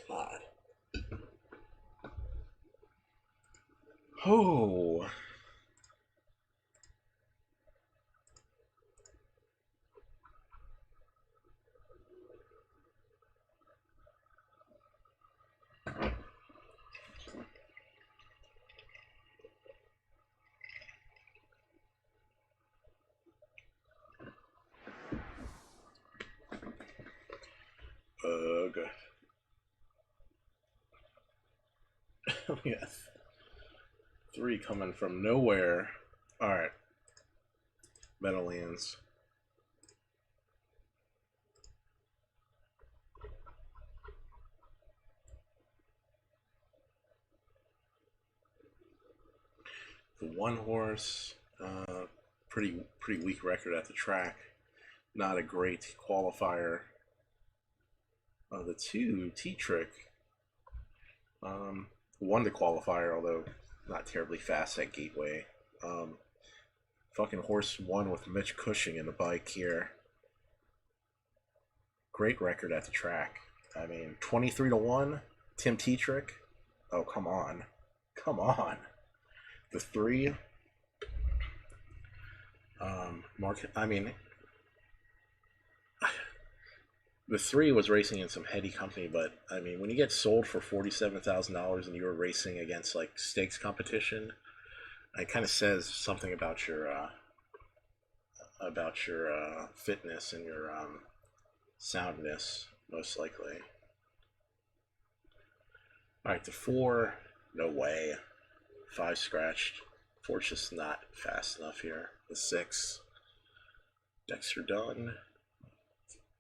Speaker 2: God. Oh. Ugh. Yes. 3 coming from nowhere. Alright. Meadowlands. The 1 horse, pretty weak record at the track. Not a great qualifier. The 2 T-Trick, 1 to qualifier, although not terribly fast at Gateway. Fucking horse 1 with Mitch Cushing in the bike here. Great record at the track. I mean, 23-1, Tim T-Trick. Oh, come on. Come on. The 3, the 3 was racing in some heady company, but I mean, when you get sold for $47,000 and you're racing against like stakes competition, it kind of says something about your fitness and your soundness, most likely. All right, the 4, no way. 5 scratched. 4's just not fast enough here. The 6, Dexter Dunn.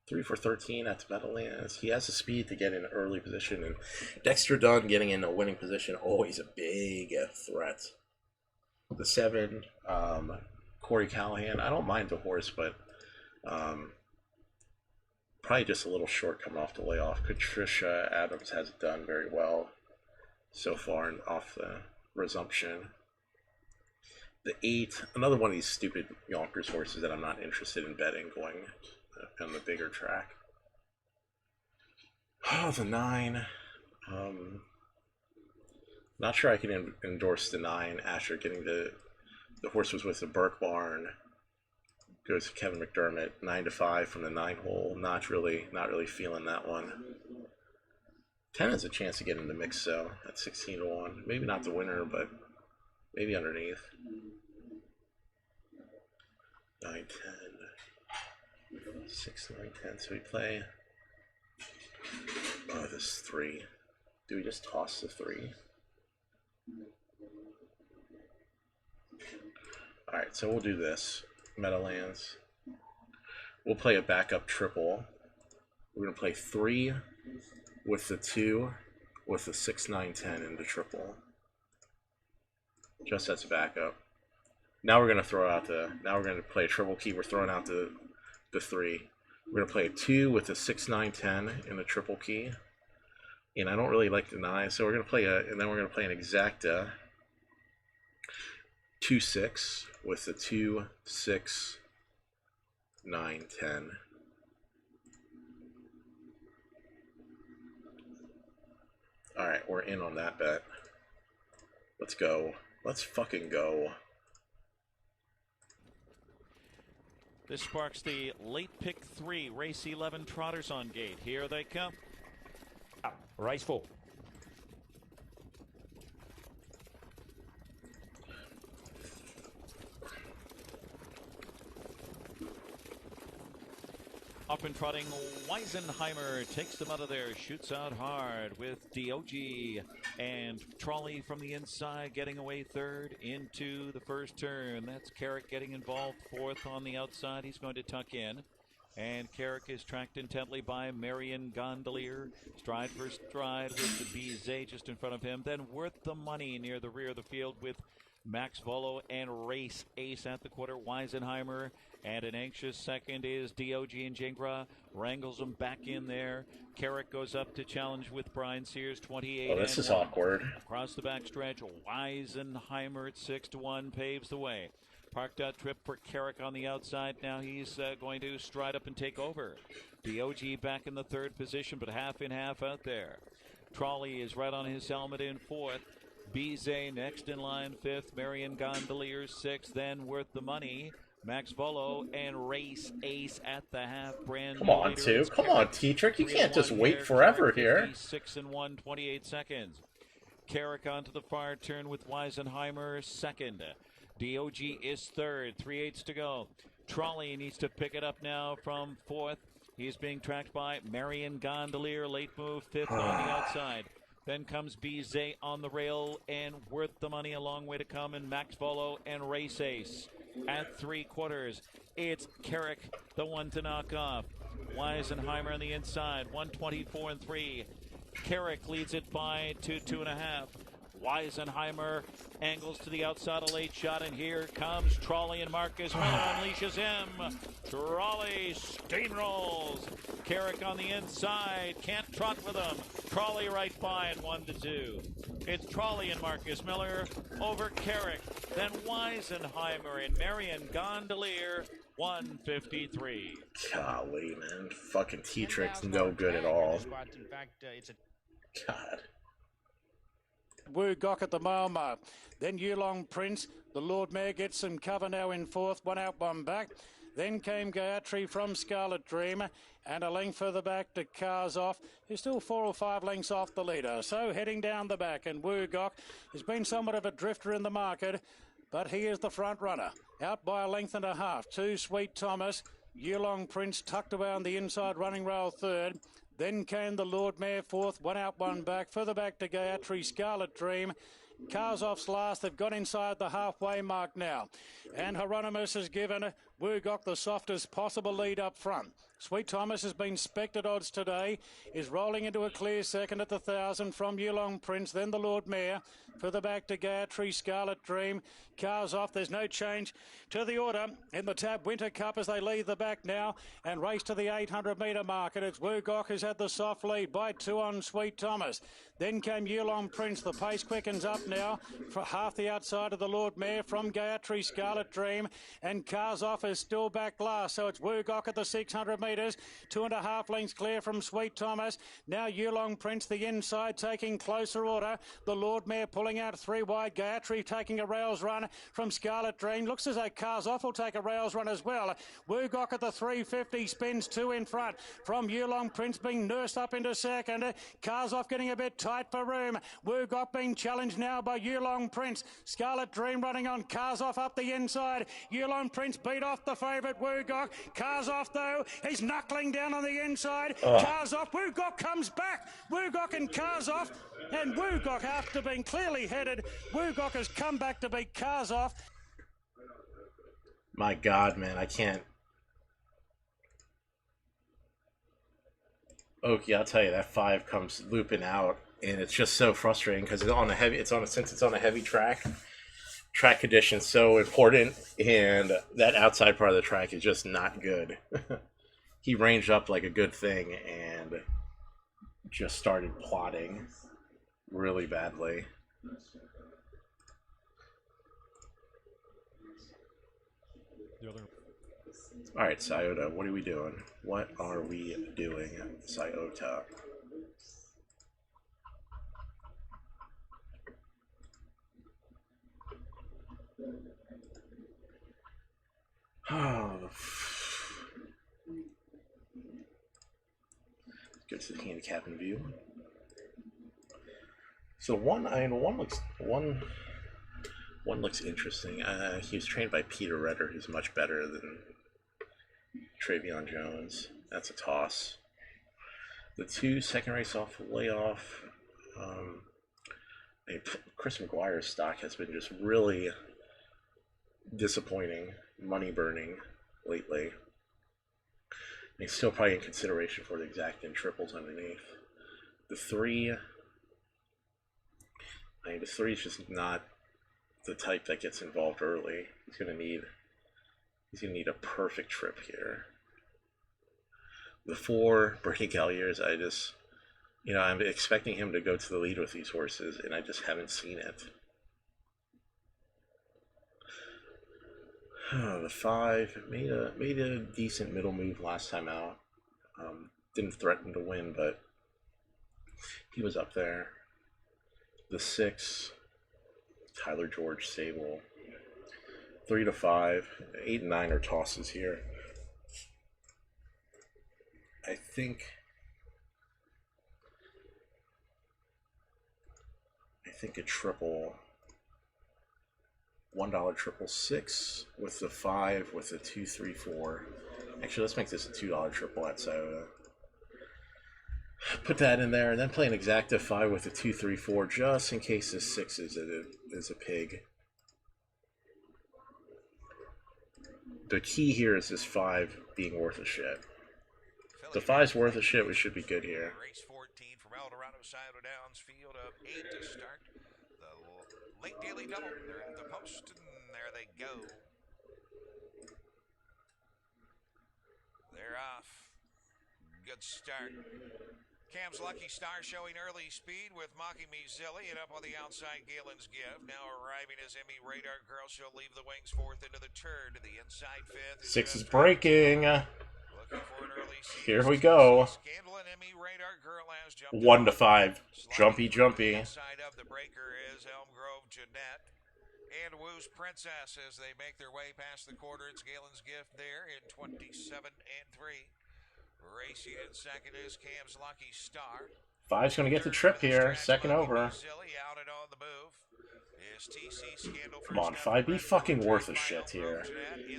Speaker 2: 3 for 13 at the Meadowlands. He has the speed to get in an early position, and Dexter Dunn getting in a winning position, always a big threat. The 7, Corey Callahan. I don't mind the horse, but probably just a little short coming off the layoff. Patricia Adams hasn't done very well so far off the resumption. The 8, another one of these stupid Yonkers horses that I'm not interested in betting going on the bigger track. Oh, the 9. Not sure I can endorse the 9 after getting the horse was with the Burke Barn. Goes to Kevin McDermott, 9-5 from the 9 hole. Not really feeling that one. 10 has a chance to get in the mix though at 16-1. Maybe not the winner, but maybe underneath. 9, 10. 6, 9, 10. So we play. Oh, this 3. Do we just toss the 3? Alright, so we'll do this. Meadowlands. We'll play a backup triple. We're going to play 3 with the 2 with the 6, 9, 10 in the triple. Just as a backup. Now we're going to throw out the... Now we're going to play a triple key. We're throwing out the 3. We're going to play a 2 with the 6, 9, 10 in the triple key. And I don't really like the 9, so we're going to play and then we're going to play an exacta 2, 6 with the 2, 6, 9, 10. Alright, we're in on that bet. Let's go. Let's fucking go.
Speaker 1: This sparks the late pick 3, race 11 trotters on gate. Here they come.
Speaker 11: Race 4.
Speaker 1: Up and trotting, Weisenheimer takes them out of there, shoots out hard with DOG and Trolley from the inside getting away third into the first turn. That's Carrick getting involved fourth on the outside. He's going to tuck in. And Carrick is tracked intently by Marion Gondolier. Stride for stride with the Bizet just in front of him. Then Worth the Money near the rear of the field with Max Volo and Race Ace at the quarter. Weisenheimer and an anxious second is DOG and Jingra. Wrangles them back in there. Carrick goes up to challenge with Brian Sears, 28.
Speaker 2: Oh, this is awkward.
Speaker 1: Across the backstretch, Weisenheimer at 6-1 paves the way. Parked out trip for Carrick on the outside. Now he's going to stride up and take over. DOG back in the third position, but half in, half out there. Trolley is right on his helmet in fourth. Bizet next in line fifth. Marion Gondolier sixth. Then Worth the Money. Max Volo and Race Ace at the half. Brand
Speaker 2: Come on, two. Come on, T-Trick. You can't just wait forever here.
Speaker 1: 6-1, 28 seconds. Carrick onto the far turn with Weisenheimer second. DOG is third. 3/8 to go. Trolley needs to pick it up now from fourth. He's being tracked by Marion Gondolier. Late move, fifth on the outside. Then comes Bizet on the rail and Worth the Money. A long way to come. And Max Volo and Race Ace at 3/4. It's Carrick, the one to knock off. Weisenheimer on the inside, 1:24 3. Carrick leads it by 2.5. Weisenheimer angles to the outside, a late shot, and here comes Trolley, and Marcus Miller unleashes him. Trolley steamrolls. Carrick on the inside, can't trot with him. Trolley right by at 1-2. It's Trolley and Marcus Miller over Carrick. Then Weisenheimer and Marion Gondolier, 153.
Speaker 2: Golly, man. Fucking T-Trick's no good at all. God.
Speaker 13: Wu Gok at the Malmo. Then Yulong Prince. The Lord Mayor gets some cover now in fourth. One out, one back. Then came Gayatri from Scarlet Dream. And a length further back to Cars Off. He's still 4 or 5 lengths off the leader. So heading down the back. And Wu Gok has been somewhat of a drifter in the market. But he is the front runner. Out by a length and a half. 2 Sweet Thomas. Yulong Prince tucked away on the inside running rail third. Then came the Lord Mayor fourth, one out, one back. Further back to Gayatri, Scarlet Dream. Cars Off's last. They've got inside the halfway mark now. And Hieronymus has given Wu Gok the softest possible lead up front. Sweet Thomas has been specced at odds today. Is rolling into a clear second at the 1,000 from Yulong Prince. Then the Lord Mayor. Further back to Gayatri, Scarlet Dream. Cars Off. There's no change to the order in the Tab Winter Cup as they leave the back now and race to the 800-metre mark. And it's Wu Gok who's had the soft lead by 2 on Sweet Thomas. Then came Yulong Prince. The pace quickens up now for half the outside of the Lord Mayor from Gayatri, Scarlet Dream. And Cars Off is still back last. So it's Wu Gok at the 600 metres. 2.5 lengths clear from Sweet Thomas. Now Yulong Prince the inside taking closer order. The Lord Mayor pulling out 3 wide. Gayatri taking a rails run from Scarlet Dream. Looks as though Cars Off will take a rails run as well. Wu Gok at the 350 spins 2 in front from Yulong Prince being nursed up into second. Cars Off getting a bit tight for room. Wu Gok being challenged now by Yulong Prince. Scarlet Dream running on. Cars Off up the inside. Yulong Prince beat off the favourite Wu Gok. Cars Off though is knuckling down on the inside. Cars Off. Wu Gok comes back. Wu Gok and Cars Off. And Wu Gok, after being clearly headed, Wu Gok has come back to beat Cars Off.
Speaker 2: My God, man, I can't. Oki, I'll tell you, that 5 comes looping out, and it's just so frustrating because it's on a heavy. Since it's on a heavy track. Track condition's so important, and that outside part of the track is just not good. He ranged up like a good thing and just started plotting really badly. All right, Scioto, what are we doing? What are we doing, Scioto? Get to the handicap in view. So one looks interesting. He was trained by Peter Redder, who's much better than Travion Jones. That's a toss. The 2 second race off layoff. Chris McGuire's stock has been just really disappointing, money burning lately. He's still probably in consideration for the exact and triples underneath. The 3, the 3 is just not the type that gets involved early. He's gonna need a perfect trip here. The 4, Bernie Galliers, I'm expecting him to go to the lead with these horses, and I just haven't seen it. The 5 made a decent middle move last time out. Didn't threaten to win, but he was up there. The 6, Tyler George Sable. 3 to 5, 8 and 9 are tosses here. I think a triple, $1 triple 6 with the 5 with the 2, 3, 4. Actually, let's make this a $2 triple at Iota. Put that in there, and then play an exacta 5 with a 2, 3, 4, just in case this 6 is a pig. The key here is this 5 being worth a shit. If the 5's worth a shit, we should be good here.
Speaker 3: Race 14 from El Dorado, Scioto Downs, field of 8 to start. The late daily double. They're at the post, and there they go. They're off. Good start. Cam's Lucky Star showing early speed with Mocking Me Zilly, and up on the outside, Galen's Gift. Now arriving as Emmy Radar Girl. She'll leave the wings 4th into the turn. To the inside 5th.
Speaker 2: 6 is breaking. Here we go. 1 to 5. Jumpy.
Speaker 3: Inside of the breaker is Elm Grove Jeanette and Woo's Princess as they make their way past the quarter. It's Galen's Gift there in 27 and 3. Racing in second is Cam's Lucky Star.
Speaker 2: 5's going to get the trip here. Second over. Come on, 5. Be fucking worth a shit here.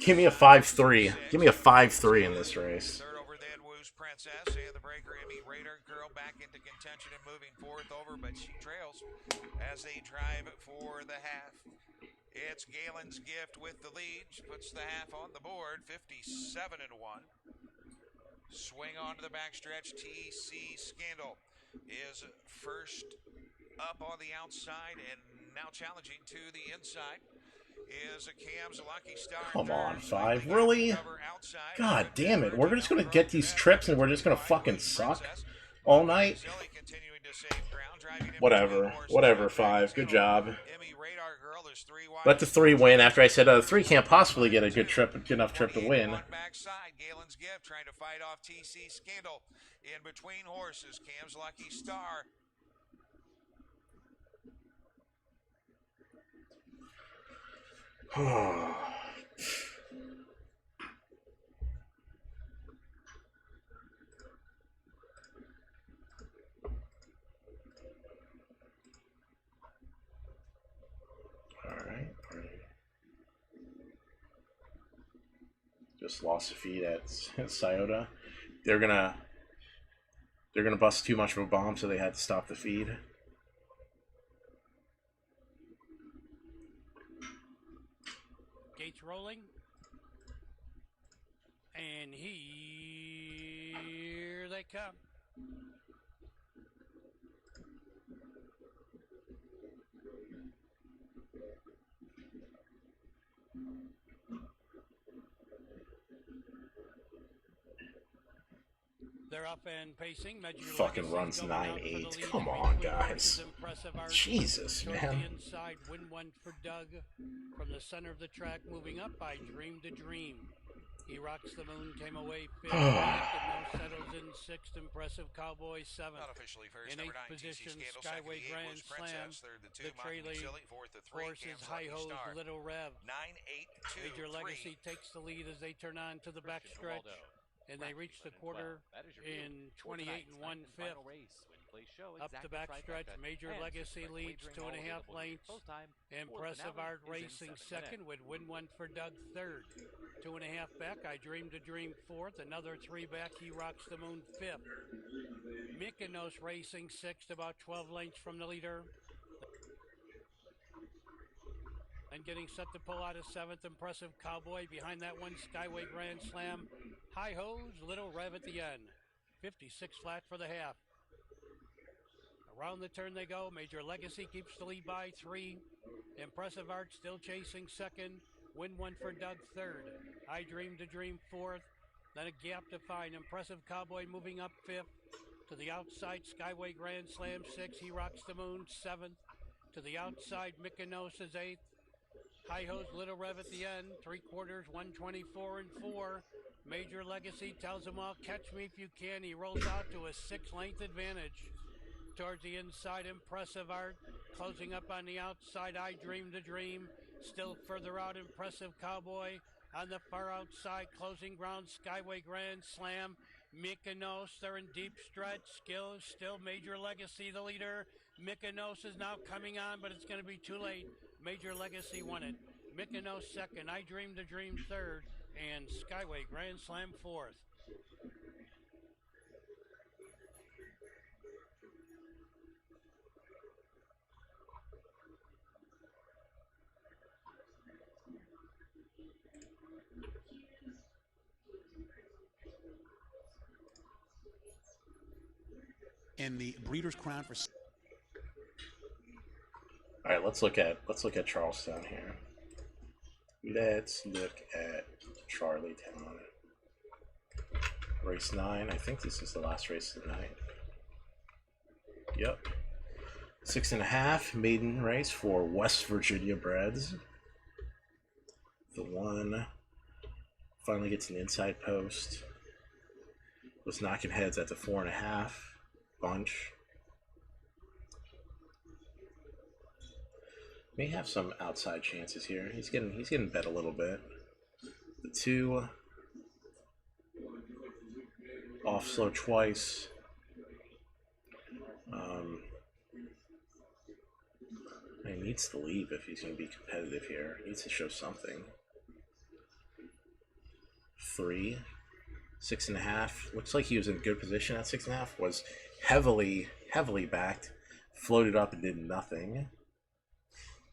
Speaker 2: Give me a 5-3. Give me a 5-3 in this race.
Speaker 3: Third over then Woo's Princess and the breaker Emmy Radar Girl back into contention and moving 4th over, but she trails as they drive for the half. It's Galen's Gift with the lead. She puts the half on the board, 57 and 1. Swing onto the backstretch. TC Scandal is first up on the outside and now challenging to the inside is a Cam's Lucky Star.
Speaker 2: Come on, 5. Really? God damn it. We're just going to get these trips and we're just going to fucking suck all night? Whatever, 5. Good job. Let the 3 win after I said 3 can't possibly get a good enough trip to win.
Speaker 3: Galen's Gift trying to fight off TC Scandal in between horses. Cam's Lucky Star.
Speaker 2: Alright. Just lost a feed at Scioto. They're gonna bust too much of a bomb, so they had to stop the feed.
Speaker 8: Gates rolling. And here they come. They're up and pacing.
Speaker 2: Fucking runs 9-8. Come on, guys. Jesus, man.
Speaker 8: The inside, win one for Doug. From the center of the track, moving up by Dream to Dream. He Rocks the Moon came away 5th, and now settles in 6th. Impressive Cowboy 7th.
Speaker 3: Not officially first,
Speaker 8: In
Speaker 3: number
Speaker 8: 8th
Speaker 3: 9,
Speaker 8: position,
Speaker 3: Scandal,
Speaker 8: Skyway
Speaker 3: second,
Speaker 8: Grand
Speaker 3: Woo's
Speaker 8: Slam.
Speaker 3: Princess, third, the 2,
Speaker 8: The trailing
Speaker 3: fourth, the 3,
Speaker 8: horses,
Speaker 3: Cam's
Speaker 8: High
Speaker 3: Lucky
Speaker 8: Hose,
Speaker 3: Star.
Speaker 8: Little Rev.
Speaker 3: 9, 8, 2,
Speaker 8: Major
Speaker 3: 3.
Speaker 8: Legacy takes the lead as they turn on to the backstretch. and they reached the quarter in 28 1/5. Up the backstretch, Major Legacy leads 2.5 lengths. Impressive Art Racing second with Win One for Doug third. 2.5 back, I Dream to Dream fourth. Another 3 back, He Rocks the Moon fifth. Mykonos Racing sixth, about 12 lengths from the leader. And getting set to pull out of seventh, Impressive Cowboy. Behind that one, Skyway Grand Slam. High Hose, Little Rev at the end. 56 flat for the half. Around the turn they go. Major Legacy keeps the lead by 3. Impressive Art still chasing second. Win One for Doug third. I Dream to Dream fourth. Then a gap to find. Impressive Cowboy moving up fifth. To the outside, Skyway Grand Slam sixth. He Rocks the Moon seventh. To the outside, Mykonos is eighth. High Hose, Little Rev at the end. 3/4, 124 and 4. Major Legacy tells him, well, catch me if you can. He rolls out to a 6-length advantage. Towards the inside, Impressive Art. Closing up on the outside, I Dream to Dream. Still further out, Impressive Cowboy. On the far outside, closing ground, Skyway Grand Slam. Mykonos, they're in deep stretch. Still Major Legacy the leader. Mykonos is now coming on, but it's going to be too late. Major Legacy won it. Mykonos second, I Dream to Dream third, and Skyway Grand Slam fourth.
Speaker 6: And the Breeders' Crown for.
Speaker 2: All right, let's look at Charlestown here. Let's look at Charlottetown. Race 9. I think this is the last race of the night. Yep. 6.5 maiden race for West Virginia breds. The one finally gets an inside post. Was knocking heads at the 4.5 bunch. May have some outside chances here. He's getting bet a little bit. The 2 off slow twice. He needs to leave if he's going to be competitive here. He needs to show something. 3, 6.5. Looks like he was in good position at 6.5. Was heavily backed. Floated up and did nothing.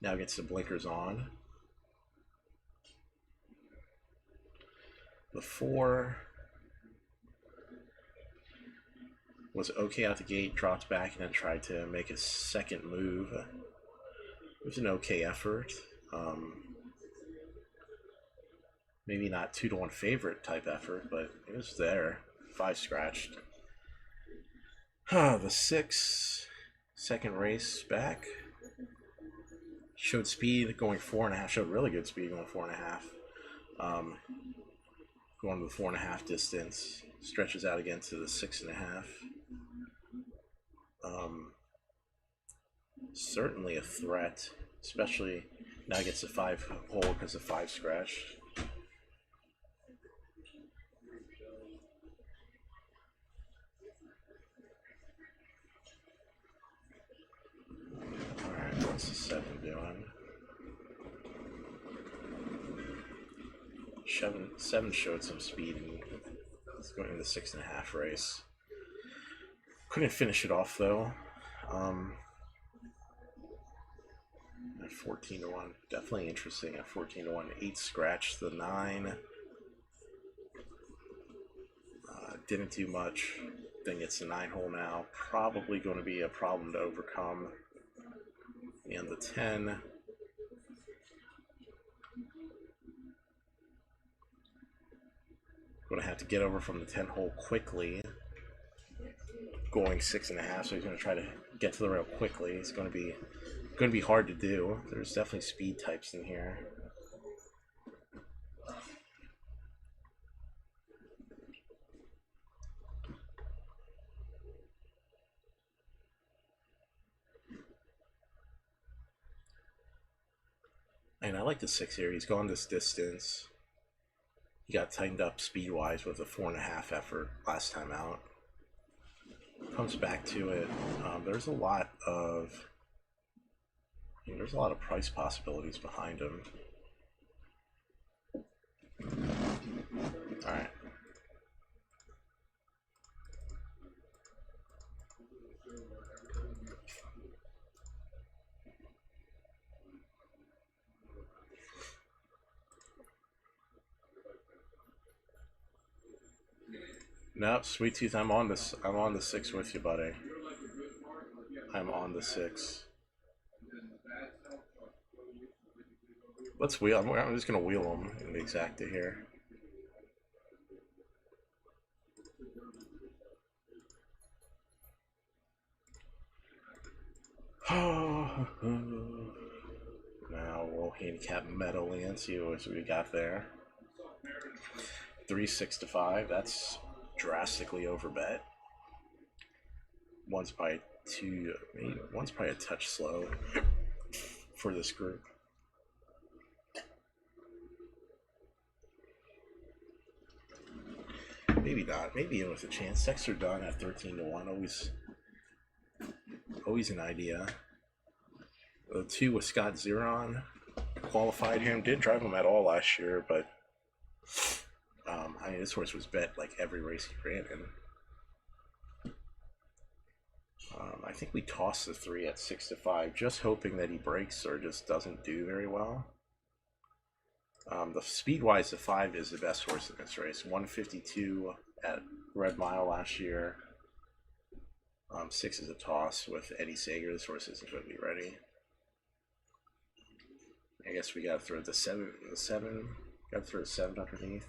Speaker 2: Now gets the blinkers on. The 4 was okay out the gate, dropped back, and then tried to make a second move. It was an okay effort. Maybe not 2-to-1 favorite type effort, but it was there. 5 scratched. The 6, second race back. Showed speed going 4.5. Showed really good speed going 4.5. Going to the 4.5 distance. Stretches out again to the 6.5. Certainly a threat, especially now he gets a 5 hole because of 5 scratch. Alright, what's the 7 doing? 7 showed some speed and it's going in the 6.5 race. Couldn't finish it off though. At 14-to-1, definitely interesting at 14-to-1. 8 scratched the 9. Didn't do much. Then gets the 9 hole now. Probably going to be a problem to overcome. And the 10. Going to have to get over from the 10 hole quickly. Going 6.5, so he's going to try to get to the rail quickly. It's going to be hard to do. There's definitely speed types in here. And I like the 6 here. He's gone this distance. He got tightened up speed-wise with a 4.5 effort last time out. Comes back to it. There's a lot of price possibilities behind him. All right. No, Sweet Tooth, I'm on this. I'm on the 6 with you, buddy. I'm on the 6. Let's wheel. I'm just gonna wheel them in the exacta here. Now we'll handicap Meadowland, see what we got there. 3, 6 to 5. That's drastically over bet. One's probably one's probably a touch slow for this group. Maybe not. Maybe in with a chance. Sexts are done at 13 to 1. Always an idea. The 2 with Scott Zeron qualified him. Didn't drive him at all last year, but I mean, this horse was bet like every race he ran in. I think we tossed the 3 at 6 to 5, just hoping that he breaks or just doesn't do very well. The speed-wise, the 5 is the best horse in this race. 152 at Red Mile last year. 6 is a toss with Eddie Sager. This horse isn't going to be ready. I guess we got to throw the 7. Got to throw the 7 underneath.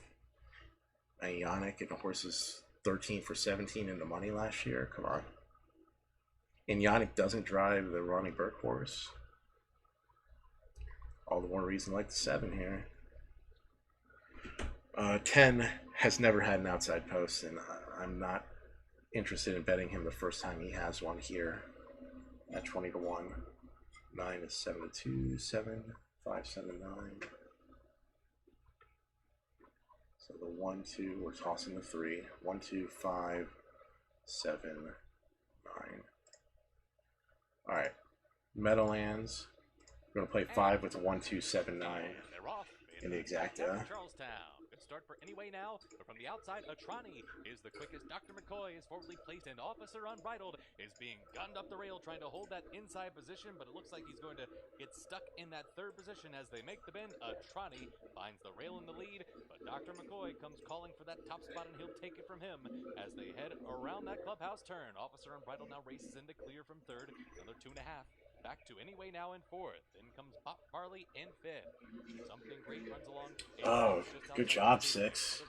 Speaker 2: And Yannick and the horse is 13 for 17 in the money last year. Come on. And Yannick doesn't drive the Ronnie Burke horse. All the more reason to like the 7 here. 10 has never had an outside post, and I'm not interested in betting him the first time he has one here at 20 to 1. 9 is 7 to 2, 7, 5, 7, 9. So the 1, 2, we're tossing the 3. 1, 2, 5, 7, 9. All right, Meadowlands. We're gonna play 5 with a 1, 2, 7, 9 in the exacta.
Speaker 5: Start for Anyway Now, but from the outside, Atrani is the quickest. Dr. McCoy is forwardly placed, and Officer Unbridled is being gunned up the rail, trying to hold that inside position, but it looks like he's going to get stuck in that 3rd position as they make the bend. Atrani finds the rail in the lead, but Dr. McCoy comes calling for that top spot, and he'll take it from him as they head around that clubhouse turn. Officer Unbridled now races into clear from 3rd, another 2.5. Back to Anyway Now in 4th. Then comes Pop Marley in 5th. Something Great runs along.
Speaker 2: Oh, good job, 6.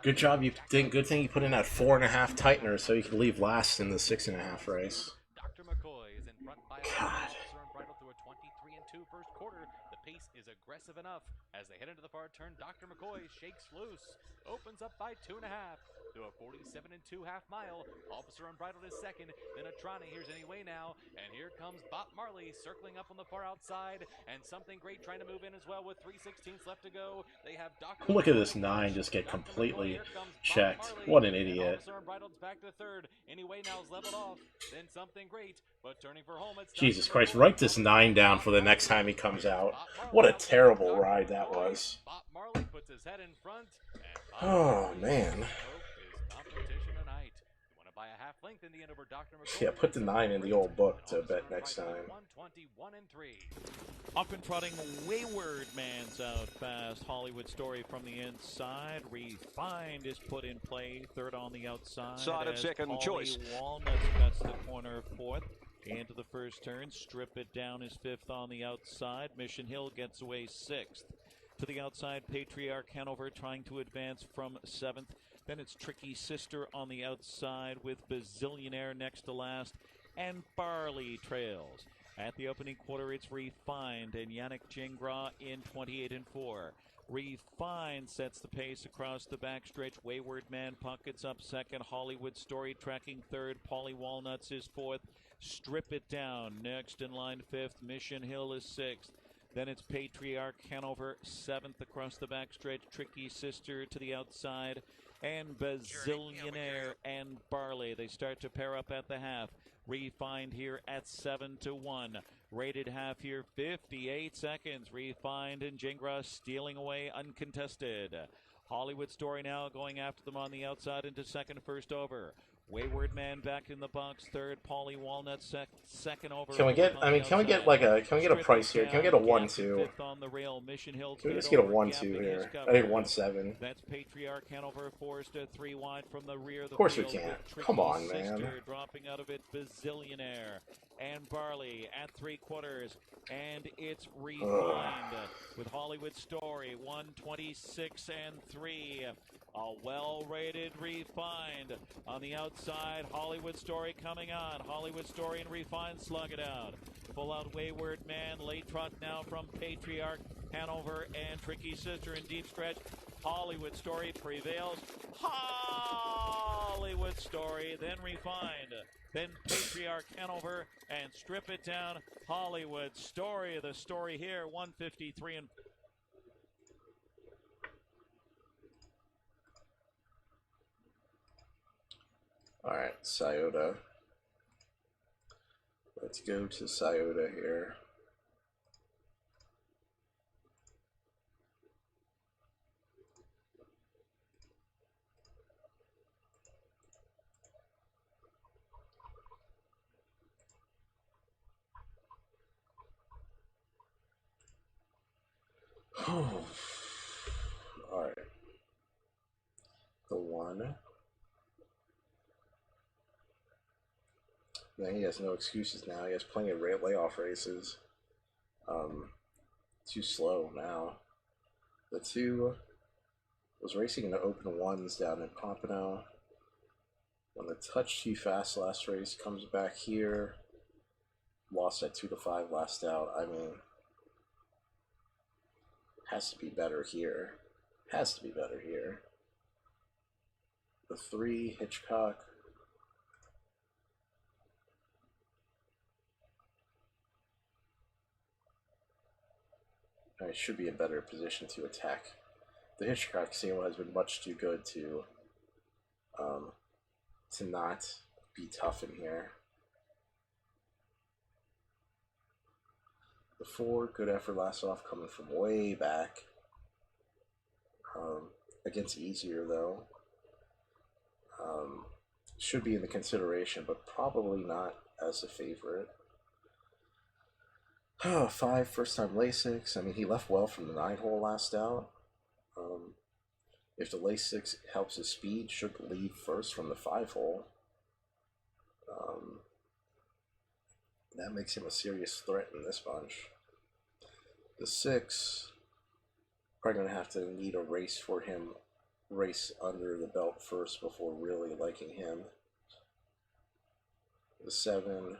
Speaker 2: Good job. Good thing you put in that 4.5 tightener so you could leave last in the 6.5 race.
Speaker 5: Dr. McCoy is in front by Officer Unbridled through a 23-2 first quarter. The pace is aggressive enough as they head into the far turn. Dr. McCoy shakes loose, opens up by 2.5 to a 47-2 half mile. Officer Unbridled is 2nd. Then Atrani. Here's Anyway Now, and here comes Bob Marley circling up on the far outside, and Something Great trying to move in as well with 3/16 left to go. They have Dr.
Speaker 2: Look at this 9 just get completely checked. What an idiot.
Speaker 5: Officer Unbridled's back to 3rd. Anyway Now's leveled off. Then Something Great, but turning for home. It's
Speaker 2: Jesus Christ! Write this 9 down for the next time he comes out. What a terrible ride that was.
Speaker 5: Bob Marley puts his head in front.
Speaker 2: Oh man.
Speaker 5: By a half length in the end over Dr. McCoy.
Speaker 2: Yeah, put the 9 in the old book to bet next time.
Speaker 5: 121-3.
Speaker 1: Off and trotting, Wayward Man's out fast. Hollywood Story from the inside. Refined is put in play. 3rd on the outside.
Speaker 14: Side of 2nd choice.
Speaker 1: Walnuts cuts the corner 4th. Into the first turn. Strip It Down is 5th on the outside. Mission Hill gets away 6th. To the outside, Patriarch Hanover trying to advance from 7th. Then it's Tricky Sister on the outside with Bazillionaire next to last, and Barley trails. At the opening quarter, it's Refined and Yannick Gingras in 28-4. Refined sets the pace across the backstretch. Wayward Man pockets up 2nd. Hollywood Story tracking 3rd. Paulie Walnuts is 4th. Strip It Down next in line 5th. Mission Hill is 6th. Then it's Patriarch Hanover, 7th across the backstretch. Tricky Sister to the outside. And Bazillionaire and Barley. They start to pair up at the half. Refined here at 7-1. Rated half here, 58 seconds. Refined and Jingra stealing away uncontested. Hollywood Story now going after them on the outside into second, first over. Wayward Man back in the box, third. Paulie Walnut second over.
Speaker 2: Can we get? I mean, can we get like a? Can we get a price here? Can we get a 1-2?
Speaker 1: On the rail. Mission Hill.
Speaker 2: Can we just get a 1-2 here? I think 1-7.
Speaker 1: That's Patriarch Hanover forced a 3 wide from the rear. Of
Speaker 2: course we can't. Come on, man.
Speaker 1: Dropping out of it, Bazillionaire and Barley at 3/4, and it's Refined with Hollywood Story 126 and 3. A well-rated Refined on the outside. Hollywood Story coming on. Hollywood Story and Refined slug it out. Full out Wayward Man. Late trot now from Patriarch Hanover and Tricky Sister in deep stretch. Hollywood Story prevails. Hollywood Story, then Refined. Then Patriarch Hanover and strip it down. Hollywood Story. The story here, 153 and
Speaker 2: all right, Scioto. Let's go to Scioto here. All right. The 1. Then he has no excuses now. He has plenty of layoff races. Too slow now. The 2 was racing in the open 1s down in Pompano. When the touch too fast last race, comes back here. Lost at 2-5 last out. I mean, has to be better here. Has to be better here. The 3, Hitchcock. It should be in better position to attack. The Hitchcock seal has been much too good to not be tough in here. The 4, good effort last off, coming from way back. Against easier though. Should be in the consideration, but probably not as a favorite. 5, first time Lasix. I mean, he left well from the 9-hole last out. If the Lasix helps his speed, should lead first from the 5-hole. That makes him a serious threat in this bunch. The 6, probably going to have to need a race for him, race under the belt first before really liking him. The 7,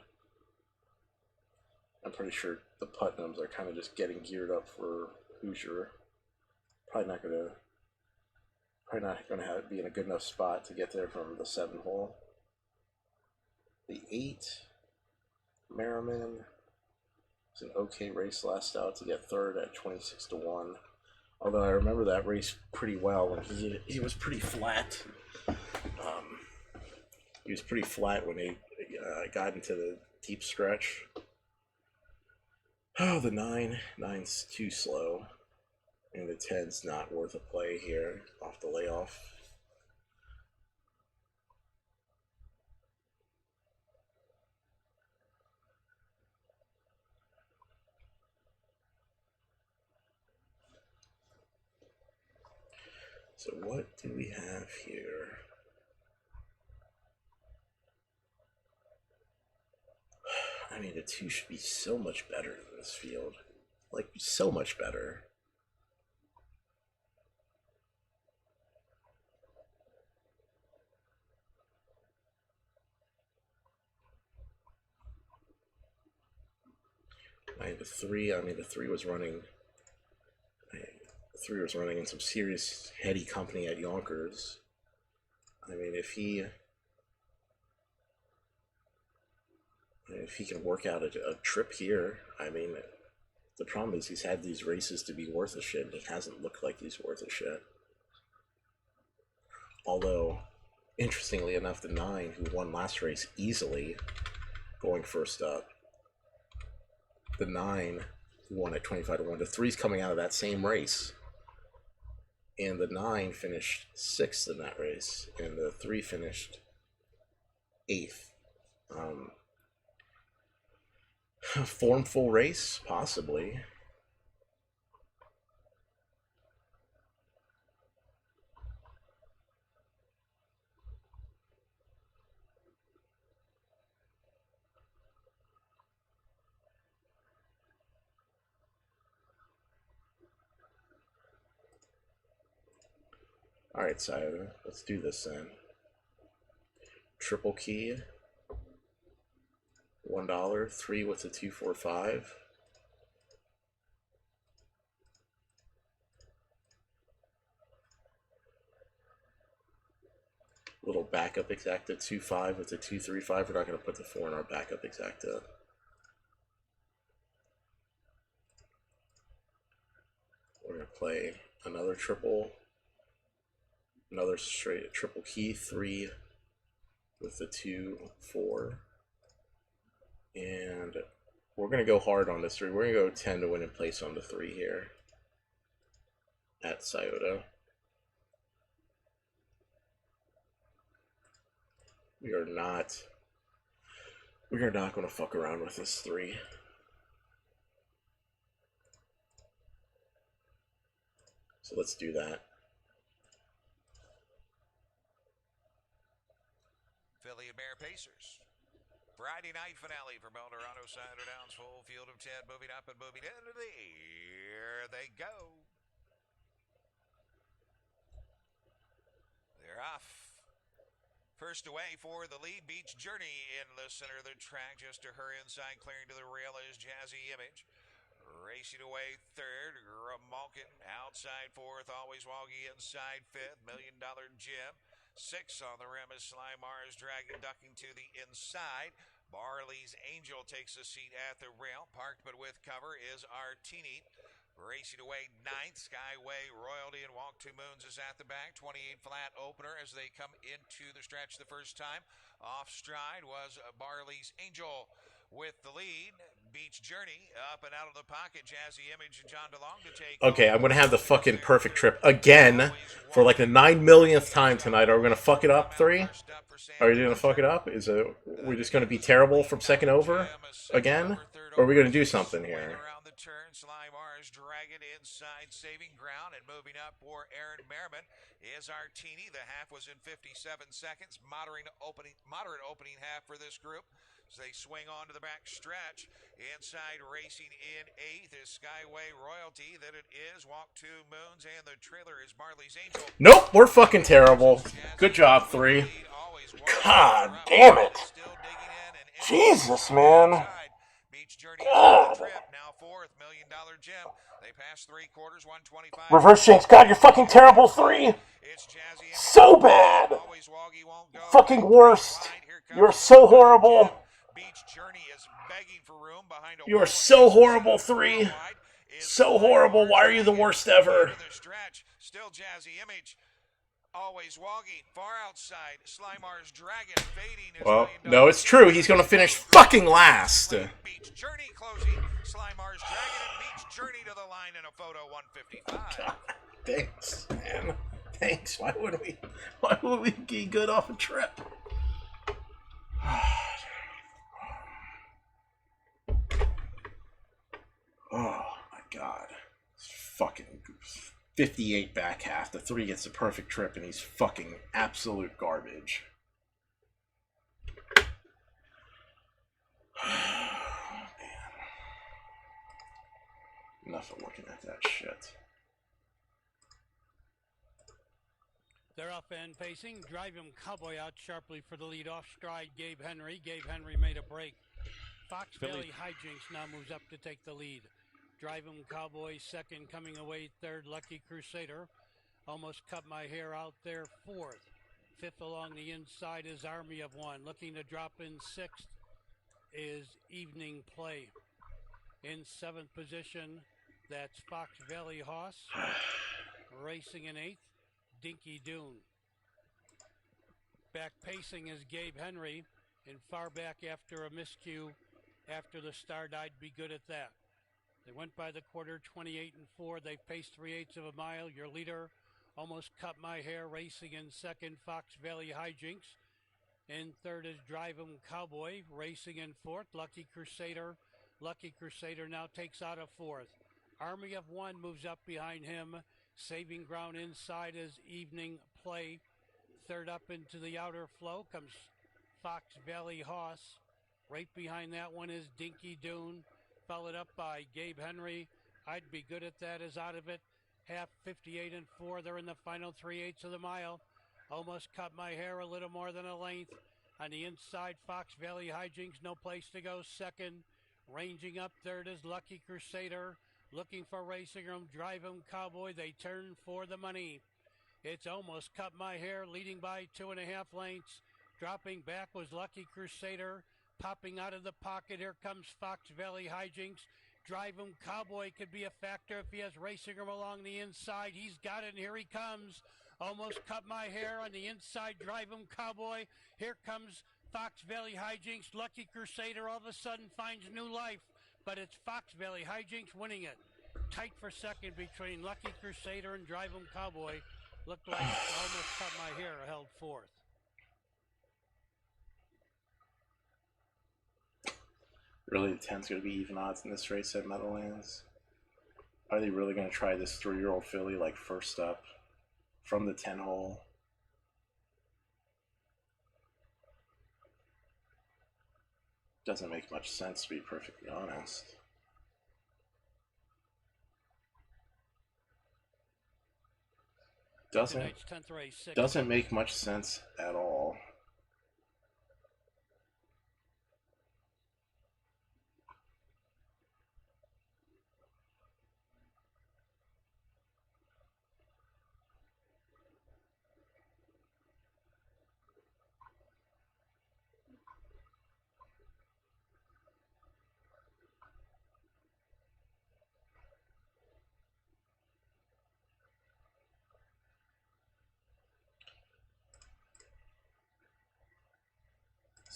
Speaker 2: I'm pretty sure the Putnams are kind of just getting geared up for Hoosier. Probably not going to be in a good enough spot to get there from the 7-hole. The 8, Merriman. It's an okay race last out to get third at 26-1. Although I remember that race pretty well when he was pretty flat. He was pretty flat when he got into the deep stretch. Oh, the 9's too slow, and the 10's not worth a play here off the layoff. So what do we have here? I mean, the 2 should be so much better than this field. Like, so much better. The 3 was running. The 3 was running in some serious heady company at Yonkers. I mean, if he can work out a trip here, I mean, The problem is he's had these races to be worth a shit, and he hasn't looked like he's worth a shit. Although, interestingly enough, the 9, who won last race easily, going first up, the 9, who won at 25-1, the 3's coming out of that same race. And the 9 finished 6th in that race, and the 3 finished 8th. Formful race? Possibly. Alright, so let's do this then. Triple key. $1, 3 with a 245. Little backup exacta, 2-5 with a 235. We're not going to put the 4 in our backup exacta. We're going to play another triple, another straight triple key, 3 with the 2-4. And we're going to go hard on this 3. We're going to go 10 to win in place on the 3 here at Scioto. We are not going to fuck around with this 3. So let's do that.
Speaker 3: Philly and Bear Pacers. Friday night finale for Eldorado Cider Downs, full field of 10, moving up and moving in. There they go. They're off. First away for the lead, Beach Journey in the center of the track. Just to her inside, clearing to the rail is Jazzy Image. Racing away third, Malkin outside fourth, Always Woggy inside fifth, $1 Million Jim. 6 on the rim is Sly Mars, dragging, ducking to the inside. Barley's Angel takes a seat at the rail. Parked but with cover is Artini. Racing away 9th, Skyway Royalty and Walk 2 Moons is at the back. 28 flat opener as they come into the stretch the first time. Off stride was Barley's Angel with the lead. Beach Journey up and out of the pocket. Jazzy Image and John DeLong to take. Okay,
Speaker 2: I'm going to have the fucking perfect trip again for like the 9 millionth time tonight. Are we going to fuck it up, 3? Are we going to fuck it up? We're just going to be terrible from second over again? Or are we going to do something here?
Speaker 3: Sly Mars dragging inside, saving ground, and moving up for Aaron Merriman is Artini. The half was in 57 seconds. Moderate opening half for this group. As they swing on to the back stretch. Inside racing in 8th is Skyway Royalty. Then it is Walk 2 Moons, and the trailer is Barley's Angel.
Speaker 2: Nope, we're fucking terrible. Good job, 3. God damn it. Jesus, man. God.
Speaker 3: Now 4th, $1 Million Jim. They pass 3/4, 125.
Speaker 2: Reverse jinx. God, you're fucking terrible, 3. So bad. Fucking worst. You're so horrible. You are so horrible, 3. So horrible. Why are you the worst ever?
Speaker 3: Still Jazzy Image. Always Woggy, far outside. Slimar's Dragon fading.
Speaker 2: Well, no, it's true. He's going to finish fucking last.
Speaker 3: Beach Journey closing. Slimar's Dragon and Beach Journey to the line in a photo 155.
Speaker 2: God, thanks, man. Thanks. Why would we get good off a trip? Oh my God. It's fucking 58 back half. The 3 gets the perfect trip, and he's fucking absolute garbage. Man. Enough of looking at that shit.
Speaker 8: They're up and pacing. Drive him Cowboy out sharply for the lead. Off stride, Gabe Henry. Gabe Henry made a break. Fox Valley Hijinks now moves up to take the lead. Drive him Cowboy second, coming away third. Lucky Crusader almost cut my hair out there fourth. Fifth along the inside is Army of One. Looking to drop in sixth is Evening Play. In 7th position, that's Fox Valley Hoss. Racing in 8th, Dinky Dune. Back pacing is Gabe Henry, and far back after a miscue after the start. I'd be good at that. They went by the quarter 28 and 4. They paced 3/8 of a mile. Your leader almost cut my hair, racing in second, Fox Valley Hijinks. In third is Drive 'em Cowboy, racing in fourth, Lucky Crusader. Lucky Crusader now takes out a fourth. Army of One moves up behind him. Saving ground inside is Evening Play. Third up into the outer flow comes Fox Valley Hoss. Right behind that one is Dinky Dune, followed up by Gabe Henry. I'd be good at that is out of it. Half 58 and 4. They're in the final 3/8 of the mile. Almost cut my hair, a little more than a length. On the inside, Fox Valley Hijinks, no place to go. Second, ranging up third is Lucky Crusader. Looking for racing room, Drive 'em Cowboy. They turn for the money. It's almost cut my hair, leading by 2.5 lengths. Dropping back was Lucky Crusader. Popping out of the pocket, here comes Fox Valley Hijinks. Drive 'em Cowboy could be a factor if he has racing room along the inside. He's got it, and here he comes. Almost cut my hair on the inside, Drive 'em Cowboy. Here comes Fox Valley Hijinks. Lucky Crusader all of a sudden finds new life, but it's Fox Valley Hijinks winning it. Tight for second between Lucky Crusader and Drive 'em Cowboy. Looked like Almost Cut My Hair held fourth.
Speaker 2: Really, the 10's going to be even odds in this race at Meadowlands? Are they really going to try this 3-year-old filly like first up from the 10 hole? Doesn't make much sense, to be perfectly honest. Doesn't make much sense at all.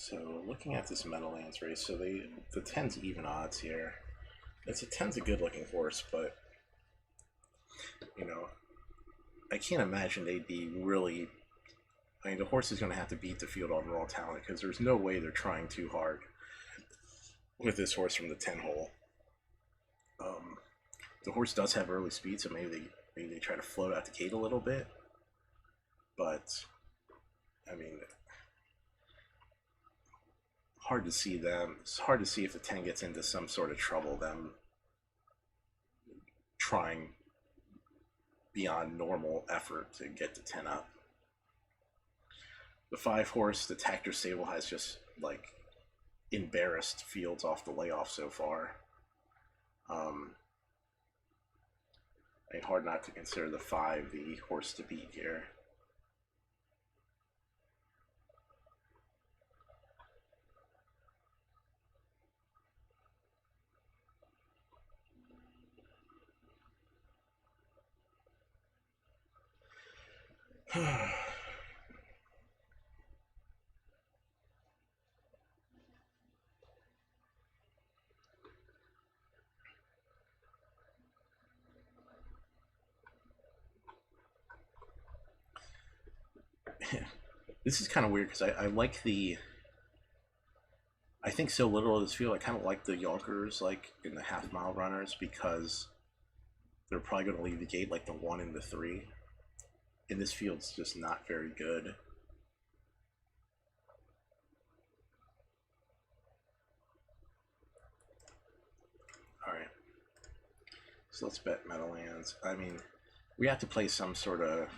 Speaker 2: So looking at this Meadowlands race, so the 10's even odds here. It's a 10's a good looking horse, but you know, I can't imagine they'd be really. I mean, the horse is going to have to beat the field on raw talent because there's no way they're trying too hard with this horse from the 10 hole. The horse does have early speed, so maybe they try to float out the gate a little bit, but I mean, hard to see them. It's hard to see if the 10 gets into some sort of trouble, them trying beyond normal effort to get the 10 up. The 5 horse, the Tactor stable, has just like embarrassed fields off the layoff so far. I mean, hard not to consider the 5 the horse to beat here. This is kind of weird because I like the. I think so little of this field. I kind of like the Yonkers, like in the half-mile runners, because they're probably going to leave the gate like the 1 and the 3. And this field's just not very good. All right, so let's bet Meadowlands. I mean, we have to play some sort of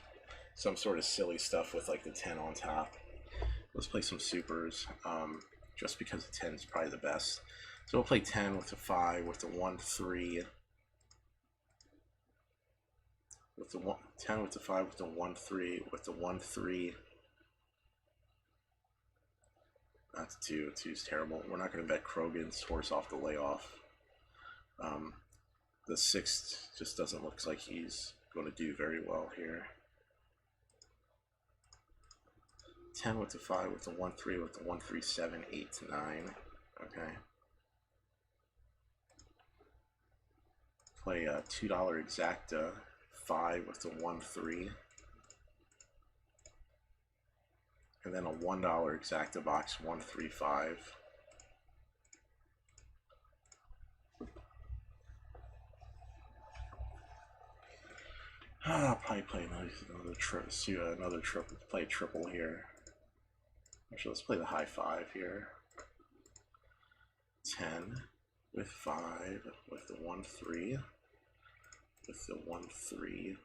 Speaker 2: silly stuff with like the 10 on top. Let's play some supers, just because the 10 is probably the best. So we'll play 10 with the 5, with the 1-3, with the 10 with the 5, with the 1-3, with the 1-3. Not the 2. 2's terrible. We're not going to bet Krogan's horse off the layoff. The 6th just doesn't look like he's going to do very well here. 10 with the 5 with the 1-3 with the 1-3-7 8-9. Okay. Play a $2 exacta 5 with the 1-3. And then a $1 exacta box 1-3-5. I'll probably play another triple. Play triple here. Actually, let's play the high 5 here. 10 with 5 with the 1-3 with the 1-3.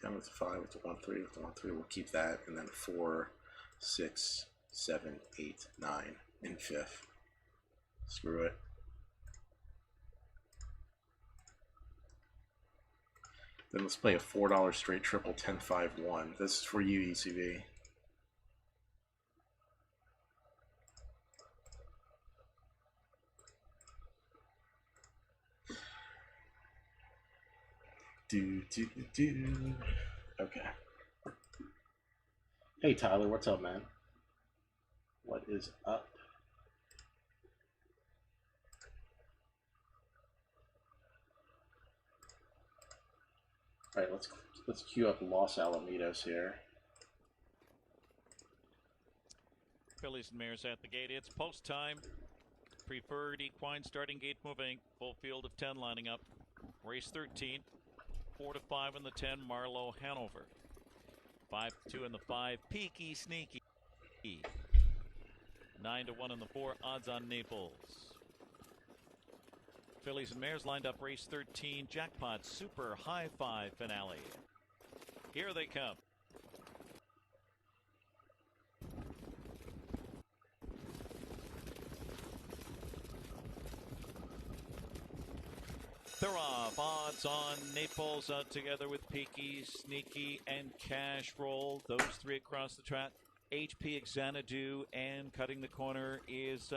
Speaker 2: 10 with the 5 with the 1-3 with the 1-3. We'll keep that, and then 4, 6, 7, 8, 9 in 5th. Screw it. Then let's play a $4 straight triple 10-5-1. This is for you, ECV. Okay. Hey Tyler, what's up, man? What is up? All right, let's queue up Los Alamitos here.
Speaker 1: Phillies and Mares at the gate. It's post time. Preferred equine starting gate moving. Full field of 10 lining up. Race 13. 4-5 in the 10. Marlowe Hanover. 5-2 in the 5. Peaky Sneaky. 9-1 in the 4. Odds on Naples. Phillies and Mares lined up race 13. Jackpot Super High 5 finale. Here they come. They're off. Odds on Naples together with Peaky, Sneaky, and Cash Roll. Those three across the track. HP Xanadu, and cutting the corner is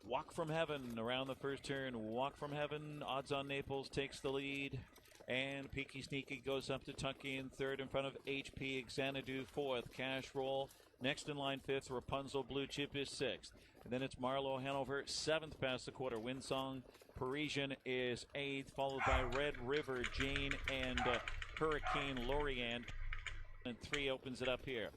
Speaker 1: Walk from Heaven around the first turn. Walk from Heaven. Odds on Naples takes the lead. And Peaky Sneaky goes up to Tucky in third in front of HP Xanadu fourth. Cash Roll next in line fifth. Rapunzel Blue Chip is sixth. And then it's Marlowe Hanover seventh past the quarter. Windsong Parisian is eighth, followed by Red River Jane and Hurricane Lorient. And 3 opens it up here.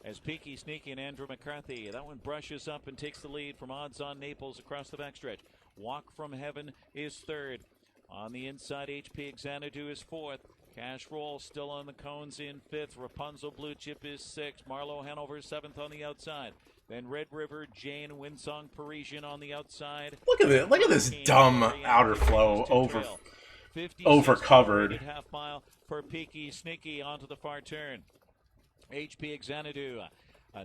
Speaker 1: As Peaky Sneaky and Andrew McCarthy. That one brushes up and takes the lead from Odds on Naples across the backstretch. Walk from Heaven is third. On the inside, HP Xanadu is fourth. Cash Roll still on the cones in fifth. Rapunzel Blue Chip is sixth. Marlowe Hanover seventh on the outside. Then Red River Jane, Windsong Parisian on the outside.
Speaker 2: Look at it! Look at this dumb outer flow over covered.
Speaker 1: Half mile for Peaky Sneaky onto the far turn. HP Xanadu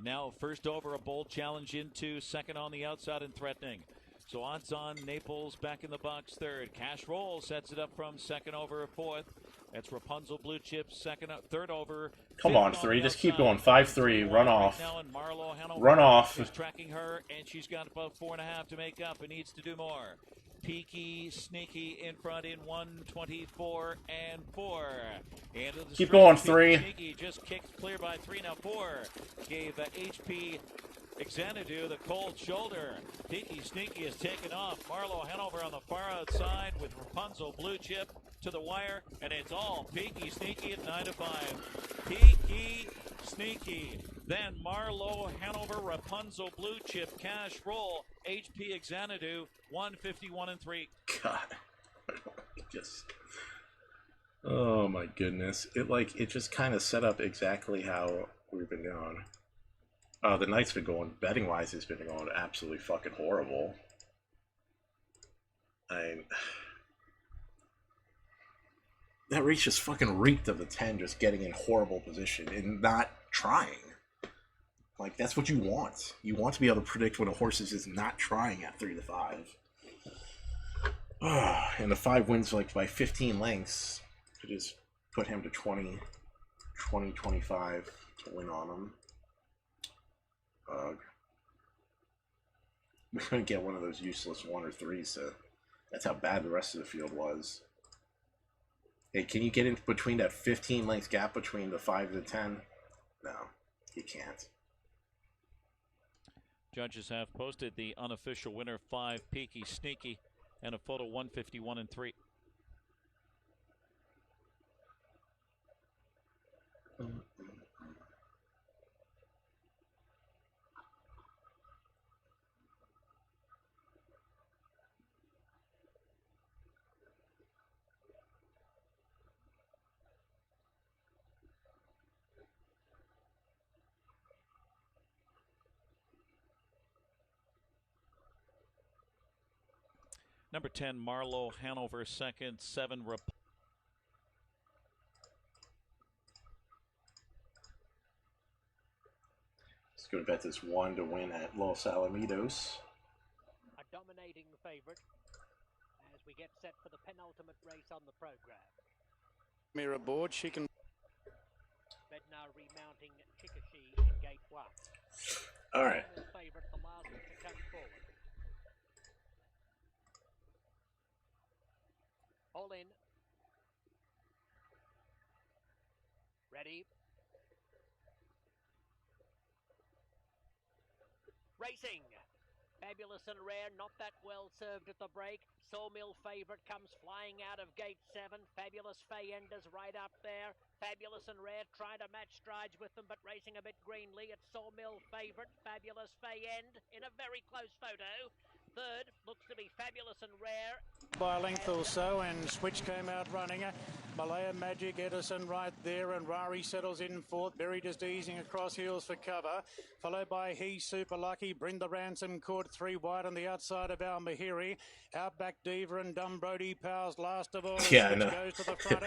Speaker 1: now first over, a bold challenge into second on the outside and threatening. So Odds on Naples back in the box third. Cash Roll sets it up from second over fourth. That's Rapunzel Blue Chip second, third over.
Speaker 2: Come on, 3. Just keep going. 5-3. Run off. Run off.
Speaker 1: Is tracking her, and she's got about 4.5 to make up and needs to do more. Peaky Sneaky in front in 1:24 and 4.
Speaker 2: Keep going, 3.
Speaker 1: Sneaky just kicked clear by 3. Now 4 gave HP Xanadu the cold shoulder. Peaky Sneaky is taken off. Marlowe Hanover on the far outside with Rapunzel Blue Chip to the wire, and it's all Peaky Sneaky at 9-5. Peaky Sneaky. Then Marlowe Hanover, Rapunzel Blue Chip, Cash Roll, HP Xanadu, 151 and 3.
Speaker 2: God, oh my goodness! It just kind of set up exactly how we've been going. The night's been going, betting wise, it's been going absolutely fucking horrible. That race just fucking reeked of the 10 just getting in horrible position and not trying. Like, that's what you want. You want to be able to predict when a horse is just not trying at 3-5. And the 5 wins like by 15 lengths to just put him to 20, 25 to win on him. We're going to get one of those useless 1 or 3s to That's how bad the rest of the field was. Hey, can you get in between that 15 length gap between the 5 and the 10? No, you can't.
Speaker 1: Judges have posted the unofficial winner, 5 Peaky Sneaky, and a photo 151 and 3. Number 10, Marlowe, Hanover, second, 7,
Speaker 2: Let's go to bet this 1 to win at Los Alamitos.
Speaker 14: A dominating favorite as we get set for the penultimate race on the program.
Speaker 13: Mirror board, she can.
Speaker 14: Bednar remounting Chikashi in gate 1.
Speaker 2: All right.
Speaker 14: Favorite, the last to come forward. All in. Ready. Racing. Fabulous and Rare, not that well served at the break. Sawmill Favourite comes flying out of gate 7. Fabulous Fayender's right up there. Fabulous and Rare trying to match strides with them, but racing a bit greenly. It's Sawmill Favourite, Fabulous Fayend in a very close photo. Third looks to be Fabulous and Rare.
Speaker 13: By a length or so, and Switch came out running. Malaya Magic, Edison right there, and Rari settles in fourth. Berry just easing across heels for cover. Followed by He Super Lucky. Brinda Ransom caught 3 wide on the outside of Al Mahiri. Outback Diva and Dumbrody Powers last of all.
Speaker 2: Yeah, I
Speaker 13: Switch
Speaker 2: know.
Speaker 13: goes to the front.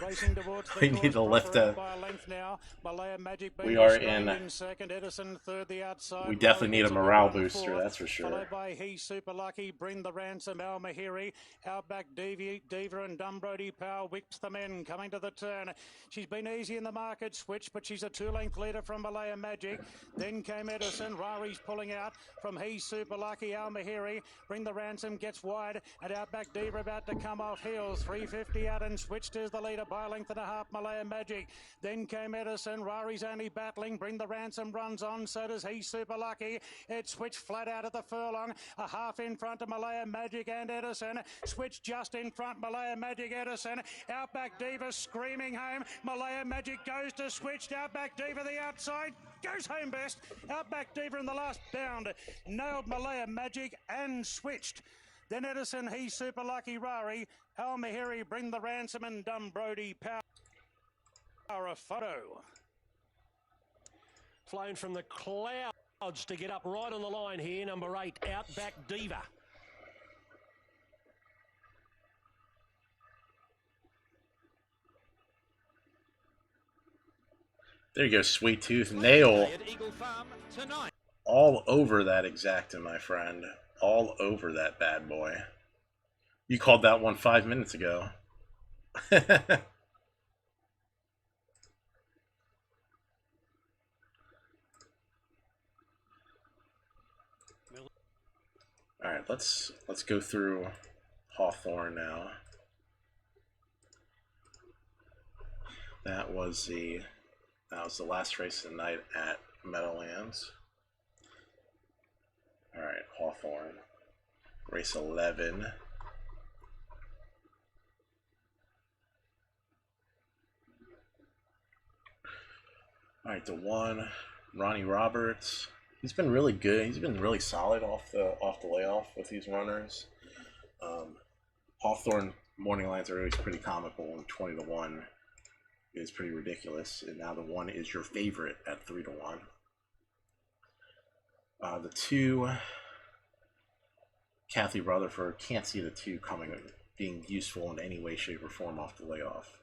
Speaker 13: Racing towards the
Speaker 2: We need to lift
Speaker 13: by a length now. Malaya Magic
Speaker 2: We are
Speaker 13: in second. Edison third, the outside.
Speaker 2: We definitely need a morale booster, that's for sure.
Speaker 13: Followed by He Super Lucky, Brinda Ransom, Al Mahiri, Outback Diva and Dumbrody Power whips the men coming to the turn. She's been easy in the market switch, but she's a 2-length leader from Malaya Magic. Then came Edison. Rari's pulling out from He Super Lucky, Al Mahiri. Bring the Ransom gets wide, and Outback Diva about to come off heels. 350 out and switched is the leader by a length and a half. Malaya Magic. Then came Edison. Rari's only battling. Bring the Ransom runs on, so does He Super Lucky. It switched flat out at the furlong, a half in front of Malaya Magic and Edison. Switch just in front, Malaya Magic, Edison. Outback Diva screaming home. Malaya Magic goes to switch. Outback Diva the outside. Goes home best. Outback Diva in the last bound. Nailed Malaya Magic and switched. Then Edison, He Super Lucky, Rari. Al Mahiri, Bring the Ransom and Dumbrody Power a photo.
Speaker 15: Flown from the clouds to get up right on the line here. Number 8, Outback Diva.
Speaker 2: There you go, Sweet Tooth. Nail. All over that exacta, my friend. All over that bad boy. You called that one 5 minutes ago. Alright, let's go through Hawthorne now. That was the last race of the night at Meadowlands. Alright, Hawthorne. Race 11. Alright, the 1, Ronnie Roberts. He's been really good. He's been really solid off the layoff with these runners. Hawthorne morning lines are always pretty comical, and 20 to 1 is pretty ridiculous. And now the 1 is your favorite at 3 to 1. The 2, Kathy Rutherford. Can't see the 2 being useful in any way, shape, or form off the layoff.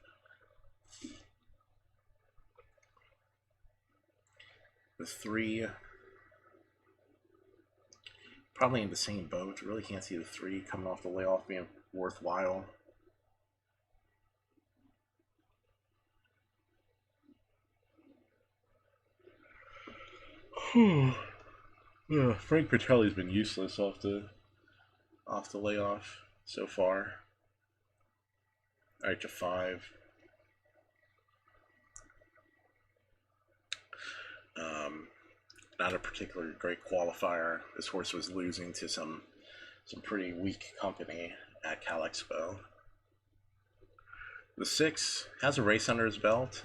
Speaker 2: The 3, probably in the same boat. Really can't see the 3 coming off the layoff being worthwhile. Yeah, Frank Patelli's been useless off the layoff. so far. All right, to 5. Not a particularly great qualifier. This horse was losing to some pretty weak company at Cal Expo. The 6 has a race under his belt.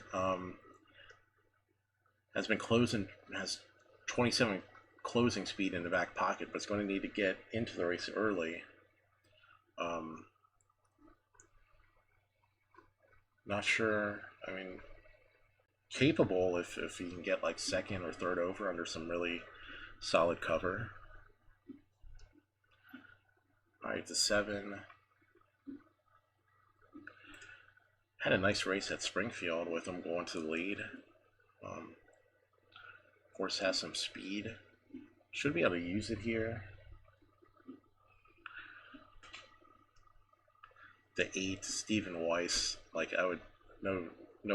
Speaker 2: Has been closing, has 27 closing speed in the back pocket, but it's going to need to get into the race early. Not sure. I mean, capable if he can get like second or third over under some really solid cover. All right, to 7. Had a nice race at Springfield with him going to the lead. Of course, has some speed. Should be able to use it here. The 8, Stephen Weiss. Like, I would no,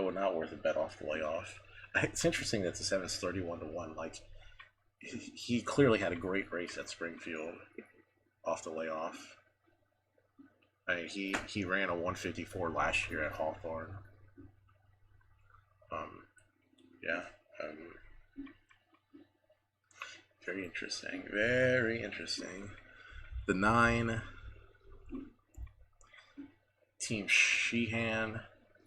Speaker 2: not worth a bet off the layoff. It's interesting that the 7's 31-1. Like, he clearly had a great race at Springfield off the layoff. I mean, he ran a 154 last year at Hawthorne. Yeah. Very interesting. Very interesting. The 9, Team Sheehan.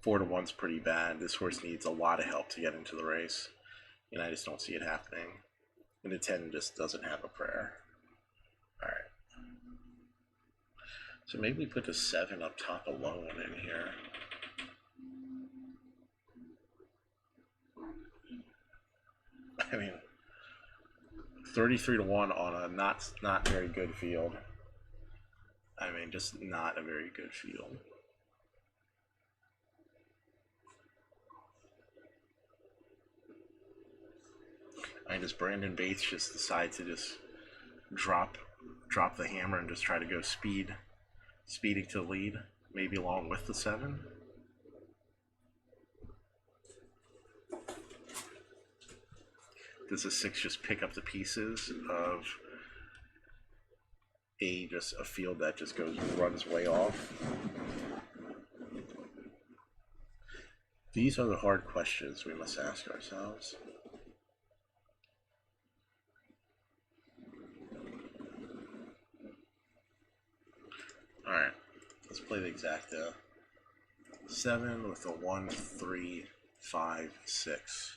Speaker 2: 4-1's pretty bad. This horse needs a lot of help to get into the race, and I just don't see it happening. And the 10 just doesn't have a prayer. All right. So maybe we put the 7 up top alone in here. I mean, 33-1 on a not very good field. I mean, just not a very good field. I does Brandon Bates just decide to just drop the hammer and just try to go speeding to the lead, maybe along with the 7? Does the 6 just pick up the pieces of just a field that just runs way off? These are the hard questions we must ask ourselves. Alright, let's play the exacta. 7 with a 1, 3, 5, 6.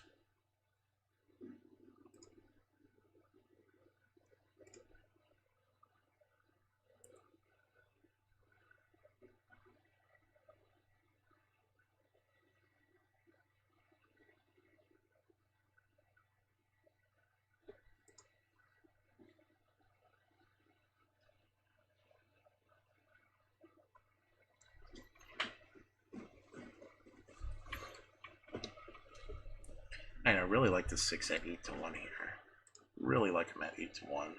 Speaker 2: And I really like the 6 at 8-1 here. Really like him at 8-1.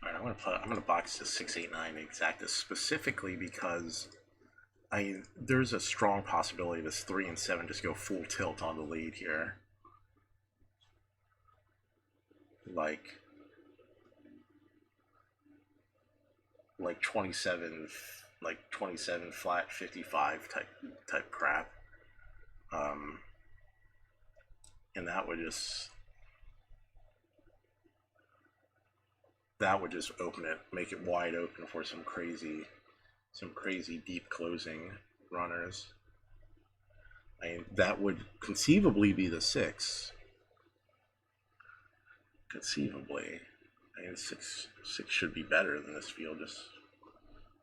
Speaker 2: Alright, I'm gonna box the 6-8-9 exacta specifically because there's a strong possibility this 3 and 7 just go full tilt on the lead here. Like 27 flat 55 type crap. And that would just open it, make it wide open for some crazy deep closing runners. I mean, that would conceivably be the 6. Conceivably. I mean, 6 should be better than this field just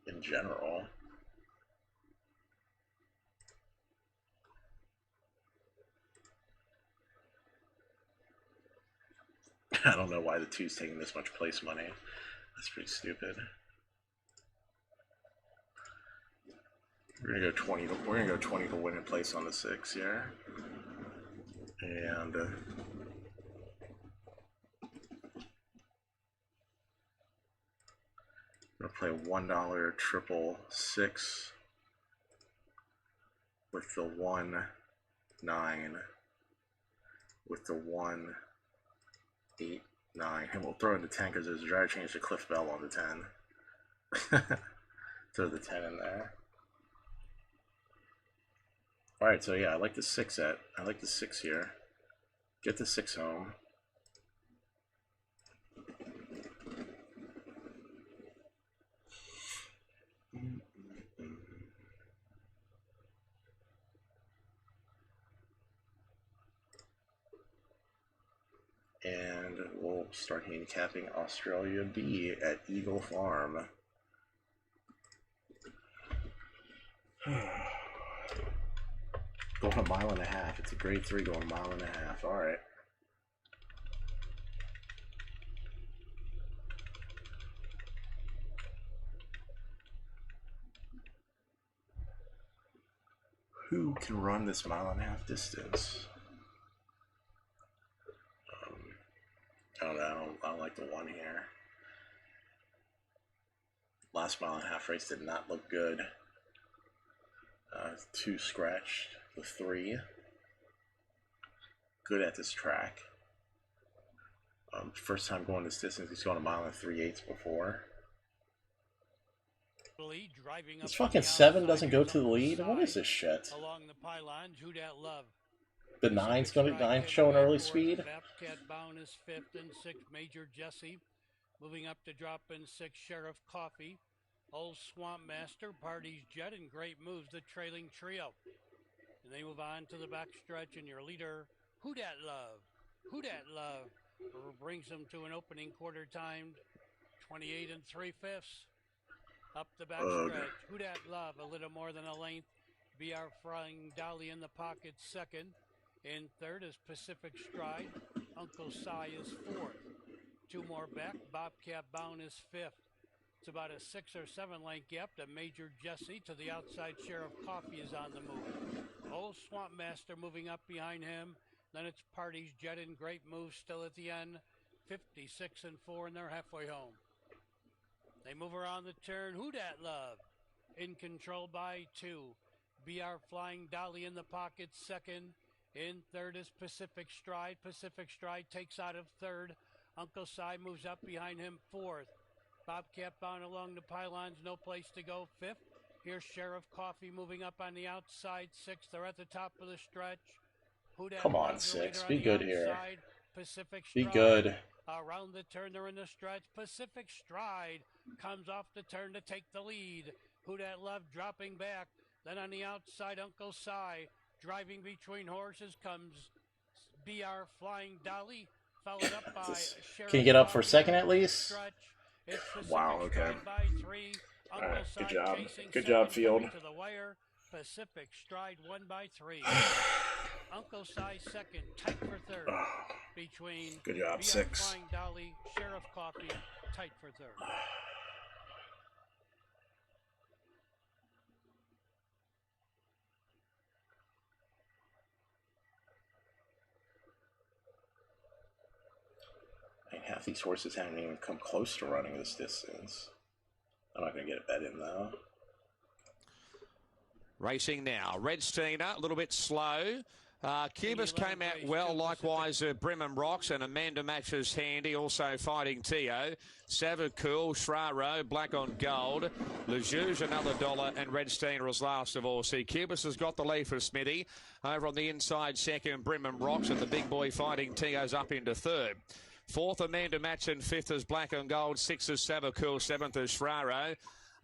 Speaker 2: in general. I don't know why the 2's taking this much place money. That's pretty stupid. We're gonna go 20. We're gonna go 20 to win in place on the 6 here, and we're gonna play $1 triple 6 with the 1 9 with the 1 8 9, and we'll throw in the 10 because there's a dry change to Cliff Bell on the 10. Throw the 10 in there. All right, so yeah, I like the 6 here. Get the 6 home. And we'll start handicapping Australia B at Eagle Farm. Going 1.5 miles. It's a grade 3 going 1.5 miles. All right. Who can run this 1.5 mile distance? I don't know. I don't like the 1 here. Last 1.5 mile race did not look good. 2 scratched. The 3. Good at this track. First time going this distance. He's gone 1 mile and 3/8 before. This fucking 7 doesn't go to the lead? What is this shit?
Speaker 8: Along the pylons, Who Dat Love.
Speaker 2: The 9's showing early speed?
Speaker 8: Bobcat Bound is 5th and 6th. Major Jesse. Moving up to drop in 6th. Sheriff Coffee. Old Swamp Master. Party's Jet. And great moves, the trailing trio. And they move on to the backstretch, and your leader, Who Dat Love. Who Dat Love brings them to an opening quarter timed 28 3/5. Up the backstretch, Who Dat Love, a little more than a length. BR Flying Dolly in the pocket 2nd. In 3rd is Pacific Stride. Uncle Si is 4th. 2 more back. Bobcat Bound is 5th. It's about a 6 or 7 length gap to Major Jesse. To the outside, Sheriff Coffee is on the move. Old Swamp Master moving up behind him. Then it's Party's Jet in great moves still at the end. 56 and 4, and they're halfway home. They move around the turn. Who Dat Love in control by 2. BR Flying Dolly in the pocket 2nd. In 3rd is Pacific Stride. Pacific Stride takes out of 3rd. Uncle Si moves up behind him 4th. Bobcat Bound along the pylons, no place to go 5th. Here's Sheriff Coffee moving up on the outside 6th. They're at the top of the stretch.
Speaker 2: Come on, 6. Be good here.
Speaker 8: Pacific
Speaker 2: Be
Speaker 8: Stride.
Speaker 2: good.
Speaker 8: Around the turn, they're in the stretch. Pacific Stride comes off the turn to take the lead. Who Dat Love dropping back. Then on the outside, Uncle Si. Driving between horses comes BR Flying Dolly, followed up by Sheriff.
Speaker 2: Can you get up for 2nd at least?
Speaker 8: Wow,
Speaker 2: okay.
Speaker 8: Alright,
Speaker 2: good job. Good job, Field.
Speaker 8: To the wire. Pacific Stride 1 by 3. Uncle Si 2nd, tight for 3rd. Between
Speaker 2: good job,
Speaker 8: BR
Speaker 2: 6.
Speaker 8: Flying Dolly, Sheriff Coffee, tight for 3rd.
Speaker 2: Half these horses haven't even come close to running this distance. I'm not going to get a bet in, though.
Speaker 9: Racing now. Redstein a little bit slow. Cubis came out well, likewise Bremen Rocks, and Amanda Matches handy, also Fighting Tio. Savakul, Shraro, Black on Gold, Lejuge another $1, and Redstein was last of all. See, Cubis has got the lead for Smithy. Over on the inside, 2nd, Bremen Rocks, and the big boy Fighting Tio's up into 3rd. 4th, Amanda Matson. 5th is Black and Gold. 6th is Savakul. 7th is Shraro.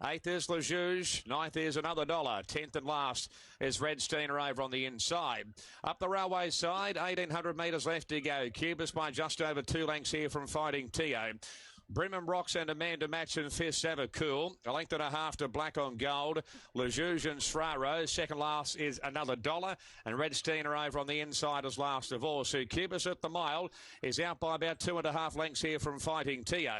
Speaker 9: 8th is Lejuge. 9th is another $1. 10th and last is Redstein over on the inside. Up the railway side, 1,800 metres left to go. Cubis by just over 2 lengths here from Fighting Tio. Bremen Rocks and Amanda Match in fifth, Cool. A length and a half to Black on Gold. Lejuge and Shraro. Second last is Another Dollar. And Red Steiner over on the inside as last of all. Succubus at the mile is out by about 2.5 lengths here from Fighting Tio.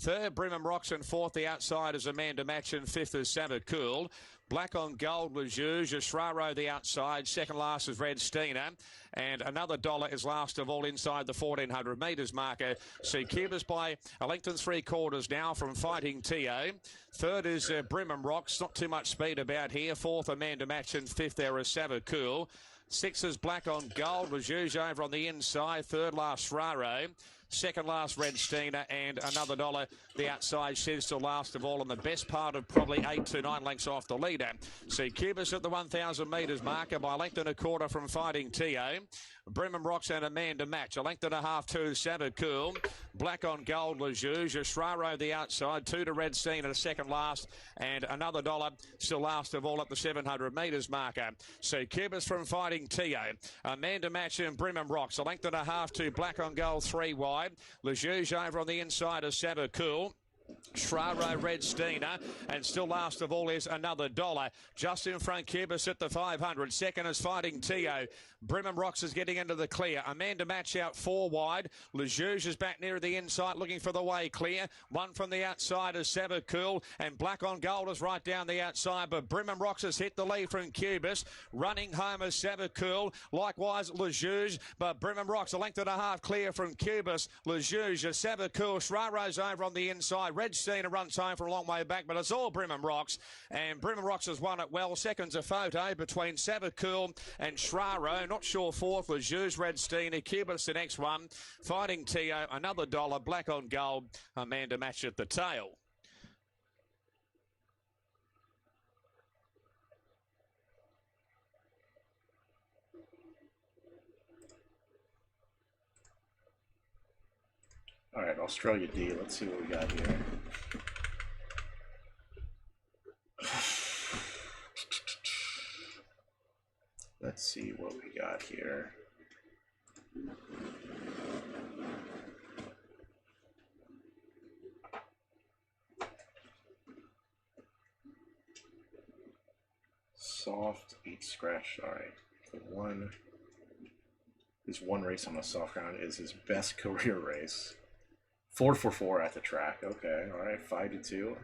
Speaker 9: Third, Bremen Rocks, and fourth, the outside is Amanda Match, and fifth is Cool. Black on Gold, Lejuge, Shraro the outside. Second last is Red Steiner. And Another Dollar is last of all inside the 1400 metres marker. Succubus by a length and 3/4 now from Fighting Tio. Third is Bremen Rocks. Not too much speed about here. Fourth, Amanda Match, and fifth there is Cool. Sixth is Black on Gold. Lejuge over on the inside. Third last, Shraro. Second last, Red Steiner, and Another Dollar. The outside says to last of all, in the best part of probably 8 to 9 lengths off the leader. Succubus at the 1,000 metres marker by a length and a quarter from Fighting Tio. Bremen Rocks and Amanda Match, a length and a half to Cool. Black on Gold, Lejuge, Shraro the outside, 2 to Red Steiner, second last, and Another Dollar still last of all at the 700 metres marker. Succubus from Fighting Tio. Amanda Match and Bremen Rocks, a length and a half to Black on Gold, 3 wide. Lejuge over on the inside of Cool. Shraro, Red Steiner, and still last of all is Another Dollar. Just in front, Cubus at the 500. Second is Fighting Tio. Bremen Rocks is getting into the clear. Amanda Match out 4 wide. Lejuge is back near the inside looking for the way clear. One from the outside is Cool, and Black on Gold is right down the outside, but Bremen Rocks has hit the lead from Cubus. Running home is Cool. Likewise, Lejuge, but Bremen Rocks a length and a half clear from Cubus. Lejuge, Cool, Shraro's over on the inside. Red Steiner runs home from a long way back, but it's all Bremen Rocks, and Bremen Rocks has won it well. Second's a photo between Cool and Shraro. Not sure fourth, Lejuge, Red Steiner, Cubus the next one. Fighting Tio, Another Dollar, Black on Gold, Amanda Match at the tail.
Speaker 2: All right, Australia D. Let's see what we got here. Let's see what we got here. Soft beat scratch. All right, his one race on the soft ground is his best career race. 4 for 4 at the track. Okay, all right, 5-2.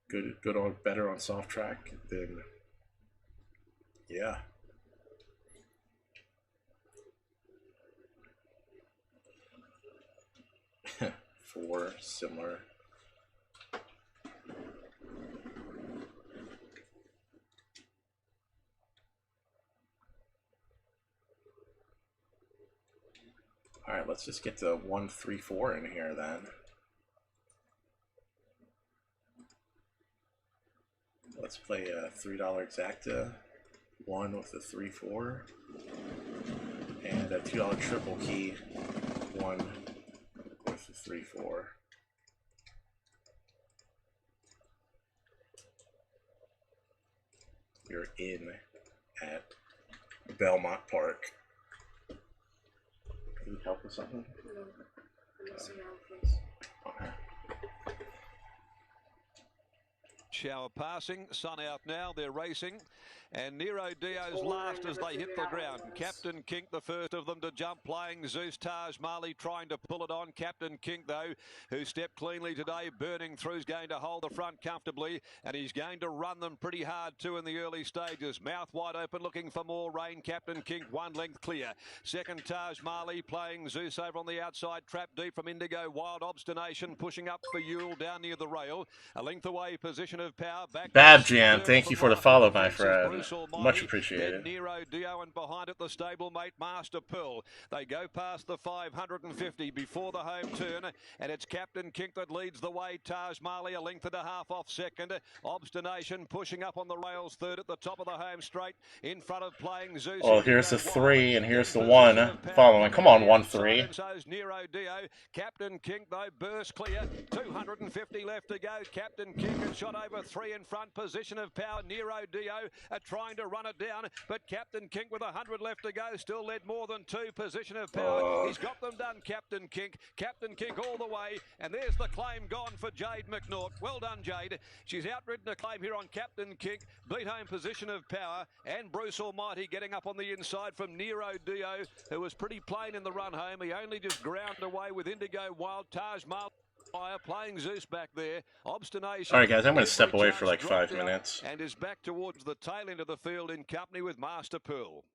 Speaker 2: Good on better on soft track than. Yeah. Four similar. All right, let's just get the 1, 3, 4 in here then. Let's play a $3 exacta. 1 with the 3, 4, and a $2 triple key. 1 with the 3, 4. You're in at Belmont Park. Can you help with something? No. Okay.
Speaker 16: Shower passing, sun out now, they're racing, and Nero Dio's last as they hit the ground. Captain Kink, the first of them to jump, playing Zeus Taj Mali, trying to pull it on. Captain Kink, though, who stepped cleanly today, burning through, is going to hold the front comfortably, and he's going to run them pretty hard too in the early stages. Mouth wide open, looking for more rain. Captain Kink, 1 length clear. Second, Taj Mali, playing Zeus over on the outside, trap deep from Indigo. Wild Obstination, pushing up for Yule down near the rail. A length away, position of power. Back
Speaker 2: Babjan, thank you for the follow, my friend. Much appreciated.
Speaker 16: Nero Dio, and behind it the stablemate Master Pearl. They go past the 550 before the home turn, and it's Captain Kink that leads the way. Taj Mali a length and a half off second. Obstination pushing up on the rails third at the top of the home straight in front of playing Zeus.
Speaker 2: Oh, here's the 3 and here's the 1 following. Come on, 1, 3.
Speaker 16: So's Nero Dio. Captain Kink though burst clear. 250 left to go. Captain Kink has shot over with 3 in front. Position of Power. Nero Dio are trying to run it down, but Captain Kink with 100 left to go still led more than 2. Position of Power. He's got them done, Captain Kink. Captain Kink all the way, and there's the claim gone for Jade McNaught. Well done, Jade. She's outridden a claim here on Captain Kink. Beat home Position of Power, and Bruce Almighty getting up on the inside from Nero Dio, who was pretty plain in the run home. He only just ground away with Indigo Wild. Taj Mahal playing Zeus back there. Obstination.
Speaker 2: All right, guys, I'm going to step away for like 5 minutes.
Speaker 16: And is back towards the tail end of the field in company with Master Pool.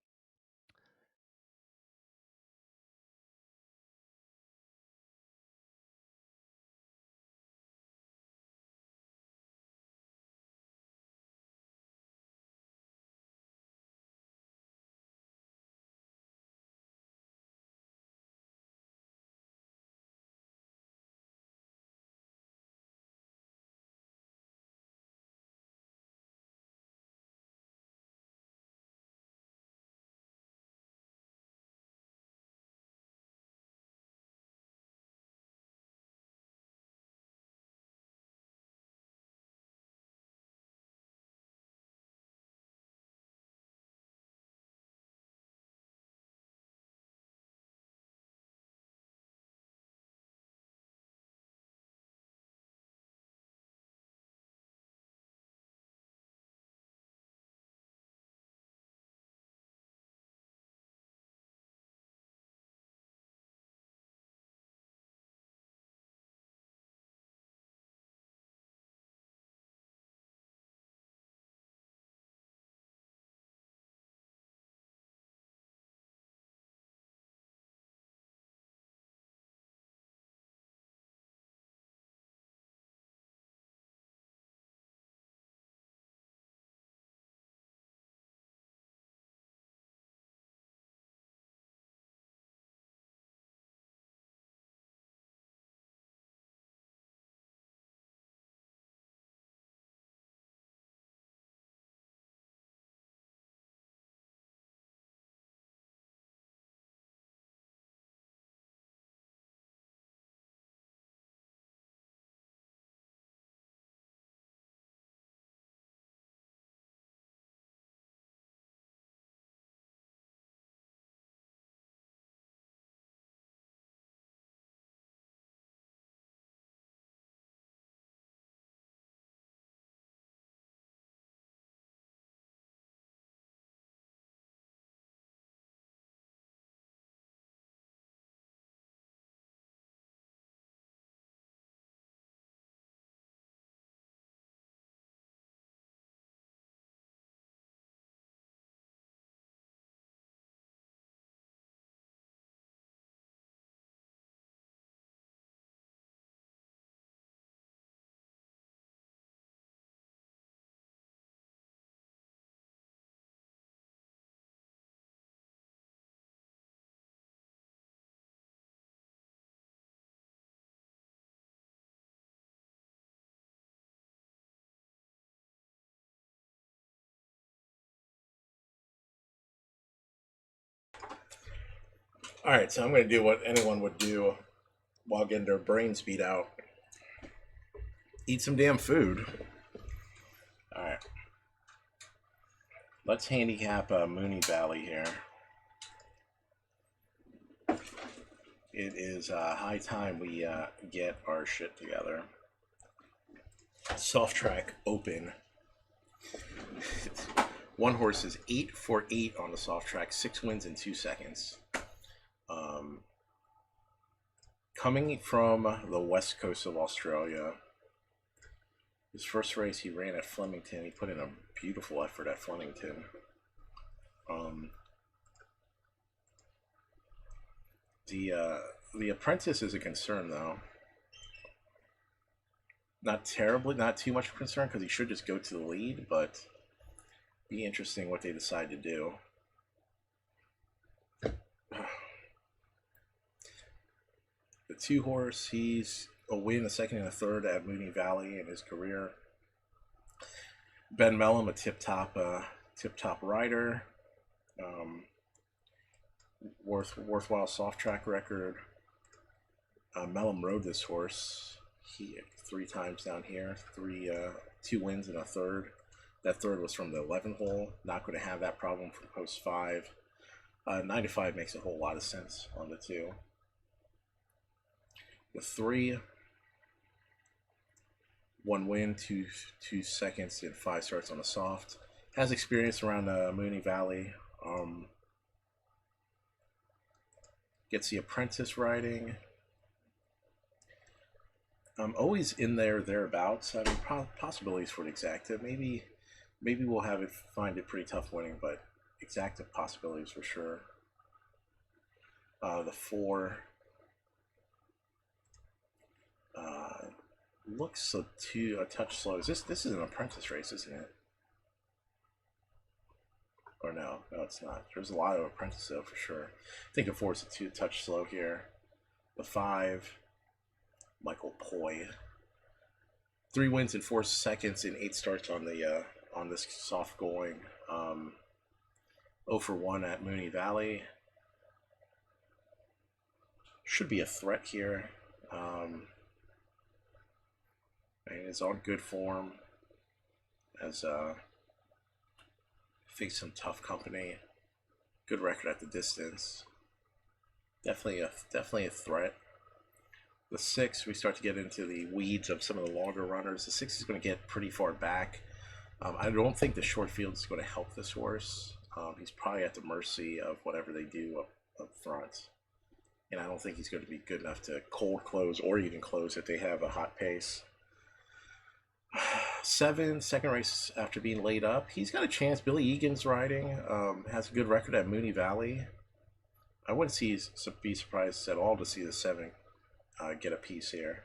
Speaker 2: All right, so I'm going to do what anyone would do while getting their brains beat out. Eat some damn food. All right. Let's handicap Mooney Valley here. It is high time we get our shit together. Soft track open. One horse is 8 for 8 on the soft track, 6 wins in 2 seconds. Coming from the west coast of Australia, his first race he ran at Flemington. He put in a beautiful effort at Flemington. The apprentice is a concern though. Not too much concern because he should just go to the lead, but be interesting what they decide to do. The 2 horse, he's a win, a second and a third at Mooney Valley in his career. Ben Mellum, a tip-top rider. Worthwhile soft track record. Mellum rode this horse 3 times down here, 3 2 wins and a third. That third was from the 11 hole. Not going to have that problem from post 5. 9 to 5 makes a whole lot of sense on the 2. The 3, 1 win, 2 seconds, and 5 starts on the soft. Has experience around Mooney Valley. Gets the apprentice riding. Always in there, thereabouts. I mean, possibilities for the exacta. Maybe we'll find it pretty tough winning, but exacta possibilities for sure. The 4 looks a touch slow. This is an apprentice race, isn't it? Or no, it's not. There's a lot of apprentice though for sure. I think the 4 is a touch slow here. The 5, Michael Poi. 3 wins in 4 seconds and 8 starts on the on this soft going. 0 for 1 at Mooney Valley. Should be a threat here. And is on good form. Has faced some tough company. Good record at the distance. Definitely a threat. The 6, we start to get into the weeds of some of the longer runners. The 6 is going to get pretty far back. I don't think the short field is going to help this horse. He's probably at the mercy of whatever they do up front. And I don't think he's going to be good enough to cold close or even close if they have a hot pace. 7, second race after being laid up. He's got a chance. Billy Egan's riding. Has a good record at Mooney Valley. I wouldn't be surprised at all to see the 7 get a piece here.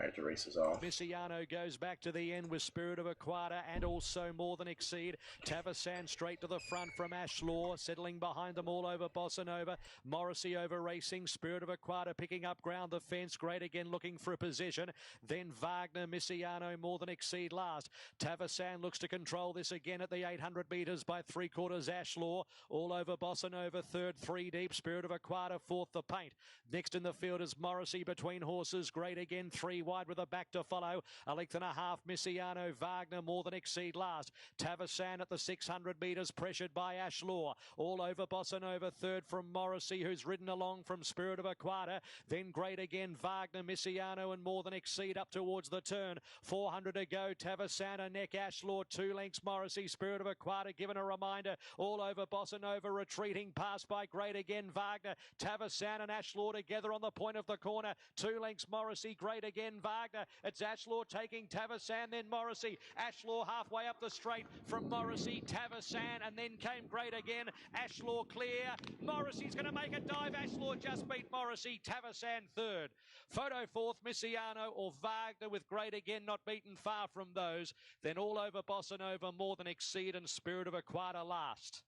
Speaker 2: All right, the race is off.
Speaker 11: Missiano goes back to the end with Spirit of Aquata and also More Than Exceed. Tavasan straight to the front from Ashlaw, settling behind them all over Bossa Nova. Morrissey over racing. Spirit of Aquata picking up ground. The fence, Great Again looking for a position. Then Wagner, Missiano, More Than Exceed last. Tavasan looks to control this again at the 800 metres by 3/4 Ashlaw. All over Bossa Nova, third, 3 deep. Spirit of Aquata, fourth, the paint. Next in the field is Morrissey between horses. Great Again, 3 wide with a back to follow. 1.5 lengths, Missiano, Wagner, More Than Exceed last. Tavasan at the 600 metres, pressured by Ashlaw. All over Bossa Nova, third from Morrissey, who's ridden along from Spirit of Aquata. Then Great Again, Wagner, Missiano, and More Than Exceed up towards the turn. 400 to go. Tavasan a neck, Ashlaw, 2 lengths, Morrissey. Spirit of Aquata given a reminder. All over Bossa Nova, retreating past by Great Again, Wagner. Tavasan and Ashlaw together on the point of the corner. 2 lengths, Morrissey. Great Again, Wagner. It's Ashlaw taking Tavasan, then Morrissey. Ashlaw halfway up the straight from Morrissey, Tavasan, and then came Great Again. Ashlaw clear. Morrissey's going to make a dive. Ashlaw just beat Morrissey. Tavasan third. Photo fourth, Missiano or Wagner with Great Again not beaten far from those. Then all over Bossa Nova, More Than Exceed and Spirit of Aquata last.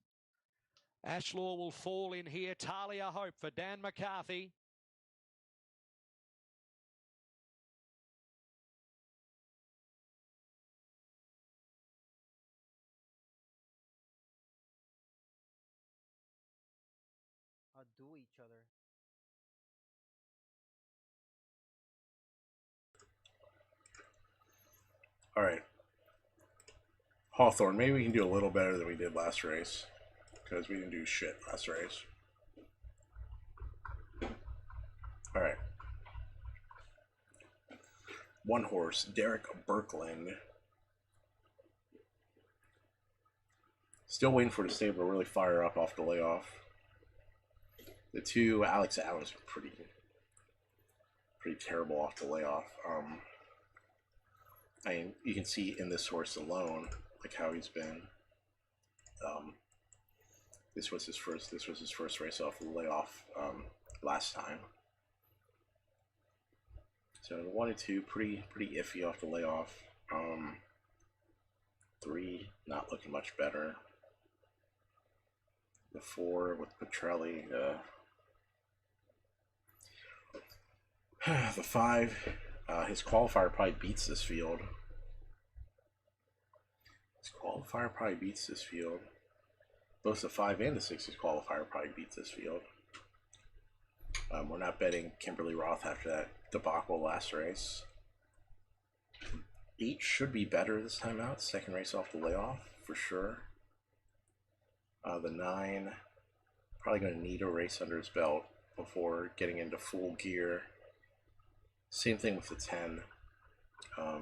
Speaker 11: Ashlaw will fall in here. Talia Hope for Dan McCarthy.
Speaker 17: Outdo each other.
Speaker 2: All right. Hawthorne, maybe we can do a little better than we did last race, because we didn't do shit last race. All right. 1 horse, Derek Birkland. Still waiting for the stable to really fire up off the layoff. The 2, Alex Allen's pretty terrible off the layoff. I mean, you can see in this horse alone, like how he's been. This was his first race off the layoff last time. So the 1 and 2, pretty iffy off the layoff. 3, not looking much better. The 4 with Petrelli. The 5, his qualifier probably beats this field. Both the 5 and the 6's qualifier probably beats this field. We're not betting Kimberly Roth after that debacle last race. 8 should be better this time out. Second race off the layoff, for sure. The 9, probably going to need a race under his belt before getting into full gear. Same thing with the 10. All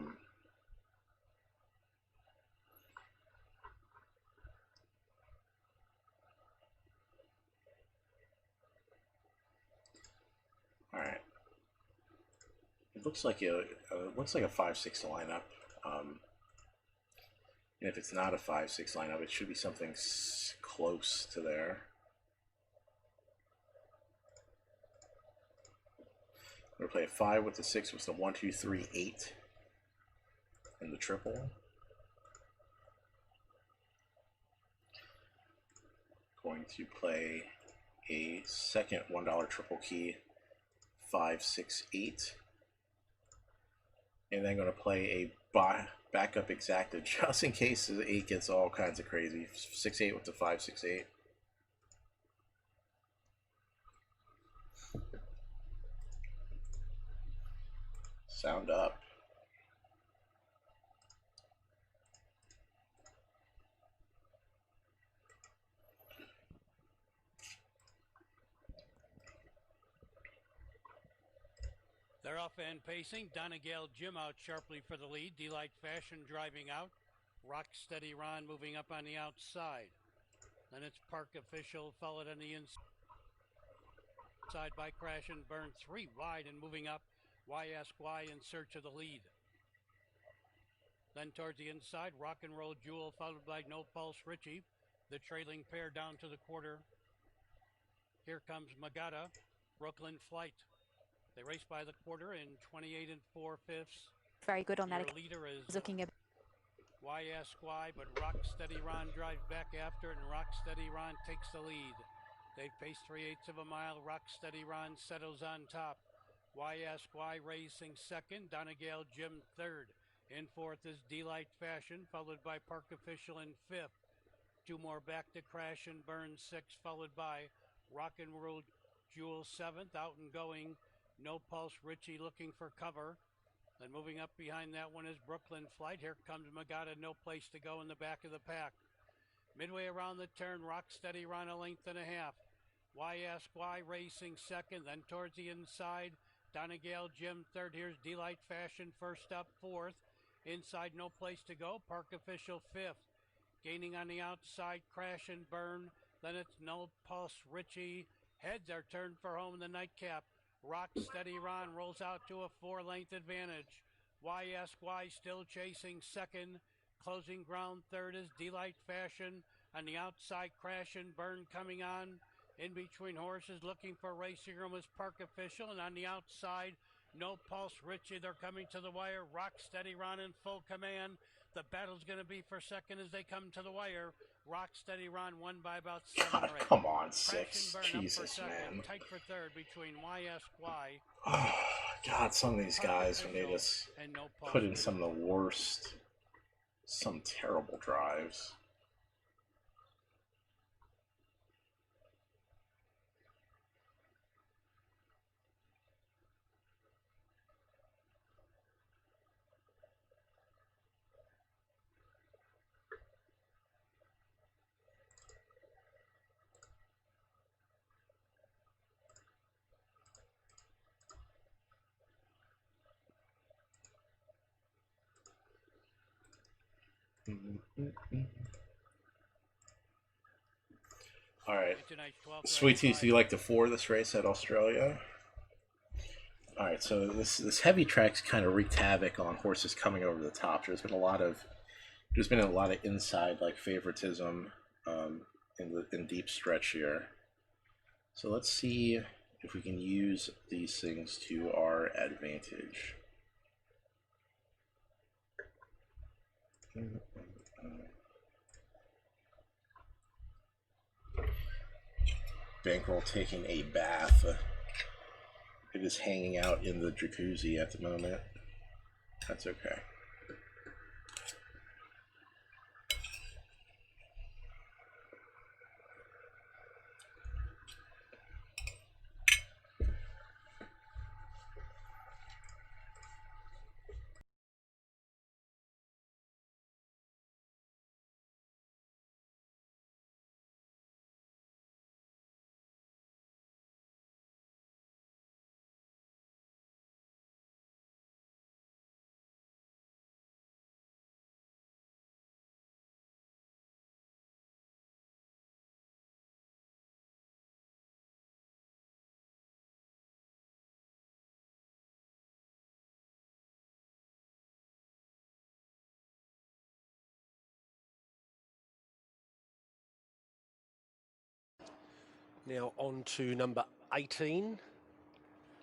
Speaker 2: right. It looks like a 5-6 lineup. And if it's not a 5-6 lineup, it should be something close to there. I'm gonna play a 5 with the 6 with the 1, 2, 3, 8, and the triple. Going to play a second $1 triple key, 5, 6, 8. And then going to play a backup exacta just in case the 8 gets all kinds of crazy. 6, 8 with the 5, 6, 8. Sound up.
Speaker 8: They're off and pacing. Donegal Jim out sharply for the lead. Delight Fashion driving out. Rock Steady Ron moving up on the outside. Then it's Park Official followed on the inside by Crash and Burn 3 wide and moving up. Why Ask Why in search of the lead. Then towards the inside, Rock and Roll Jewel followed by No Pulse Richie. The trailing pair down to the quarter. Here comes Magada, Brooklyn Flight. They race by the quarter in 28 4/5.
Speaker 18: Very good on that.
Speaker 8: Your leader is
Speaker 18: looking at
Speaker 8: Why Ask Why, but Rock Steady Ron drives back after it, and Rock Steady Ron takes the lead. They've paced 3/8 of a mile. Rock Steady Ron settles on top. Why Ask Why racing second. Donegal Jim third. In fourth is Delight Fashion, followed by Park Official in fifth. 2 more back to Crash and Burn 6, followed by Rock and Roll Jewel 7th, out and going. No Pulse Richie looking for cover. Then moving up behind that one is Brooklyn Flight. Here comes Magada, No Place to Go in the back of the pack. Midway around the turn, Rock Steady Ron a length and a half. Why Ask Why racing second. Then towards the inside, Donegal Jim third. Here's Delight Fashion first up, fourth. Inside, No Place to Go. Park Official fifth. Gaining on the outside, Crash and Burn. Then it's No Pulse Richie. Heads are turned for home in the nightcap. Rock Steady Ron rolls out to a 4-length advantage. Why Ask Why still chasing second. Closing ground third is Delight Fashion. On the outside, Crash and Burn coming on. In between horses looking for racing room is Park Official. And on the outside, No Pulse Richie. They're coming to the wire. Rock Steady Ron in full command. The battle's going to be for second as they come to the wire. Rock Steady Ron won by about 7
Speaker 2: God,
Speaker 8: or 8.
Speaker 2: come on,
Speaker 8: Crash
Speaker 2: 6.
Speaker 8: and Burn
Speaker 2: Jesus,
Speaker 8: up for second.
Speaker 2: man.
Speaker 8: Tight for third between Why Ask Why.
Speaker 2: Oh, God, some of these guys, when they just
Speaker 8: and No Pulse
Speaker 2: put in
Speaker 8: Richie.
Speaker 2: some of the worst, some terrible drives. All right. Sweet Teeth, do you like the 4 this race at Australia? All right, so this heavy track's kind of wreaked havoc on horses coming over the top. There's been a lot of inside like favoritism in deep stretch here. So let's see if we can use these things to our advantage. Bankroll taking a bath. It is hanging out in the jacuzzi at the moment. That's okay.
Speaker 15: Now on to number 18.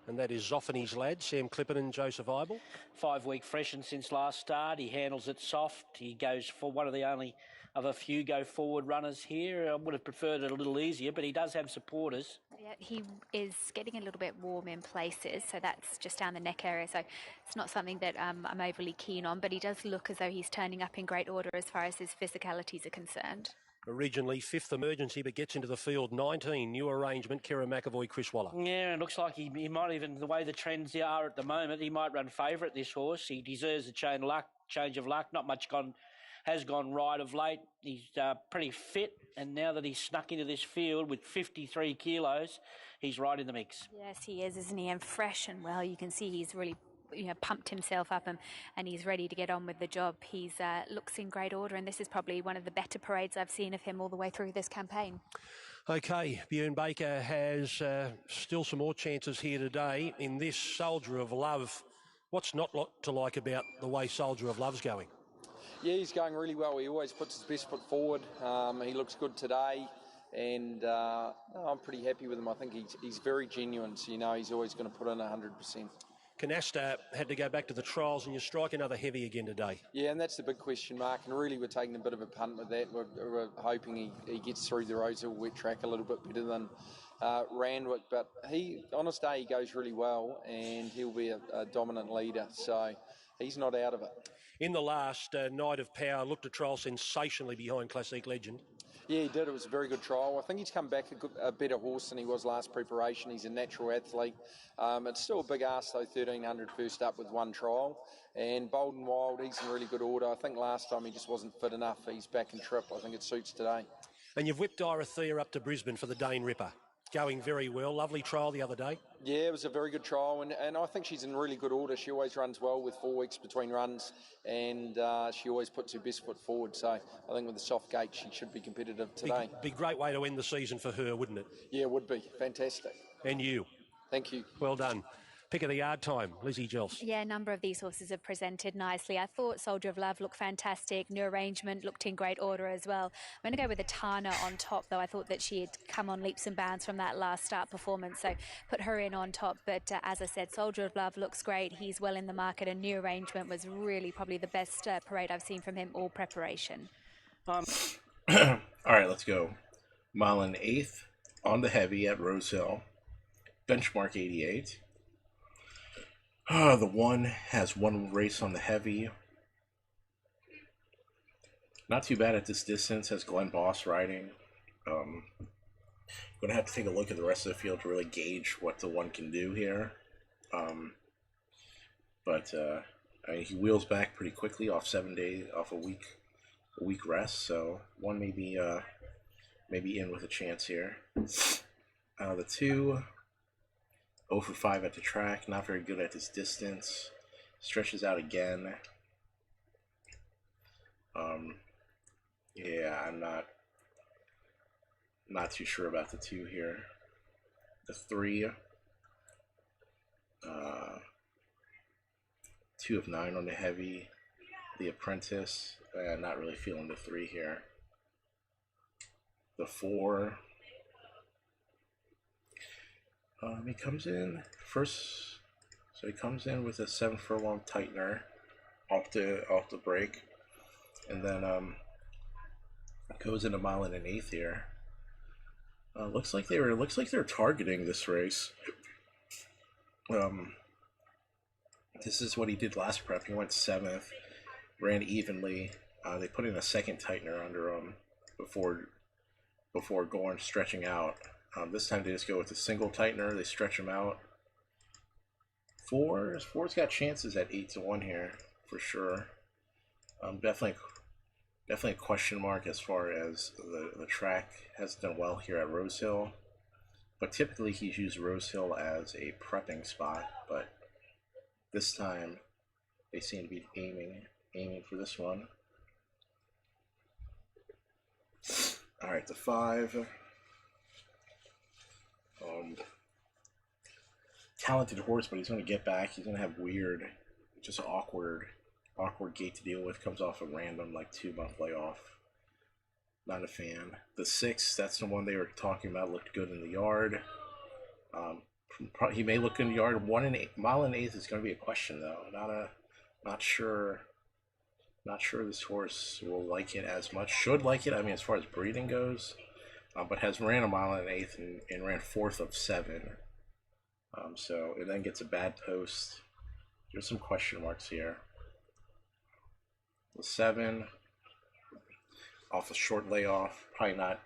Speaker 15: And that is Zoffany's lad, Sam Clippin and Joseph Eibel.
Speaker 18: 5 week freshen since last start. He handles it soft. He goes for one of the only of a few go forward runners here. I would have preferred it a little easier, but he does have supporters.
Speaker 19: Yeah, he is getting a little bit warm in places, so that's just down the neck area. So it's not something that I'm overly keen on, but he does look as though he's turning up in great order as far as his physicalities are concerned.
Speaker 15: Originally 5th emergency, but gets into the field 19. New arrangement, Kerra McAvoy, Chris Waller.
Speaker 18: Yeah, it looks like he might even, the way the trends are at the moment, he might run favourite, this horse. He deserves a change of luck. Not much has gone right of late. He's pretty fit, and now that he's snuck into this field with 53 kilos, he's right in the mix.
Speaker 19: Yes, he is, isn't he? And fresh and well. You can see he's really pumped himself up and he's ready to get on with the job. He's looks in great order, and this is probably one of the better parades I've seen of him all the way through this campaign.
Speaker 15: Okay, Bjorn Baker has still some more chances here today in this Soldier of Love. What's not to like about the way Soldier of Love's going?
Speaker 20: Yeah, he's going really well. He always puts his best foot forward. He looks good today, and I'm pretty happy with him. I think he's very genuine, so he's always going to put in 100%.
Speaker 15: Canasta had to go back to the trials, and you strike another heavy again today.
Speaker 20: Yeah, and that's the big question mark, and really we're taking a bit of a punt with that. We're hoping he gets through the Rosehill wet track a little bit better than Randwick, but on his day he goes really well, and he'll be a dominant leader, so he's not out of it.
Speaker 15: In the last, Night of Power looked a trial sensationally behind Classic Legend.
Speaker 20: Yeah, he did. It was a very good trial. I think he's come back a better horse than he was last preparation. He's a natural athlete. It's still a big ask, though, 1,300 first up with one trial. And Bold and Wild, he's in really good order. I think last time he just wasn't fit enough. He's back in trip. I think it suits today.
Speaker 15: And you've whipped Dorothea up to Brisbane for the Dane Ripper. Going very well. Lovely trial the other day.
Speaker 20: Yeah, it was a very good trial, and I think she's in really good order. She always runs well with 4 weeks between runs, and she always puts her best foot forward. So I think with the soft gate, she should be competitive today.
Speaker 15: Be a great way to end the season for her, wouldn't it?
Speaker 20: Yeah, it would be. Fantastic.
Speaker 15: And you.
Speaker 20: Thank you.
Speaker 15: Well done. Pick of the yard time, Lizzie Gels.
Speaker 19: Yeah, a number of these horses have presented nicely. I thought Soldier of Love looked fantastic. New Arrangement looked in great order as well. I'm going to go with the Tana on top, though. I thought that she had come on leaps and bounds from that last start performance, so put her in on top. But as I said, Soldier of Love looks great. He's well in the market, and New Arrangement was really probably the best parade I've seen from him all preparation.
Speaker 2: All right, let's go. Mile and 8th on the heavy at Rosehill. Benchmark 88. The one has one race on the heavy. Not too bad at this distance, has Glenn Boss riding. Going to have to take a look at the rest of the field to really gauge what the one can do here. I mean, he wheels back pretty quickly off 7 days, off a week rest, so one may be in with a chance here. The 2. 0 for 5 at the track, not very good at this distance. Stretches out again. Yeah, I'm not too sure about the 2 here. The 3. 2 of 9 on the heavy. The Apprentice, not really feeling the 3 here. The 4. He comes in first, so he comes in with a 7 furlong tightener off the break, and then goes in a mile and an 1/8 here. Looks like they're targeting this race. This is what he did last prep. He went 7th, ran evenly. They put in a second tightener under him before stretching out. This time they just go with a single tightener. They stretch him out. 4's got chances at 8-1 here for sure. Definitely a question mark as far as the track has done well here at Rosehill. But typically he's used Rosehill as a prepping spot. But this time they seem to be aiming for this one. All right, the 5. Talented horse, but he's going to get back. He's going to have weird, just awkward gait to deal with. Comes off a random 2-month layoff. Not a fan. The 6, that's the one they were talking about, looked good in the yard. He may look in the yard. 1 and 8 mile and 1/8 is going to be a question though. Not sure this horse will like it as much. Should like it. I mean, as far as breeding goes, but has ran a mile and 1/8 and ran 4th of 7. So and then gets a bad post. There's some question marks here. The 7 off a short layoff, probably not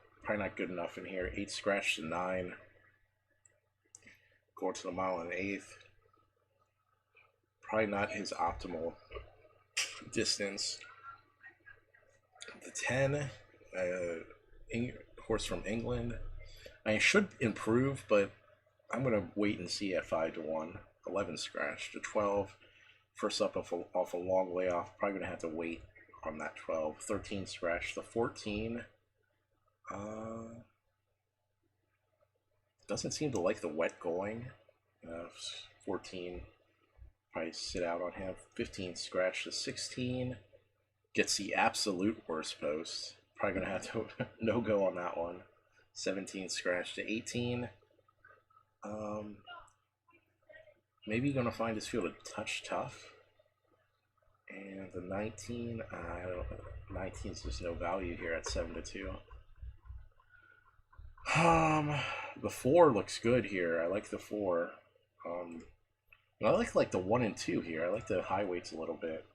Speaker 2: good enough in here. 8 scratch to 9. Going to the mile and 1/8. Probably not his optimal distance. The 10, horse from England. I mean, should improve, but I'm going to wait and see at 5 to 1. 11 scratch to 12. First up off a long layoff. Probably going to have to wait on that 12. 13 scratch to 14. Doesn't seem to like the wet going. 14. Probably sit out on him. 15 scratch to 16. Gets the absolute worst post. Probably going to have to no go on that one. 17 scratch to 18. Maybe going to find his field a touch tough. And the 19, 19's just no value here at 7 to 2. The 4 looks good here. I like the 4. And I like the 1 and 2 here. I like the high weights a little bit.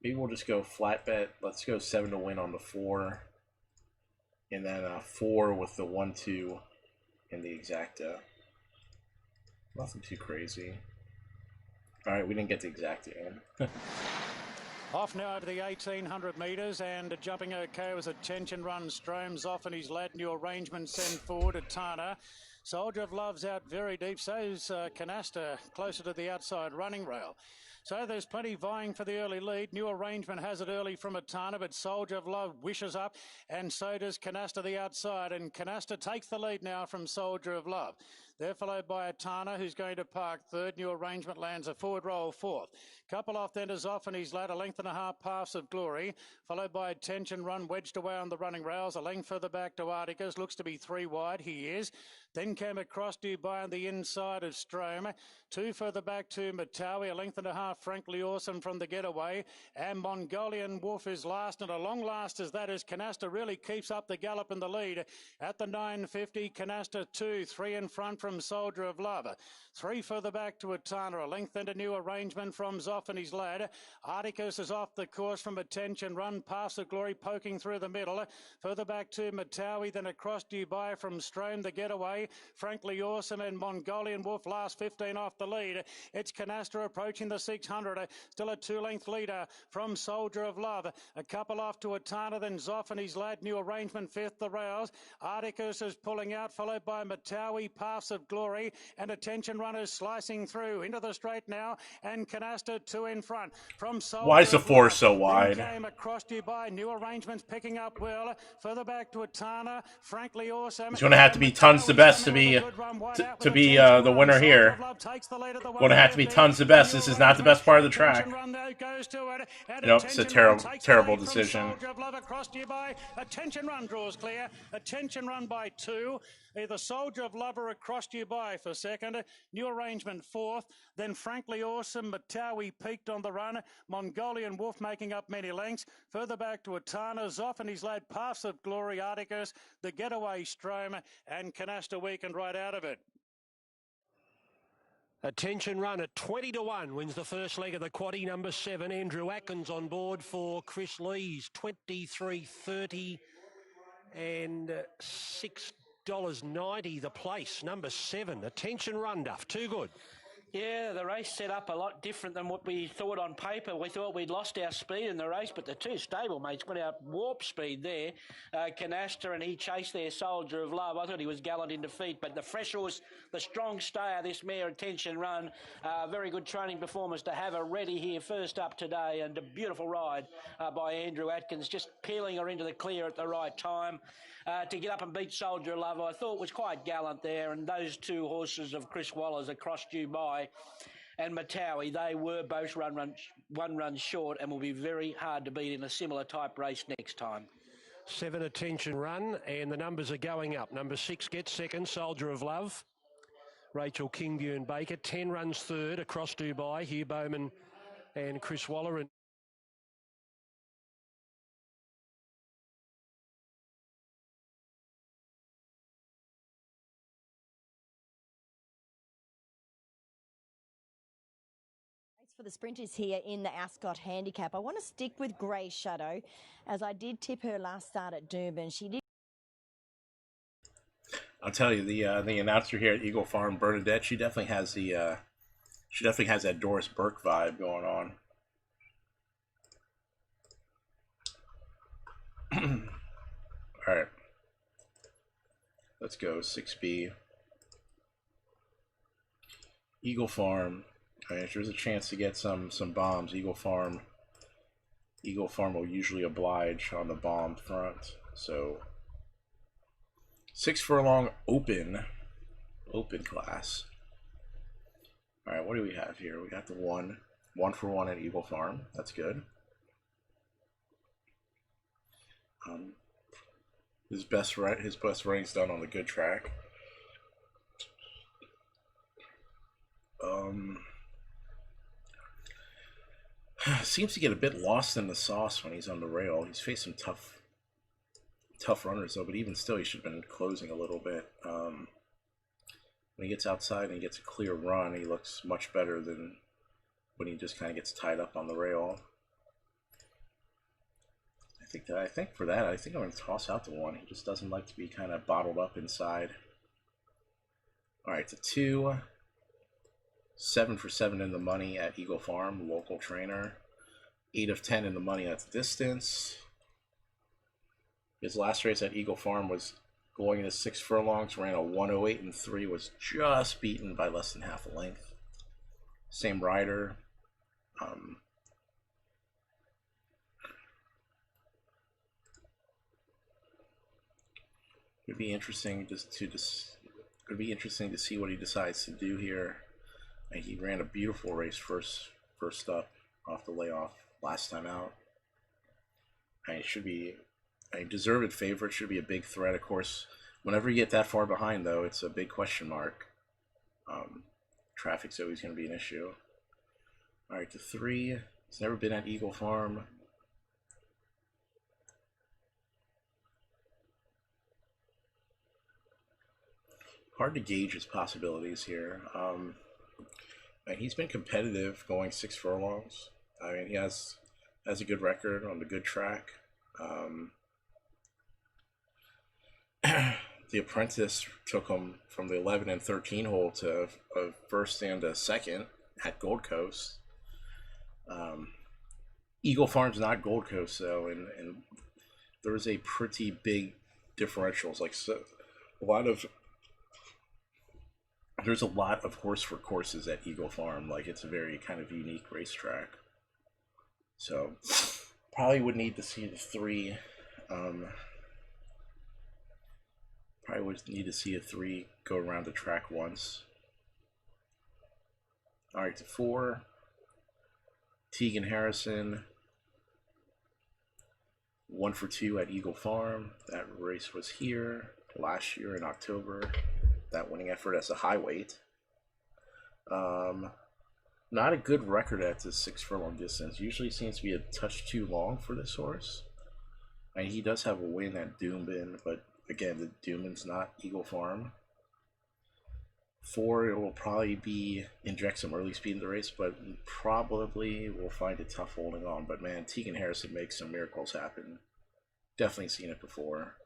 Speaker 2: Maybe we'll just go flat bet. Let's go 7 to win on the 4. And then 4 with the 1, 2 and the exacta. Nothing too crazy. Alright, we didn't get the exacta in.
Speaker 13: Off now over the 1800 metres and jumping okay was Attention Run. Strome's off and his lad. New arrangement send forward to Tana. Soldier of Love's out very deep. So's Canasta closer to the outside running rail. So there's plenty vying for the early lead. New arrangement has it early from Atana, but Soldier of Love wishes up, and so does Canasta the outside. And Canasta takes the lead now from Soldier of Love. They're followed by Atana, who's going to park third. New arrangement lands a forward roll fourth. Couple off then is off and his lad, a length and a half paths of glory, followed by Attention Run, wedged away on the running rails. A length further back to Articus, looks to be 3 wide. He is. Then came across Dubai on the inside of Strome. 2 further back to Matawi, a length and a half, frankly awesome from the getaway. And Mongolian Wolf is last, and a long last as that as Canasta really keeps up the gallop in the lead. At the 950, Canasta 2, 3 in front from Soldier of Love. 3 further back to Atana, a length and a new arrangement from Zoff and his lad. Articus is off the course from Attention Run, past the glory, poking through the middle. Further back to Matawi, then across Dubai from Strome, the getaway. Frankly Awesome and Mongolian Wolf last 15 off the lead. It's Canasta approaching the 600. Still a 2-length leader from Soldier of Love. A couple off to Atana, then Zoff and his lad. New arrangement, fifth the rails. Articus is pulling out, followed by Matawi, Paths of Glory, and Attention Runners slicing through into the straight now, and Canasta 2 in front from Soldier.
Speaker 2: Why is the 4
Speaker 13: Love.
Speaker 2: so wide?
Speaker 13: Then came across Dubai. New arrangements picking up well. Further back to Atana. Frankly Awesome.
Speaker 2: It's going to have to be Tons the Best to be the winner here. Going to have to be Tons the Best. This is not the best part of the track. Nope, it's a terrible decision.
Speaker 13: Attention Run draws clear. Attention Run by 2. The Soldier of Love across Dubai for second. New arrangement fourth. Then Frankly Awesome. Matawi peaked on the run. Mongolian Wolf making up many lengths. Further back to Atana. Zoff and his lad. Paths of Glory. Articus. The getaway Strome. And Canasta weakened right out of it.
Speaker 15: Attention Run at 20 to 1 wins the first leg of the quaddie. Number 7, Andrew Atkins on board for Chris Lees. 23.30 and $6.90 the place. Number 7, Attention Run, Duff. Too good.
Speaker 18: Yeah, the race set up a lot different than what we thought on paper. We thought we'd lost our speed in the race, but the two stablemates got our warp speed there. Canasta, and he chased their Soldier of Love. I thought he was gallant in defeat, but the fresh horse, the strong stayer, this mare, Attention Run, very good training performance to have her ready here first up today, and a beautiful ride by Andrew Atkins, just peeling her into the clear at the right time. To get up and beat Soldier of Love, I thought was quite gallant there, and those two horses of Chris Waller's across Dubai and Matawi, they were both one run short and will be very hard to beat in a similar type race next time.
Speaker 15: 7 Attention Run, and the numbers are going up. Number 6 gets second, Soldier of Love. Rachel Kingbune Baker. 10 runs third across Dubai. Hugh Bowman and Chris Waller. And
Speaker 21: for the sprinters here in the Ascot Handicap. I want to stick with Grey Shadow, as I did tip her last start at Durban. She did.
Speaker 2: I'll tell you, the announcer here at Eagle Farm, Bernadette, she definitely has that Doris Burke vibe going on. All right, let's go 6B. Eagle Farm. All right, if there's a chance to get some bombs, Eagle Farm will usually oblige on the bomb front. So 6 furlong open class. All right, what do we have here? We got the 1 for 1 at Eagle Farm. That's good. His best runing's done on the good track. Seems to get a bit lost in the sauce when he's on the rail. He's faced some tough runners though, but even still, he should have been closing a little bit. When he gets outside and he gets a clear run, he looks much better than when he just kind of gets tied up on the rail. I think for that, I think I'm going to toss out the 1. He just doesn't like to be kind of bottled up inside. All right, the 2. 7 for 7 in the money at Eagle Farm, local trainer. 8 of 10 in the money at the distance. His last race at Eagle Farm was going into 6 furlongs, ran a 1:08 and 3, was just beaten by less than half a length. Same rider. It'd be interesting to see what he decides to do here. And he ran a beautiful race first up off the layoff last time out. And it should be a deserved favorite, should be a big threat. Of course, whenever you get that far behind, though, it's a big question mark. Traffic's always going to be an issue. All right, the 3. It's never been at Eagle Farm. Hard to gauge his possibilities here. And he's been competitive going 6 furlongs. I mean, he has a good record on the good track. The Apprentice took him from the 11 and 13 hole to a first and a second at Gold Coast. Eagle Farm's not Gold Coast though, and there's a pretty big differentials. Like there's a lot of horse for courses at Eagle Farm. Like, it's a very kind of unique racetrack. So probably would need to see the 3. Probably would need to see a 3 go around the track once. All right, to 4. Tegan Harrison. 1 for 2 at Eagle Farm. That race was here last year in October. That winning effort as a high weight. Not a good record at the 6 furlong distance. Usually seems to be a touch too long for this horse. And he does have a win at Doomben, but again, the Doomben's not Eagle Farm. 4, it will probably inject some early speed in the race, but probably will find it tough holding on. But man, Tegan Harrison makes some miracles happen. Definitely seen it before.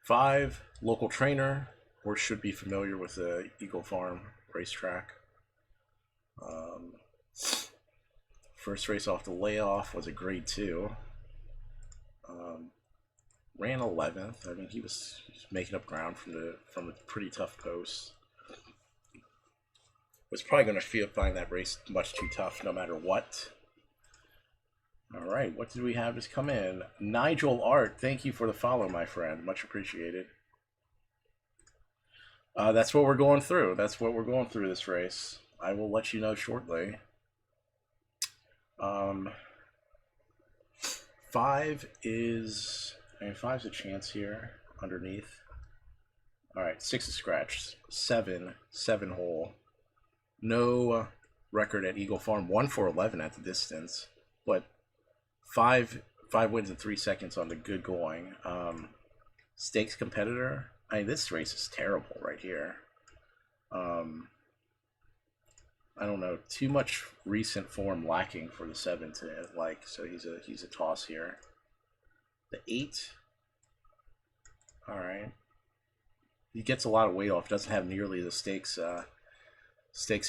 Speaker 2: 5, local trainer, or should be familiar with the Eagle Farm racetrack. First race off the layoff was a grade 2. Ran 11th. I mean, he was making up ground from a pretty tough post. Was probably going to find that race much too tough no matter what. All right, what did we have just come in? Nigel Art, thank you for the follow, my friend. Much appreciated. That's what we're going through. That's what we're going through this race. I will let you know shortly. 5 is, I mean, 5's a chance here underneath. All right, 6 is scratched. 7 hole. No record at Eagle Farm. 1 for 11 at the distance, but 5 wins in 3 seconds on the good going. Stakes competitor. I mean, this race is terrible right here. I don't know, too much recent form lacking for the 7 to like, so he's a toss here. The 8, all right, he gets a lot of weight off. Doesn't have nearly the stakes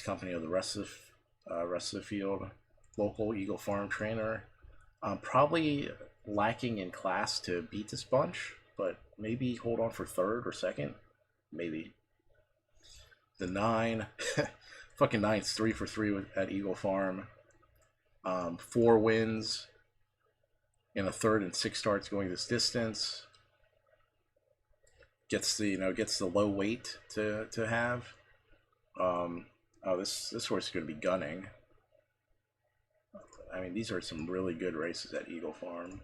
Speaker 2: company of the rest of the field. Local Eagle Farm trainer, probably lacking in class to beat this bunch, but maybe hold on for 3rd or 2nd, maybe. The 9. Fucking 9's 3 for 3 at Eagle Farm. 4 wins in a 3rd and 6 starts going this distance. Gets the low weight to have. Oh, this horse is going to be gunning. I mean, these are some really good races at Eagle Farm.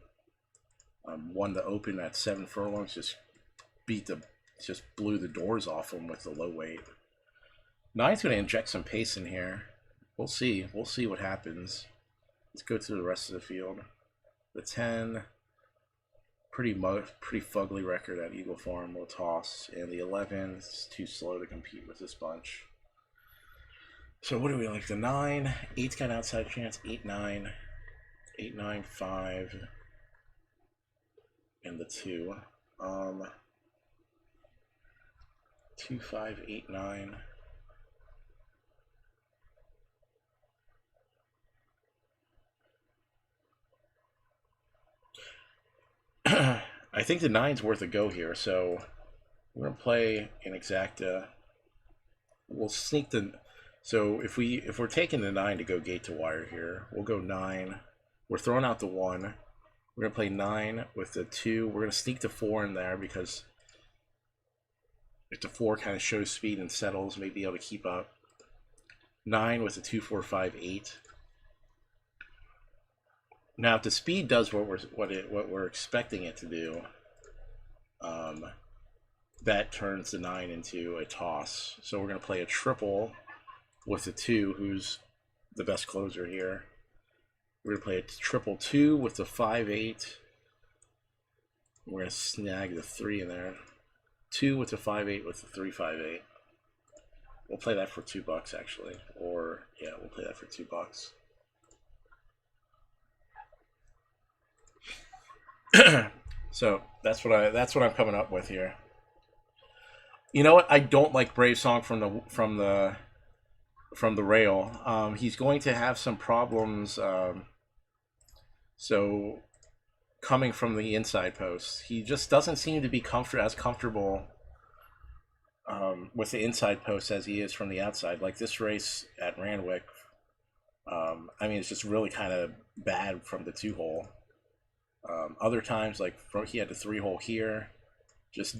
Speaker 2: Won the Open at 7 furlongs. Just blew the doors off him with the low weight. 9's going to inject some pace in here. We'll see. We'll see what happens. Let's go through the rest of the field. The 10, pretty fugly record at Eagle Farm. We'll toss. And the 11 is too slow to compete with this bunch. So what do we like? The 9, 8's got an outside chance. 8, 9, 8, 9, 5, and the 2. 2, 5, 8, 9. I think the 9's worth a go here, so we're gonna play an exacta. We'll sneak the. So if we're taking the 9 to go gate to wire here, we'll go 9. We're throwing out the 1. We're gonna play 9 with the 2. We're gonna sneak the 4 in there because if the 4 kind of shows speed and settles, maybe be able to keep up. 9 with the 2, 4, 5, 8. Now, if the speed does what we're expecting it to do, that turns the 9 into a toss. So we're going to play a triple with the 2, who's the best closer here. We're going to play a triple 2 with the 5, 8. We're going to snag the 3 in there. 2 with the 5, 8 with the 3, 5, 8. We'll play that for $2 actually, or yeah, we'll play that for $2. So that's what I'm coming up with here. You know what? I don't like Brave Song from the rail. He's going to have some problems. So coming from the inside post, he just doesn't seem to be as comfortable with the inside post as he is from the outside. Like this race at Randwick, I mean, it's just really kind of bad from the 2-hole. Other times, like he had the 3-hole here, just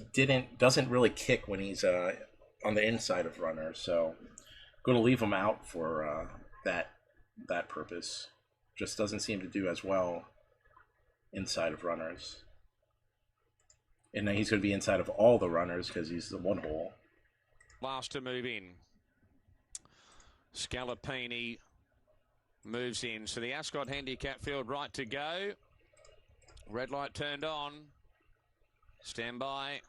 Speaker 2: doesn't really kick when he's on the inside of runners. So going to leave him out for that purpose. Just doesn't seem to do as well inside of runners. And then he's going to be inside of all the runners because he's the 1-hole.
Speaker 9: Last to move in. Scalapini moves in. So the Ascot handicap field right to go. Red light turned on. Stand by.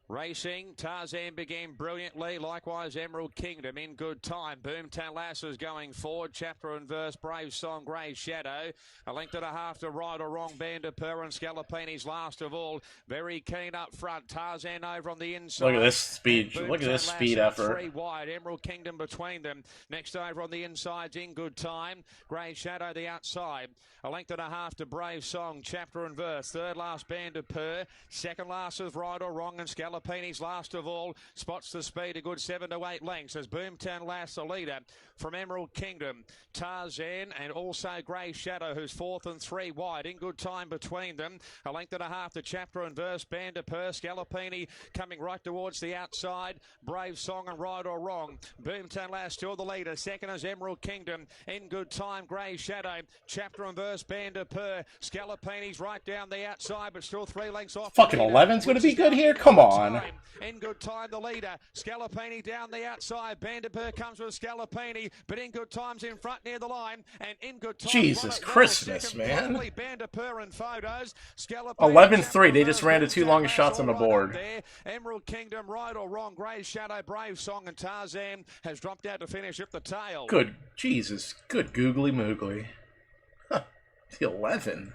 Speaker 9: Racing, Tarzan began brilliantly, likewise Emerald Kingdom in good time. Boomtown Lasses going forward, chapter and verse, Brave Song, Grey Shadow. A length and a half to right or wrong, Bandipur and Scalapini's last of all. Very keen up front, Tarzan over on the inside.
Speaker 2: Look at this speed, look at this speed effort.
Speaker 9: 3 wide, Emerald Kingdom between them. Next over on the inside's in good time. Grey Shadow the outside. A length and a half to Brave Song, chapter and verse. Third last Bandipur. Second last is right or wrong and Scalapini. Scalapini's last of all. Spots the speed a good 7 to 8 lengths as Boomtown Lass the leader from Emerald Kingdom. Tarzan and also Grey Shadow, who's 4th and 3 wide. In good time between them. A length and a half to Chapter and Verse. Band of Purr. Scalapini coming right towards the outside. Brave Song and Right or Wrong. Boomtown Lass still the leader. Second is Emerald Kingdom. In good time, Grey Shadow. Chapter and Verse. Band of Purr. Scalapini's right down the outside, but still 3 lengths off.
Speaker 2: Fucking 11's going to be good here? Come on.
Speaker 9: In good time, the leader. Scalapini down the outside. Bandipur comes with Scalapini, but in good times in front near the line. And in good time,
Speaker 2: Jesus Christmas, man.
Speaker 9: Bandipur and photos.
Speaker 2: 11-3. They just ran the 2 longest shots on the board.
Speaker 9: Emerald Kingdom, Right or Wrong, Grey Shadow, Brave Song, and Tarzan has dropped out to finish up the tail.
Speaker 2: Good. Jesus. Good googly moogly. Huh. The 11.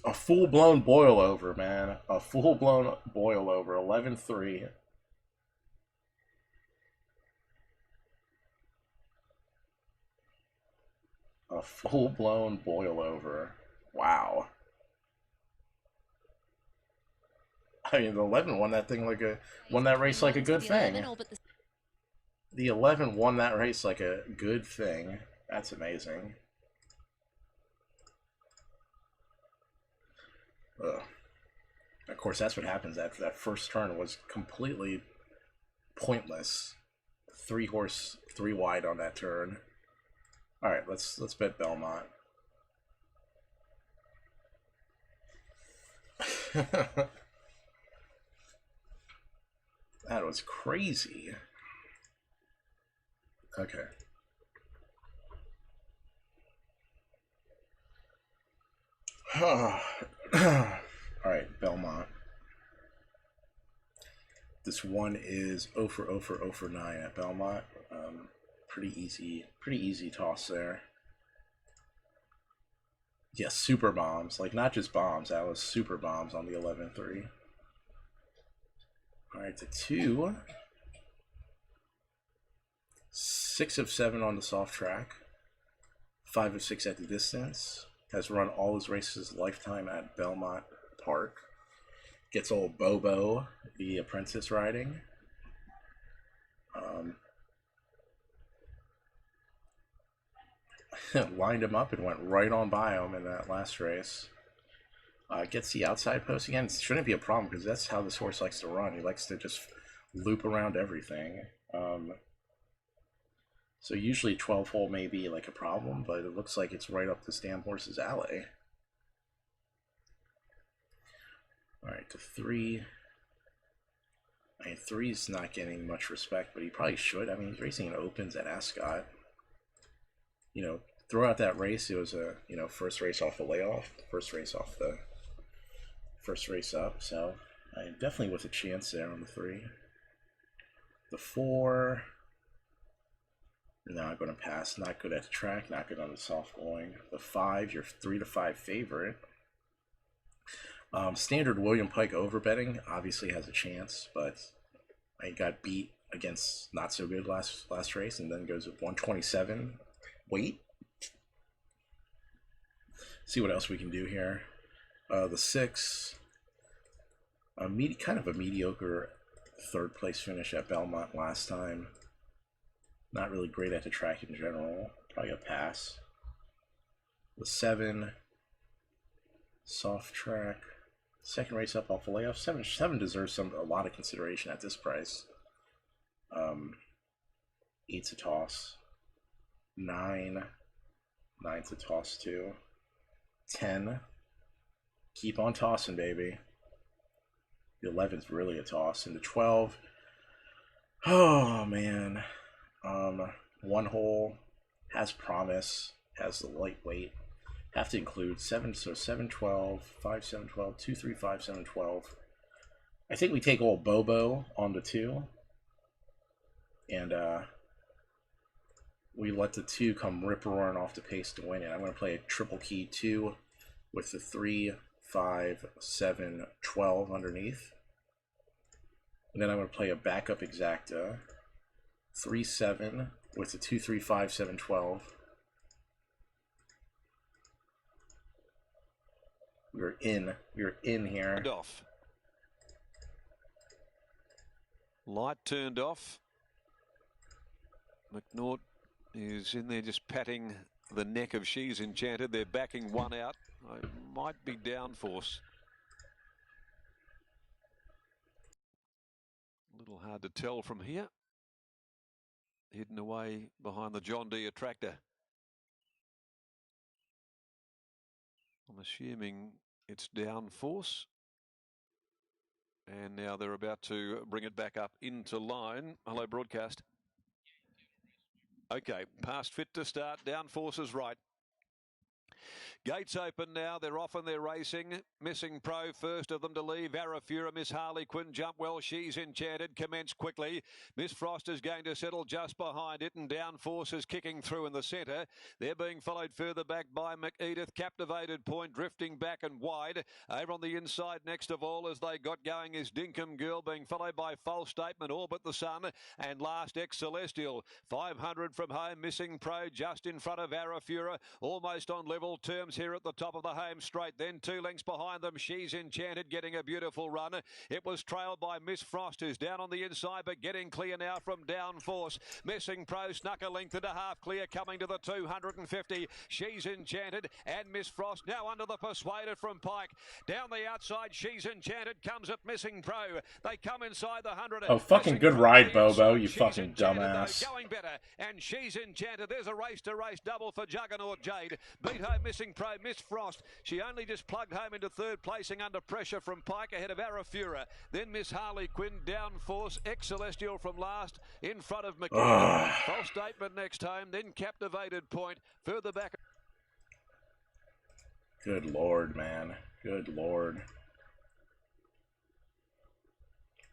Speaker 2: A full-blown boil over, man. A full-blown boil over. 11-3. A full-blown boil over. Wow. I mean, the 11 won that thing won that race like a good thing. The 11 won that race like a good thing. That's amazing. Ugh. Of course, that's what happens after that first turn was completely pointless. 3 horse, 3 wide on that turn. All right, let's bet Belmont. That was crazy. Okay. All right, Belmont. This one is 0 for 0 for 0 for 9 at Belmont. Pretty easy toss there. Yes, super bombs. Like, not just bombs. That was super bombs on the 11-3. All right, to 2. 6 of 7 on the soft track. 5 of 6 at the distance. Has run all his races lifetime at Belmont Park. Gets old Bobo, the apprentice riding. Lined him up and went right on by him in that last race. Gets the outside post again. It shouldn't be a problem because that's how this horse likes to run. He likes to just loop around everything. So usually 12 hole may be like a problem, but it looks like it's right up this damn horse's alley. Alright, to 3. I mean, 3's not getting much respect, but he probably should. I mean, he's racing in opens at Ascot. You know, throughout that race, it was a, you know, first race off the layoff, first race up, so I definitely with a chance there on the 3. The 4, not going to pass, not good at the track, not good on the soft going. The 5, your 3 to 5 favorite. Standard William Pike overbetting obviously has a chance, but I got beat against not so good last race, and then goes with 127 weight. See what else we can do here. The 6, kind of a mediocre 3rd place finish at Belmont last time. Not really great at the track in general. Probably a pass. The 7, soft track. 2nd race up off the layoff. 7 deserves a lot of consideration at this price. 8's a toss. 9's a toss too. 10. Keep on tossing, baby. The 11's really a toss. And the 12. Oh man. 1 hole has promise. Has the lightweight. Have to include 7, so 7, 12, 5, 7, 12, 2, 3, 5, 7, 12. I think we take old Bobo on the 2. And we let the 2 come rip-roaring off the pace to win it. I'm going to play a triple key 2 with the 3, 5, 7, 12 underneath. And then I'm going to play a backup exacta. 3, 7 with the 2, 3, 5, 7, 12. We're in here.
Speaker 16: And off. Light turned off. McNaught is in there just patting the neck of She's Enchanted. They're backing one out. It might be downforce. A little hard to tell from here. Hidden away behind the John Deere tractor. I'm assuming it's downforce. And now they're about to bring it back up into line. Hello, broadcast. Okay, past fit to start. Downforce is right. Gates open now. They're off and they're racing. Missing Pro, first of them to leave. Arafura, Miss Harley Quinn jump well. She's Enchanted. Commence quickly. Miss Frost is going to settle just behind it, and Downforce is kicking through in the centre. They're being followed further back by McEdith. Captivated Point drifting back and wide. Over on the inside next of all as they got going is Dinkum Girl, being followed by False Statement, Orbit the Sun, and last Ex Celestial. 500 from home. Missing Pro just in front of Arafura. Almost on level terms here at the top of the home straight. Then 2 lengths behind them. She's Enchanted getting a beautiful run. It was trailed by Miss Frost, who's down on the inside but getting clear now from Downforce. Missing Pro snuck a length and a half clear, coming to the 250. She's Enchanted and Miss Frost now under the Persuaded from Pike. Down the outside, She's Enchanted comes at Missing Pro. They come inside the 100.
Speaker 2: Oh, fucking good ride, Bobo, you fucking dumbass.
Speaker 16: Going better, and She's Enchanted. There's a race to race double for Juggernaut Jade. Beat home Missing Pro, Miss Frost. She only just plugged home into third, placing under pressure from Pike ahead of Arafura. Then Miss Harley Quinn, Downforce, Ex Celestial from last in front of McKenna. False Statement next home, then Captivated Point further back.
Speaker 2: Good lord, man. Good lord.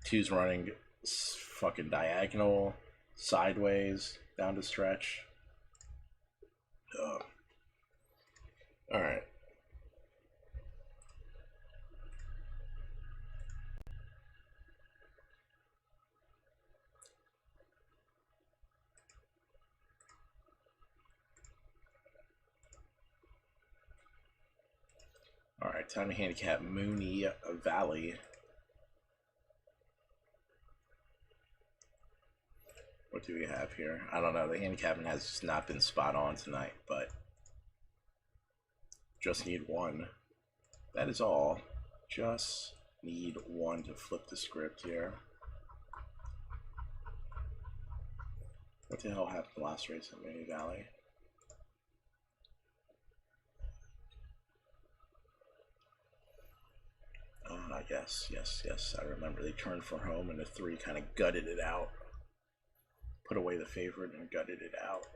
Speaker 2: Two's running fucking diagonal, sideways, down to stretch. Ugh. All right. All right, time to handicap Mooney Valley. What do we have here? I don't know. The handicapping has not been spot on tonight, but just need one. That is all. Just need one to flip the script here. What the hell happened the last race at Mooney Valley? Yes. I remember they turned for home and the 3 kind of gutted it out. Put away the favorite and gutted it out.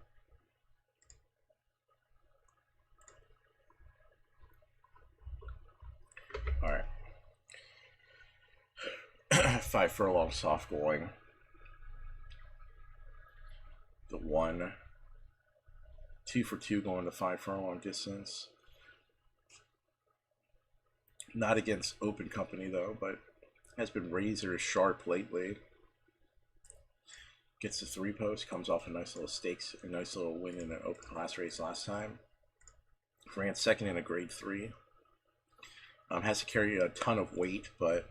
Speaker 2: All right. 5 furlong soft going. The 1. 2 for 2 going to 5 furlong distance. Not against open company though, but has been razor sharp lately. Gets the 3 post, comes off a nice little stakes, a nice little win in an open class race last time. Ran second in a grade 3. Has to carry a ton of weight, but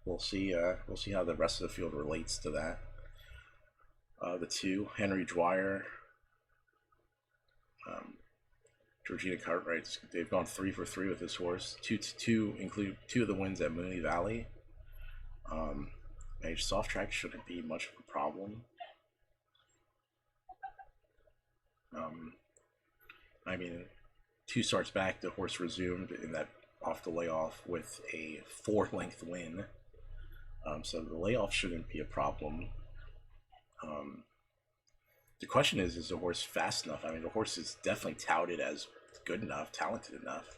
Speaker 2: we'll see. We'll see how the rest of the field relates to that. The 2, Henry Dwyer, Georgina Cartwright. They've gone 3 for 3 with this horse. 2 include 2 of the wins at Mooney Valley. Soft track shouldn't be much of a problem. I mean, 2 starts back, the horse resumed in that off the layoff with a 4-length win. So the layoff shouldn't be a problem. The question is the horse fast enough? I mean, the horse is definitely touted as good enough, talented enough.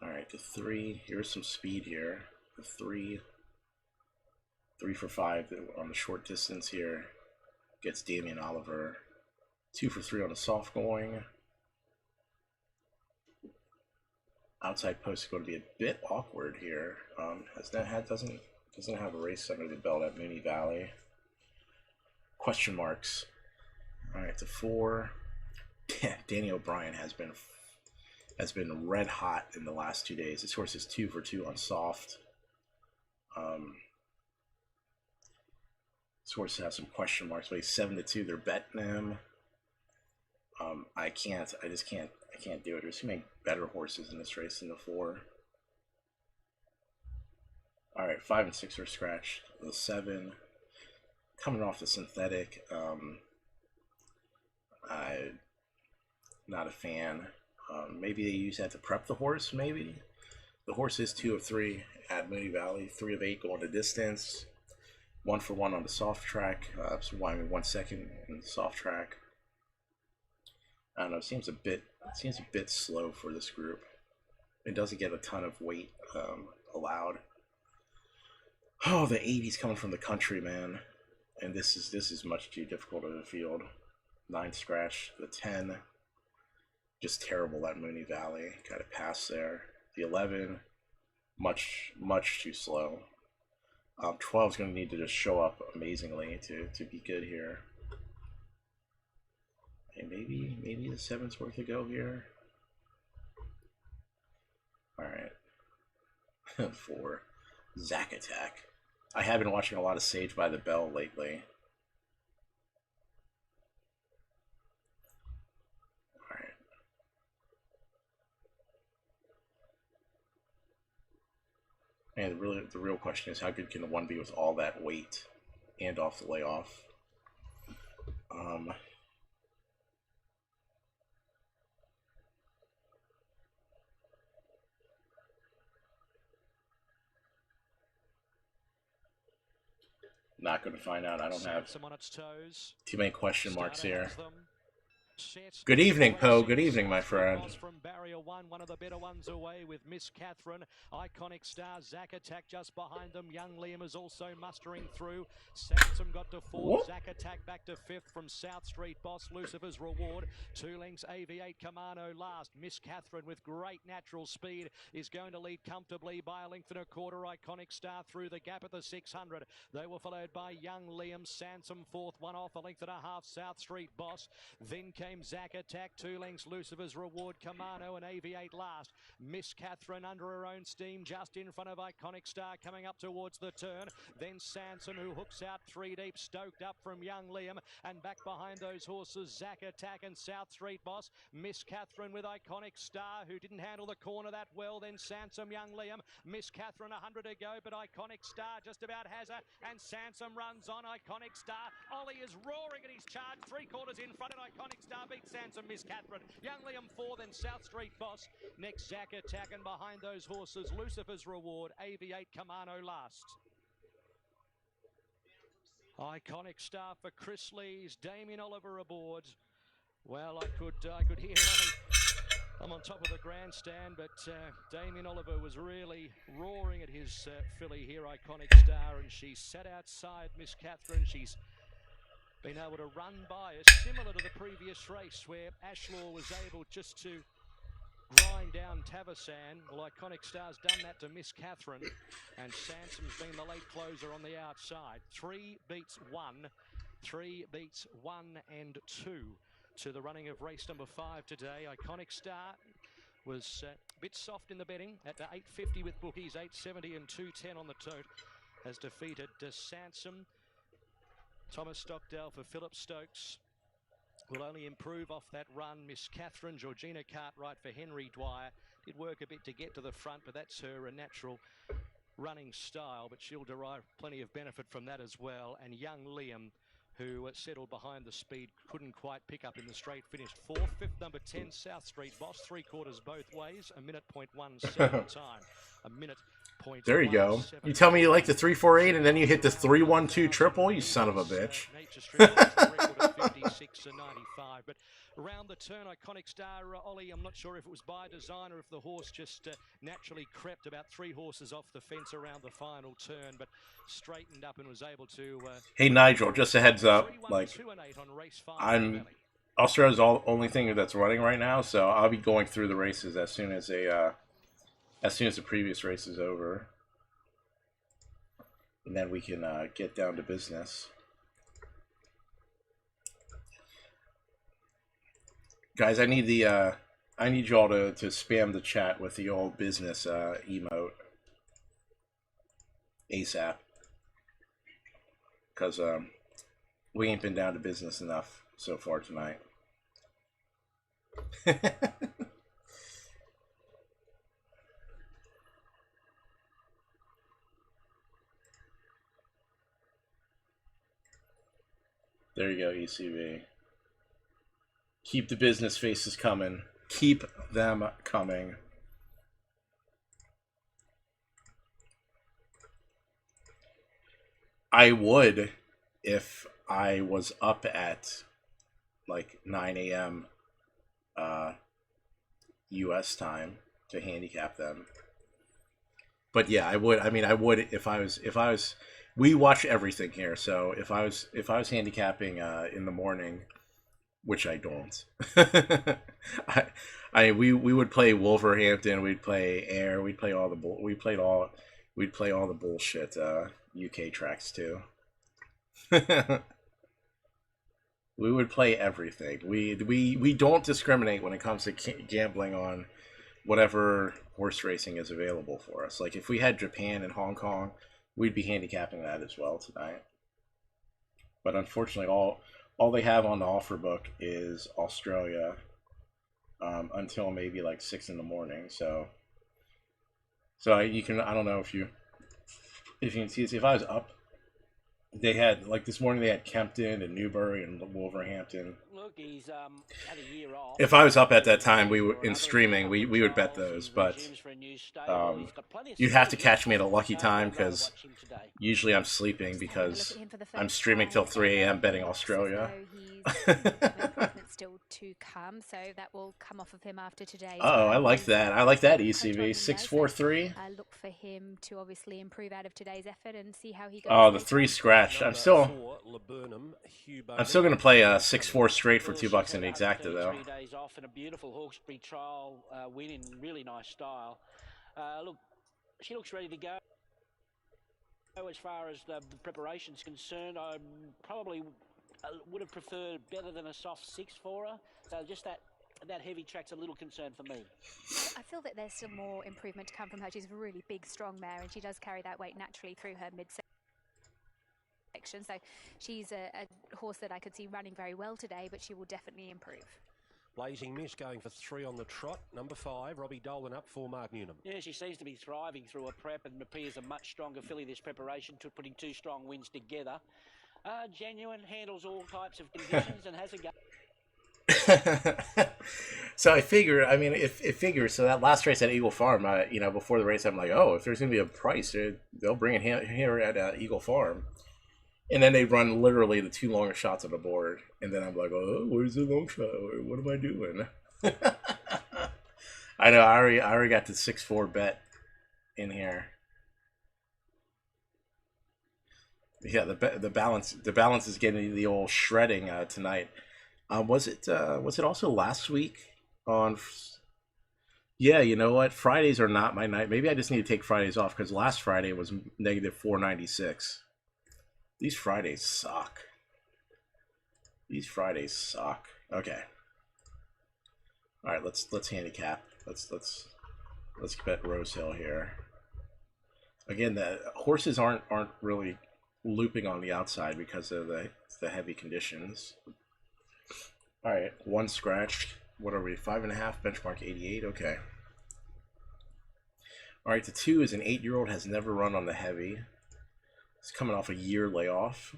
Speaker 2: All right, the 3, here's some speed here. The 3 for 5 on the short distance here gets Damian Oliver. 2 for 3 on the soft going. Outside post is going to be a bit awkward here. Doesn't have a race under the belt at Mooney Valley. Question marks. All right, the 4. Danny O'Brien has been has been red hot in the last 2 days. This horse is 2 for 2 on soft. This horse has some question marks, but he's 7 to 2. They're betting him. I just can't do it. There's too many better horses in this race than the 4. All right, 5 and 6 are scratched. The 7 coming off the synthetic. I'm not a fan. Maybe they use that to prep the horse. Maybe the horse is 2 of 3 at Mooney Valley, 3 of 8 going to distance, 1 for 1 on the soft track. So 1 second in the soft track. I don't know. It seems a bit slow for this group. It doesn't get a ton of weight allowed. Oh, the 80's coming from the country, man, and this is much too difficult of a field. 9 scratch. The 10, just terrible at Mooney Valley. Got to pass there. The 11, much too slow. 12 is going to need to just show up amazingly to be good here. And maybe the 7's worth a go here. All right. 4, Zack Attack. I have been watching a lot of Sage by the Bell lately. All right. And the real question is, how good can the 1 be with all that weight and off the layoff? Not going to find out. I don't have too many question marks here. Good evening, Poe. Good evening, my friend.
Speaker 11: From barrier 1, one of the better ones away with Miss Catherine. Iconic Star, Zack Attack just behind them. Young Liam is also mustering through. Saxum got to 4th. Zack Attack back to 5th from South Street Boss. Lucifer's Reward. 2 lengths, AV8 Kamano last. Miss Catherine with great natural speed is going to lead comfortably by a length and a quarter. Iconic Star through the gap at the 600. They were followed by Young Liam. Sansom 4th, 1 off, a length and a half. South Street Boss. Then came Zack Attack, 2 lengths, Lucifer's Reward, Kamano and AV8 last. Miss Catherine under her own steam just in front of Iconic Star coming up towards the turn. Then Sansom, who hooks out 3 deep, stoked up from Young Liam, and back behind those horses Zack Attack and South Street Boss. Miss Catherine with Iconic Star, who didn't handle the corner that well. Then Sansom, Young Liam, Miss Catherine 100 to go, but Iconic Star just about has her, and Sansom runs on. Iconic Star, Ollie is roaring at his charge, 3/4 in front, and Iconic Star beats Sansom, Miss Catherine. Young Liam 4, then South Street Boss. Next Zack Attack, and behind those horses Lucifer's Reward, AV8 Kamano last. Iconic Star for Chris Lees, Damien Oliver aboard. Well, I could hear I'm on top of the grandstand, but Damien Oliver was really roaring at his filly here, Iconic Star, and she sat outside Miss Catherine. She's been able to run by us, similar to the previous race where Ashlaw was able just to grind down Tavasan. Well, Iconic Star's done that to Miss Catherine, and Sansom's been the late closer on the outside. 3 beats 1, 3 beats 1 and 2 to the running of race number 5 today. Iconic Star was a bit soft in the betting at 850 with bookies, 870 and 210 on the tote. Has defeated Sansom. Thomas Stockdale for Philip Stokes will only improve off that run. Miss Catherine, Georgina Cartwright for Henry Dwyer. Did work a bit to get to the front, but that's her natural running style, but she'll derive plenty of benefit from that as well. And Young Liam, who settled behind the speed, couldn't quite pick up in the straight, finished 4th. 5th, number 10, South Street Boss, 3/4 both ways, 1:17 time. 1:17.
Speaker 2: There you go. You tell me you like the 348 and then you hit the 312 triple, you son of a bitch.
Speaker 11: But around the turn, Iconic Star, Ollie, I'm not sure if it was by design or if the horse just naturally crept about 3 horses off the fence around the final turn, but straightened up and was able to...
Speaker 2: Hey, Nigel, just a heads up. Like, Australia's the only thing that's running right now, so I'll be going through the races as soon as the previous race is over. And then we can get down to business. Guys, I need the I need y'all to spam the chat with the old business emote ASAP, because we ain't been down to business enough so far tonight. There you go, ECV. Keep the business faces coming. Keep them coming. I would if I was up at like 9 a.m. US time to handicap them. But yeah, I would. I mean, I would if I was. We watch everything here, so if I was handicapping in the morning, which I don't. We would play Wolverhampton, we'd play Ayr, we'd play all the bullshit UK tracks too. We would play everything. We don't discriminate when it comes to gambling on whatever horse racing is available for us. Like if we had Japan and Hong Kong, we'd be handicapping that as well tonight. But unfortunately, all they have on the offer book is Australia until maybe like 6 in the morning. So you can, I don't know if you can see this. If I was up, they had, like this morning they had Kempton and Newbury and Wolverhampton.
Speaker 18: Look, he's had a year off.
Speaker 2: If I was up at that time, we were in streaming. We would bet those, but you'd have to catch me at a lucky time because usually I'm sleeping because I'm streaming till 3 a.m. betting Australia.
Speaker 19: Still to come, so that will come off of him after today.
Speaker 2: Oh, I like that. I like that ECV 643.
Speaker 19: Look for him to obviously improve out of today's effort and see how he goes.
Speaker 2: Oh, the 3 scratch. I'm still gonna play a 6-4 straight for $2 in the exacta though.
Speaker 18: 3 days off and a beautiful Hawkesbury trial win in really nice style. Look, she looks ready to go. As far as the preparation's concerned, I probably would have preferred better than a soft 6 for her. So just that heavy track's a little concern for me.
Speaker 19: I feel that there's still more improvement to come from her. She's a really big, strong mare, and she does carry that weight naturally through her midsection. So she's a horse that I could see running very well today, but she will definitely improve.
Speaker 15: Blazing Miss going for 3 on the trot. Number 5, Robbie Dolan up for Mark Newnham.
Speaker 18: Yeah, she seems to be thriving through a prep and appears a much stronger filly this preparation, to putting 2 strong wins together. Genuine, handles all types of conditions and has a go.
Speaker 2: So I figure, I mean, it figures. So that last race at Eagle Farm, before the race, I'm like, oh, if there's gonna be a price, they'll bring it here at Eagle Farm, and then they run literally the 2 longer shots on the board, and then I'm like, oh, where's the long shot? What am I doing? I know, I already got the 6-4 bet in here. Yeah, the balance is getting the old shredding tonight. Was it also last week on? Yeah, you know what? Fridays are not my night. Maybe I just need to take Fridays off because last Friday was negative 496. These Fridays suck. Okay. All right, let's handicap. Let's bet Rose Hill here. Again, the horses aren't really looping on the outside because of the heavy conditions. All right, 1 scratch. What are we? 5.5, benchmark 88. Okay. All right, the 2 is an 8-year-old, has never run on the heavy. It's coming off a year layoff.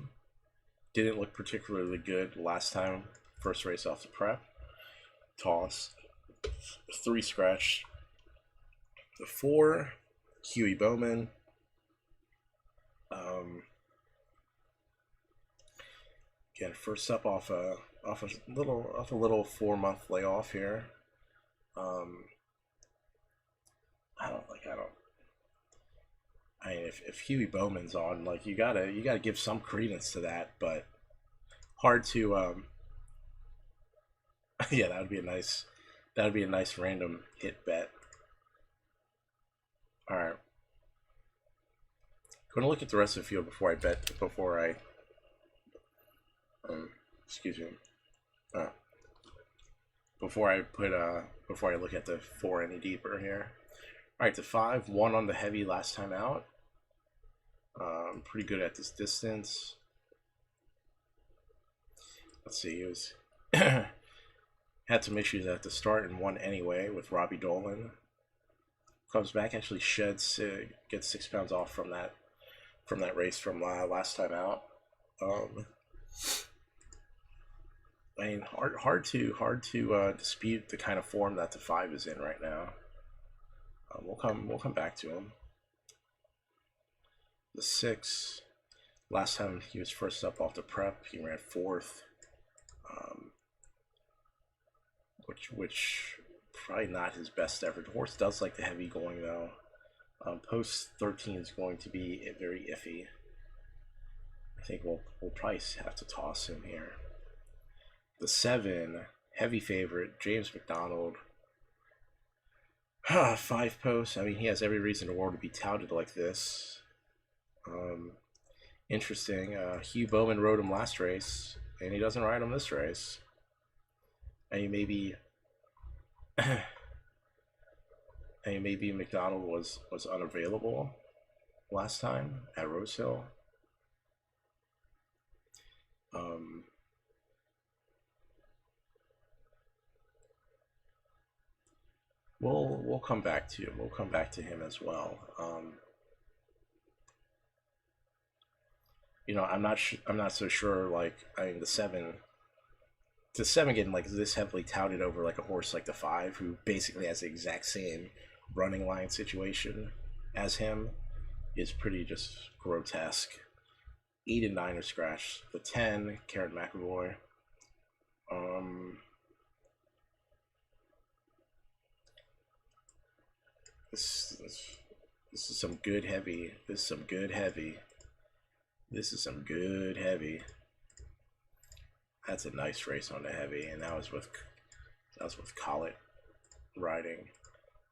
Speaker 2: Didn't look particularly good last time. First race off the prep. Toss. 3 scratch. The 4, Huey Bowman. Again, first up off a little 4-month layoff here. I mean, if Huey Bowman's on, like you gotta give some credence to that, but hard to yeah, that would be a nice random hit bet. All right, going to look at the rest of the field before I excuse me. before I look at the 4 any deeper here. All right, the 5 won on the heavy last time out. Pretty good at this distance. Let's see, he was had some issues at the start and won anyway with Robbie Dolan. Comes back, actually sheds, gets 6 pounds off from that race from last time out. I mean, hard to dispute the kind of form that the 5 is in right now. We'll come back to him. The 6, last time he was first up off the prep, he ran 4th, which probably not his best ever. The horse does like the heavy going though. Post 13 is going to be very iffy. I think we'll probably have to toss him here. The 7, heavy favorite, James McDonald. 5 posts. I mean, he has every reason in the world to be touted like this. Interesting. Hugh Bowman rode him last race, and he doesn't ride him this race. I mean, maybe McDonald was unavailable last time at Rose Hill. We'll come back to him. We'll come back to him as well. You know, I'm not so sure. Like, I mean, the 7 getting like this heavily touted over like a horse like the 5, who basically has the exact same running line situation as him, is pretty just grotesque. 8 and 9 are scratched. The 10, Karen McAvoy. This is some good heavy. This is some good heavy. This is some good heavy. That's a nice race on the heavy, and that was with Collett riding.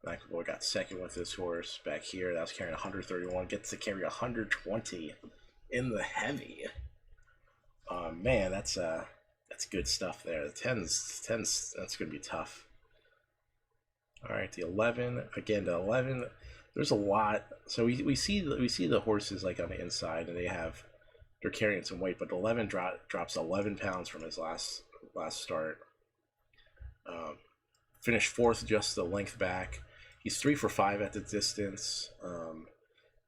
Speaker 2: McAvoy got second with this horse back here. That was carrying 131. Gets to carry 120 in the heavy. Man, that's good stuff there. The 10s, that's gonna be tough. All right, the 11 again. The 11, there's a lot. So we see the horses like on the inside, and they're carrying some weight. But the 11 drops 11 pounds from his last start. Finished 4th, just the length back. He's 3 for 5 at the distance.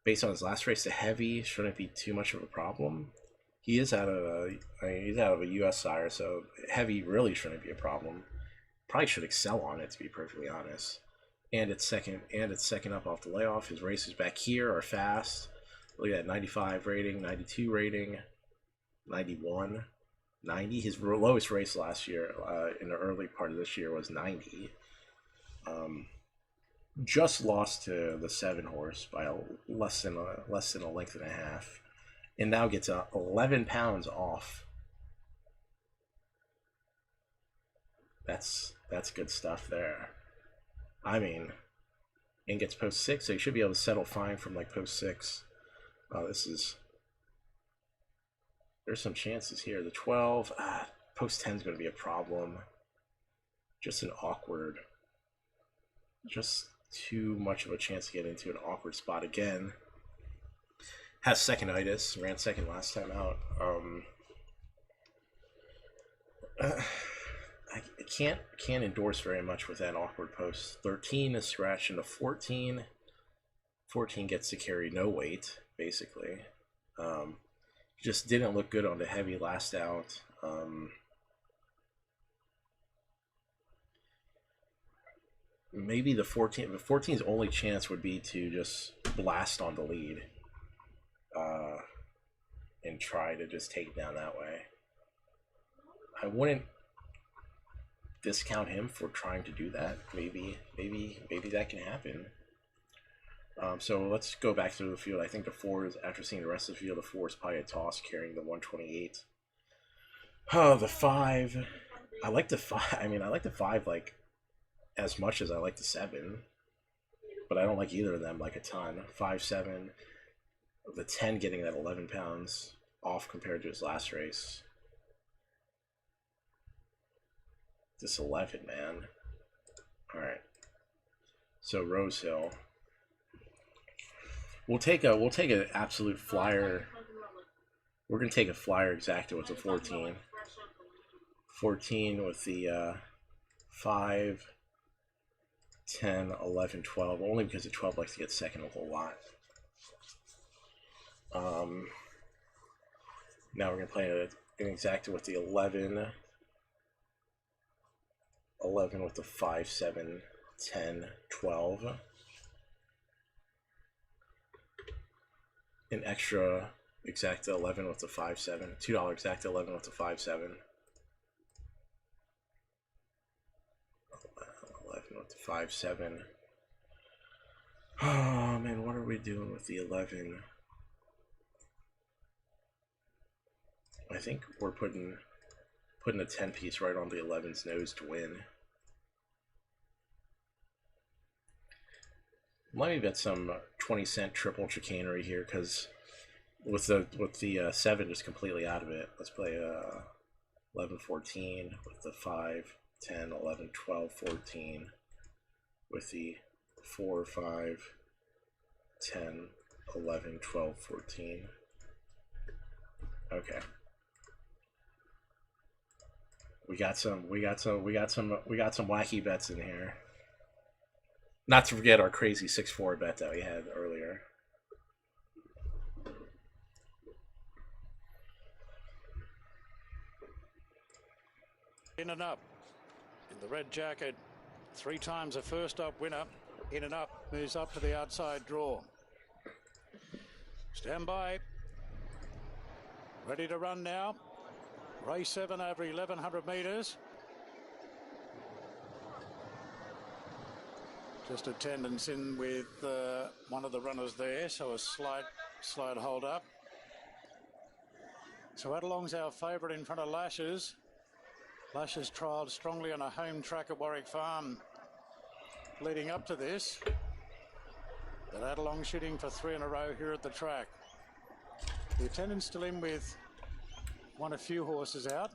Speaker 2: Based on his last race, the heavy shouldn't be too much of a problem. He is out of a U.S. sire, so heavy really shouldn't be a problem. Probably should excel on it, to be perfectly honest. And it's second up off the layoff. His races back here are fast. Look at that, 95 rating, 92 rating, 91, 90. His lowest race last year, in the early part of this year, was 90. Just lost to the 7 horse by less than a length and a half, and now gets 11 pounds off. That's good stuff there. I mean, and gets post 6, so you should be able to settle fine from like post 6. There's some chances here. The 12, post 10 is going to be a problem. Just too much of a chance to get into an awkward spot again. Has seconditis, ran second last time out. I can't endorse very much with that awkward post. 13 is scratched into 14. 14 gets to carry no weight, basically. Just didn't look good on the heavy last out. Maybe the 14's only chance would be to just blast on the lead, and try to just take it down that way. I wouldn't discount him for trying to do that. Maybe that can happen. So let's go back through the field. I think the 4 is, after seeing the rest of the field, the 4 is probably a toss, carrying the 128. The 5. I like the 5. I mean, I like the 5 like as much as I like the 7, but I don't like either of them like a ton. 5, 7. The 10 getting that 11 pounds off compared to his last race. This 11, man. All right. So Rose Hill. We'll take an absolute flyer. We're gonna take a flyer exacta with the 14. 14 with the 5, 10, 11, 12. Only because the 12 likes to get second a whole lot. Now we're gonna play an exacta with the 11. 11 with the 5, 7, 10, 12. An extra exacta 11 with the 5, 7. $2 exacta 11 with the 5, 7. 11 with the 5, 7. Oh man, what are we doing with the 11? I think we're putting a 10 piece right on the 11's nose to win. Let me bet some 20-cent triple chicanery here, because with the 7 just completely out of it. Let's play 11, 14 with the 5, 10, 11, 12, 14 with the 4, 5, 10, 11, 12, 14. Okay. We got some wacky bets in here. Not to forget our crazy 6-4 bet that we had earlier.
Speaker 13: In and up. In the red jacket, 3 times a first up winner. In and up, moves up to the outside draw. Stand by. Ready to run now. Race 7 over 1,100 metres. Just attendance in with one of the runners there, so a slight hold up. So Adelong's our favourite in front of Lashes. Lashes trialled strongly on a home track at Warwick Farm leading up to this. But Adelong shooting for 3 in a row here at the track. The attendance still in with a few horses out.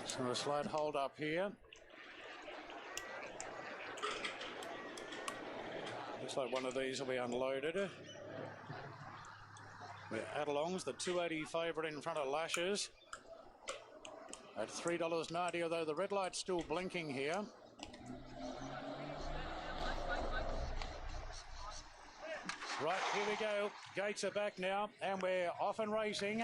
Speaker 13: So a slight hold up here. Looks like one of these will be unloaded. Where Adelong's the 280 favourite in front of Lashes at $3.90, although the red light's still blinking here. Right, here we go. Gates are back now, and we're off and racing.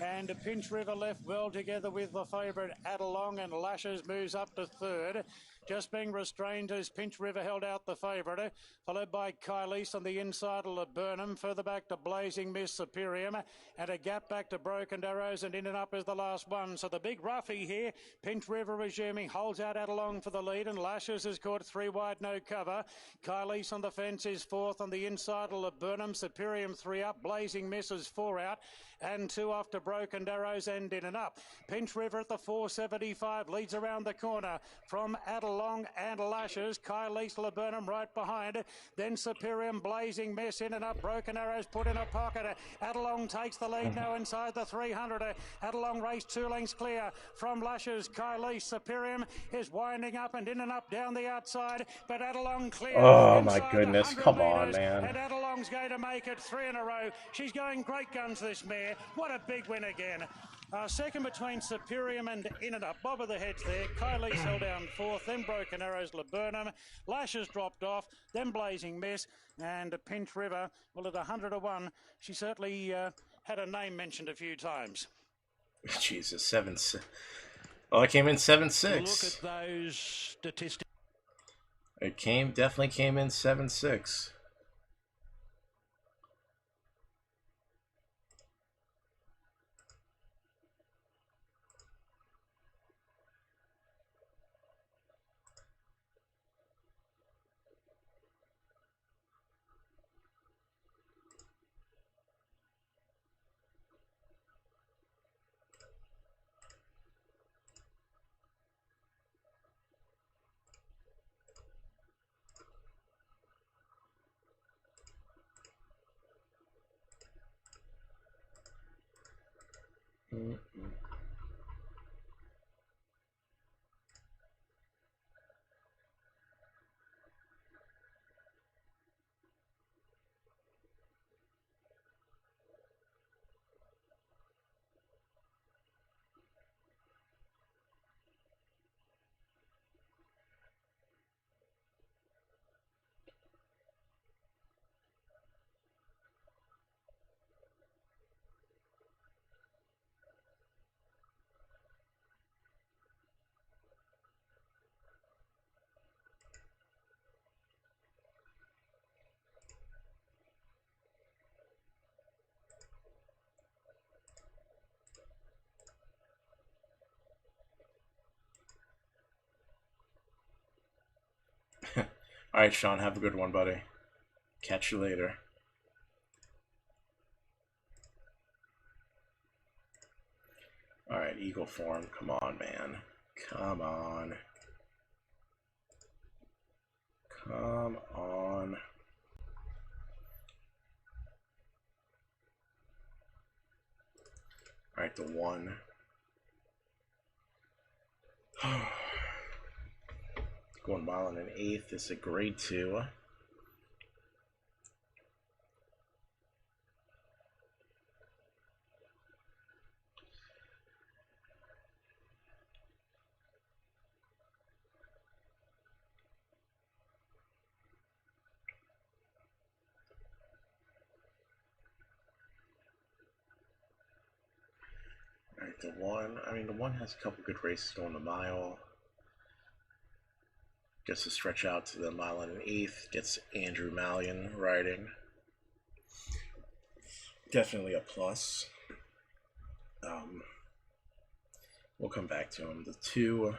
Speaker 13: And Pinch River left well together with the favourite Adelong, and Lashes moves up to third. Just being restrained as Pinch River held out the favourite, followed by Kylese on the inside of Laburnum, further back to Blazing Miss Superior, and a gap back to Broken Arrows, and in and up is the last one. So the big roughie here, Pinch River resuming, holds out Adelong for the lead, and Lashes has caught 3 wide, no cover. Kylese on the fence is fourth, on the inside of Laburnum, Superior 3 up, Blazing Miss is 4 out, and 2 off to Broken Arrows and in and up. Pinch River at the 475 leads around the corner from Adelong and Lashes. Kylese Laburnum right behind. Then Superior Blazing Miss in and up. Broken Arrows put in a pocket. Adelong takes the lead now inside the 300. Adelong race 2 lengths clear from Lashes. Kylese Superior is winding up and in and up down the outside, but Adelong clear.
Speaker 2: Oh my goodness, come on, man.
Speaker 13: And Adelong's going to make it 3 in a row. She's going great guns, this mare. What a big win again. Second between Superior and in and up. Bob of the heads there. Kylese held down fourth. Then Broken Arrows, Laburnum. Lashes dropped off. Then Blazing Miss. And Pinch River, well, at 100-1, she certainly had her name mentioned a few times.
Speaker 2: Jesus, 7-6. Oh, it came in 7-6.
Speaker 15: Look at those statistics.
Speaker 2: It definitely came in 7-6. All right, Sean, have a good one, buddy. Catch you later. All right, Eagle form. Come on, man. Come on. Come on. All right, the 1. Going mile and an eighth. This is a grade 2. All right, the 1. I mean, the 1 has a couple good races going the mile. Gets to stretch out to the mile and an eighth. Gets Andrew Mallion riding. Definitely a plus. We'll come back to him. The 2,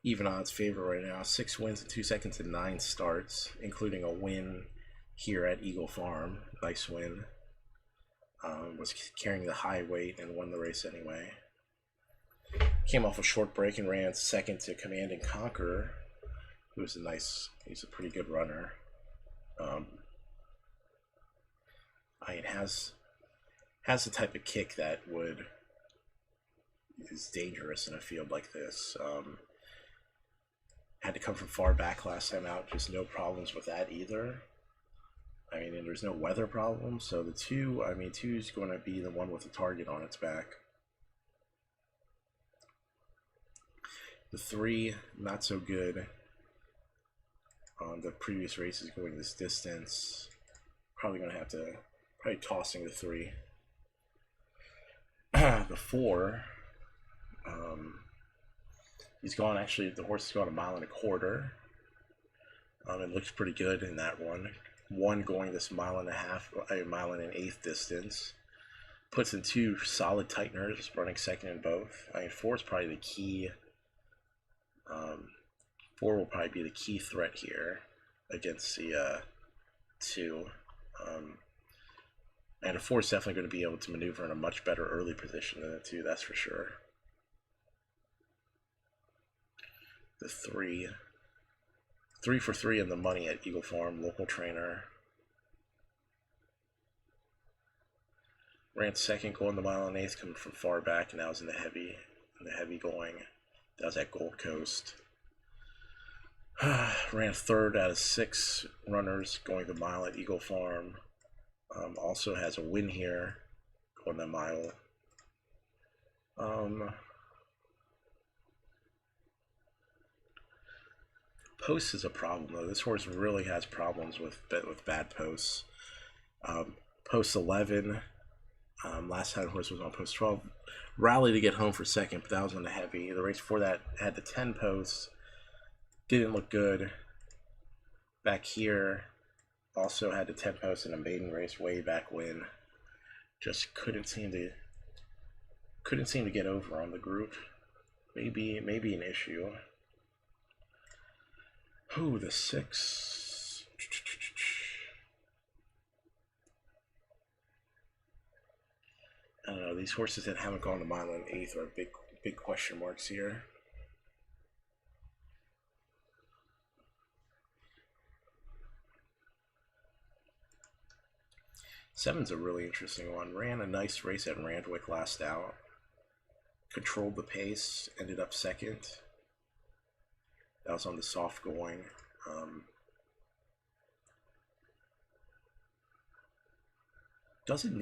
Speaker 2: even odds favorite right now. 6 wins in 2 seconds and 9 starts, including a win here at Eagle Farm. Nice win. Was carrying the high weight and won the race anyway. Came off a short break and ran second to Command and Conquer, who's he's a pretty good runner. It has the type of kick that is dangerous in a field like this. Had to come from far back last time out, just no problems with that either. I mean, and there's no weather problem, so the 2, 2 is going to be the one with the target on its back. The 3, not so good on the previous races going this distance. Probably going to have to, tossing the 3. The 4, he's gone, actually, the horse has gone 1.25 miles. It looks pretty good in that one. 1 going this 1.5 mile and an eighth distance. Puts in 2 solid tighteners, running second in both. 4 is probably the key. 4 will probably be the key threat here against the 2. And a 4 is definitely going to be able to maneuver in a much better early position than the 2, that's for sure. The 3. 3 for 3 in the money at Eagle Farm, local trainer. Ran second going the 1.1 miles, coming from far back, and now is in the heavy going. That was at Gold Coast. Ran third out of 6 runners going the mile at Eagle Farm. Also has a win here going the mile. Post is a problem though. This horse really has problems with bad posts. Post 11. Last time the horse was on post 12. Rally to get home for second, but that was on the heavy. The race before that had the 10 posts. Didn't look good. Back here, also had the 10 posts in a maiden race way back when. Just couldn't seem to get over on the group. Maybe an issue. Ooh, the 6. I don't know, these horses that haven't gone to 1.1 miles are big question marks here. 7's a really interesting one. Ran a nice race at Randwick last out. Controlled the pace, ended up second. That was on the soft going. Doesn't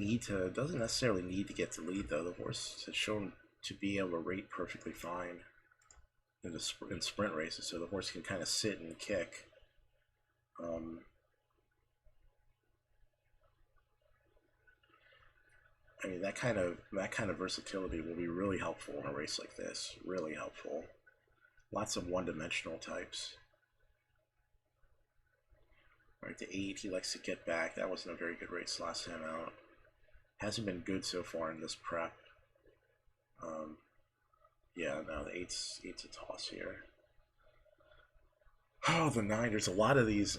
Speaker 2: necessarily need to get to lead though. The horse has shown to be able to rate perfectly fine in sprint races, so the horse can kind of sit and kick. I mean, that kind of versatility will be really helpful in a race like this. Really helpful. Lots of one-dimensional types. Right, the 8, he likes to get back. That wasn't a very good race last time out. Hasn't been good so far in this prep. Yeah, no, the 8's a toss here. Oh, the 9. There's a lot of these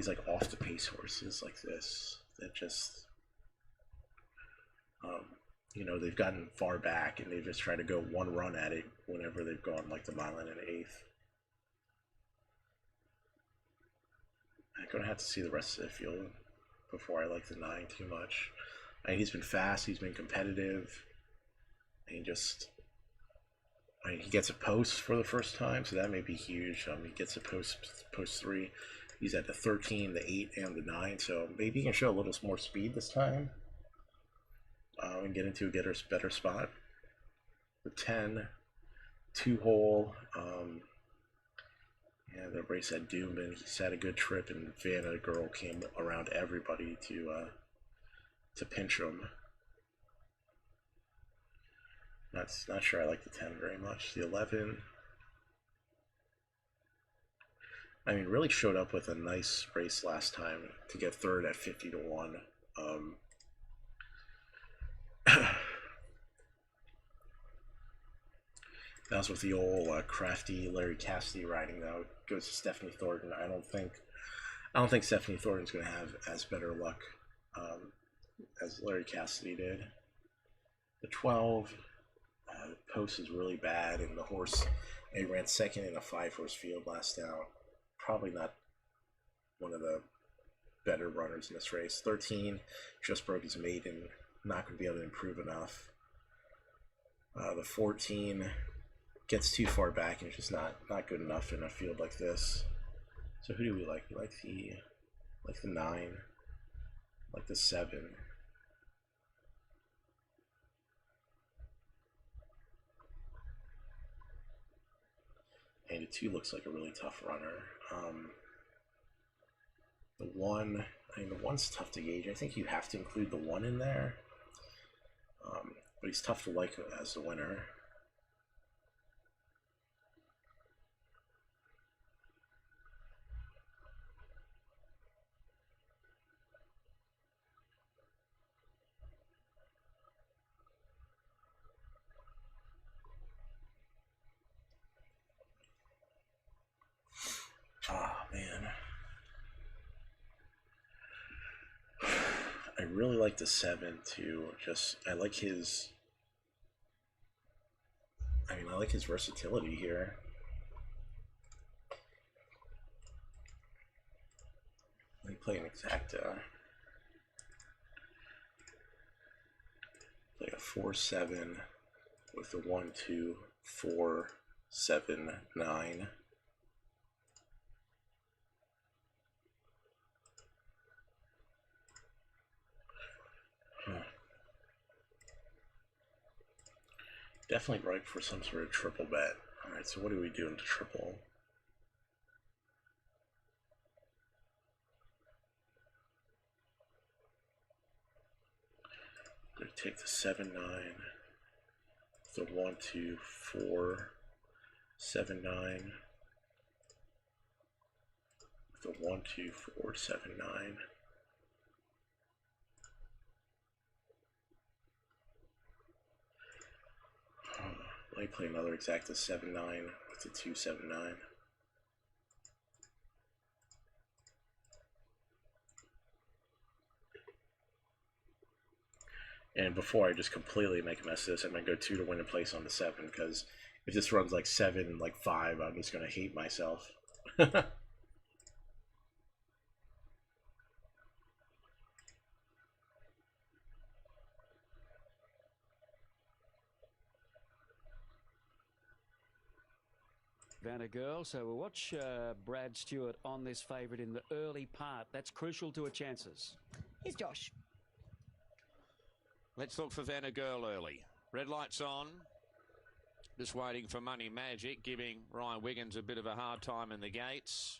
Speaker 2: like off the pace horses like this that just, you know, they've gotten far back and they just try to go one run at it whenever they've gone like the mile and an eighth. I'm gonna have to see the rest of the field before I like the 9 too much. I mean, he's been fast, he's been competitive, and he gets a post for the first time, so that may be huge. He gets a post 3. He's at the 13, the 8, and the 9, so maybe he can show a little more speed this time and get into a better spot. The 10, 2-hole. Yeah, the race at Doomben, he's had a good trip, and Vanna Girl came around everybody to pinch him. Not sure I like the 10 very much. The 11, I mean, really showed up with a nice race last time to get third at 50 to 1. That was with the old crafty Larry Cassidy riding, though. It goes to Stephanie Thornton. I don't think Stephanie Thornton's going to have as better luck as Larry Cassidy did. The 12, the post is really bad, and the horse, he ran second in a 5-horse field last out. Probably not one of the better runners in this race. 13 just broke his maiden, not going to be able to improve enough. The 14 gets too far back and it's just not good enough in a field like this. So who do we like? We like the 9, like the 7. And the 2 looks like a really tough runner. The 1, I mean, the 1's tough to gauge. I think you have to include the 1 in there. But he's tough to like as the winner. Oh, man. I really like the 7 too. I like his versatility here. Let me play an exacta. Play a 4-7 with a 1-2, 4, 7, 9. Definitely ripe for some sort of triple bet. Alright, so what do we do into triple? I'm going to take the 7-9, the 1-2, 4, 7-9, the 1-2, 4, 7-9. Let me play another exacta 7-9 with the 2-7-9. And before I just completely make a mess of this, I'm going to go 2 to win a place on the 7, because if this runs like 7, like 5, I'm just going to hate myself.
Speaker 10: Vanna Girl. So we'll watch Brad Stewart on this favourite in the early part. That's crucial to her chances.
Speaker 21: Here's Josh.
Speaker 9: Let's look for Vanna Girl early. Red lights on. Just waiting for Money Magic, giving Ryan Wiggins a bit of a hard time in the gates.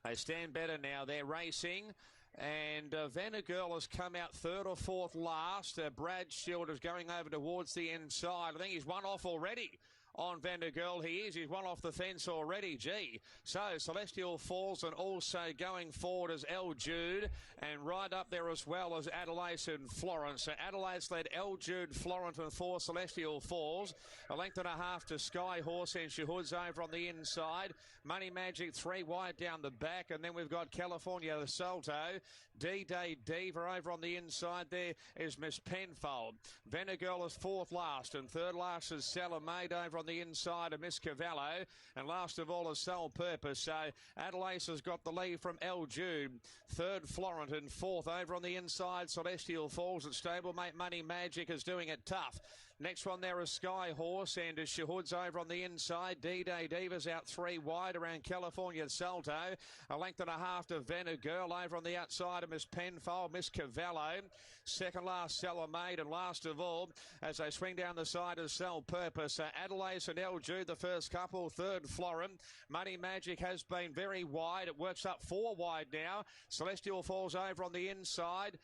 Speaker 9: They stand better now. They're racing. And Vanna Girl has come out third or fourth last. Brad Stewart is going over towards the inside. I think he's one off already. On Vanna Girl, he is. He's one off the fence already. Gee. So Celestial Falls, and also going forward is El Jude, and right up there as well as Adelaide and Florence. So Adelaide's led El Jude, Florence, and 4 Celestial Falls. A length and a half to Sky Horse, and Shahud's over on the inside. Money Magic 3 wide down the back, and then we've got California the Salto. D-Day Diva over on the inside. There is Miss Penfold. Vanna Girl is fourth last, and third last is Salamade over on the inside of Miss Cavallo, and last of all is Sole Purpose. So Adelaide has got the lead from El Jude, third Florent, and fourth over on the inside Celestial Falls. At stablemate Money Magic is doing it tough. Next one there is Sky Horse, and as Shahud's over on the inside. D-Day Diva's out 3 wide around California Salto. A length and a half to Vanna Girl over on the outside of Miss Penfold, Miss Cavallo. Second last Salamade, and last of all, as they swing down the side of Sole Purpose, Adelaide and El Jude, the first couple. Third Florin. Money Magic has been very wide. It works up 4 wide now. Celestial Falls over on the inside.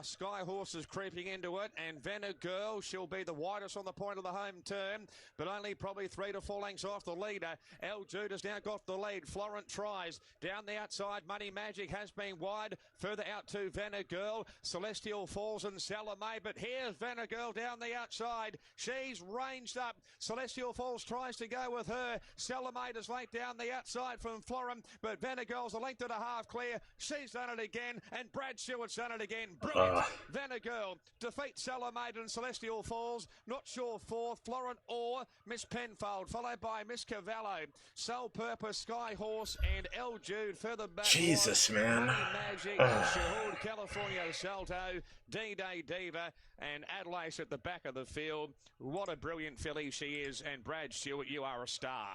Speaker 9: Sky Horse is creeping into it, and Vanna Girl, she'll be the widest on the point of the home turn, but only probably 3 to 4 lengths off the leader. El Jude has now got the lead. Florent tries down the outside. Money Magic has been wide. Further out to Vanna Girl, Celestial Falls, and Salome. But here's Vanna Girl down the outside. She's ranged up. Celestial Falls tries to go with her. Salome is late down the outside from Florent, but Vanna Girl's a length and a half clear. She's done it again, and Brad Stewart's done it again. Brilliant. Vanna Girl defeats Salome and Celestial Falls. Not sure fourth, Florent or Miss Penfold, followed by Miss Cavallo, Sole Purpose, Sky Horse, and El Jude. Further back,
Speaker 2: Jesus, man.
Speaker 9: Money Magic, Shahud, California Salto, D-Day Diva, and Adelaide at the back of the field. What a brilliant filly she is, and Brad Stewart, you are a star.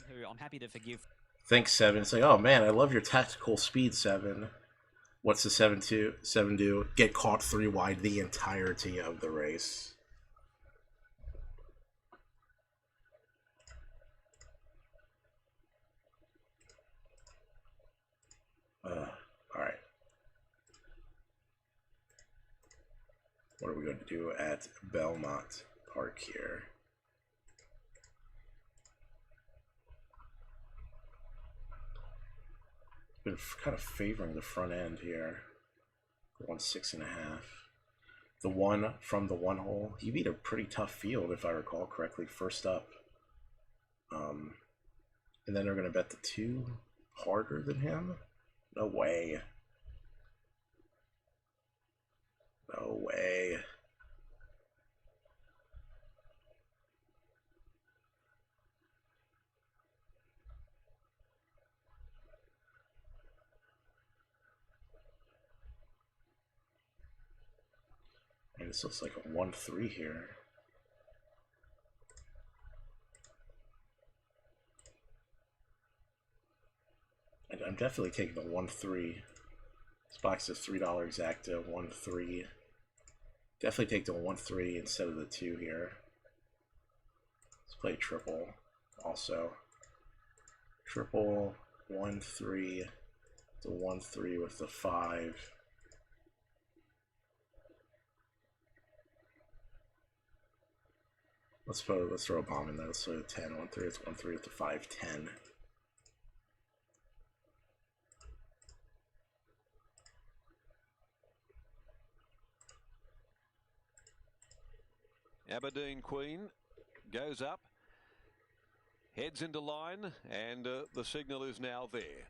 Speaker 7: Who I'm happy to forgive.
Speaker 2: Thanks, 7. It's like, oh man, I love your tactical speed, 7. What's the 7 do? Get caught 3 wide the entirety of the race. Alright. What are we going to do at Belmont Park here? Been kind of favoring the front end here. 1.6.5. The one from the 1 hole, he beat a pretty tough field if I recall correctly, first up. And then they're going to bet the 2 harder than him? No way. No way. And this looks like a 1-3 here. And I'm definitely taking the 1-3. This box is $3 exacta, 1-3. Definitely take the 1-3 instead of the 2 here. Let's play triple also. Triple, 1-3, the 1-3 with the 5. Let's throw a bomb in there. Let's throw a 10, 1-3, it's 1-3 with the 5, 10.
Speaker 16: Aberdeen Queen goes up, heads into line, and the signal is now there.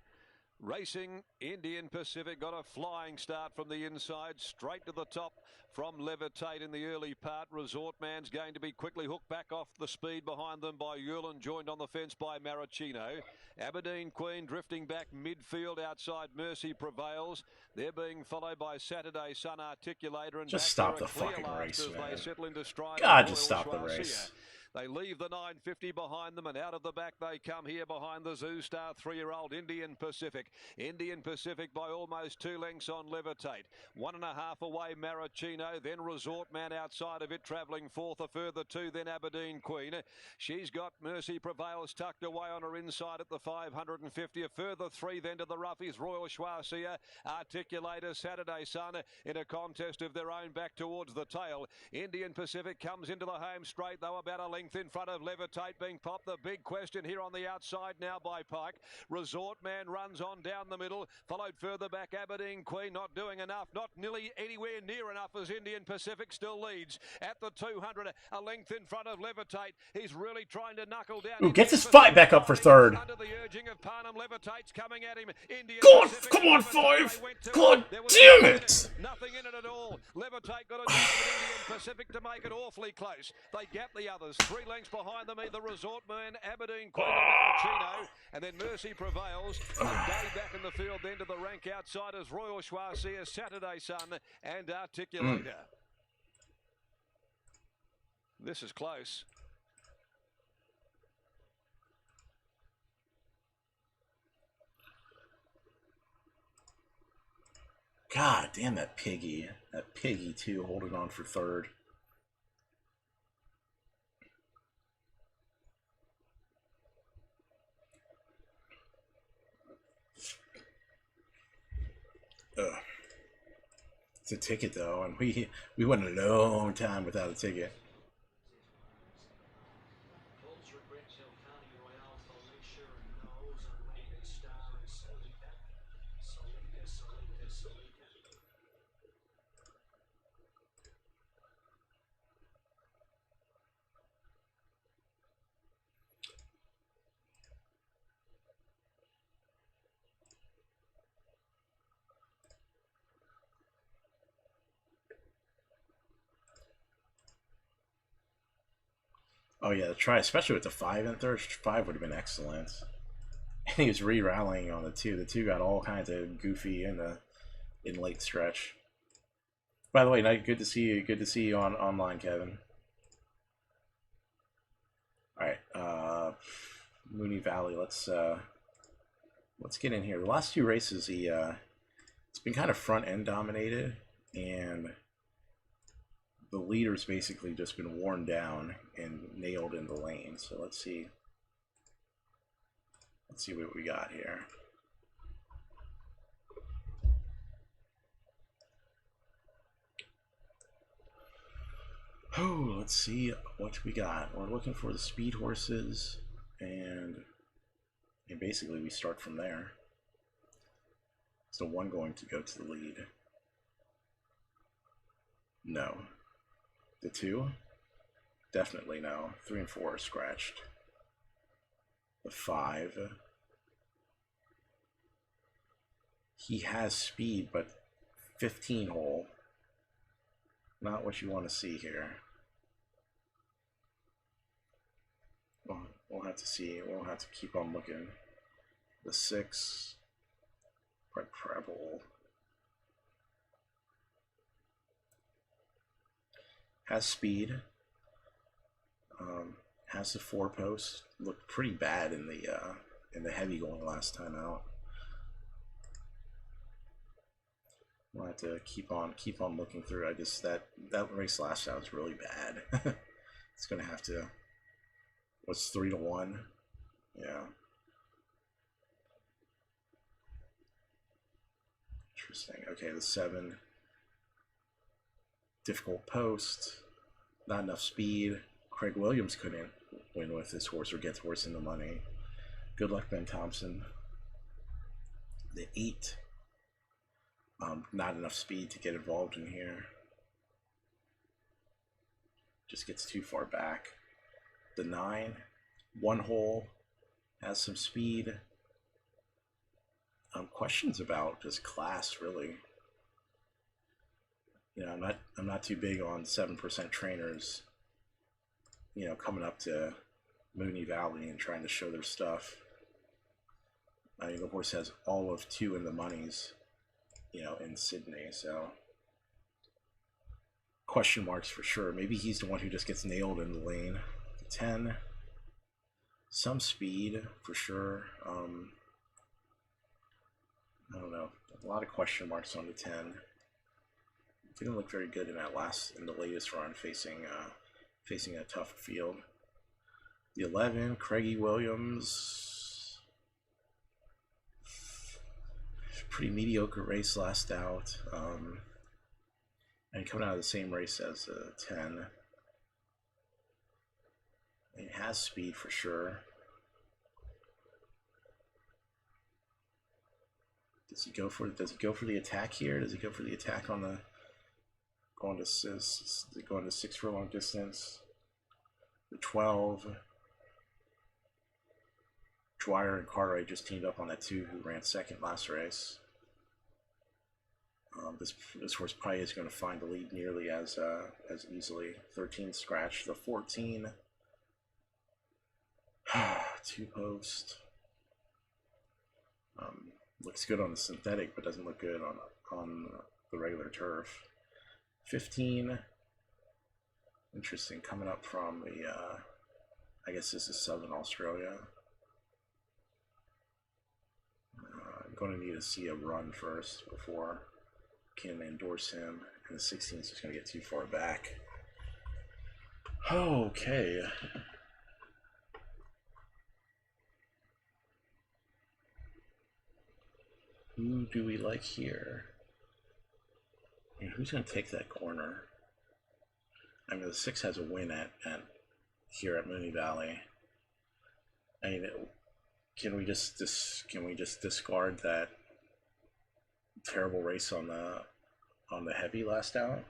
Speaker 16: Racing Indian Pacific got a flying start from the inside, straight to the top from Levitate in the early part. Resort Man's going to be quickly hooked back off the speed behind them by Yulin, joined on the fence by Maracino. Aberdeen Queen drifting back midfield outside Mercy Prevails. They're being followed by Saturday Sun Articulator, and
Speaker 2: Just
Speaker 16: back
Speaker 2: stop
Speaker 16: there
Speaker 2: the
Speaker 16: a clear
Speaker 2: fucking
Speaker 16: last
Speaker 2: race,
Speaker 16: as
Speaker 2: man.
Speaker 16: they settle into stride.
Speaker 2: God,
Speaker 16: of
Speaker 2: just
Speaker 16: Royal
Speaker 2: stop the
Speaker 16: Schwarzia.
Speaker 2: race.
Speaker 16: They leave the 950 behind them, and out of the back they come here behind the Zoo Star 3-year-old Indian Pacific. Indian Pacific by almost 2 lengths on Levitate. 1.5 away Maracino, then Resort Man outside of it, travelling fourth. A further 2, then Aberdeen Queen. She's got Mercy Prevails tucked away on her inside at the 550. A further 3 then to the roughies. Royal Schwarzia, Articulator, Saturday Sun in a contest of their own back towards the tail. Indian Pacific comes into the home straight, though about a length in front of Levitate being popped. The big question here on the outside now by Pike. Resort Man runs on down the middle, followed further back Aberdeen Queen, not doing enough, not nearly anywhere near enough as Indian Pacific still leads at the 200, a length in front of Levitate. He's really trying to knuckle down.
Speaker 2: Ooh, gets his fight back up for third.
Speaker 16: Under the urging of Parnham, Levitate's coming at him. Indian
Speaker 2: God,
Speaker 16: Pacific,
Speaker 2: come on,
Speaker 16: Levitate,
Speaker 2: 5.
Speaker 16: went to
Speaker 2: God
Speaker 16: there was
Speaker 2: damn
Speaker 16: nothing in
Speaker 2: it.
Speaker 16: Nothing in it at all. Levitate got a job with Indian Pacific to make it awfully close. They gap the others. 3 lengths behind them, either Resort Man, Aberdeen Queen, or Maracino, and then Mercy Prevails. Day back in the field then to the rank outsiders, Royal Schwarzia, Saturday Sun, and Articulator. This is close.
Speaker 2: God damn that piggy. That piggy, too, holding on for third. Ugh. It's a ticket, though, and we went a long time without a ticket. Oh yeah, the try, especially with the 5 and third. 5 would have been excellent. And he was re-rallying on the 2. The 2 got all kinds of goofy in late stretch. By the way, good to see you. Good to see you online, Kevin. All right, Mooney Valley. Let's get in here. The last 2 races, it's been kind of front end dominated, and the leader's basically just been worn down and nailed in the lane. So let's see what we got here. Oh, let's see what we got. We're looking for the speed horses, and basically we start from there. So 1 going to go to the lead. No. The 2? Definitely no. 3 and 4 are scratched. The 5. He has speed, but 15 hole. Not what you want to see here. We'll have to see. We'll have to keep on looking. The 6. Preble. Has speed. Has the 4 post. Looked pretty bad in the heavy going last time out. We'll have to keep on looking through. That race last out was really bad. It's gonna have to. What's 3-1? Yeah. Interesting. Okay, the 7. Difficult post. Not enough speed. Craig Williams couldn't win with this horse or get horse in the money. Good luck, Ben Thompson. The 8. Not enough speed to get involved in here. Just gets too far back. The 9. 1 hole. Has some speed. Questions about just class, really. You know, I'm not too big on 7% trainers, you know, coming up to Mooney Valley and trying to show their stuff. I mean, the horse has all of 2 in the monies, you know, in Sydney, so question marks for sure. Maybe he's the one who just gets nailed in the lane. 10, some speed for sure. I don't know, a lot of question marks on the 10. Didn't look very good in the latest run, facing a tough field. The 11, Craigie Williams, pretty mediocre race last out, and coming out of the same race as the 10. It has speed for sure. Does he go for the attack here? Does he go for the attack on the going to 6 furlong distance? The 12. Dwyer and Cartwright just teamed up on that 2 who ran second last race. This horse probably is going to find the lead nearly as easily. 13 scratch. The 14. 2 post. Looks good on the synthetic, but doesn't look good on the regular turf. 15. Interesting, coming up from the, I guess this is Southern Australia. I'm going to need to see a run first before I can endorse him. And the 16 is just going to get too far back. Okay. Who do we like here? And who's going to take that corner? I mean, the 6 has a win here at Mooney Valley. I mean, can we just discard that terrible race on the heavy last out?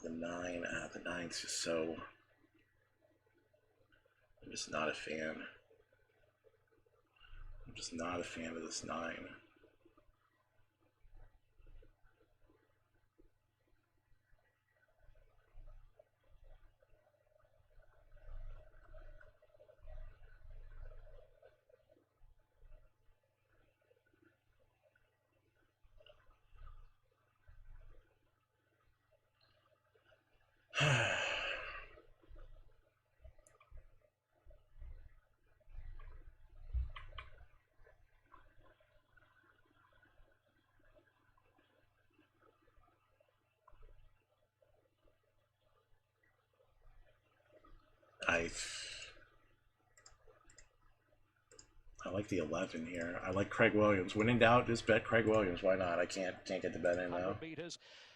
Speaker 2: The 9, the 9's just so. I'm just not a fan. I'm just not a fan of this 9. I like the 11 here. I like Craig Williams. When in doubt, just bet Craig Williams. Why not? I can't get the bet in now.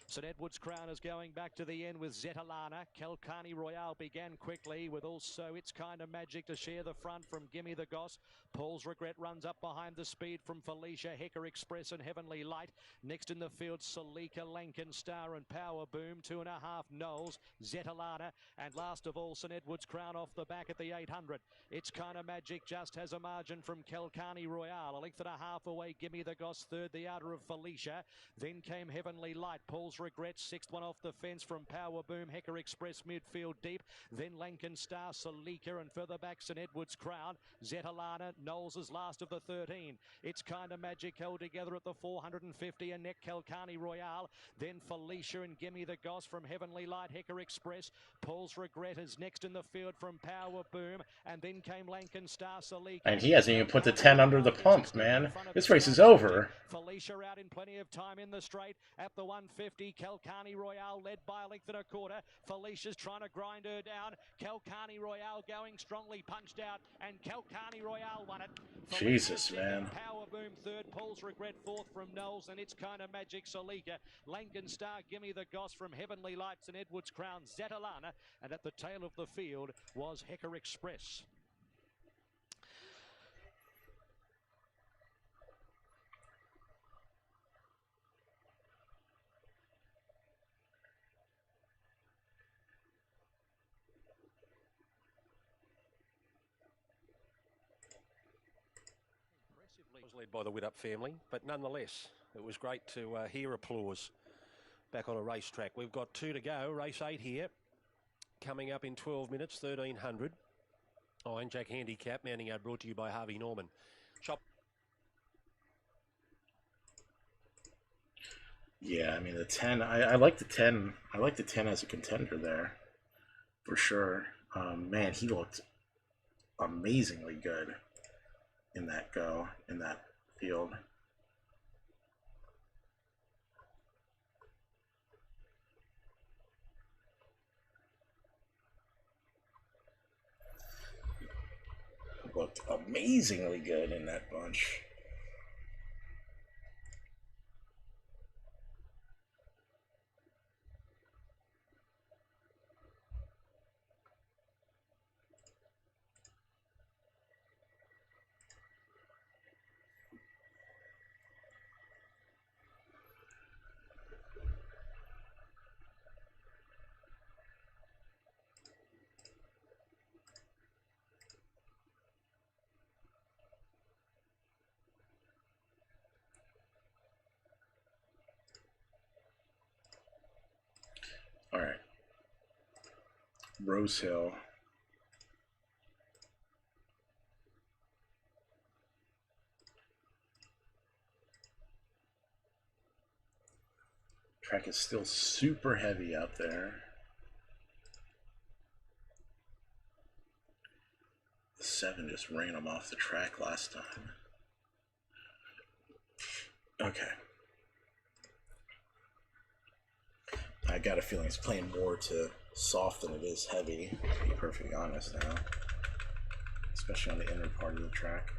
Speaker 11: St Edward's Crown is going back to the end with Zetalana. Calcani Royale began quickly with also It's Kind of Magic to share the front from Gimme the Goss. Paul's Regret runs up behind the speed from Felicia, Hecker Express and Heavenly Light. Next in the field, Salika, Lankan Star and Power Boom. 2.5 Knowles, Zetalana. And last of all, St Edward's Crown off the back at the 800. It's Kind of Magic just has a margin from Calcani Royale. A length and a half away, Gimme the Goss third, the outer of Felicia. Then came Heavenly Light. Paul's Regret, 6th one off the fence from Power Boom, Hecker Express midfield deep, then Lankan Star, Salika and further back St Edward's Crown, Zetalana, Knowles is last of the 13. It's Kind of Magic held together at the 450 and Neck Calcani Royale, then Felicia and Gimme the Goss from Heavenly Light, Hecker Express, Paul's Regret is next in the field from Power Boom, and then came Lankan Star, Salika.
Speaker 2: And he hasn't even put the 10 under the pump, man. This race is over.
Speaker 11: Felicia out in plenty of time in the straight at the 150. Calcani Royale led by a length and a quarter. Felicia's trying to grind her down. Calcani Royale going strongly, punched out, and Calcani Royale won it.
Speaker 2: Jesus, man.
Speaker 11: Power Boom third, Paul's Regret fourth from Knowles, and It's Kind of Magic Salika. Lankan Star, Gimme the Goss from Heavenly Lights and Edward's Crown, Zetalana, and at the tail of the field was Hecker Express.
Speaker 15: led by the Widdop family, but nonetheless, it was great to hear applause back on a racetrack. We've got 2 to go. Race 8 here, coming up in 12 minutes, 1300. Iron Jack Handicap, mounting out, brought to you by Harvey Norman.
Speaker 2: Yeah, I mean the 10. I like the 10. I like the 10 as a contender there, for sure. Man, he looked amazingly good in that field. Looked amazingly good in that bunch. All right. Rose Hill. Track is still super heavy out there. The 7 just ran him off the track last time. Okay. I got a feeling it's playing more to soft than it is heavy, to be perfectly honest now. Especially on the inner part of the track.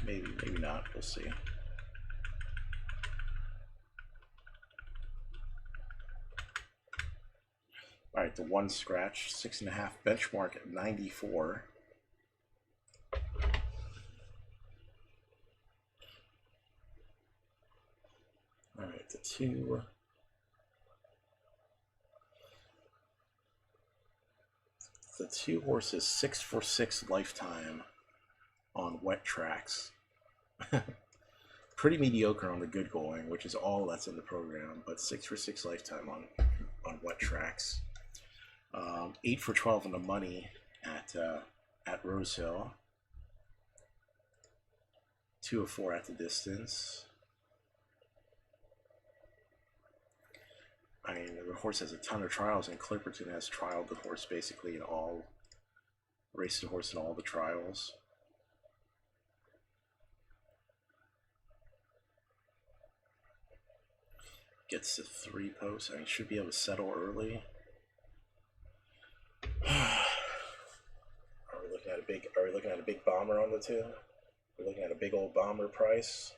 Speaker 2: Maybe not. We'll see. All right, the 1 scratch, 6.5 benchmark at 94. All right, the 2. The 2 horses 6 for 6 lifetime on wet tracks. Pretty mediocre on the good going, which is all that's in the program, but 6 for 6 lifetime on wet tracks. 8 for 12 in the money at Rose Hill. 2 of 4 at the distance. I mean, the horse has a ton of trials, and Clipperton has trialed the horse basically in all, raced the horse in all the trials. Gets to 3 posts. I mean, should be able to settle early. Are we looking at a big bomber on the 2? We're looking at a big old bomber price.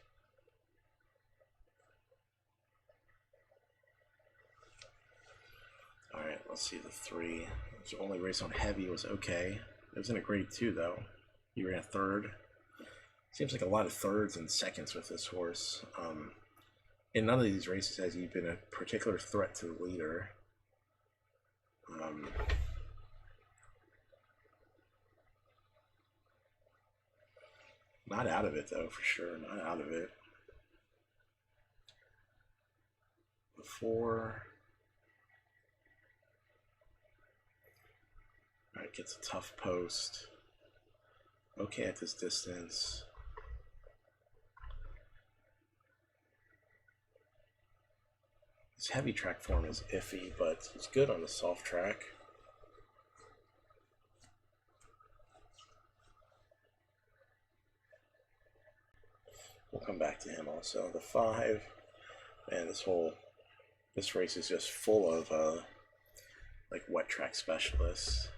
Speaker 2: All right, let's see the 3. His only race on heavy was okay. It was in a grade 2 though. He ran 3rd. Seems like a lot of 3rds and 2nds with this horse. In none of these races has he been a particular threat to the leader. Not out of it though, for sure. Not out of it. The 4. Alright, gets a tough post. Okay at this distance. His heavy track form is iffy, but he's good on the soft track. We'll come back to him also. The 5, and this race is just full of like wet track specialists.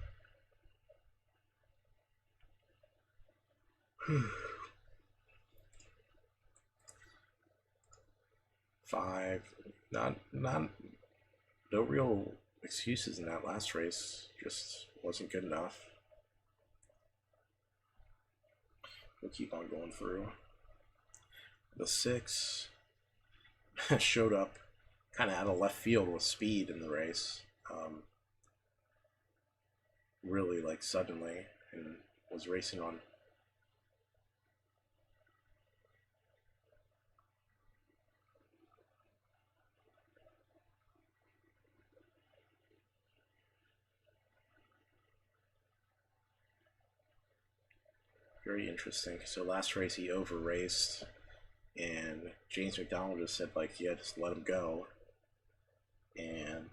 Speaker 2: 5, no real excuses in that last race. Just wasn't good enough. we'll keep on going through. The 6 showed up kind of out of left field with speed in the race. Really like suddenly, and was racing on very interesting. So last race he over raced, and James McDonald just said like, yeah, just let him go, and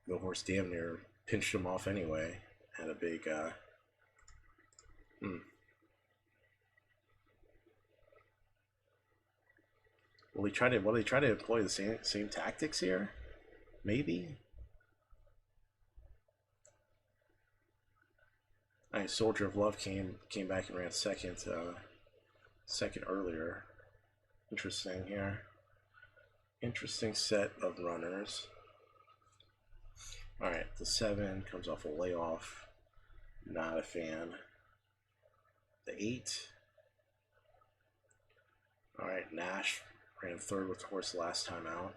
Speaker 2: the horse damn near pinched him off anyway. Had a big Will he try to employ the same tactics here? Maybe. Alright, Soldier of Love came back and ran second earlier. Interesting here. Interesting set of runners. Alright, the 7 comes off a layoff. Not a fan. The 8. Alright, Nash ran third with the horse last time out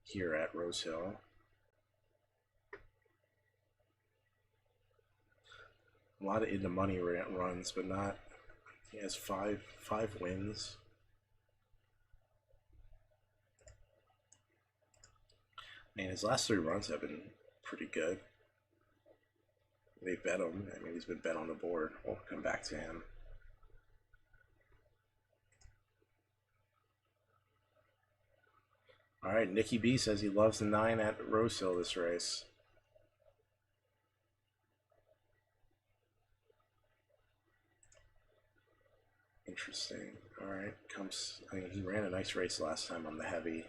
Speaker 2: here at Rose Hill. A lot of in the money runs, but not. He has five wins. And his last 3 runs have been pretty good. They bet him. I mean, he's been bet on the board. We'll come back to him. All right, Nicky B says he loves the 9 at Rose Hill this race. Interesting. All right, I mean, he ran a nice race last time on the heavy.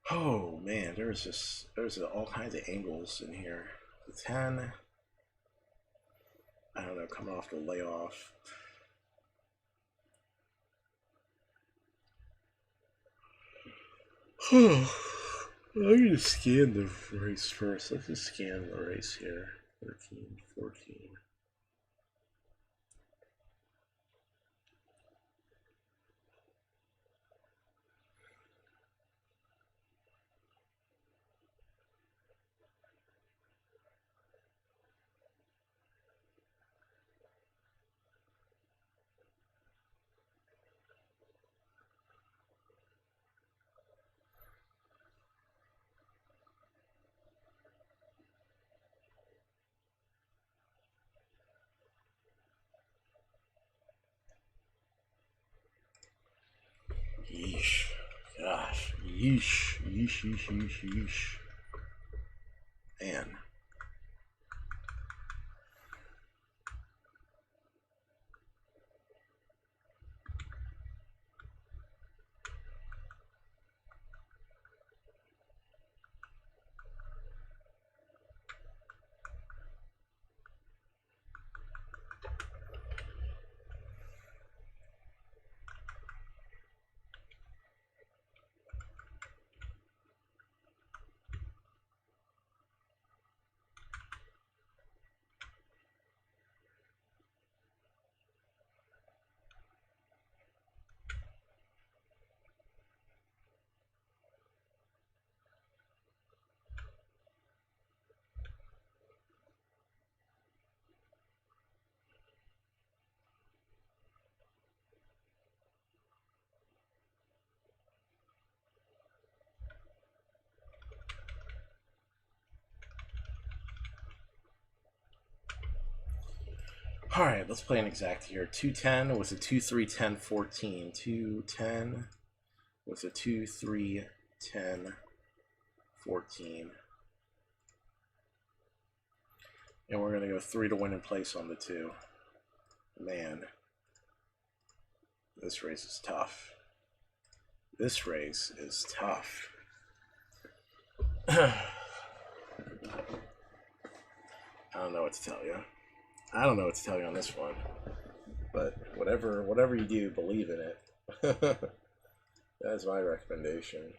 Speaker 2: Oh man, there's all kinds of angles in here. The 10, I don't know, coming off the layoff. I'm gonna scan the race first. Let's just scan the race here. 13, 14. Yeesh. Gosh. Yeesh. Yeesh, yeesh, yeesh, yeesh. Man. Alright, let's play an exact here. 210 with a 2, 3, 10, 14. 210 with a 2, 3, 10, 14. And we're going to go 3 to win in place on the 2. Man, this race is tough. This race is tough. I don't know what to tell you. I don't know what to tell you on this one, but whatever you do, believe in it. That's my recommendation.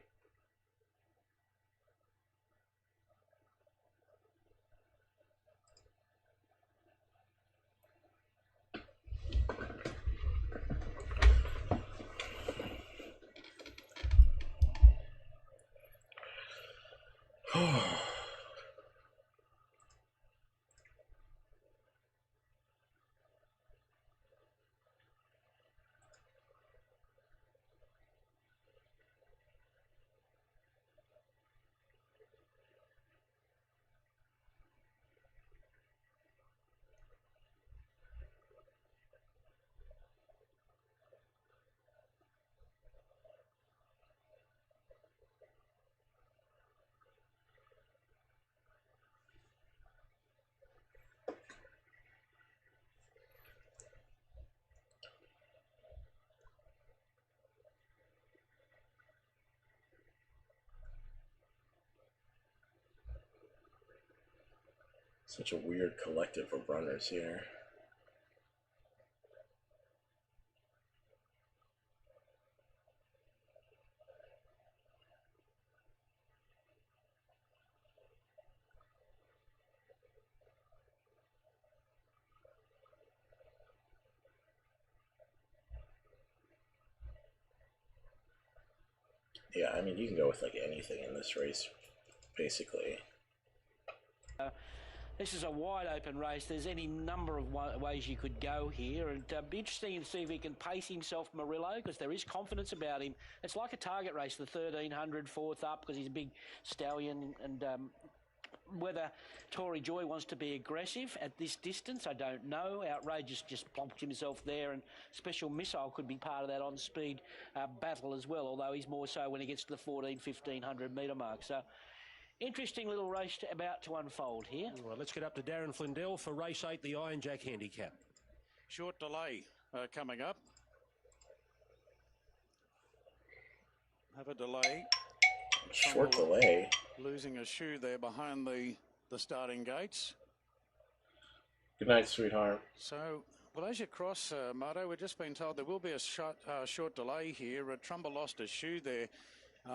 Speaker 2: Such a weird collective of runners here. Yeah, I mean, you can go with like anything in this race, basically.
Speaker 18: This is a wide open race. There's any number of ways you could go here, and be interesting to see if he can pace himself, Murillo, because there is confidence about him. It's like a target race, the 1300 fourth up, because he's a big stallion, and whether Tory Joy wants to be aggressive at this distance, I don't know. Outrageous just plonked himself there, and Special Missile could be part of that on-speed battle as well, although he's more so when he gets to the 1500 metre mark. So, interesting little race about to unfold here.
Speaker 15: Well, let's get up to Darren Flindell for race 8, the Iron Jack Handicap.
Speaker 13: Short delay coming up. Have a delay.
Speaker 2: Short delay.
Speaker 13: Losing a shoe there behind the starting gates.
Speaker 2: Good night, sweetheart.
Speaker 13: So, well, as you cross, Marto, we've just been told there will be a short delay here. Trumbull lost a shoe there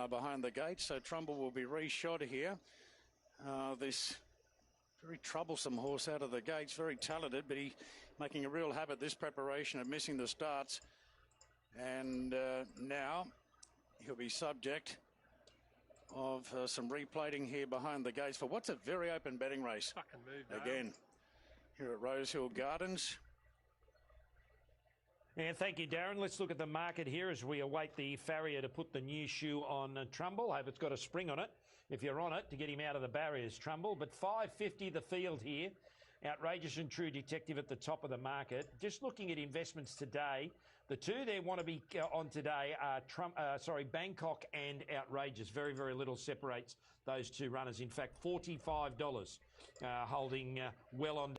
Speaker 13: behind the gates, so Trumbull will be reshot here. This very troublesome horse out of the gates, very talented, but he making a real habit this preparation of missing the starts. And now he'll be subject of some replating here behind the gates for what's a very open betting race.
Speaker 17: Fucking move,
Speaker 13: again here at Rosehill Gardens.
Speaker 12: And thank you, Darren. Let's look at the market here as we await the farrier to put the new shoe on Trumbull. Hope it's got a spring on it, if you're on it, to get him out of the barriers, Trumbull. But $5.50 the field here. Outrageous and True Detective at the top of the market. Just looking at investments today, the two they want to be on today are Bangkok and Outrageous. Very, very little separates those two runners. In fact, $45 holding well on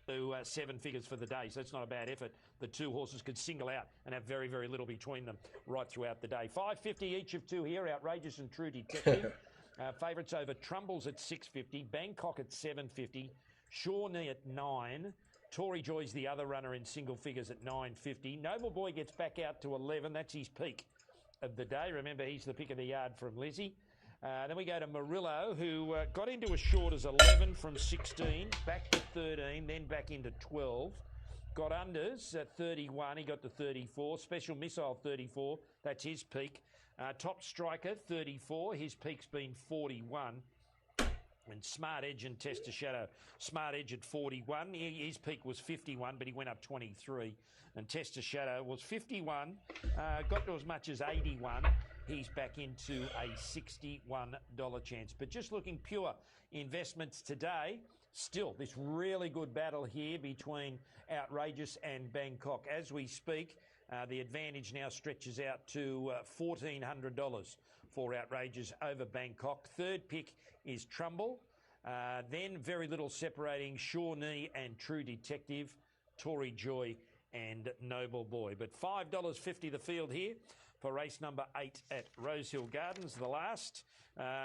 Speaker 12: to 7 figures for the day, so that's not a bad effort. The two horses could single out and have very, very little between them right throughout the day. $5.50 each of two here, Outrageous and True Detective. Favourites over Trumbull's at $6.50, Bangkok at $7.50, Shawnee at $9. Tory Joy's the other runner in single figures at $9.50. Noble Boy gets back out to $11. That's his peak of the day. Remember, he's the pick of the yard from Lizzie. Then we go to Murillo, who got into as short as 11 from 16, back to 13, then back into 12. Got unders at 31, he got to 34. Special Missile 34, that's his peak. Top Striker 34, his peak's been 41. And Smart Edge and Tester Shadow. Smart Edge at 41, his peak was 51, but he went up 23. And Tester Shadow was 51, got to as much as 81. He's back into a $61 chance. But just looking pure investments today, still this really good battle here between Outrageous and Bangkok. As we speak, the advantage now stretches out to $1,400 for Outrageous over Bangkok. Third pick is Trumbull. Then very little separating Shawnee and True Detective, Tory Joy and Noble Boy. But $5.50 the field here for race number 8 at Rosehill Gardens, the last.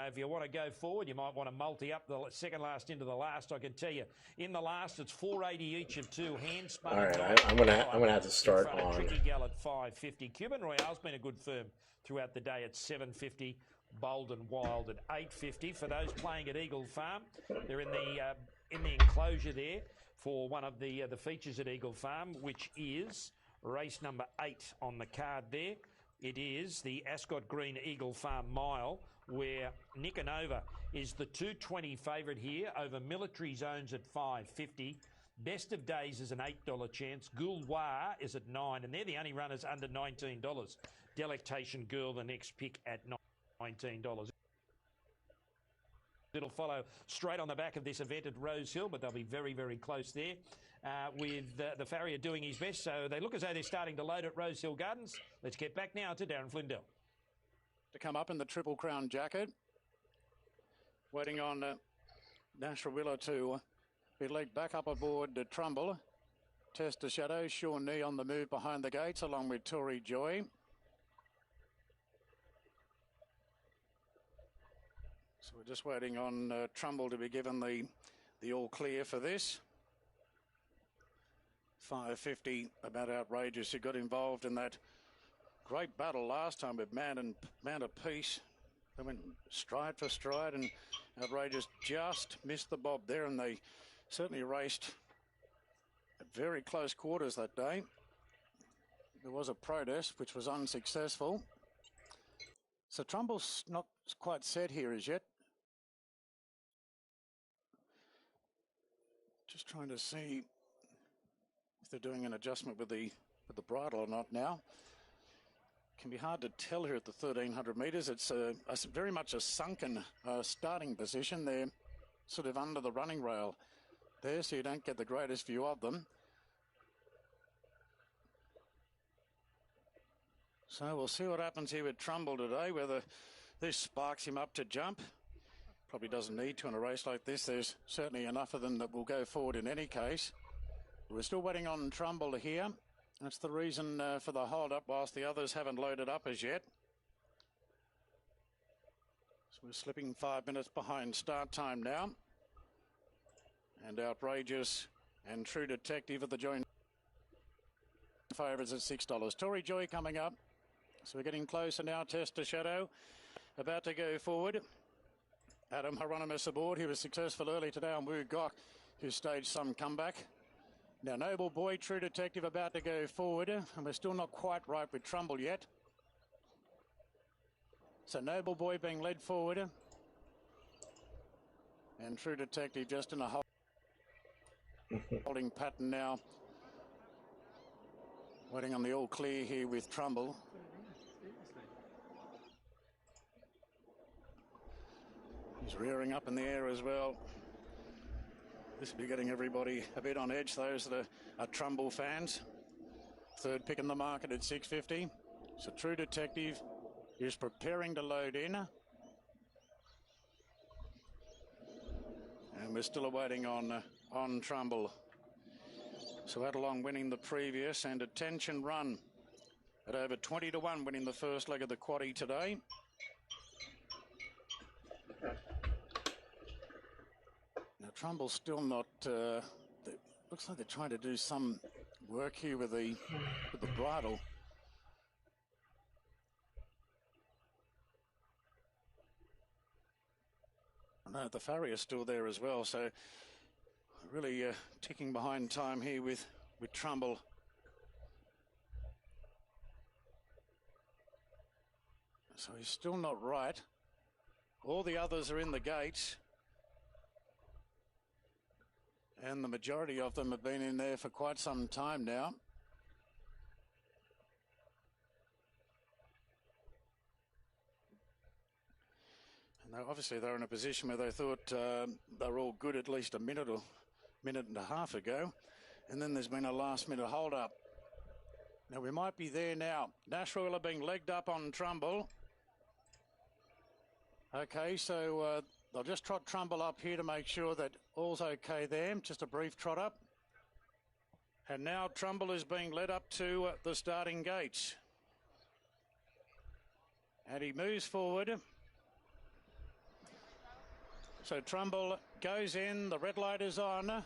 Speaker 12: If you want to go forward, you might want to multi up the second last into the last. I can tell you, in the last, it's $4.80 each of two. Handspun.
Speaker 2: All right, I'm gonna have to start on.
Speaker 12: Tricky Gal at $5.50. Cuban Royale's been a good firm throughout the day at $7.50. Bold and Wild at $8.50. For those playing at Eagle Farm, they're in the enclosure there for one of the features at Eagle Farm, which is race number 8 on the card there. It is the Ascot Green Eagle Farm Mile where Nicanova is the 220 favourite here over Military Zones at $5.50. Best of Days is an $8 chance. Gouloir is at $9, and they're the only runners under $19. Delectation Girl, the next pick at $19. It'll follow straight on the back of this event at Rose Hill, but they'll be very, very close there with the farrier doing his best. So they look as though they're starting to load at Rose Hill Gardens. Let's get back now to Darren Flindell.
Speaker 13: To come up in the Triple Crown jacket. Waiting on Nashra Willa to be legged back up aboard Trumbull. Test the Shadow, Sean Knee on the move behind the gates along with Tory Joy. So we're just waiting on Trumbull to be given the all clear for this. $5.50, about outrageous. He got involved in that great battle last time with Man of Peace. They went stride for stride, and outrageous just missed the bob there, and they certainly raced at very close quarters that day. There was a protest which was unsuccessful. So Trumbull's not quite set here as yet. Just trying to see if they're doing an adjustment with the bridle or not now. Can be hard to tell here at the 1,300 metres. It's very much a sunken starting position. They're sort of under the running rail there, so you don't get the greatest view of them. So we'll see what happens here with Trumbull today, whether this sparks him up to jump. Probably doesn't need to in a race like this. There's certainly enough of them that will go forward in any case. We're still waiting on Trumbull here. That's the reason for the hold-up whilst the others haven't loaded up as yet. So we're slipping 5 minutes behind start time now. And Outrageous and True Detective are the joint favourites at $6. Tory Joy coming up. So we're getting closer now. Test the Shadow about to go forward. Adam Hieronymus aboard. He was successful early today on Wu Gok, who staged some comeback. Now Noble Boy, True Detective about to go forward, and we're still not quite right with Trumbull yet. So Noble Boy being led forward, and True Detective just in a holding pattern now. Waiting on the all clear here with Trumbull. He's rearing up in the air as well. This will be getting everybody a bit on edge, those that are Trumbull fans. Third pick in the market at $6.50. So True Detective is preparing to load in. And we're still awaiting on Trumbull. So Adelong winning the previous, and Attention Run at over 20-1 winning the first leg of the quaddie today. Now Trumbull's still not. Looks like they're trying to do some work here with the bridle. No, the farrier's still there as well. So really ticking behind time here with Trumbull. So he's still not right. All the others are in the gates. And the majority of them have been in there for quite some time now. And obviously they're in a position where they thought they were all good at least a minute and a half ago. And then there's been a last-minute hold-up. Now we might be there now. Nashville are being legged up on Trumbull. Okay, so they'll just trot Trumbull up here to make sure that all's okay there. Just a brief trot up. And now Trumbull is being led up to the starting gates. And he moves forward. So Trumbull goes in, the red light is on.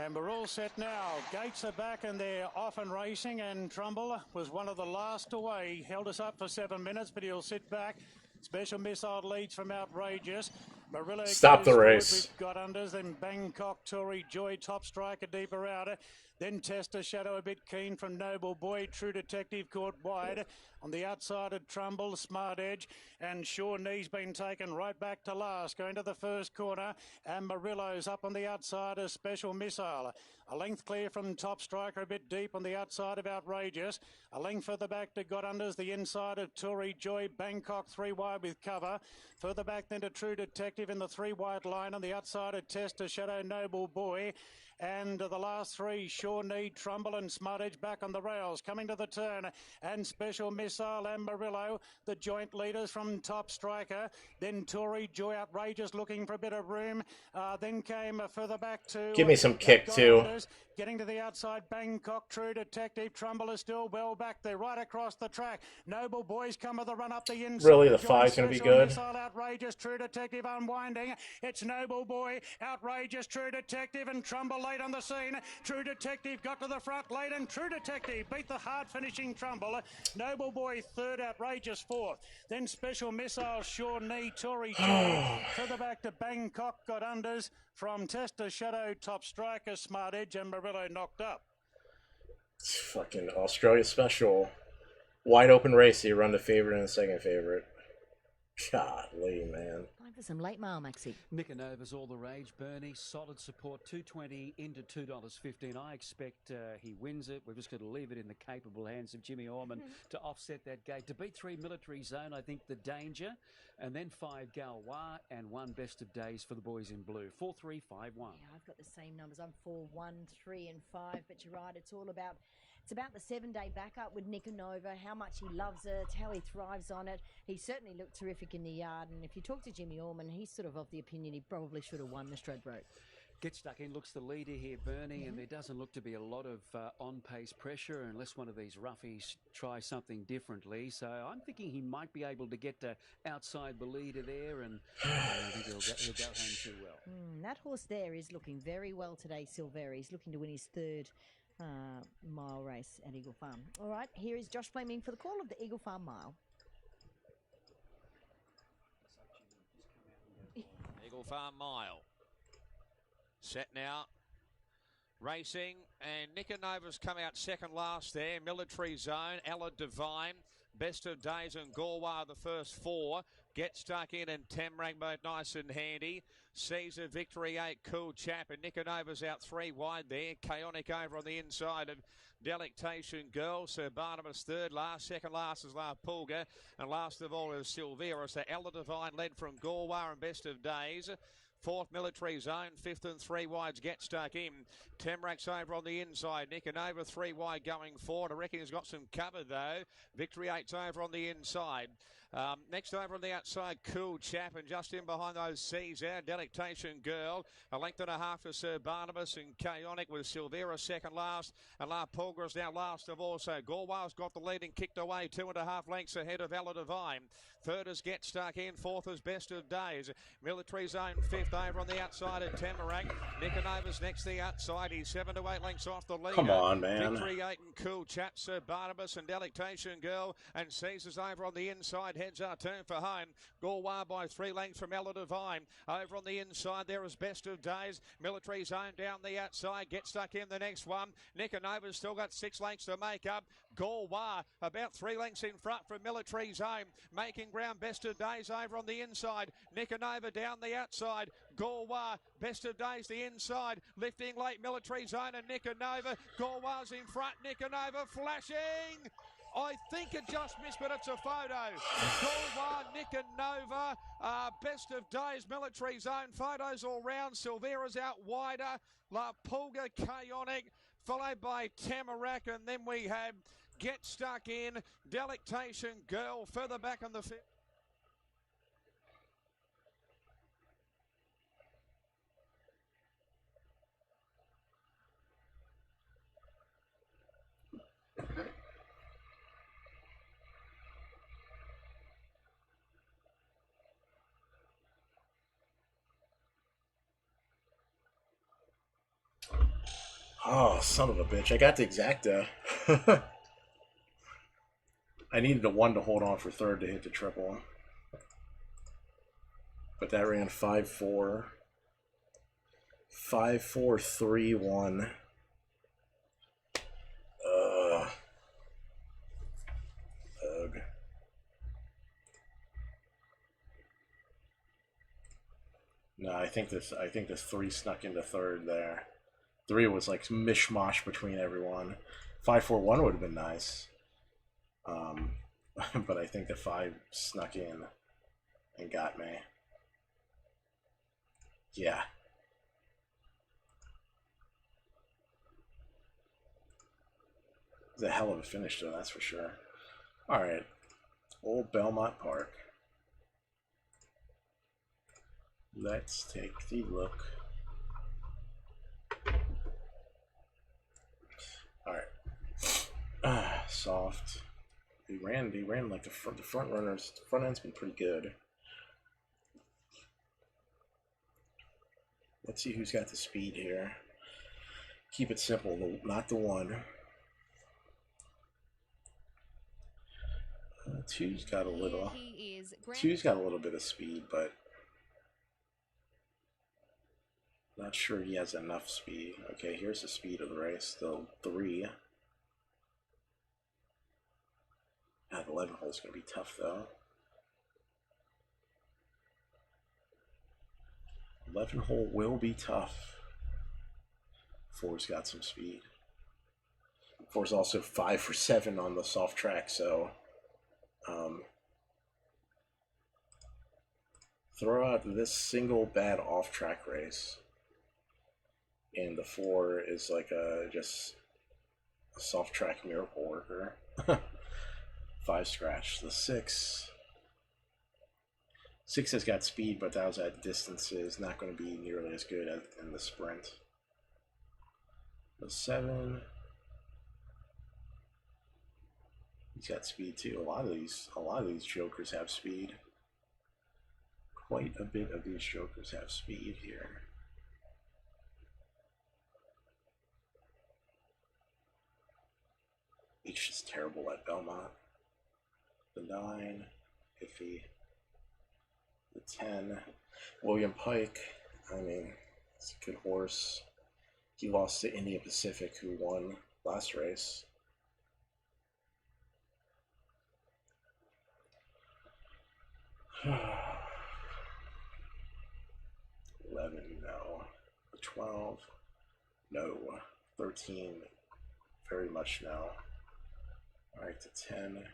Speaker 13: And we're all set now. Gates are back and they're off and racing, and Trumbull was one of the last away. He held us up for 7 minutes, but he'll sit back. Special Missile leads from Outrageous. Marillo
Speaker 2: Stop the
Speaker 13: goes forward.
Speaker 2: race.
Speaker 13: We've got unders, then Bangkok, Tory Joy, Top Striker, deeper outer. Then Tester, Shadow a bit keen from Noble Boy. True Detective caught wide. On the outside of Trumbull, Smart Edge. And Sure Knee's been taken right back to last. Going to the first corner. And Marillo's up on the outside of Special Missile. A length clear from Top Striker, a bit deep on the outside of Outrageous. A length further back to Got Unders, the inside of Tory Joy. Bangkok 3 wide with cover. Further back then to True Detective in the 3 wide line on the outside of Tester, Shadow, Noble Boy. And the last 3, Sure Need, Trumbull and Smart Edge back on the rails. Coming to the turn. And Special Missile and Marillo, the joint leaders from Top Striker. Then Tory Joy, Outrageous, looking for a bit of room. Then came further back to...
Speaker 2: Give me some kick, too.
Speaker 13: Getting to the outside, Bangkok, True Detective. Trumbull is still well back there, right across the track. Noble Boys come with a run up the inside.
Speaker 2: Really, the 5's going to be good?
Speaker 13: Missile, Outrageous, True Detective unwinding. It's Noble Boy, Outrageous, True Detective, and Trumbull late on the scene. True Detective got to the front late, and True Detective beat the hard-finishing Trumbull. Noble Boy third, Outrageous fourth. Then Special Missile, Sure Knee, Tory Joy. Further back to Bangkok, got unders from Tester, Shadow, Top Striker, Smart Edge, and Marillo knocked up.
Speaker 2: It's fucking Australia special. Wide open race. You run the favorite and the second favorite. Golly, man.
Speaker 21: Time for some late mail, Maxie.
Speaker 10: Niconova's all the rage. Bernie, solid support, $2.20 into $2.15. I expect he wins it. We're just going to leave it in the capable hands of Jimmy Orman to offset that gate. To beat 3 Military Zone, I think the danger. And then 5 Galois and 1 Best of Days for the boys in blue. 4-3-5-1.
Speaker 21: Yeah, I've got the same numbers. I'm 4, 1, 3, and 5. But you're right, it's all about... It's about the 7-day backup with Niconova, how much he loves it, how he thrives on it. He certainly looked terrific in the yard. And if you talk to Jimmy Orman, he's sort of the opinion he probably should have won the Stradbroke.
Speaker 10: Get stuck in, looks the leader here, Bernie, and there doesn't look to be a lot of on-pace pressure unless one of these roughies try something differently. So I'm thinking he might be able to get outside the leader there, and I think he'll go home too well.
Speaker 21: That horse there is looking very well today, Silveri. He's looking to win his 3rd mile race at Eagle Farm. All right, here is Josh Fleming for the call of the Eagle Farm Mile.
Speaker 9: Eagle Farm Mile. Set now. Racing, and Niconova's come out second last there. Military Zone, Ella Divine, Best of Days and Galway the first 4. Get stuck in and Tamrang both nice and handy. Caesar Victory 8, Cool Chap, and Niconova's out 3 wide there. Chaotic over on the inside of Delectation Girl. Sir Barnabas third, second last is La Pulga, and last of all is Silvera. So Ella Divine led from Galway and Best of Days. 4th Military Zone, 5th and 3 wides get stuck in. Temrak's over on the inside. Niconova 3 wide going forward. I reckon he's got some cover though. Victory 8's over on the inside. Next over on the outside, Cool Chap, and just in behind those Caesar, Delectation Girl. A length and a half to Sir Barnabas, and Chaotic with Silvera second last, and La Pulgra's now last of all. So Galway's got the lead and kicked away 2.5 lengths ahead of Ella Divine. Third is Get Stuck in, 4th is Best of Days. Military Zone 5th over on the outside of Tamarack. Niconova's next the outside. He's 7 to 8 lengths off the leader.
Speaker 2: Come on, man.
Speaker 9: Victory 8 and Cool Chap, Sir Barnabas and Delectation Girl, and Caesar's over on the inside. Heads are turned for home. Galway by 3 lengths from Ella Divine. Over on the inside there is Best of Days. Military Zone down the outside. Get Stuck in the next one. Niconova's still got 6 lengths to make up. Galway about 3 lengths in front from Military Zone. Making ground, Best of Days over on the inside. Niconova down the outside. Galway, Best of Days the inside. Lifting late, Military Zone and Niconova. Galway's in front. Niconova flashing. I think it just missed, but it's a photo. Galway, Niconova, Best of Days, Military Zone. Photos all round. Silvera's out wider. La Pulga, Chaotic, followed by Tamarack, and then we have Get Stuck in, Delectation Girl, further back on the field.
Speaker 2: Oh, son of a bitch. I got the exacta. I needed a 1 to hold on for third to hit the triple. But that ran 5-4. 5-4-3-1. Ugh. No, I think this 3 snuck into third there. 3 was like mishmash between everyone. 5-4-1 would have been nice. But I think the 5 snuck in and got me. Yeah. It's a hell of a finish though, that's for sure. Alright. Old Belmont Park. Let's take the look. Alright. Soft. He ran like the front runners. The front end's been pretty good. Let's see who's got the speed here. Keep it simple, not the 1. 2's got a little. 2's got a little bit of speed, but not sure he has enough speed. Okay, here's the speed of the race. Still 3. God, 11 hole's gonna be tough though. 11 hole will be tough. 4's got some speed. 4's also 5 for 7 on the soft track, so throw out this single bad off-track race, and the 4 is like just a soft-track miracle worker. 5 scratch. The 6 has got speed, but that was at distances, not going to be nearly as good in the sprint. The 7, he's got speed too. A lot of these jokers have speed. Quite a bit of these jokers have speed here. H is terrible at Belmont. The 9, iffy. The 10, William Pike. I mean, it's a good horse. He lost to Indian Pacific, who won last race. No. 12, no. 13, very much no. Alright, to 10.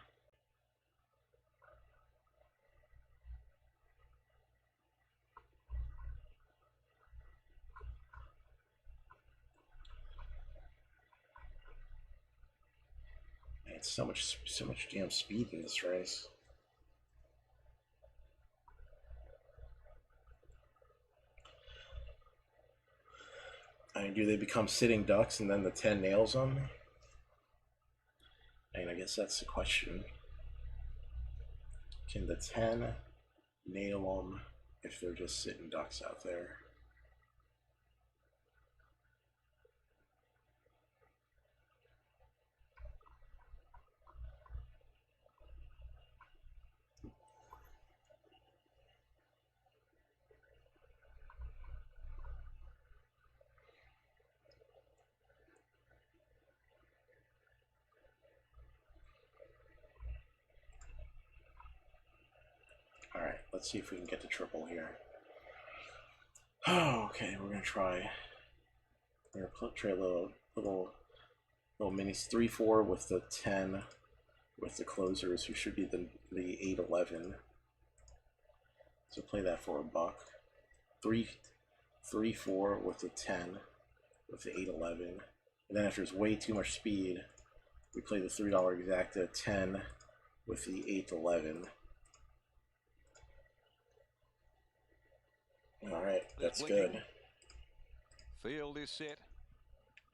Speaker 2: Man, so much damn speed in this race. I mean, do they become sitting ducks and then the 10 nails them? I mean, I guess that's the question. Can the 10 nail them if they're just sitting ducks out there? Alright, let's see if we can get the triple here. Oh, okay, we're gonna try. We're gonna try a little minis 3-4 with the 10 with the closers, who should be the 8-11. So play that for $1. 3-4 with the 10 with the 8-11. And then if there's way too much speed, we play the $3 exacta 10 with the 8-11. Alright, that's good.
Speaker 16: Field is set.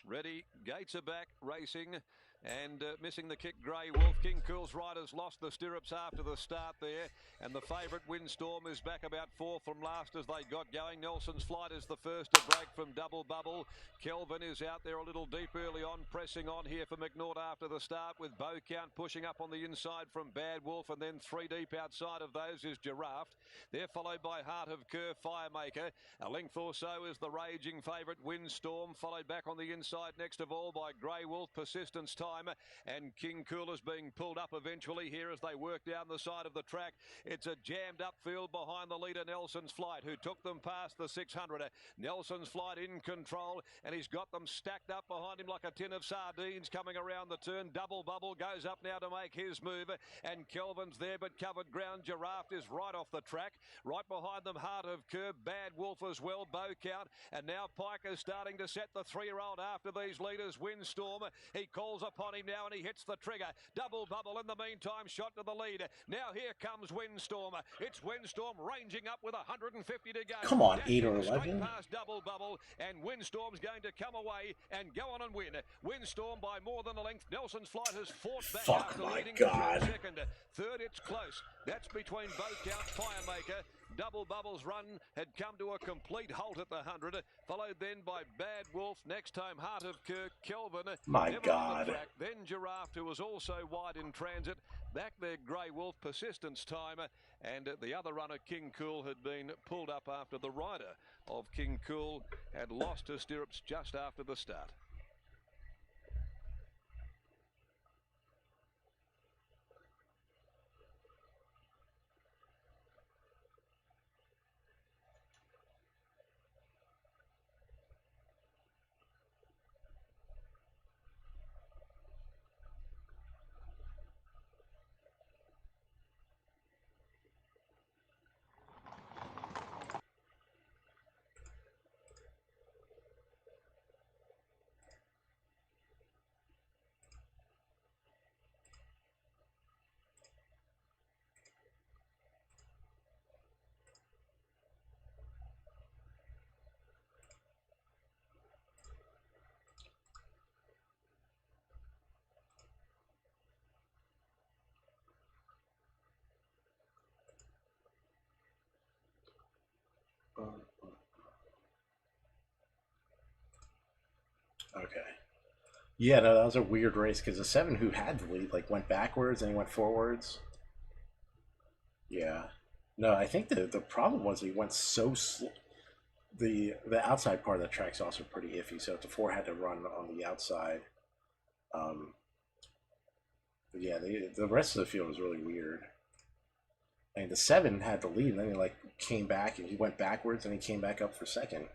Speaker 16: Ready, gates are back, racing. And missing the kick, Grey Wolf. King Cool's riders lost the stirrups after the start there. And the favourite Windstorm is back about 4 from last as they got going. Nelson's Flight is the first to break from Double Bubble. Kelvin is out there a little deep early on, pressing on here for McNaught after the start, with Bow Count pushing up on the inside from Bad Wolf, and then 3 deep outside of those is Giraffe. They're followed by Heart of Kerr, Firemaker. A length or so is the raging favourite Windstorm, followed back on the inside next of all by Grey Wolf, Persistence Time, and King Cool is being pulled up eventually here as they work down the side of the track. It's a jammed up field behind the leader, Nelson's Flight, who took them past the 600. Nelson's Flight in control, and he's got them stacked up behind him like a tin of sardines coming around the turn. Double Bubble goes up now to make his move, and Kelvin's there but covered ground. Giraffe is right off the track. Right behind them, Heart of Curb, Bad Wolf as well, Bow Count, and now Pike is starting to set the 3-year-old after these leaders. Windstorm, he calls upon him now and he hits the trigger. Double Bubble in the meantime shot to the lead. Now here comes Windstorm. It's Windstorm ranging up with 150 to go.
Speaker 2: Come on,
Speaker 16: Dashing
Speaker 2: 8 or
Speaker 16: straight
Speaker 2: 11.
Speaker 16: past Double Bubble, and Windstorm's going to come away and go on and win. Windstorm by more than a length. Nelson's Flight has fought back
Speaker 2: Fuck
Speaker 16: after
Speaker 2: my
Speaker 16: leading
Speaker 2: God.
Speaker 16: second. Third, it's close. That's between Bow Count, Firemaker. Double Bubble's run had come to a complete halt at the 100, followed then by Bad Wolf. Next time, Heart of Kirk, Kelvin.
Speaker 2: My
Speaker 16: never on
Speaker 2: God.
Speaker 16: the track. Then Giraffe, who was also wide in transit. Back there, Grey Wolf, Persistence Time, and the other runner, King Cool, had been pulled up after the rider of King Cool had lost her stirrups just after the start.
Speaker 2: Okay. Yeah, no, that was a weird race because the 7 who had the lead like went backwards and he went forwards. Yeah. No, I think the problem was he went so slow. The outside part of the track's also pretty iffy, so if the 4 had to run on the outside. But yeah, the rest of the field was really weird. And the 7 had the lead, and then he like came back and he went backwards and he came back up for second.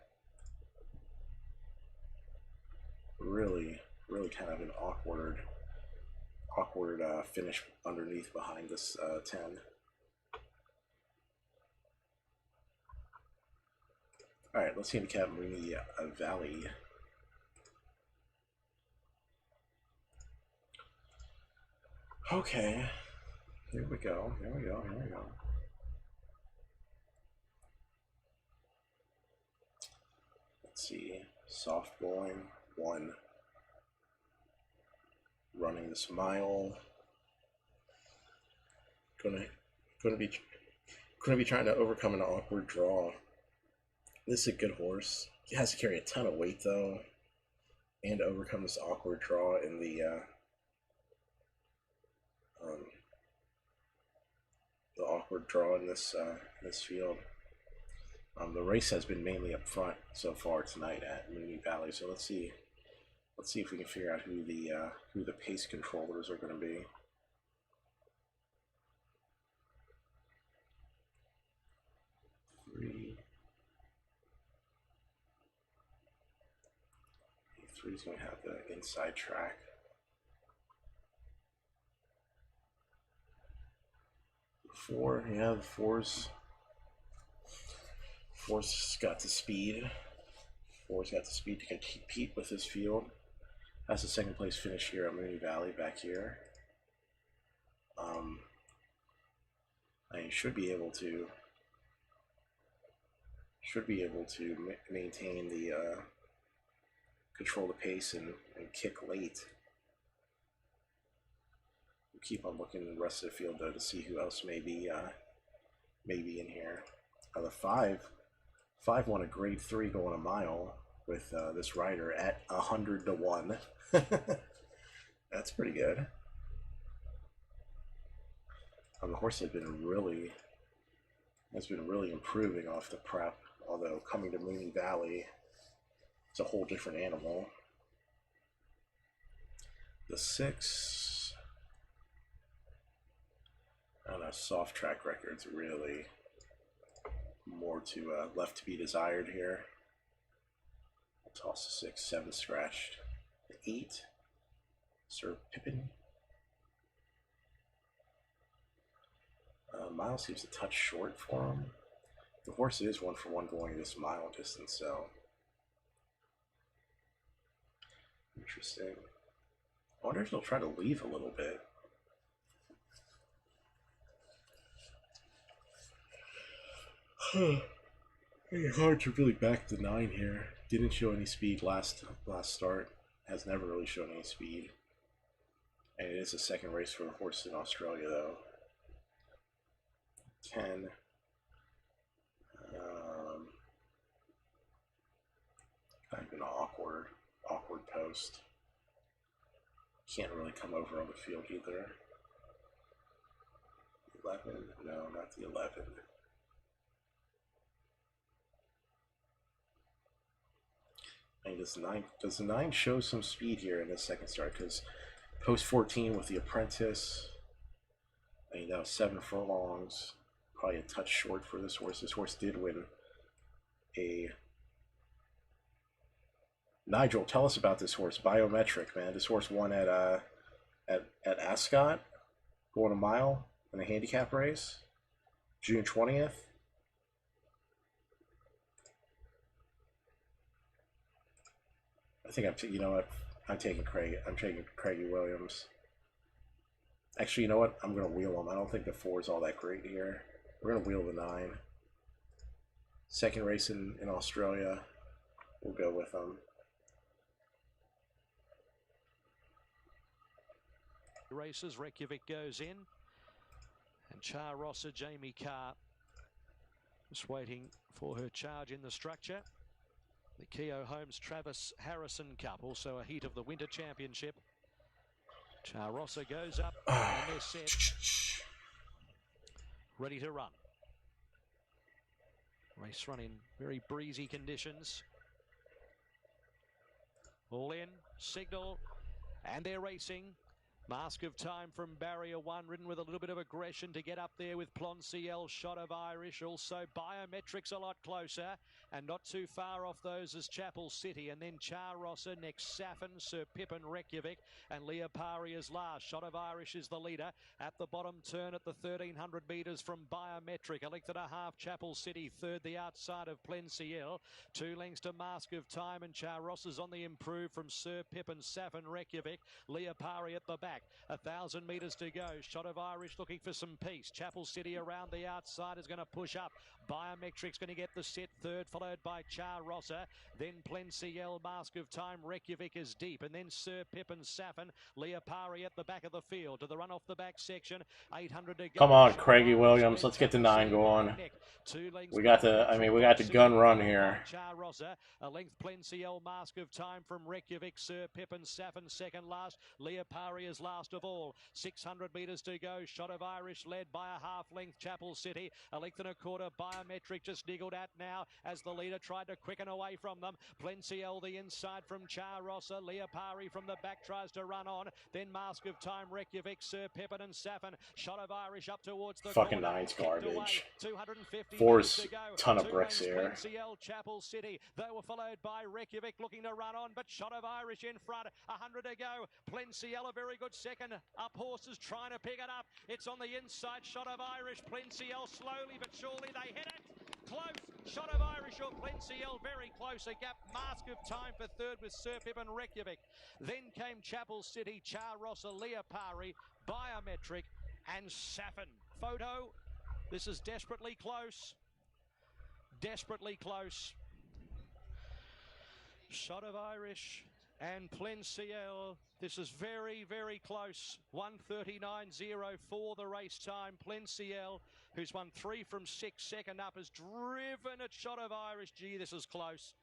Speaker 2: Really kind of an awkward finish underneath behind this 10. All right, let's see the Cabrini Valley. Okay, here we go. Let's see, soft bowling 1. Running this mile. Gonna be trying to overcome an awkward draw. This is a good horse. He has to carry a ton of weight though, and overcome this awkward draw in the awkward draw in this field. The race has been mainly up front so far tonight at Mooney Valley. So let's see if we can figure out who the pace controllers are going to be. Three's going to have the inside track. 4, yeah, the 4's got the speed. 4's got the speed to compete with this field. That's the second place finish here at Mooney Valley back here. I should be able to maintain the control the pace and kick late. keep on looking in the rest of the field though to see who else may be in here. The 5 won a grade 3 going a mile with this rider at 100 to 1. That's pretty good. The horse has been really improving off the prep, although coming to Mooney Valley, it's a whole different animal. The 6, I don't know, soft track records really more to left to be desired here. I'll toss the 6, 7 scratched. The 8, Sir Pippin. Mile seems a touch short for him. The horse is 1 for 1 going this mile distance, so interesting. I wonder if he'll try to leave a little bit. It's hard to really back the 9 here. Didn't show any speed last start. Has never really shown any speed. And it is a second race for the horse in Australia, though. 10. Kind of an awkward post. Can't really come over on the field either. 11. No, not the 11. I mean, does the 9 show some speed here in this second start? Because post 14 with the apprentice, I mean, that was 7 furlongs. Probably a touch short for this horse. This horse did win a... Nigel, tell us about this horse. Biometric, man. This horse won at Ascot, going a mile in a handicap race, June 20th. I think you know what? I'm taking Craigie Williams. Actually, you know what? I'm gonna wheel him. I don't think the 4 is all that great here. We're gonna wheel the 9. Second race in Australia. We'll go with him.
Speaker 11: Races, Reykjavik goes in, and Char Rosser, Jamie Carr, just waiting for her charge in the structure. The Keogh Holmes Travis Harrison Cup, also a heat of the Winter Championship. Char Rosser goes up, and they're set, ready to run. Race run in very breezy conditions. All in, signal, and they're racing. Mask of Time from Barrier 1, ridden with a little bit of aggression to get up there with Plonciel, Shot of Irish. Also, Biometrics a lot closer and not too far off those as Chapel City. And then Char Rosser, next Safin, Sir Pippin, Reykjavik, and Leopari is last. Shot of Irish is the leader. At the bottom turn at the 1,300 metres from Biometric. A length and a half, Chapel City. Third, the outside of Plonciel. 2 lengths to Mask of Time, and Char Rosser's on the improve from Sir Pippin, Safin, Reykjavik. Leopari at the back. 1,000 metres to go. Shot of Irish looking for some peace. Chapel City around the outside is going to push up. Biometric's going to get the set third, followed by Char Rosser. Then Plonciel, Mask of Time, Reykjavik is deep. And then Sir Pippin, Safin, Leopari at the back of the field. To the run off the back section. 800 to go.
Speaker 2: Come on, Craigie Williams. Let's get the 9 going. We got the gun run here.
Speaker 11: Char Rosser, a length Plonciel, Mask of Time from Reykjavik. Sir Pippin, Safin second last. Leopari is last of all. 600 metres to go. Shot of Irish led by a half length. Chapel City, a length and a quarter. Biometric just niggled at now as the leader tried to quicken away from them. Plonciel the inside from Char Rosser. Leopari from the back tries to run on. Then Mask of Time, Reykjavik, Sir Pippin and Safin. Shot of Irish up towards the
Speaker 2: fucking
Speaker 11: corner.
Speaker 2: 9's garbage.
Speaker 11: 250
Speaker 2: 4's ton of bricks here.
Speaker 11: Plonciel, Chapel City. They were followed by Reykjavik looking to run on, but Shot of Irish in front. 100 to go. Plonciel a very good second. Up horses trying to pick it up. It's on the inside. Shot of Irish. Plonciel slowly but surely they hit it. Close. Shot of Irish or Plonciel very close. A gap. Mask of Time for third with Sir Pippin, Reykjavik. Then came Chapel City, Char Rosser, Leopari, Biometric and Safin. Photo. This is desperately close. Desperately close. Shot of Irish and Plonciel This is very, very close. 1:39.04 the race time. Plenciel, who's won 3 from 6, second up, has driven at Shot of Irish. Gee, this is close.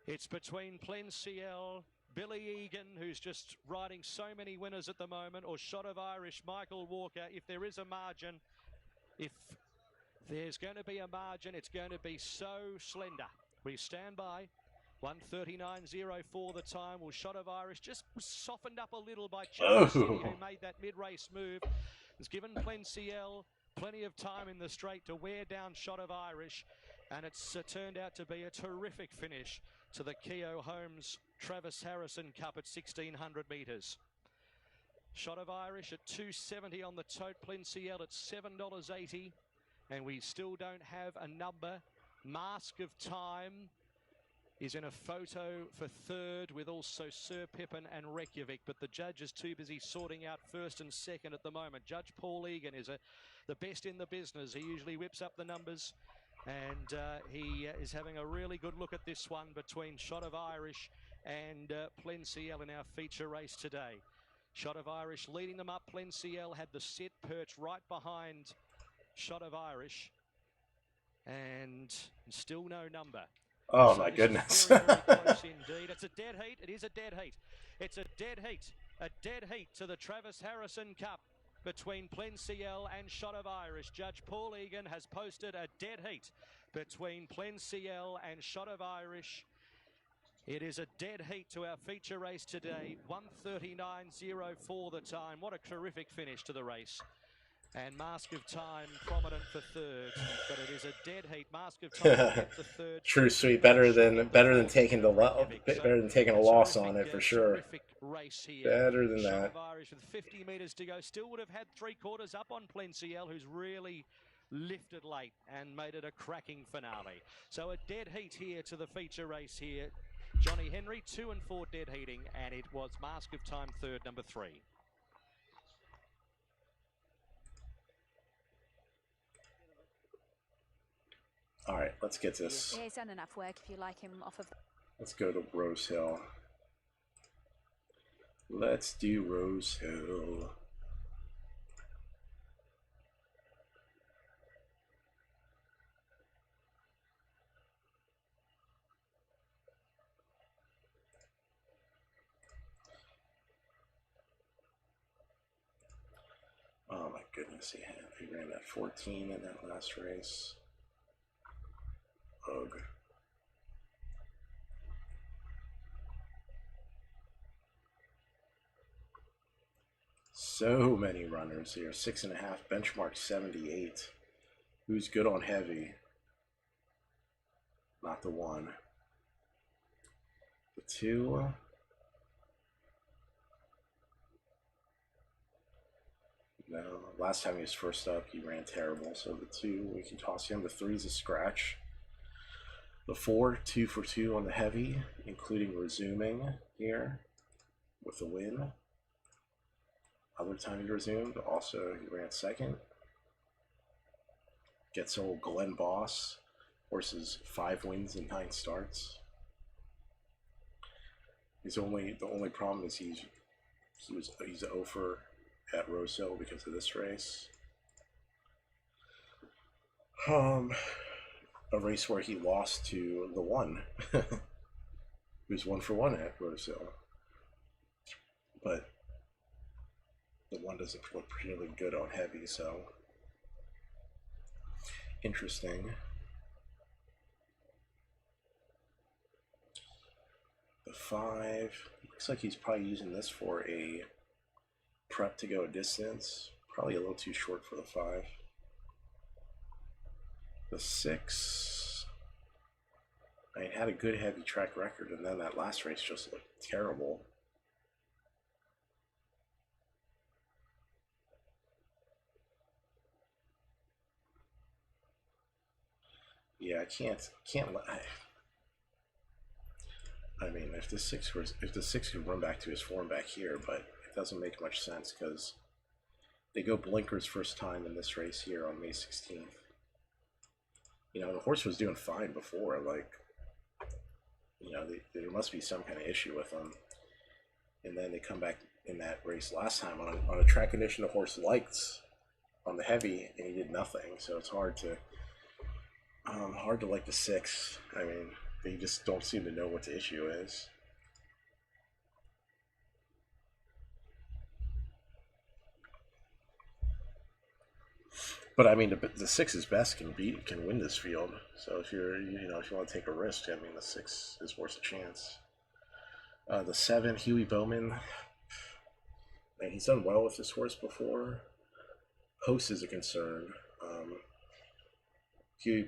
Speaker 11: It's between Plenciel, Billy Egan, who's just riding so many winners at the moment, or Shot of Irish, Michael Walker. If there is a margin, if there's going to be a margin, it's going to be so slender. We stand by. 1:39.04 the time. Well, Shot of Irish just softened up a little by Cherry City, who made that mid-race move. Has given Plenciel plenty of time in the straight to wear down Shot of Irish, and it's turned out to be a terrific finish to the Keogh Holmes Travis Harrison Cup at 1,600 metres. Shot of Irish at $2.70 on the tote. Plenciel at $7.80, and we still don't have a number. Mask of Time is in a photo for third with also Sir Pippin and Reykjavik, but the judge is too busy sorting out first and second at the moment. Judge Paul Egan is the best in the business. He usually whips up the numbers, and he is having a really good look at this one between Shot of Irish and Plenciel in our feature race today. Shot of Irish leading them up. Plenciel had the set perch right behind Shot of Irish, and still no number.
Speaker 2: Oh,
Speaker 11: So
Speaker 2: my
Speaker 11: this
Speaker 2: goodness.
Speaker 11: is very, very close indeed. It's a dead heat. It is a dead heat. It's a dead heat. A dead heat to the Travis Harrison Cup between Plenciel and Shot of Irish. Judge Paul Egan has posted a dead heat between Plenciel and Shot of Irish. It is a dead heat to our feature race today. 1:39.04 the time. What a terrific finish to the race. And Mask of Time prominent for third, but it is a dead heat. Mask of Time will get the third.
Speaker 2: True sweet, better than taking a loss on it for sure.
Speaker 11: Terrific race here.
Speaker 2: Better than
Speaker 11: Shot
Speaker 2: that.
Speaker 11: of Irish with 50 metres to go. Still would have had 3/4 up on Plenciel, who's really lifted late and made it a cracking finale. So a dead heat here to the feature race here. Johnny Henry, 2 and 4 dead heating, and it was Mask of Time third, number 3.
Speaker 2: All right, let's get this.
Speaker 19: Yeah, he's done enough work if you like him off of.
Speaker 2: Let's go to Rose Hill. Let's do Rose Hill. Oh my goodness, he ran at 14 in that last race. Ugh. So many runners here. 6.5, benchmark 78. Who's good on heavy? Not the 1. The 2. No, last time he was first up, he ran terrible. So the 2, we can toss him. The 3 is a scratch. The 4, 2 for 2 on the heavy, including resuming here with the win. Other time he resumed, also he ran second. Gets old Glenn Boss, horses 5 wins in 9 starts. The only problem is he's 0 for at Rose Hill because of this race. A race where he lost to the 1. He was 1 for 1 at Rose Hill. But the 1 doesn't look particularly good on heavy, so interesting. The 5 looks like he's probably using this for a prep to go a distance. Probably a little too short for the 5. The 6, I mean, had a good heavy track record, and then that last race just looked terrible. Yeah, I can't let. I mean, if the 6 could run back to his form back here, but it doesn't make much sense because they go blinkers first time in this race here on May 16th. You know, the horse was doing fine before, like, you know, there must be some kind of issue with him. and then they come back in that race last time on a track condition the horse liked on the heavy, and he did nothing. So it's hard to like the 6. I mean, they just don't seem to know what the issue is. But I mean, the 6's best can win this field. So if if you want to take a risk, I mean, the 6 is worth a chance. The 7, Huey Bowman. And he's done well with this horse before. Post is a concern.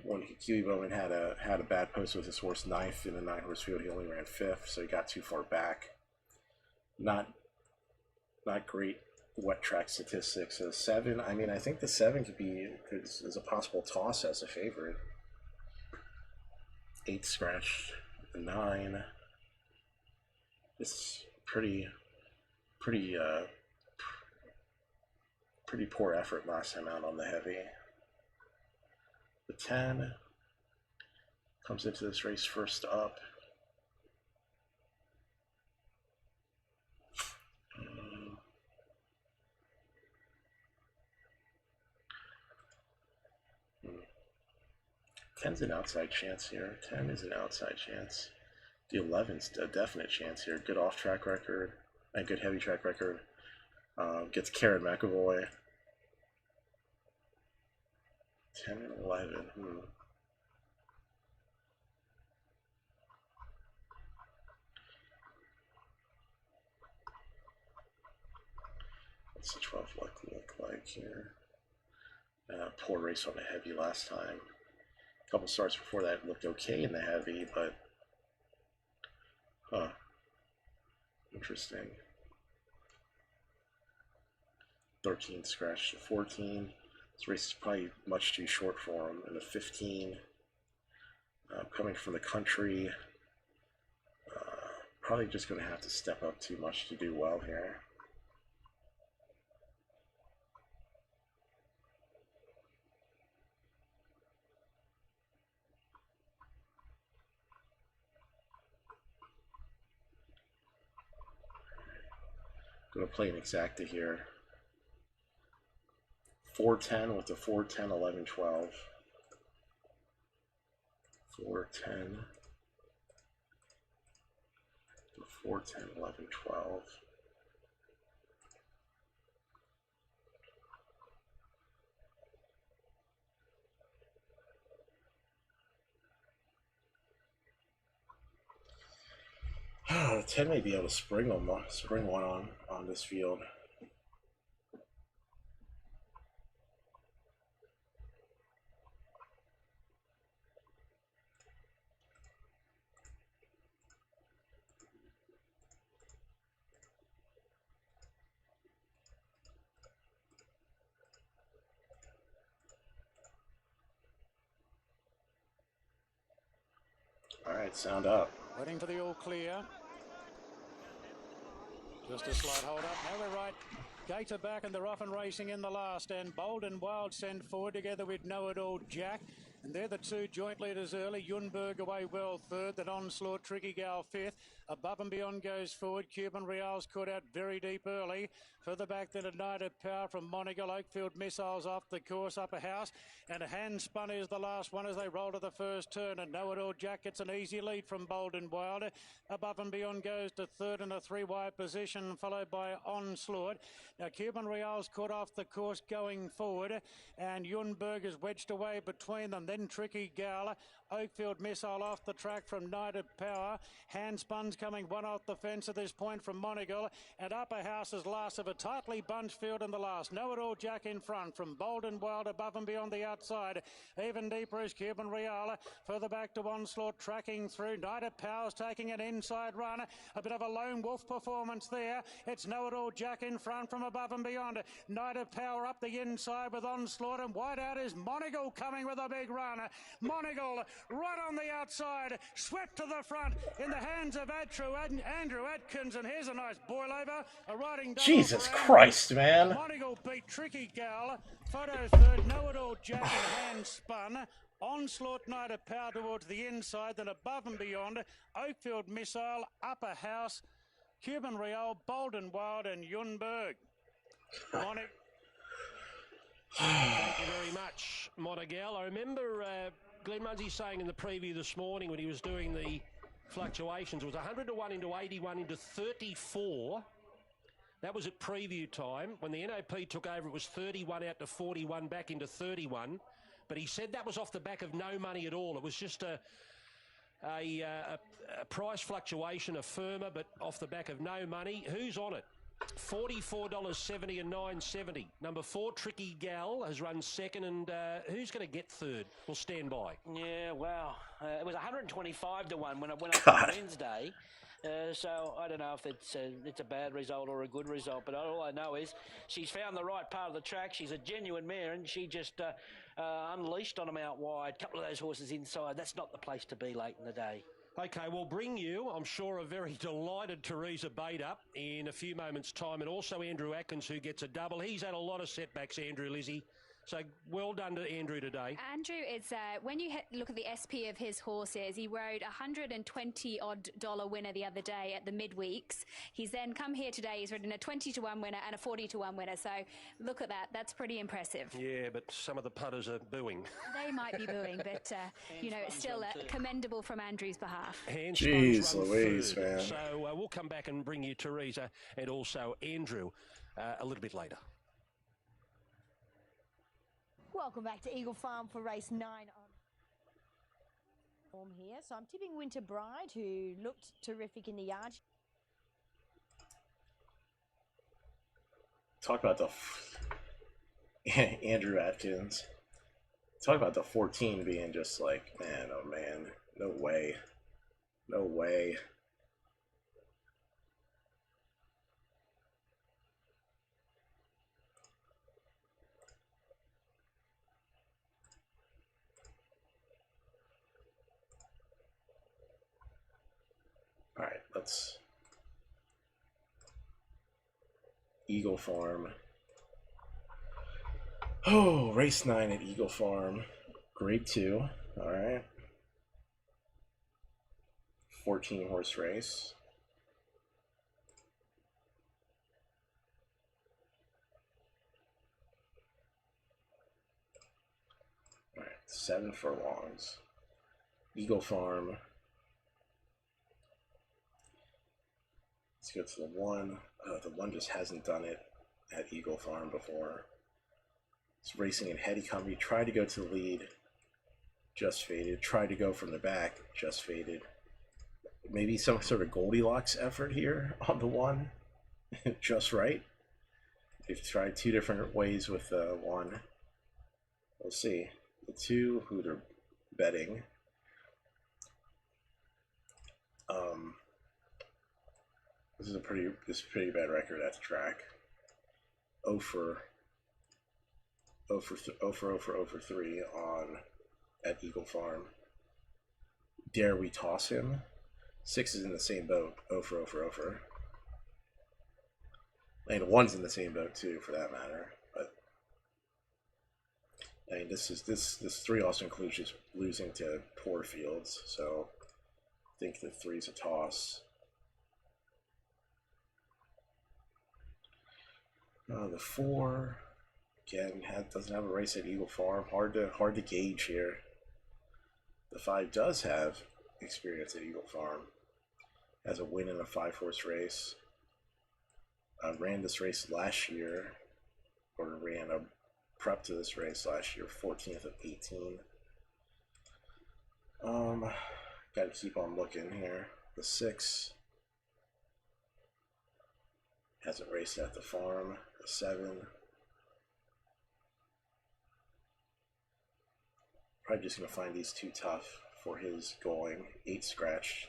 Speaker 2: When Huey Bowman had a bad post with his horse 9th in the 9-horse field, he only ran 5th, so he got too far back. Not great wet track statistics. So 7, I mean, I think the 7 is a possible toss as a favorite. 8 scratched. The 9. It's pretty poor effort last time out on the heavy. The 10 comes into this race first up. Ten's an outside chance here. 10 is an outside chance. The 11's a definite chance here. Good off-track record and good heavy track record. Gets Karen McAvoy. 10 and 11. What's the 12 look like here? Poor race on the heavy last time. A couple starts before that looked okay in the heavy, but interesting. 13 scratched to 14. This race is probably much too short for him. And the 15, coming from the country, probably just going to have to step up too much to do well here. Going to play an exacta here. 410 with the 410, 11, 12. 410. 410, 11, 12. The 10 may be able to spring one on this field. All right, sound up.
Speaker 13: Waiting for the all clear. Just a slight hold up. Now we're right. Gator back and they're off and racing in the last. And Bold and Wild send forward together with Know It All Jack. And they're the 2 joint leaders early. Yunberg away well 3rd. Then Onslaught, Tricky Gal 5th. Above and Beyond goes forward. Cuban Reals caught out very deep early. Further back than a Night of Power from Monagle. Oakfield Missiles off the course, Upper House. And a Hand Spun is the last one as they roll to the first turn. And Know It All Jack gets an easy lead from Bold and Wild. Above and Beyond goes to 3rd in a 3-wide position, followed by Onslaught. Now Cuban Reals caught off the course going forward. And Yunberg is wedged away between them. Then Tricky Gal. Oakfield Missile off the track from Night of Power. Handspun's coming one off the fence at this point from Monagle. And Upper House is last of a tightly bunched field in the last. Know It All Jack in front from Bold and Wild above and beyond the outside. Even deeper is Cuban Real. Further back to Onslaught tracking through. Night of Power's taking an inside run. A bit of a lone wolf performance there. It's Know It All Jack in front from above and beyond. Night of Power up the inside with Onslaught, and wide out is Monagle coming with a big run. Monagle right on the outside, swept to the front in the hands of Andrew Atkins, and here's a nice boil over. A riding double.
Speaker 2: Jesus Christ, man.
Speaker 13: Monagle beat Tricky Gal. Photo 3rd, Know It All Jack and Hand Spun. Onslaught, Night of Power towards the inside, then above and beyond. Oakfield Missile, Upper House, Cuban Real, Bolden Wild and Yunberg. Monik.
Speaker 15: Thank you very much, Monagel. I remember Glenn Munsey saying in the preview this morning when he was doing the fluctuations, it was 100 to 1 into 81 into 34. That was at preview time. When the NOP took over, it was 31 out to 41, back into 31. But he said that was off the back of no money at all. It was just a price fluctuation, a firmer, but off the back of no money. Who's on it? $44.70 and $9.70. Number 4, Tricky Gal, has run second, and who's going to get third? We'll stand by.
Speaker 18: Yeah, wow. It was 125 to 1 when it went up on Wednesday. So I don't know if it's a bad result or a good result, but all I know is she's found the right part of the track. She's a genuine mare, and she just unleashed on them out wide. A couple of those horses inside. That's not the place to be late in the day.
Speaker 15: Okay, we'll bring you, I'm sure, a very delighted Teresa Bate-up in a few moments' time, and also Andrew Atkins, who gets a double. He's had a lot of setbacks, Andrew, Lizzie. So well done to Andrew today.
Speaker 19: Andrew, it's when you look at the SP of his horses, he rode $120-odd winner the other day at the midweeks. He's then come here today. He's ridden a 20 to 1 winner and a 40 to 1 winner. So look at that. That's pretty impressive.
Speaker 15: Yeah, but some of the punters are booing.
Speaker 19: They might be booing, but it's still commendable from Andrew's behalf.
Speaker 2: Jeez Louise, man.
Speaker 15: So we'll come back and bring you Teresa and also Andrew a little bit later.
Speaker 21: Welcome back to Eagle Farm for race 9 on form here. So I'm tipping Winter Bride, who looked terrific in the yard.
Speaker 2: Talk about Andrew Atkins. Talk about the 14 being just like, man, oh man, no way. No way. All right, let's Eagle Farm. Oh, race 9 at Eagle Farm, grade 2. All right, 14 horse race. All right, 7 furlongs. Eagle Farm. Let's go to the 1. The 1 just hasn't done it at Eagle Farm before. It's racing in heady company. Tried to go to the lead, just faded. Tried to go from the back, just faded. Maybe some sort of Goldilocks effort here on the 1, just right. They've tried 2 different ways with the 1. We'll see. The 2, who they're betting. This is a pretty bad record at the track. 0 for 3 on at Eagle Farm. Dare we toss him? 6 is in the same boat. 0 for. And 1's in the same boat too, for that matter. But I mean, this 3 also includes just losing to poor fields. So I think the 3's a toss. The 4 again doesn't have a race at Eagle Farm. Hard to gauge here. The 5 does have experience at Eagle Farm. Has a win in a 5-horse race. Ran this race last year, or ran a prep to this race last year, 14th of 18. Got to keep on looking here. The 6 hasn't raced at the farm. The 7 probably just gonna find these 2 tough for his going. 8 scratched.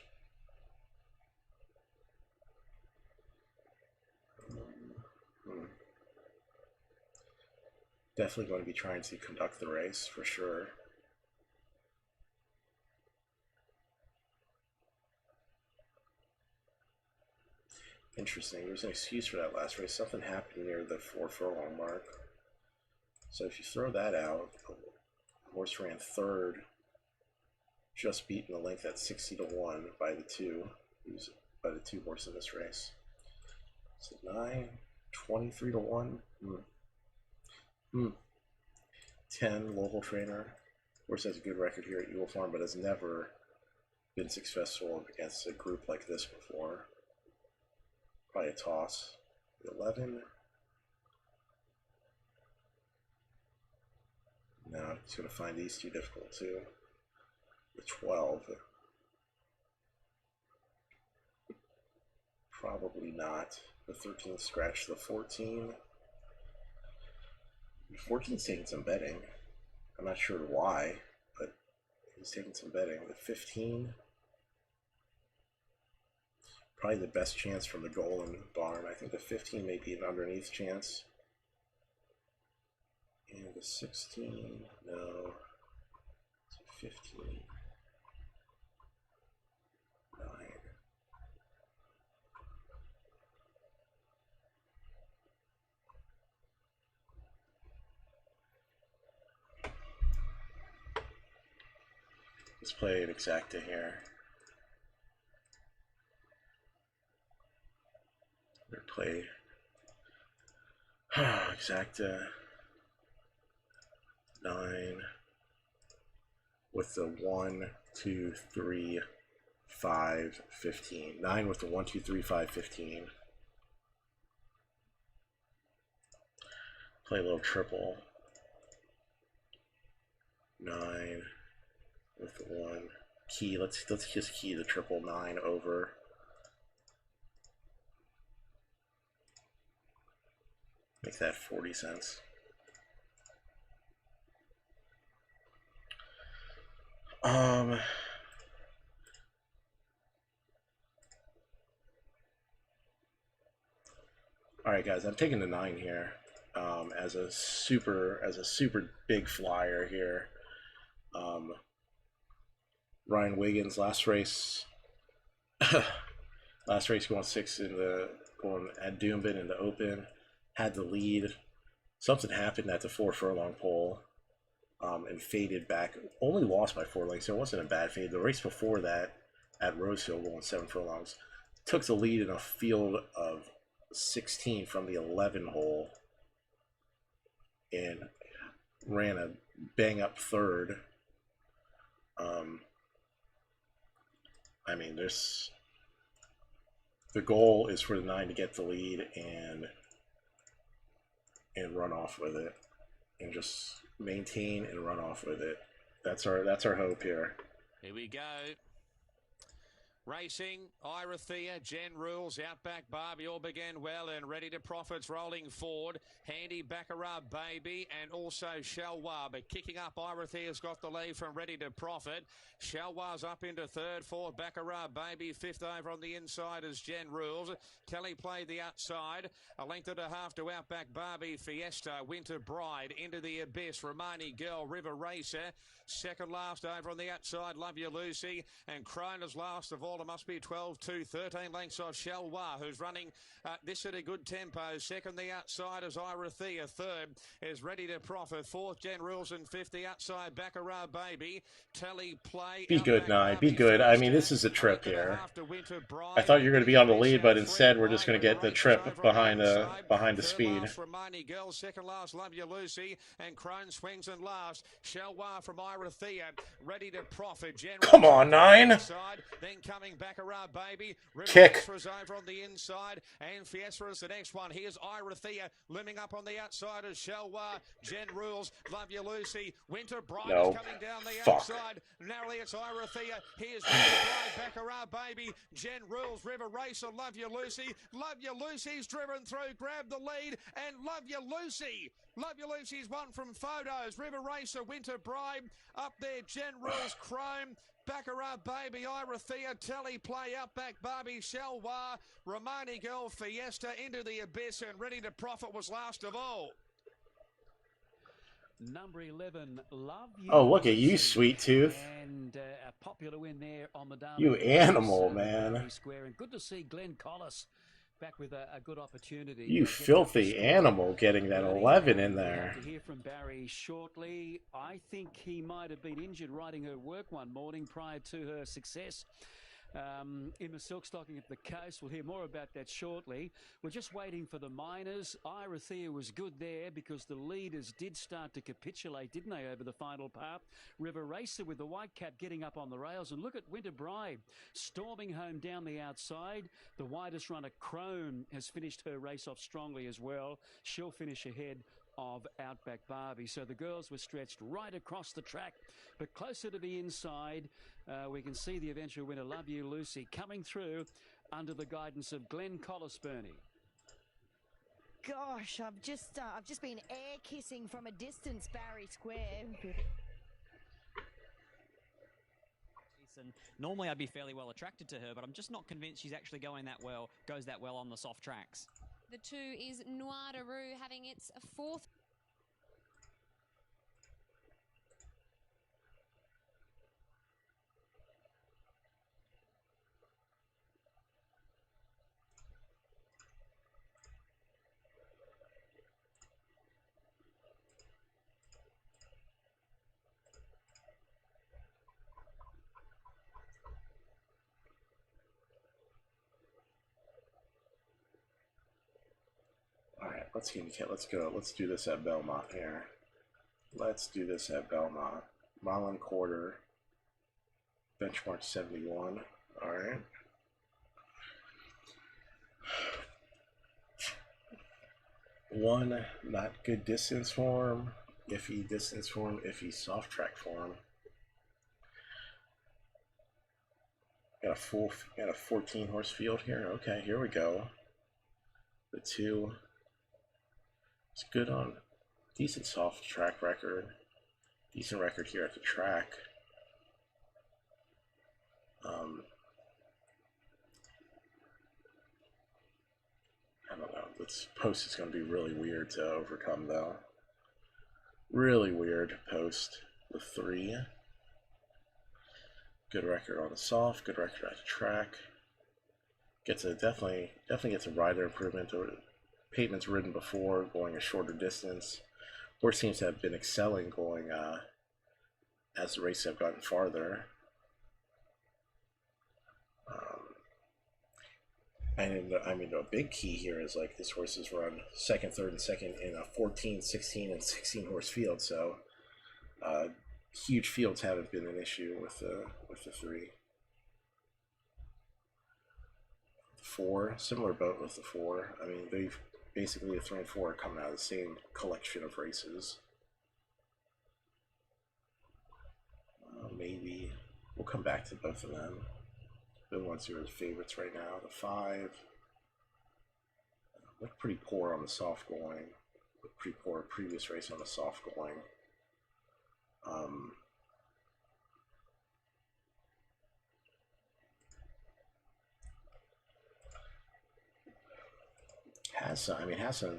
Speaker 2: Definitely going to be trying to conduct the race for sure. Interesting. There's an excuse for that last race. Something happened near the 4 furlong mark. So if you throw that out, the horse ran 3rd, just beaten the length at 60 to 1 by the 2. He was by the 2 horse in this race. So 9, 23 to 1. 10, local trainer. Of course, has a good record here at Eagle Farm, but has never been successful against a group like this before. Probably a toss. 11. No, he's going to find these two difficult too. The 12. Probably not. The 13 scratch the 14. The 14's taking some betting. I'm not sure why, but he's taking some betting. The 15. Probably the best chance from the Golden Barn. I think the 15 may be an underneath chance. And the 16, no. So 15. 9. Let's play an exacta here. We're play exacta 9 with the 1, 2, 3, 5, 15. 9 with the 1, 2, 3, 5, 15. Play a little triple. 9 with the 1 key. Let's just key the triple 9 over. Make that 40 cents. All right, guys, I'm taking the 9 here as a super big flyer here. Ryan Wiggins last race going 6 in the at Doomben in the Open, had the lead. Something happened at the 4 furlong pole and faded back. Only lost by 4 lengths, so it wasn't a bad fade. The race before that at Rosehill going 7 furlongs took the lead in a field of 16 from the 11 hole and ran a bang up third. I mean, the goal is for the 9 to get the lead and run off with it, and just maintain and run off with it. That's our hope here.
Speaker 9: Here we go. Racing, Irathea, Jen Rules, Outback Barbie all began well and Ready to Profits rolling forward. Handy Baccarat Baby and also Shalwa, but kicking up Irathea's got the lead from Ready to Profit. Shalwa's up into third, fourth Baccarat Baby, fifth over on the inside as Jen Rules. Kelly played the outside, a length and a half to Outback Barbie, Fiesta, Winter Bride, Into the Abyss, Romani Girl, River Racer, second last over on the outside, Love You Lucy, and Kroner's last of all. It must be 12-2, 13 lengths off Shalwa, who's running this at a good tempo. Second, the outside is Irathea. Third is Ready to Profit. Fourth, Jen Rules, and fifth, the outside Baccarat Baby. Telly Play.
Speaker 2: Be good, 9. Be good. I mean, this is a trip here. I thought you were going to be on the lead, but instead we're just going to get the trip behind the speed.
Speaker 9: Romani Girl, second last, Love You Lucy, and Crone swings in last. Shalwa from Irathea. Ready to Profit. Jen
Speaker 2: Come on, 9.
Speaker 9: Then coming Baccarat Baby.
Speaker 2: Kick.
Speaker 9: Is over on the inside, and Fiesta is the next one. Here's Irathea limbing up on the outside as Shalwa. Jen Rules, Love You Lucy. Winter Bride is coming down the outside. Narrowly it's Irathea. Here's Winter Bride, Baccarat Baby. Jen Rules, River Racer, Love You Lucy. Love You Lucy's driven through, grabbed the lead, and Love You Lucy. Love You Lucy's won from photos. River Racer, Winter Bride up there. Jen Rules, Chrome. Baccarat Baby, Irathea, Telly Play, Outback Barbie, Shalwa, Romani Girl, Fiesta, Into the Abyss, and Ready to Profit was last of all.
Speaker 10: Number 11, Love You.
Speaker 2: Oh, look at you, Sweet Tooth.
Speaker 10: And a popular win there on the Darling.
Speaker 2: You animal, man.
Speaker 10: Square. And good to see Glenn Collis back with a good opportunity.
Speaker 2: You filthy animal, getting that 11 in there.
Speaker 10: To hear from Barry shortly. I think he might have been injured riding her work one morning prior to her success. in the silk stocking at the coast. We'll hear more about that shortly. We're just waiting for the minors. Irathea was good there because the leaders did start to capitulate, didn't they, over the final part. River Racer with the white cap getting up on the rails. And look at Winter Bride storming home down the outside. The widest runner, Crone, has finished her race off strongly as well. She'll finish ahead of Outback Barbie. So the girls were stretched right across the track, but closer to the inside, we can see the eventual winner, Love You Lucy, coming through under the guidance of Glenn Collisbernie.
Speaker 21: Gosh, I've just been air kissing from a distance, Barry Square.
Speaker 7: And normally I'd be fairly well attracted to her, but I'm just not convinced she's actually goes that well on the soft tracks.
Speaker 4: The 2 is Noir de Roux having its 4th.
Speaker 2: Alright, let's go. Let's do this at Belmont here. Let's do this at Belmont. Mile and quarter. Benchmark 71. Alright. One, not good distance form. Iffy distance form. Iffy soft track form. Got a 14 horse field here. Okay, here we go. The 2. It's good on decent soft track record. Decent record here at the track. I don't know. This post is going to be really weird to overcome, though. Really weird post with 3. Good record on the soft. Good record at the track. Definitely gets a rider improvement. Pateman's ridden before, going a shorter distance. Horse seems to have been excelling going as the races have gotten farther. And I mean, a big key here is like this horse has run second, third, and second in a 14, 16, and 16 horse field. So huge fields haven't been an issue with the 3. 4, similar boat with the 4. I mean, they've basically the 3 and 4 are coming out of the same collection of races. Maybe we'll come back to both of them. The ones who are the favorites right now. The 5 looked pretty poor on the soft going. Looked pretty poor previous race on the soft going.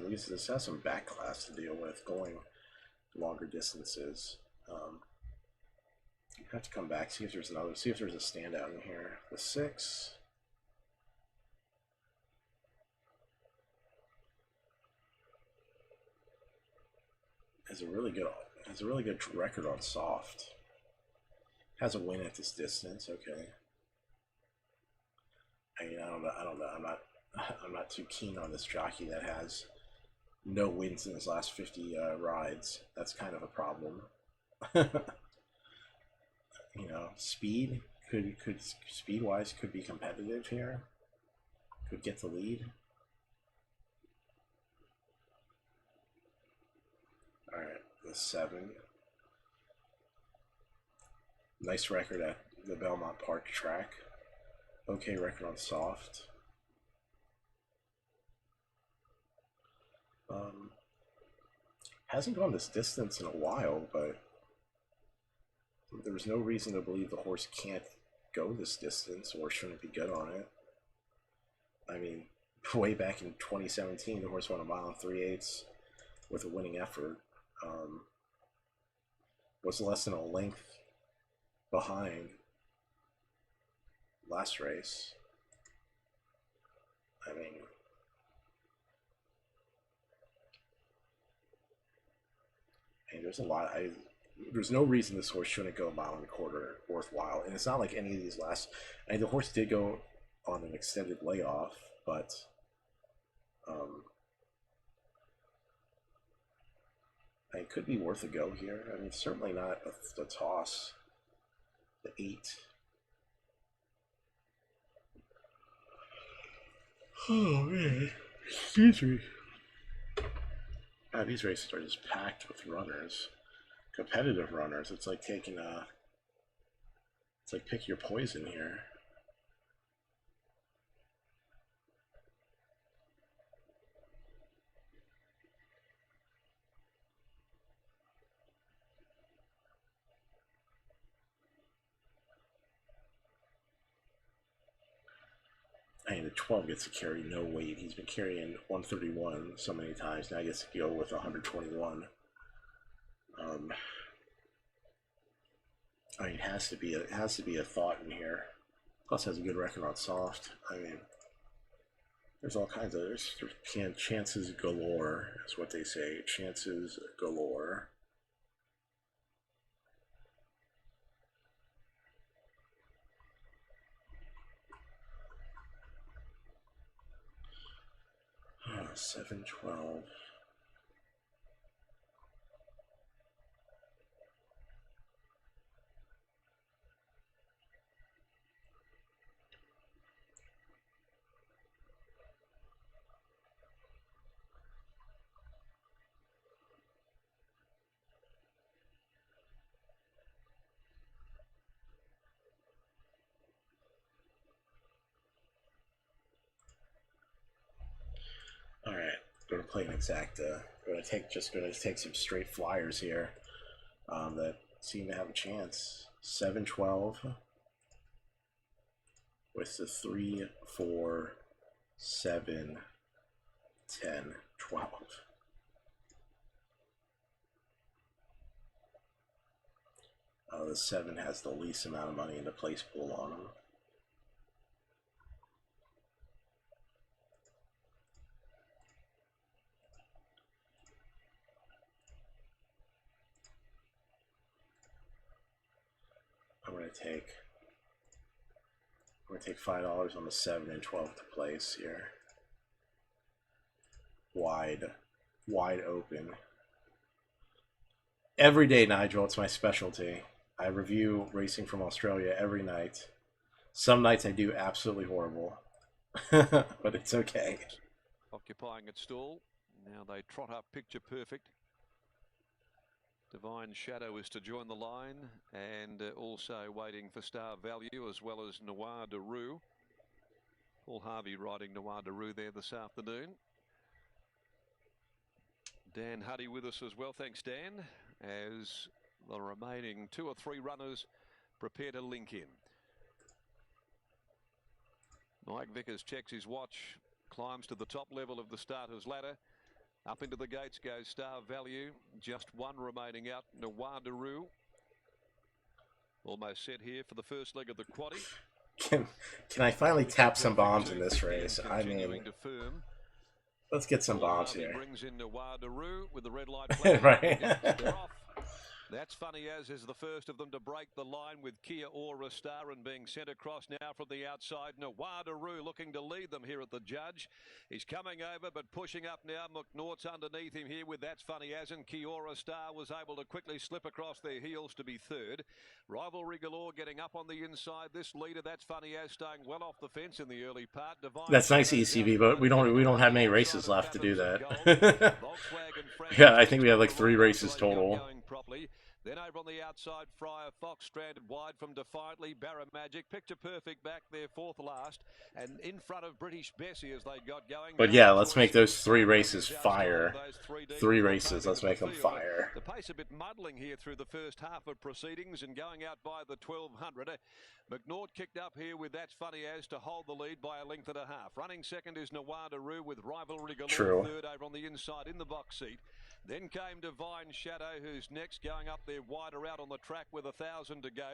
Speaker 2: This has some back class to deal with going longer distances. You have to come back, see if there's a standout in here. The 6. Has a really good record on soft. Has a win at this distance. Okay. I mean, I don't know. I'm not too keen on this jockey that has no wins in his last 50 rides. That's kind of a problem. You know, speed could speed-wise could be competitive here. Could get the lead. All right, the 7. Nice record at the Belmont Park track. Okay record on soft. Hasn't gone this distance in a while, but there's no reason to believe the horse can't go this distance or shouldn't be good on it. I mean, way back in 2017, the horse won 1 mile and 3/8 with a winning effort. Was less than a length behind last race. I mean, there's a lot. there's no reason this horse shouldn't go a mile and a quarter worthwhile. And it's not like any of these last. I mean, the horse did go on an extended layoff, but it could be worth a go here. I mean, certainly not a toss. The 8. Oh man, excuse me. These races are just packed with runners, competitive runners. It's like taking a. It's like pick your poison here. I mean, the 12 gets to carry no weight. He's been carrying 131 so many times. Now he gets to go with 121. I mean, it has to be a thought in here. Plus, has a good record on soft. I mean, there's all kinds of there's chances galore, is what they say. Chances galore. Oh, 7-12. All right, going to play an exacta. Going to take some straight flyers here that seem to have a chance. 7-12 with the 3, 4, 7, 10, 12. The 7 has the least amount of money in the place pool on them. I'm going to take $5 on the 7 and 12 to place here. Wide open. Every day, Nigel, it's my specialty. I review racing from Australia every night. Some nights I do absolutely horrible, but it's okay.
Speaker 16: Occupying its stall. Now they trot up picture perfect. Divine Shadow is to join the line, and also waiting for Star Value as well as Noir de Roux. Paul Harvey riding Noir de Roux there this afternoon. Dan Huddy with us as well. Thanks, Dan, as the remaining 2 or 3 runners prepare to link in. Mike Vickers checks his watch, climbs to the top level of the starter's ladder. Up into the gates goes Star Value. Just 1 remaining out. Noir de Roux. Almost set here for the first leg of the quaddie.
Speaker 2: Can I finally tap some bombs in this race? I mean, let's get some bombs here.
Speaker 16: Brings in Noir de Roux with the red light.
Speaker 2: Right.
Speaker 16: They're off. That's Funny As is the first of them to break the line with Kia Aura Star and being sent across now from the outside. Noir de Roux looking to lead them here at the judge. He's coming over but pushing up now. McNaught's underneath him here with That's Funny As, and Kia Aura Star was able to quickly slip across their heels to be third. Rivalry Galore getting up on the inside. This leader, That's Funny As, staying well off the fence in the early part.
Speaker 2: That's nice, ECV, but we don't have many races left to do that. Yeah, I think we have like 3 races total.
Speaker 16: Then over on the outside, Friar Fox stranded wide from Defiantly. Barra Magic, Picture Perfect back there, 4th last. And in front of British Bessie as they got going.
Speaker 2: But yeah, let's make those 3 races fire. 3 races, let's make them fire.
Speaker 16: The pace a bit muddling here through the first half of proceedings and going out by the 1200. McNaught kicked up here with That's Funny As to hold the lead by a length and a half. Running second is Noir de Roux with Rivalry Galore. Third over on the inside in the box seat. Then came Divine Shadow, who's next, going up there wider out on the track with 1,000 to go.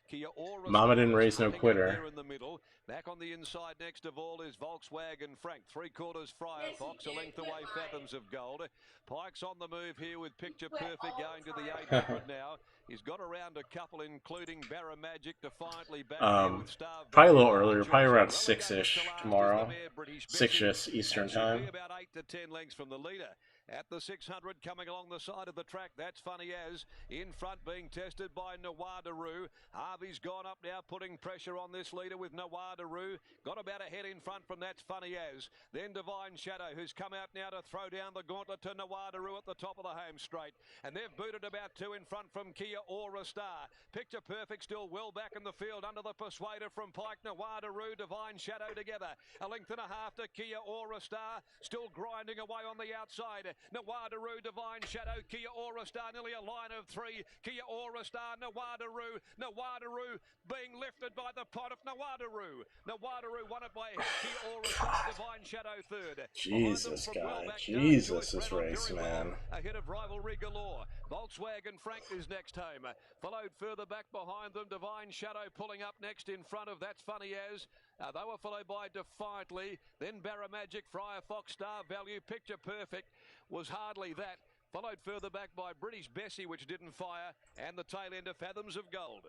Speaker 16: Kia Aura
Speaker 2: Mama didn't raise no quitter.
Speaker 16: There in the middle. Back on the inside next of all is Volkswagen Frank. 3/4 Friar Fox, a length away Fathoms of Gold. Pike's on the move here with Picture Perfect going to the 800 now. He's got around a couple, including Barra Magic, defiantly back there with Star
Speaker 2: Probably a little earlier, probably around 6-ish tomorrow. 6-ish Eastern time.
Speaker 16: Be about 8 to 10 lengths from the leader. At the 600 coming along the side of the track, that's Funny As. In front being tested by Nawadaroo. Harvey's gone up now, putting pressure on this leader with Nawadaroo. Got about a head in front from That's Funny As. Then Divine Shadow, who's come out now to throw down the gauntlet to Nawadaroo at the top of the home straight. And they've booted about 2 in front from Kia Aura Star. Picture Perfect still well back in the field under the Persuader from Pike. Nawadaroo, Divine Shadow together. A length and a half to Kia Aura Star. Still grinding away on the outside. Nawadaroo, Divine Shadow, Kia Aura Star, nearly a line of 3. Kia Aura Star, Nawadaroo. Nawadaroo being lifted by the pot of Nawadaroo. Nawadaroo won it by Kia Aura Star, Divine Shadow third.
Speaker 2: Jesus, guy. Jesus, this race, man.
Speaker 16: Ahead of Rivalry Galore. Volkswagen Frank is next home. Followed further back behind them, Divine Shadow pulling up next in front of That's Funny As. They were followed by Defiantly, then Barra Magic, Friar Fox, Star Value, Picture Perfect was hardly that. Followed further back by British Bessie, which didn't fire, and the tail end of Fathoms of Gold.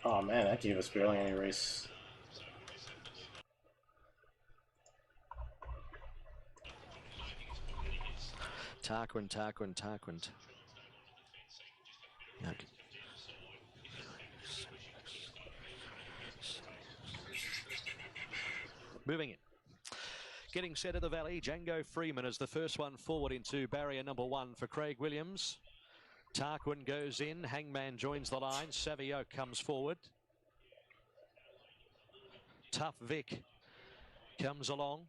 Speaker 2: Oh man, that gave us barely any race.
Speaker 11: Tarquin. Okay. Moving in. Getting set at the valley, Django Freeman is the first one forward into barrier number 1 for Craig Williams. Tarquin goes in, Hangman joins the line, Savio comes forward. Tough Vic comes along.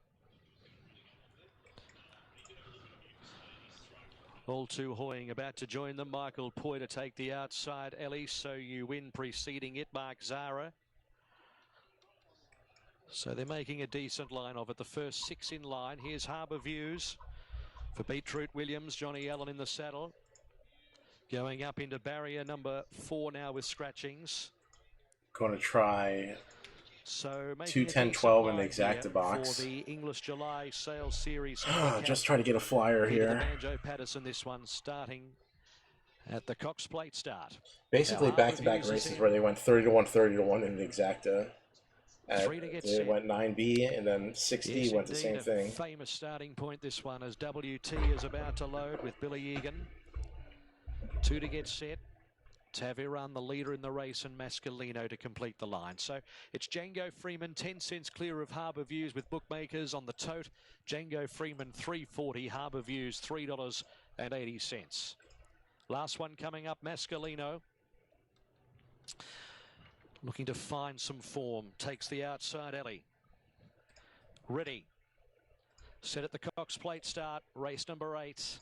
Speaker 11: All Too Hoying about to join them. Michael Poy to take the outside. Ellie, So You Win preceding it. Mark Zara. So they're making a decent line of it. The first 6 in line. Here's Harbour Views for Beetroot Williams. Johnny Allen in the saddle. Going up into barrier number 4 now with scratchings.
Speaker 2: Going to try
Speaker 11: so
Speaker 2: 2, 10, 12 in the exacta box.
Speaker 11: For the English July Sales Series.
Speaker 2: Just try to get a flyer here.
Speaker 11: Banjo Patterson, this one starting at the Cox Plate start.
Speaker 2: Basically back-to-back races where they went 30-1, 30-1 in the exacta. They went 9B and then 60 went the same thing.
Speaker 11: Famous starting point this one as WT is about to load with Billy Egan. 2 to get set. Taviran, the leader in the race, and Mascalino to complete the line. So it's Django Freeman, 10 cents clear of Harbour Views with bookmakers on the tote. Django Freeman, $3.40. Harbour Views, $3.80. Last one coming up, Mascalino. Looking to find some form. Takes the outside alley. Ready. Set at the Cox Plate start. Race number 8.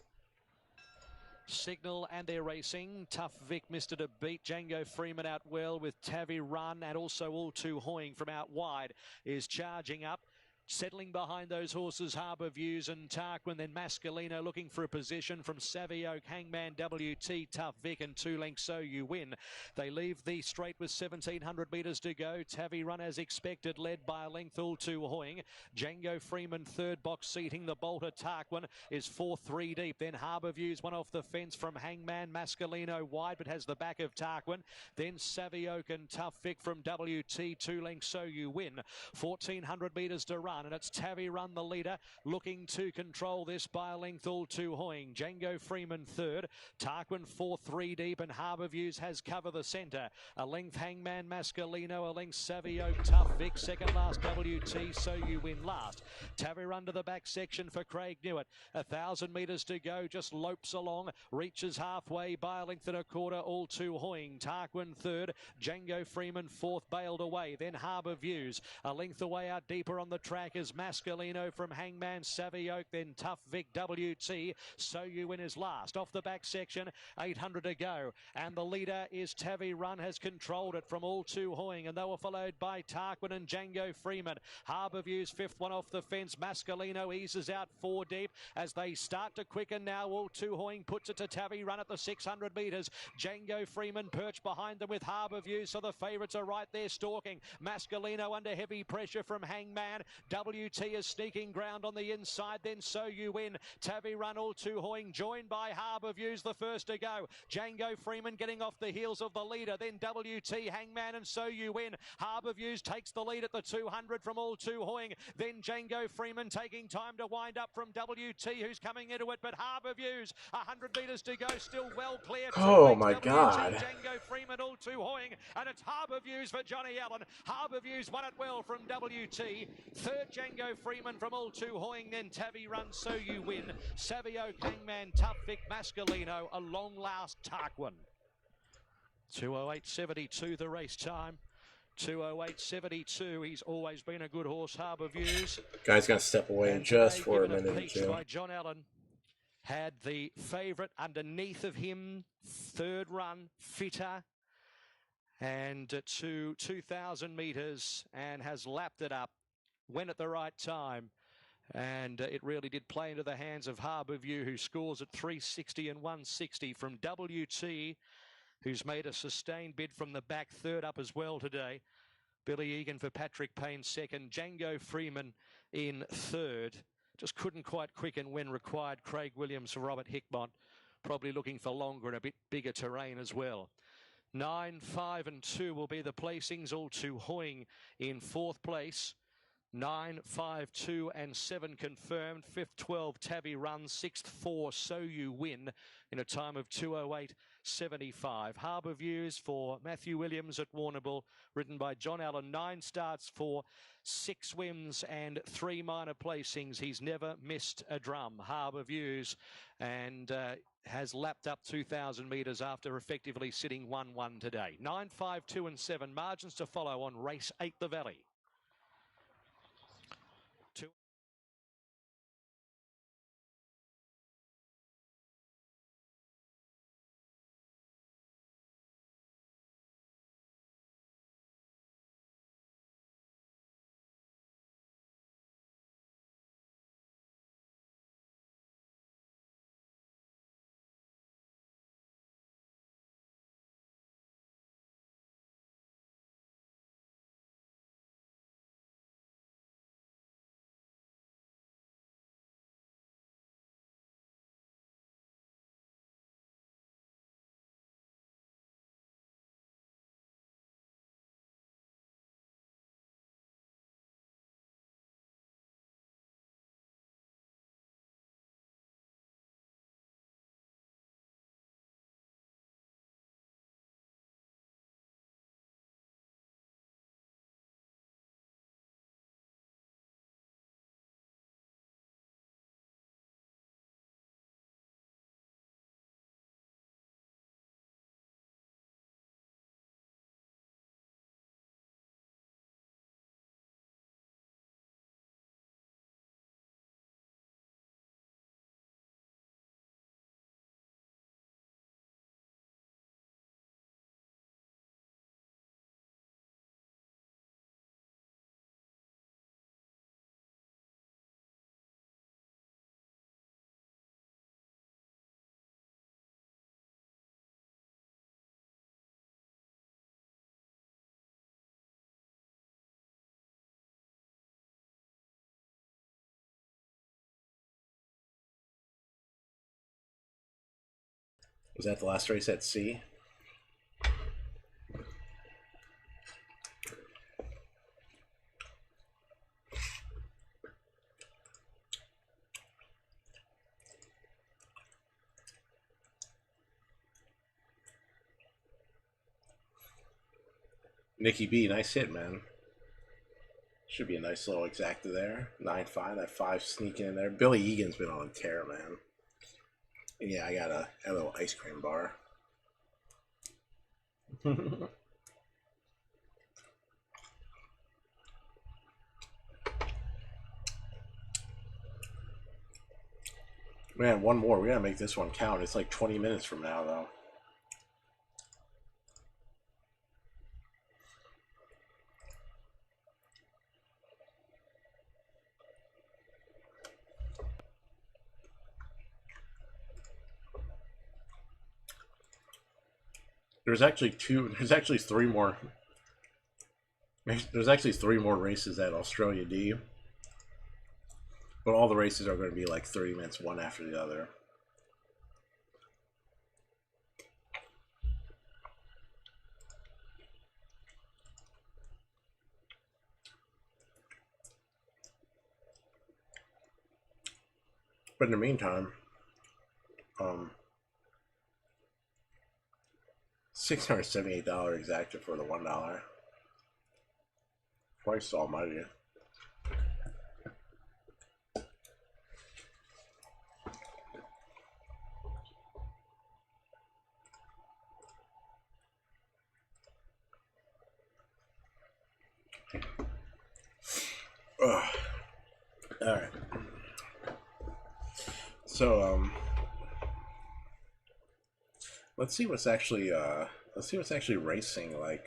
Speaker 11: Signal and they're racing. Tough Vic missed it a beat. Django Freeman out well with Tavi Run, and also All Too Hoying from out wide is charging up. Settling behind those horses, Harbour Views and Tarquin. Then Mascalino looking for a position from Savio, Hangman, WT, Tough Vic, and 2 lengths So You Win. They leave the straight with 1,700 metres to go. Tavi Run as expected, led by a length All Too Hoying. Django Freeman third box seating. The bolter Tarquin is 4-3 deep. Then Harbour Views one off the fence from Hangman. Mascalino wide but has the back of Tarquin. Then Savio and Tough Vic from WT, 2 lengths So You Win. 1,400 metres to run. And it's Tavi Run, the leader, looking to control this by a length All Too Hoying. Django Freeman third. Tarquin 4-3 deep, and Harbour Views has cover the centre. A length Hangman Mascalino, a length Savio, Tough Vic, second last WT, So You Win last. Tavi Run to the back section for Craig Newitt. 1,000 metres to go, just lopes along, reaches halfway by a length and a quarter. All Too Hoying. Tarquin third. Django Freeman fourth, bailed away. Then Harbour Views, a length away out deeper on the track. back is Mascalino from Hangman Savvy Oak, then Tough Vic WT. So You Win is last. Off the back section, 800 to go. And the leader is Tavi Run, has controlled it from All Too Hoying, and they were followed by Tarquin and Django Freeman. Harbour View's fifth one off the fence. Mascalino eases out 4 deep as they start to quicken now. All Too Hoying puts it to Tavi Run at the 600 metres. Django Freeman perched behind them with Harbour View, so the favourites are right there stalking. Mascalino under heavy pressure from Hangman. WT is sneaking ground on the inside, then So You Win. Tavi Run, All Too Hoying, joined by Harbour View's the first to go. Django Freeman getting off the heels of the leader, then WT, Hangman and So You Win. Harbour Views takes the lead at the 200 from All Too Hoying, then Django Freeman taking time to wind up from WT, who's coming into it, but Harbour Views, 100 metres to go, still well clear.
Speaker 2: Oh my
Speaker 11: WT,
Speaker 2: God.
Speaker 11: Django Freeman, All Too Hoying, and it's Harbour Views for Johnny Allen. Harbour Views won it well from WT. Third, Django Freeman from All Too Hoying, then Tavi Run, So You Win. Savio, Hangman, Tough Vic, Mascalino, a long last Tarquin. 2:08.72 the race time. 2:08.72. He's always been a good horse, Harbour Views.
Speaker 2: Guy's going to step away in just for a minute or two.
Speaker 11: By John Allen. Had the favourite underneath of him, third run, Fitter, and to 2,000 metres, and has lapped it up. Went at the right time, and it really did play into the hands of Harbour View, who scores at 360 and 160 from WT, who's made a sustained bid from the back, third up as well today. Billy Egan for Patrick Payne second, Django Freeman in third. Just couldn't quite quicken when required. Craig Williams for Robert Hickmott, probably looking for longer and a bit bigger terrain as well. 9, 5 and 2 will be the placings. All Too Hoying in fourth place. 9, 5, 2 and 7 confirmed. 5th, 12, Tavi Run. 6th, 4, So You Win in a time of 2:08.75. Harbour Views for Matthew Williams at Warrnambool, ridden by John Allen. 9 starts for 6 wins and 3 minor placings. He's never missed a drum, Harbour Views, and has lapped up 2,000 metres after effectively sitting 1-1 today. 9, 5, 2 and 7. Margins to follow on race 8, the Valley.
Speaker 2: Was that the last race at sea? Nikki B, nice hit, man. Should be a nice little exacta there. 9-5, that 5 sneaking in there. Billy Egan's been on a tear, man. And yeah, I got a little ice cream bar. Man, one more. We gotta make this one count. It's like 20 minutes from now, though. There's actually three more. There's actually 3 more races at Australia D. But all the races are going to be like 30 minutes one after the other. But in the meantime, $678 exacted for the $1. Christ almighty. Alright. So, let's see what's actually racing, like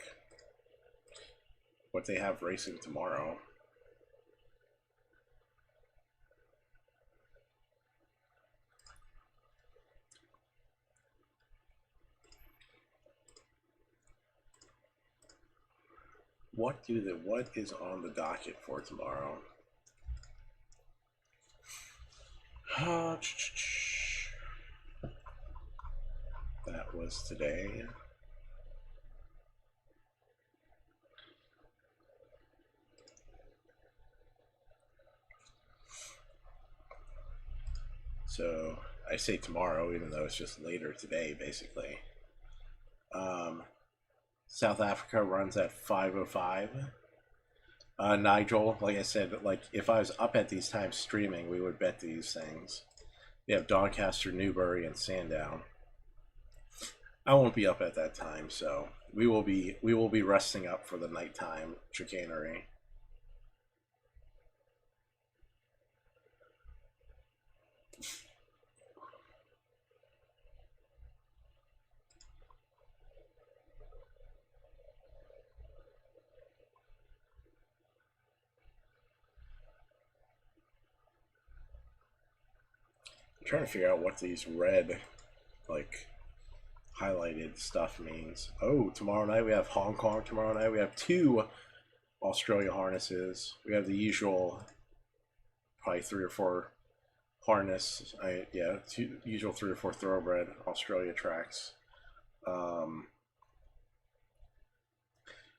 Speaker 2: what they have racing tomorrow. What is on the docket for tomorrow? That was today. So I say tomorrow, even though it's just later today, basically. South Africa runs at 5:05. Nigel, like I said, like if I was up at these times streaming, we would bet these things. We have Doncaster, Newbury, and Sandown. I won't be up at that time, so we will be resting up for the nighttime chicanery. I'm trying to figure out what these red, like, highlighted stuff means. Oh, tomorrow night we have Hong Kong. Tomorrow night we have 2 Australia harnesses. We have the usual, probably 3 or 4 harness. Usual 3 or 4 thoroughbred Australia tracks.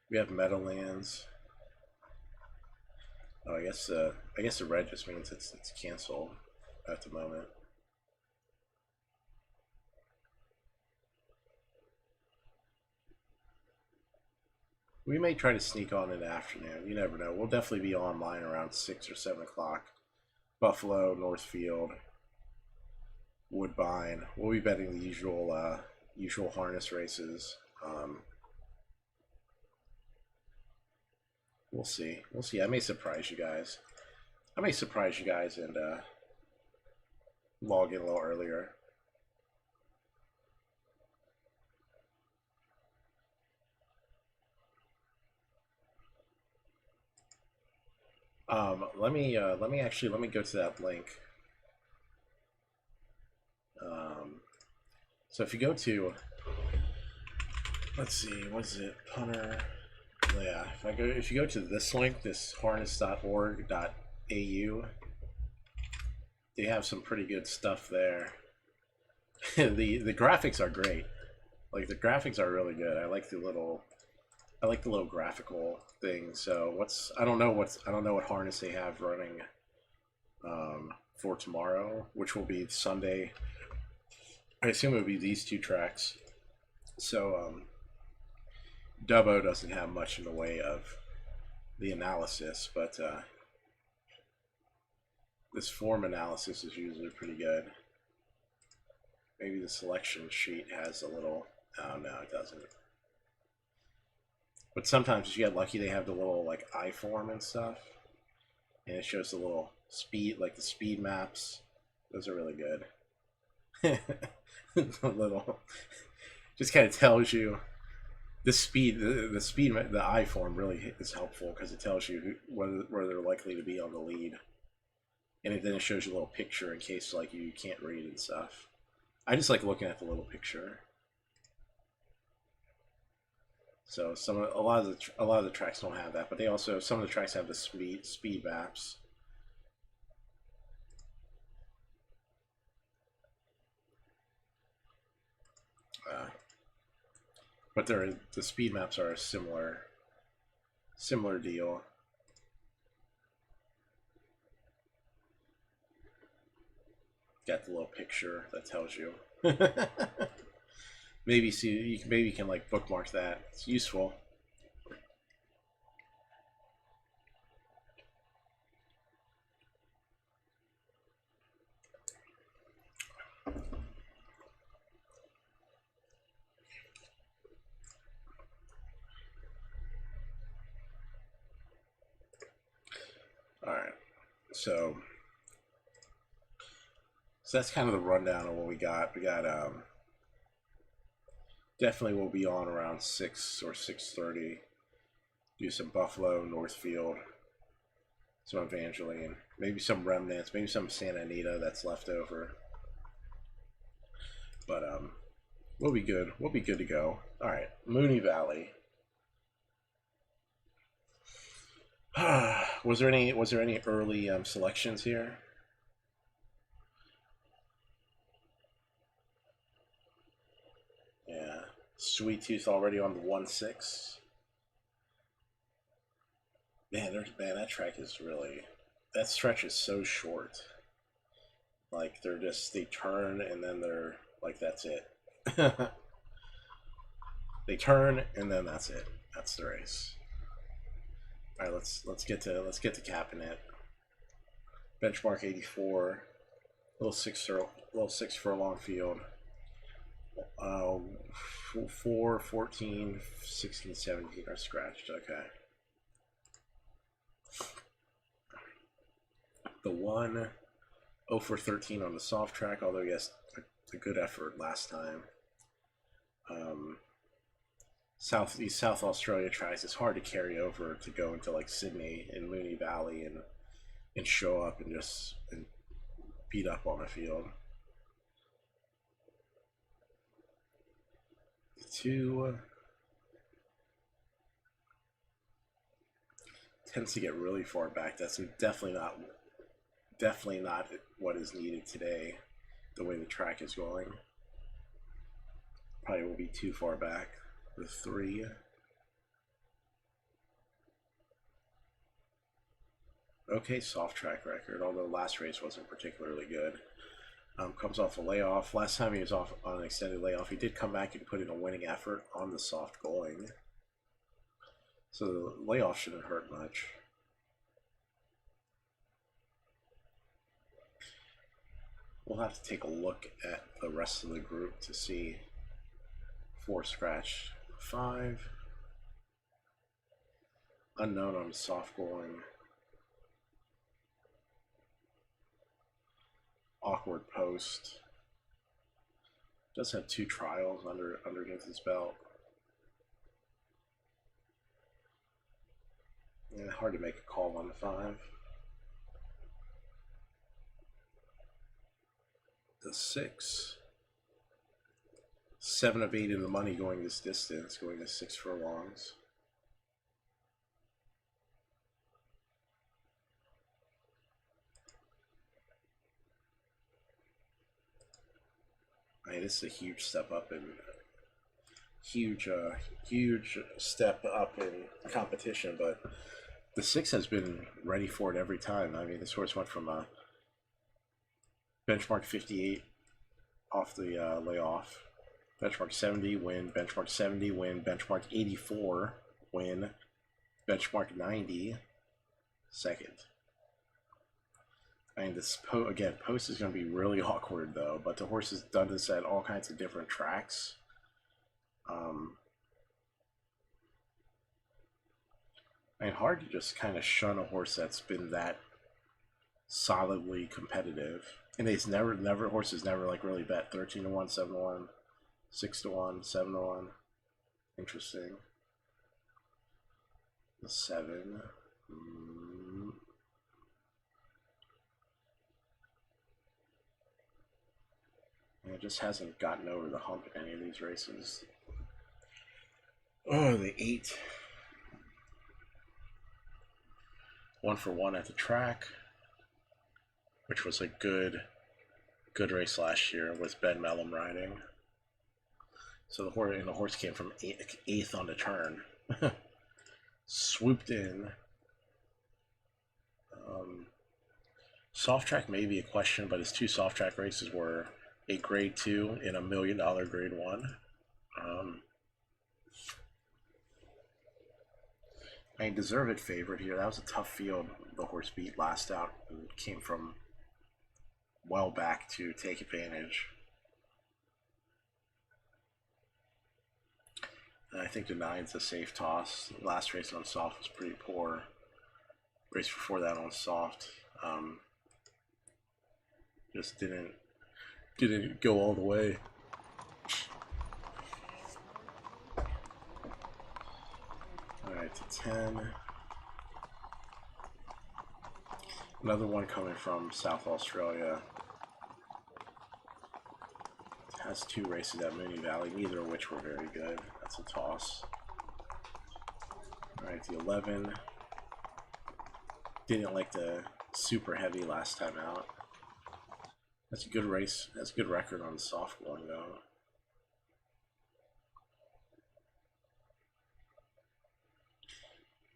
Speaker 2: We have Meadowlands. Oh, I guess the red just means it's canceled at the moment. We may try to sneak on in the afternoon. You never know. We'll definitely be online around 6 or 7 o'clock. Buffalo, Northfield, Woodbine. We'll be betting the usual harness races. We'll see. We'll see. I may surprise you guys. And log in a little earlier. Let me go to that link. So if you go to, let's see, what is it, punter? Yeah, if you go to this link, this harness.org.au, they have some pretty good stuff there. the graphics are great. Like the graphics are really good. I like the little graphical thing. So I don't know what harness they have running for tomorrow, which will be Sunday. I assume it would be these 2 tracks. So Dubbo doesn't have much in the way of the analysis, but this form analysis is usually pretty good. Maybe the selection sheet has a little. Oh no, it doesn't. But sometimes if you get lucky, they have the little like I-form and stuff, and it shows the little speed, like the speed maps. Those are really good. A little. Just kind of tells you the speed. The speed. The I form really is helpful because it tells you where they're likely to be on the lead, and then it shows you a little picture in case like you can't read and stuff. I just like looking at the little picture. So a lot of the tracks don't have that, but some of the tracks have the speed maps. But the speed maps are a similar deal. Got the little picture that tells you. Maybe you can like bookmark that. It's useful. All right, so that's kind of the rundown of what we got. We got definitely we'll be on around 6 or 6:30. Do some Buffalo, Northfield, some Evangeline, maybe some remnants, maybe some Santa Anita that's left over. But we'll be good. We'll be good to go. All right, Mooney Valley. Was there any early selections here? Yeah, Sweet Tooth already on the 1-6. Man, that track is really, that stretch is so short. Like they turn and then they're like, that's it. They turn and then that's it. That's the race. All right, let's get to capping it. Benchmark 84, little six furlong field. 4, 14, 16, 17 are scratched. Okay. The 1, 0 for 13 on the soft track, although yes, a good effort last time. These South Australia tracks, it's hard to carry over to go into like Sydney and Mooney Valley and show up and just beat up on a field. The 2 tends to get really far back. That's definitely not what is needed today, the way the track is going. Probably will be too far back. The 3. Okay, soft track record, although last race wasn't particularly good. Comes off a layoff. Last time he was off on an extended layoff, he did come back and put in a winning effort on the soft going. So the layoff shouldn't hurt much. We'll have to take a look at the rest of the group to see. 4 scratched. 5. Unknown on soft going. Awkward post. Does have 2 trials underneath his belt. Yeah, hard to make a call on the 5. The 6. 7 of 8 in the money going this distance, going to 6 furlongs. I mean, this is a huge step up in huge step up in competition, but the 6 has been ready for it every time. I mean, this horse went from a benchmark 58 off the layoff, benchmark 70 win, benchmark 70 win, benchmark 84 win, benchmark 90 second. I mean, this post is going to be really awkward though, but the horse has done this at all kinds of different tracks. I mean, hard to just kind of shun a horse that's been that solidly competitive. And it's never horses never like really bet 13 to 1, 7 to 1, 6 to 1, 7 to 1. Interesting. The 7. And it just hasn't gotten over the hump in any of these races. Oh, the 8. 1 for 1 at the track, which was a good race last year with Ben Mellum riding. So the horse came from 8th on the turn, swooped in. Soft track may be a question, but his 2 soft track races were a grade 2 and $1 million grade 1. I deserved favorite here. That was a tough field the horse beat last out and came from well back to take advantage. And I think the 9's a safe toss. Last race on soft was pretty poor. Race before that on soft just didn't go all the way. Alright, to 10. Another one coming from South Australia. Has 2 races at Moonee Valley, neither of which were very good. That's a toss. Alright, the 11. Didn't like the super heavy last time out. That's a good race. That's a good record on the soft one, though.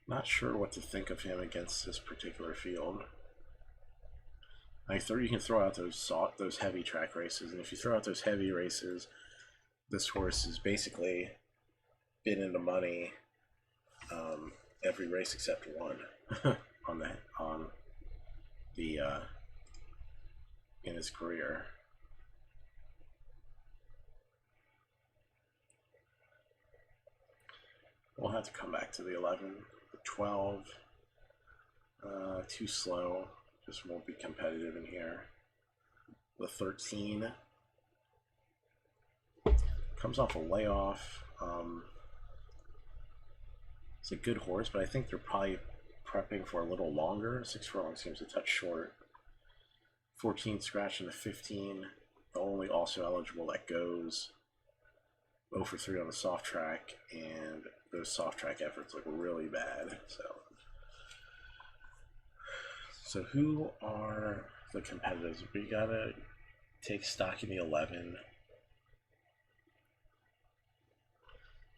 Speaker 2: Not sure what to think of him against this particular field. You can throw out those heavy track races, and if you throw out those heavy races, this horse has basically been in the money every race except one on the in his career. We'll have to come back to the 11. The 12, too slow. Just won't be competitive in here. The 13 comes off a layoff. It's a good horse, but I think they're probably prepping for a little longer. 6 furlongs seems a touch short. 14 scratch in the 15. The only also eligible that goes. 0 for 3 on the soft track, and those soft track efforts look really bad. So who are the competitors? We gotta take stock in the 11.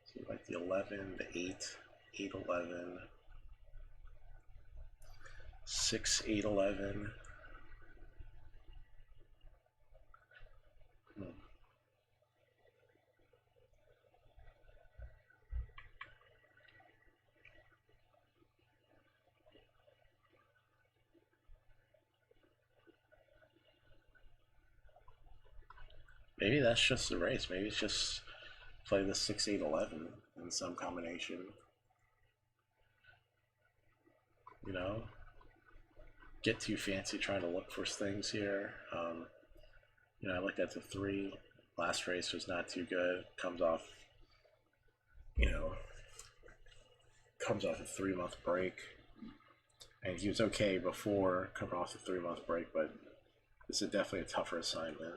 Speaker 2: So like the 11, the 8, 8, 11, 6, 8, 11. Maybe that's just the race. Maybe it's just play the 6, 8, 11 in some combination. You know? Get too fancy trying to look for things here. You know, I looked at the 3. Last race was not too good. Comes off a 3-month break. And he was okay before coming off the 3-month break, but this is definitely a tougher assignment.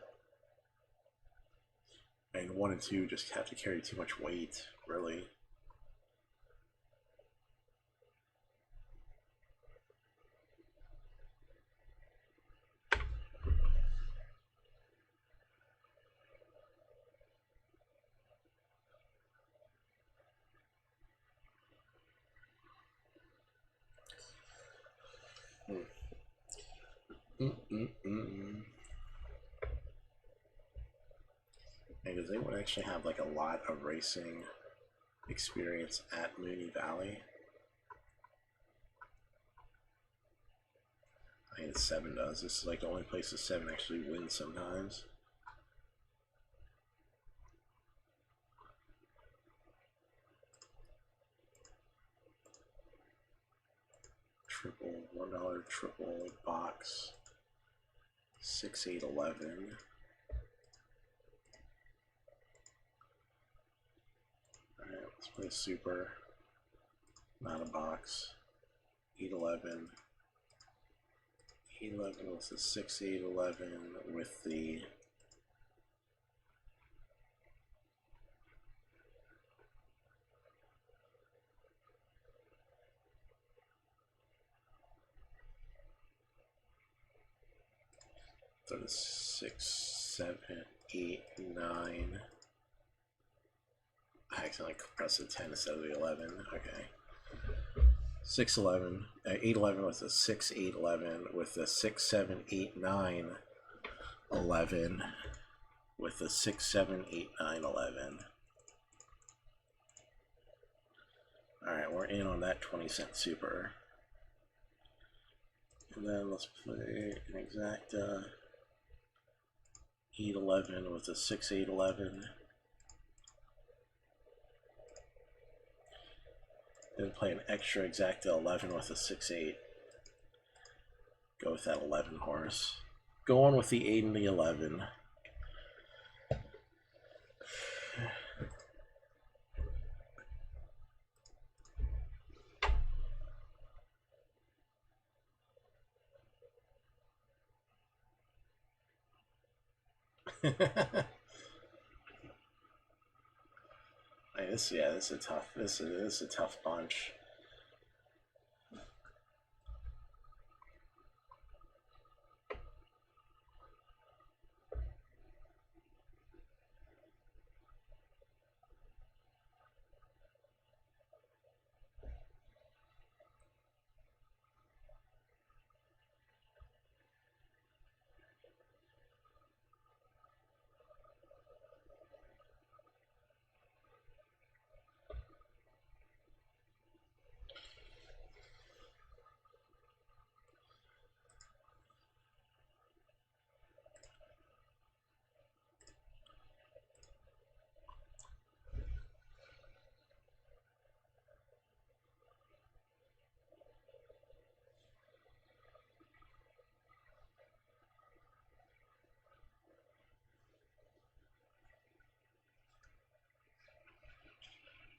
Speaker 2: And 1 and 2 just have to carry too much weight, really. And does anyone actually have like a lot of racing experience at Moonee Valley? I think 7 does. This is like the only place the 7 actually wins sometimes. Triple, $1 triple box. 6, 8, 11. Alright, let's play super. Not a box. 8, 11. 8, 11 with the 6, 8, 11 with the so the 6, 7, 8, 9. I accidentally pressed the 10 instead of the 11. Okay. 6, 11. 8, 11 with the 6, 8, 11 with the 6, 7, 8, 9, 11 with the 6, 7, 8, 9, 11. Alright, we're in on that 20-cent super. And then let's play an exacta. 8, 11 with a 6, 8, 11. Then play an extra exacta 11 with a 6, 8. Go with that 11 horse. Go on with the 8 and the 11. This is a tough. This is a tough bunch.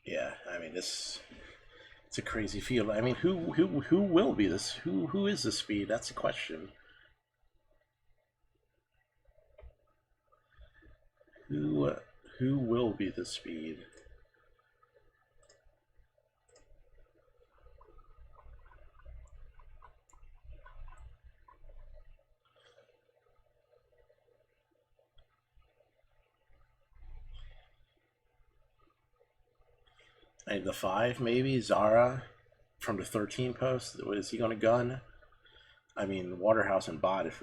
Speaker 2: Yeah, I mean it's a crazy field. I mean, who will be this? Who is the speed? That's the question. Who will be the speed? The 5 maybe Zara from the 13 post. Is he going to gun? I mean, Waterhouse and Bot. If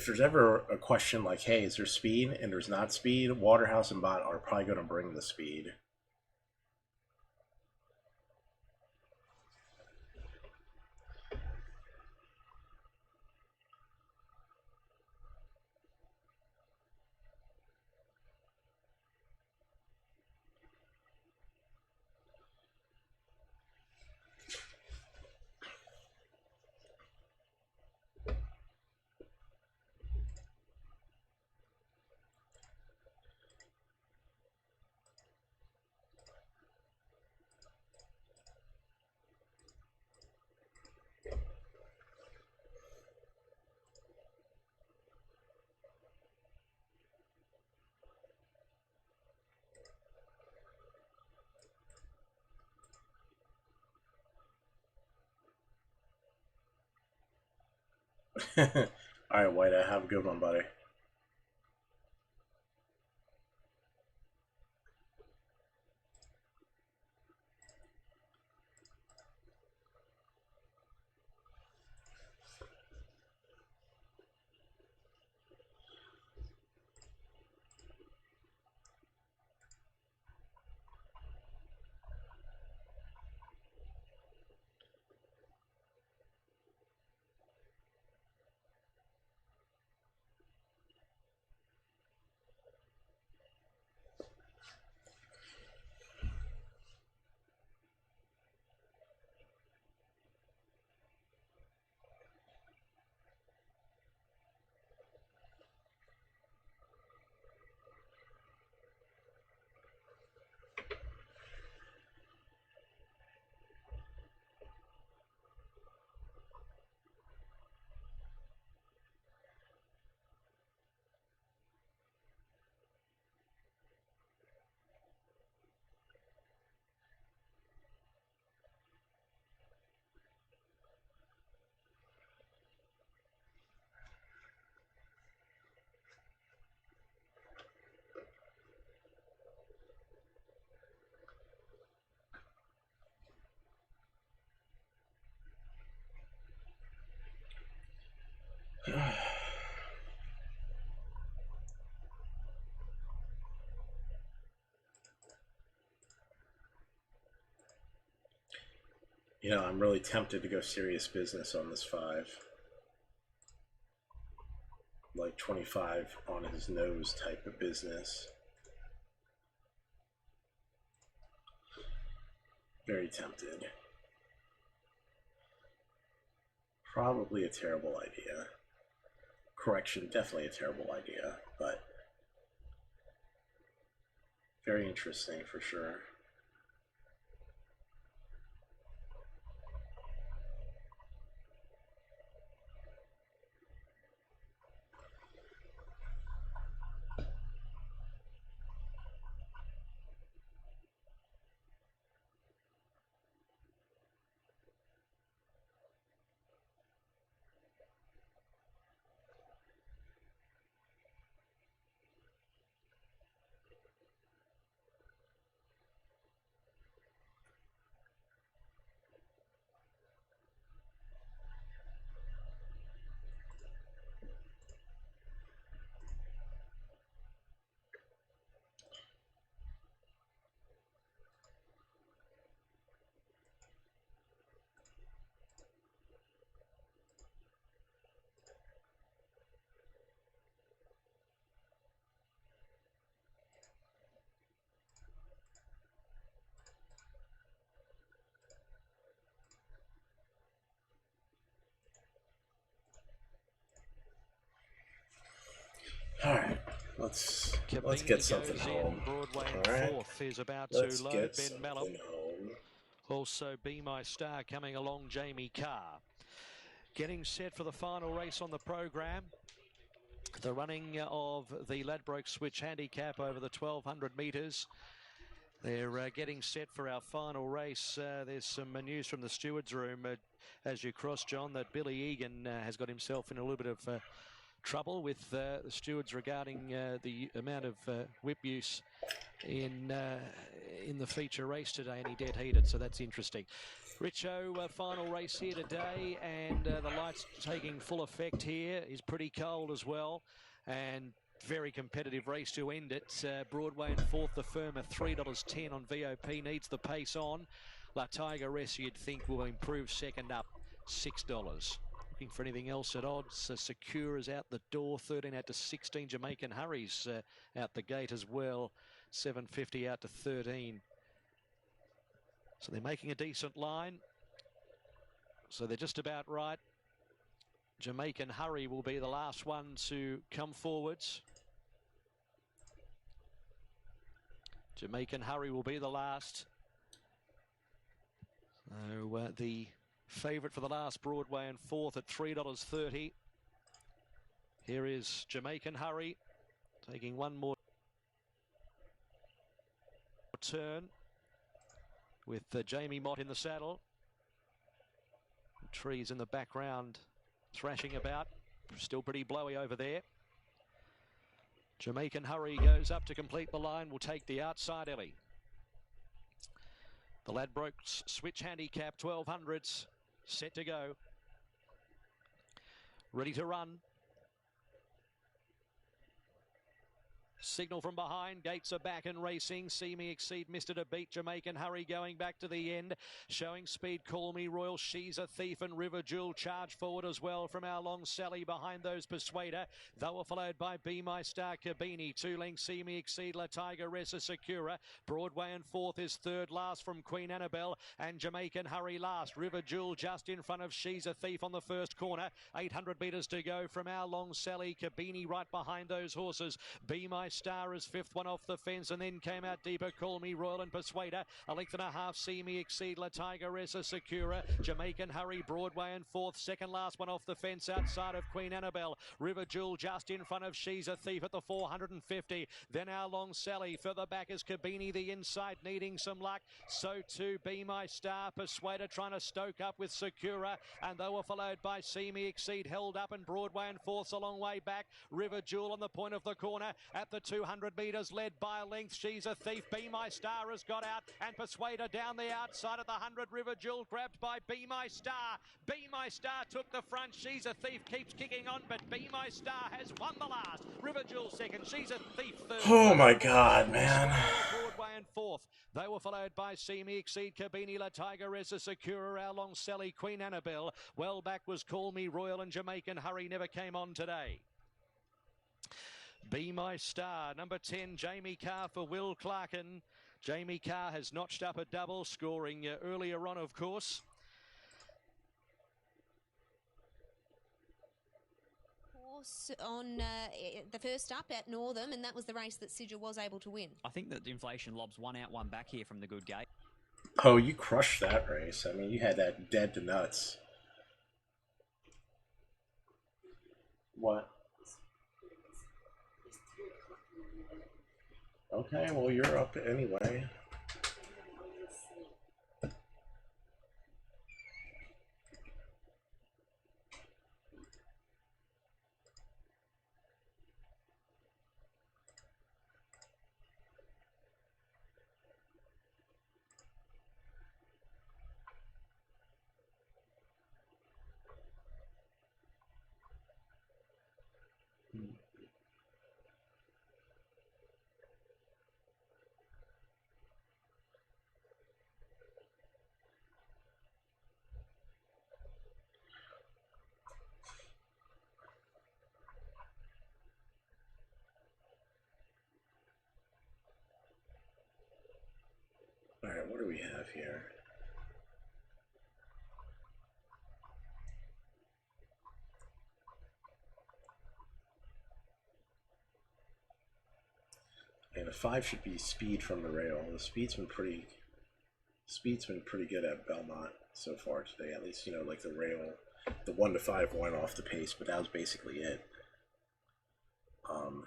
Speaker 2: there's ever a question like, hey, is there speed and there's not speed, Waterhouse and Bot are probably going to bring the speed. All right, White, have a good one, buddy. You know, I'm really tempted to go serious business on this 5. Like 25 on his nose type of business. Very tempted. Probably a terrible idea. Correction, definitely a terrible idea, but very interesting for sure. All right, let's get something home.
Speaker 11: Broadway
Speaker 2: All right,
Speaker 11: fourth is about
Speaker 2: let's
Speaker 11: to load.
Speaker 2: get
Speaker 11: Ben
Speaker 2: something
Speaker 11: Mellum.
Speaker 2: home.
Speaker 11: Also, Be My Star coming along. Jamie Carr getting set for the final race on the program. The running of the Ladbroke Switch Handicap over the 1200 metres. They're getting set for our final race. There's some news from the stewards room as you cross, John, that Billy Egan has got himself in a little bit of trouble with the stewards regarding the amount of whip use in the feature race today, and he dead heated, so that's interesting. Richo, final race here today, and the lights taking full effect here. Is pretty cold as well, and very competitive race to end it. Broadway in fourth, the firm at $3.10 on VOP, needs the pace on. La Tiger Rest, you'd think, will improve second up, $6. Looking for anything else at odds. Secure is out the door, 13 out to 16. Jamaican Hurries out the gate as well, 750 out to 13. So they're making a decent line. So they're just about right. Jamaican Hurry will be the last one to come forwards. Jamaican Hurry will be the last. So the favourite for the last Broadway and fourth at $3.30. Here is Jamaican Hurry taking one more turn with Jamie Mott in the saddle. Trees in the background thrashing about. Still pretty blowy over there. Jamaican Hurry goes up to complete the line. Will take the outside Ellie. The Ladbrokes Switch Handicap 1200s set to go. Ready to run. Signal from behind. Gates are back and racing. See Me Exceed missed it a beat. Jamaican Hurry going back to the end. Showing speed. Call Me Royal. She's a Thief and River Jewel charge forward as well from our long Sally behind those Persuader. They were followed by Be My Star Cabini. 2 lengths See Me Exceed. La Tiger Ressa Secura. Broadway and fourth is third last from Queen Annabelle. And Jamaican Hurry last. River Jewel just in front of She's a Thief on the first corner. 800 metres to go from our long Sally Cabini right behind those horses. Be My Star is fifth, one off the fence, and then came out deeper. Call Me Royal and Persuader. A length and a half. See Me Exceed. La Tiger Ressa Secura. Jamaican Hurry. Broadway and fourth. Second last one off the fence outside of Queen Annabelle. River Jewel just in front of She's a Thief at the 450. Then our long Sally. Further back is Cabini the inside, needing some luck. So too Be My Star. Persuader trying to stoke up with Secura, and they were followed by See Me Exceed, held up, and Broadway and fourth's a long way back. River Jewel on the point of the corner at the 200 metres, led by a length. She's a Thief. Be My Star has got out, and Persuader down the outside at the 100. River Jewel grabbed by Be My Star. Be My Star took the front. She's a Thief keeps kicking on, but Be My Star has won the last. River Jewel second. She's a Thief third.
Speaker 2: Oh my God, man.
Speaker 11: Broadway ran fourth. They were followed by See Me Exceed, Kabini, La Tiger, Reza Sakura, Our Long Sally, Queen Annabelle. Well back was Call Me Royal, and Jamaican Hurry never came on today. Be My Star, number 10, Jamie Carr for Will Clarkin. Jamie Carr has notched up a double, scoring earlier on, of course.
Speaker 4: On the first up at Northam, and that was the race that Sigil was able to win.
Speaker 7: I think that the Inflation lobs one out, one back here from the good gate.
Speaker 2: Oh, you crushed that race. I mean, you had that dead to nuts. What? Okay, well, you're up anyway. All right, what do we have here? And a 5 should be speed from the rail. The speed's been pretty good at Belmont so far today. At least, you know, like the rail, the 1 to 5 went off the pace, but that was basically it. I'm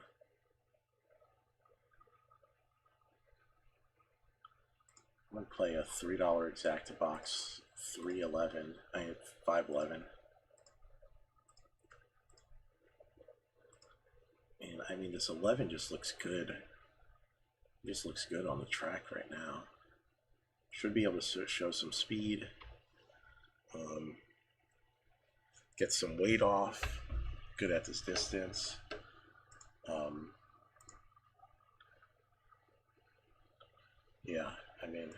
Speaker 2: gonna play a $3 exacta box 311. I have 511. And I mean, this 11 just looks good. It just looks good on the track right now. Should be able to show some speed. Get some weight off. Good at this distance. Yeah, I mean,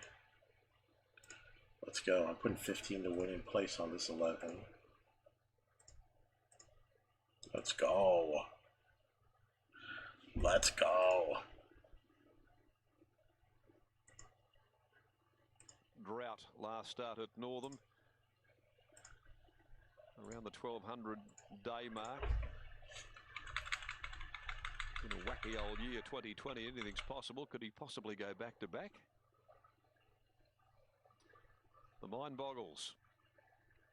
Speaker 2: let's go. I'm putting 15 to win in place on this 11. Let's go. Let's go.
Speaker 16: Drought last start at Northam. Around the 1200 day mark. In a wacky old year, 2020, anything's possible. Could he possibly go back to back? The mind boggles.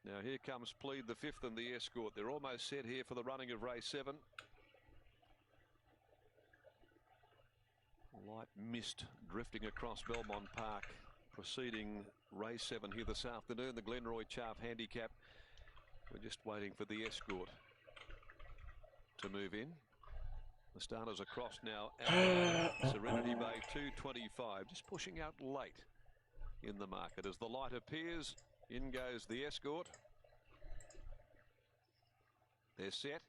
Speaker 16: Now here comes Plead the Fifth and the Escort. They're almost set here for the running of race 7. Light mist drifting across Belmont Park. Preceding race 7 here this afternoon, the Glenroy Chaff Handicap. We're just waiting for the Escort to move in. The starters across now. Serenity Bay 225, just pushing out late in the market. As the light appears, in goes the Escort. They're set.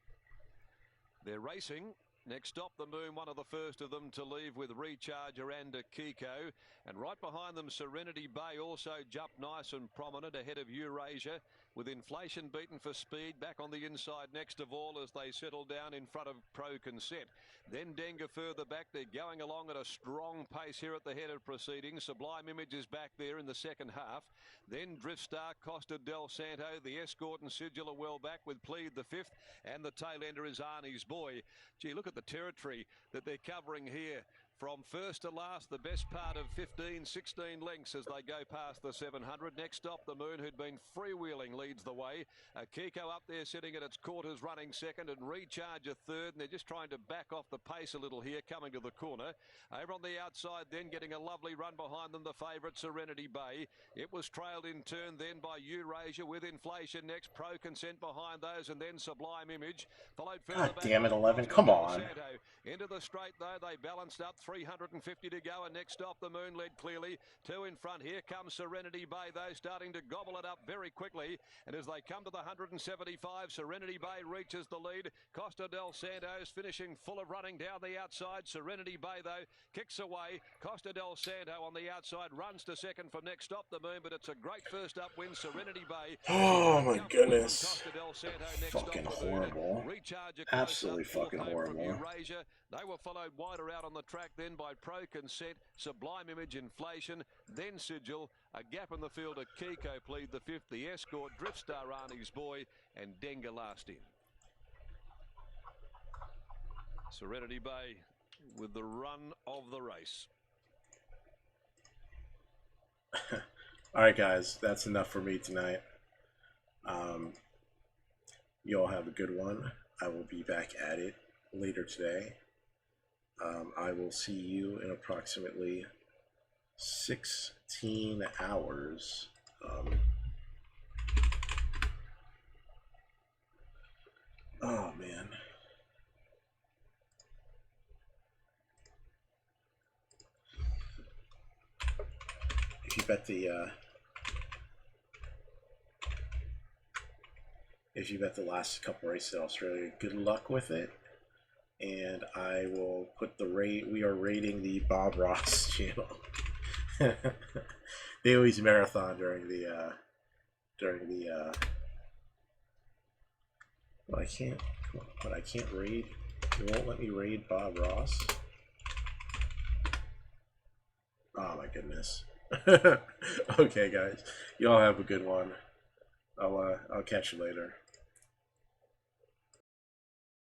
Speaker 16: They're racing. Next stop, the Moon, one of the first of them to leave with Recharger and Kiko. And right behind them, Serenity Bay also jumped nice and prominent ahead of Eurasia, with Inflation beaten for speed back on the inside next of all as they settle down in front of Pro Consent. Then Denga further back. They're going along at a strong pace here at the head of proceedings. Sublime Image is back there in the second half. Then Drift Star, Costa del Santo, the Escort and Sigil are well back with Plead the Fifth, and the tail ender is Arnie's Boy. Gee, look at the territory that they're covering here. From first to last, the best part of 15, 16 lengths as they go past the 700. Next stop, the Moon, who'd been freewheeling, leads the way. Kiko up there sitting at its quarters, running second, and Recharge a third. And they're just trying to back off the pace a little here, coming to the corner. Over on the outside, then getting a lovely run behind them, the favourite, Serenity Bay. It was trailed in turn then by Eurasia with Inflation next. Pro Consent behind those, and then Sublime Image. Followed further
Speaker 2: God
Speaker 16: back.
Speaker 2: damn it, 11. Come on.
Speaker 16: Into the straight, though, they balanced up. 350 to go, and next stop the Moon led clearly. 2 in front. Here comes Serenity Bay, though, starting to gobble it up very quickly. And as they come to the 175, Serenity Bay reaches the lead. Costa del Santos finishing full of running down the outside. Serenity Bay, though, kicks away. Costa del Santo on the outside runs to second from next stop the Moon, but it's a great first up win. Serenity Bay.
Speaker 2: Oh my goodness. Fucking horrible. Absolutely fucking horrible.
Speaker 16: They were followed wider out on the track then by Pro Consent, Sublime Image, Inflation, then Sigil, a gap in the field of Kiko Plead the fifth, the Escort, Driftstar Arnie's Boy, and Denga last in. Serenity Bay with the run of the race.
Speaker 2: All right, guys, that's enough for me tonight. You all have a good one. I will be back at it later today. I will see you in approximately 16 hours. Oh, man. If you bet the last couple races in Australia, good luck with it. And I will put the rate. We are rating the Bob Ross channel. Dailies marathon during the well, I can't raid. It won't let me raid Bob Ross. Oh my goodness. Okay, guys, y'all have a good one. I'll catch you later.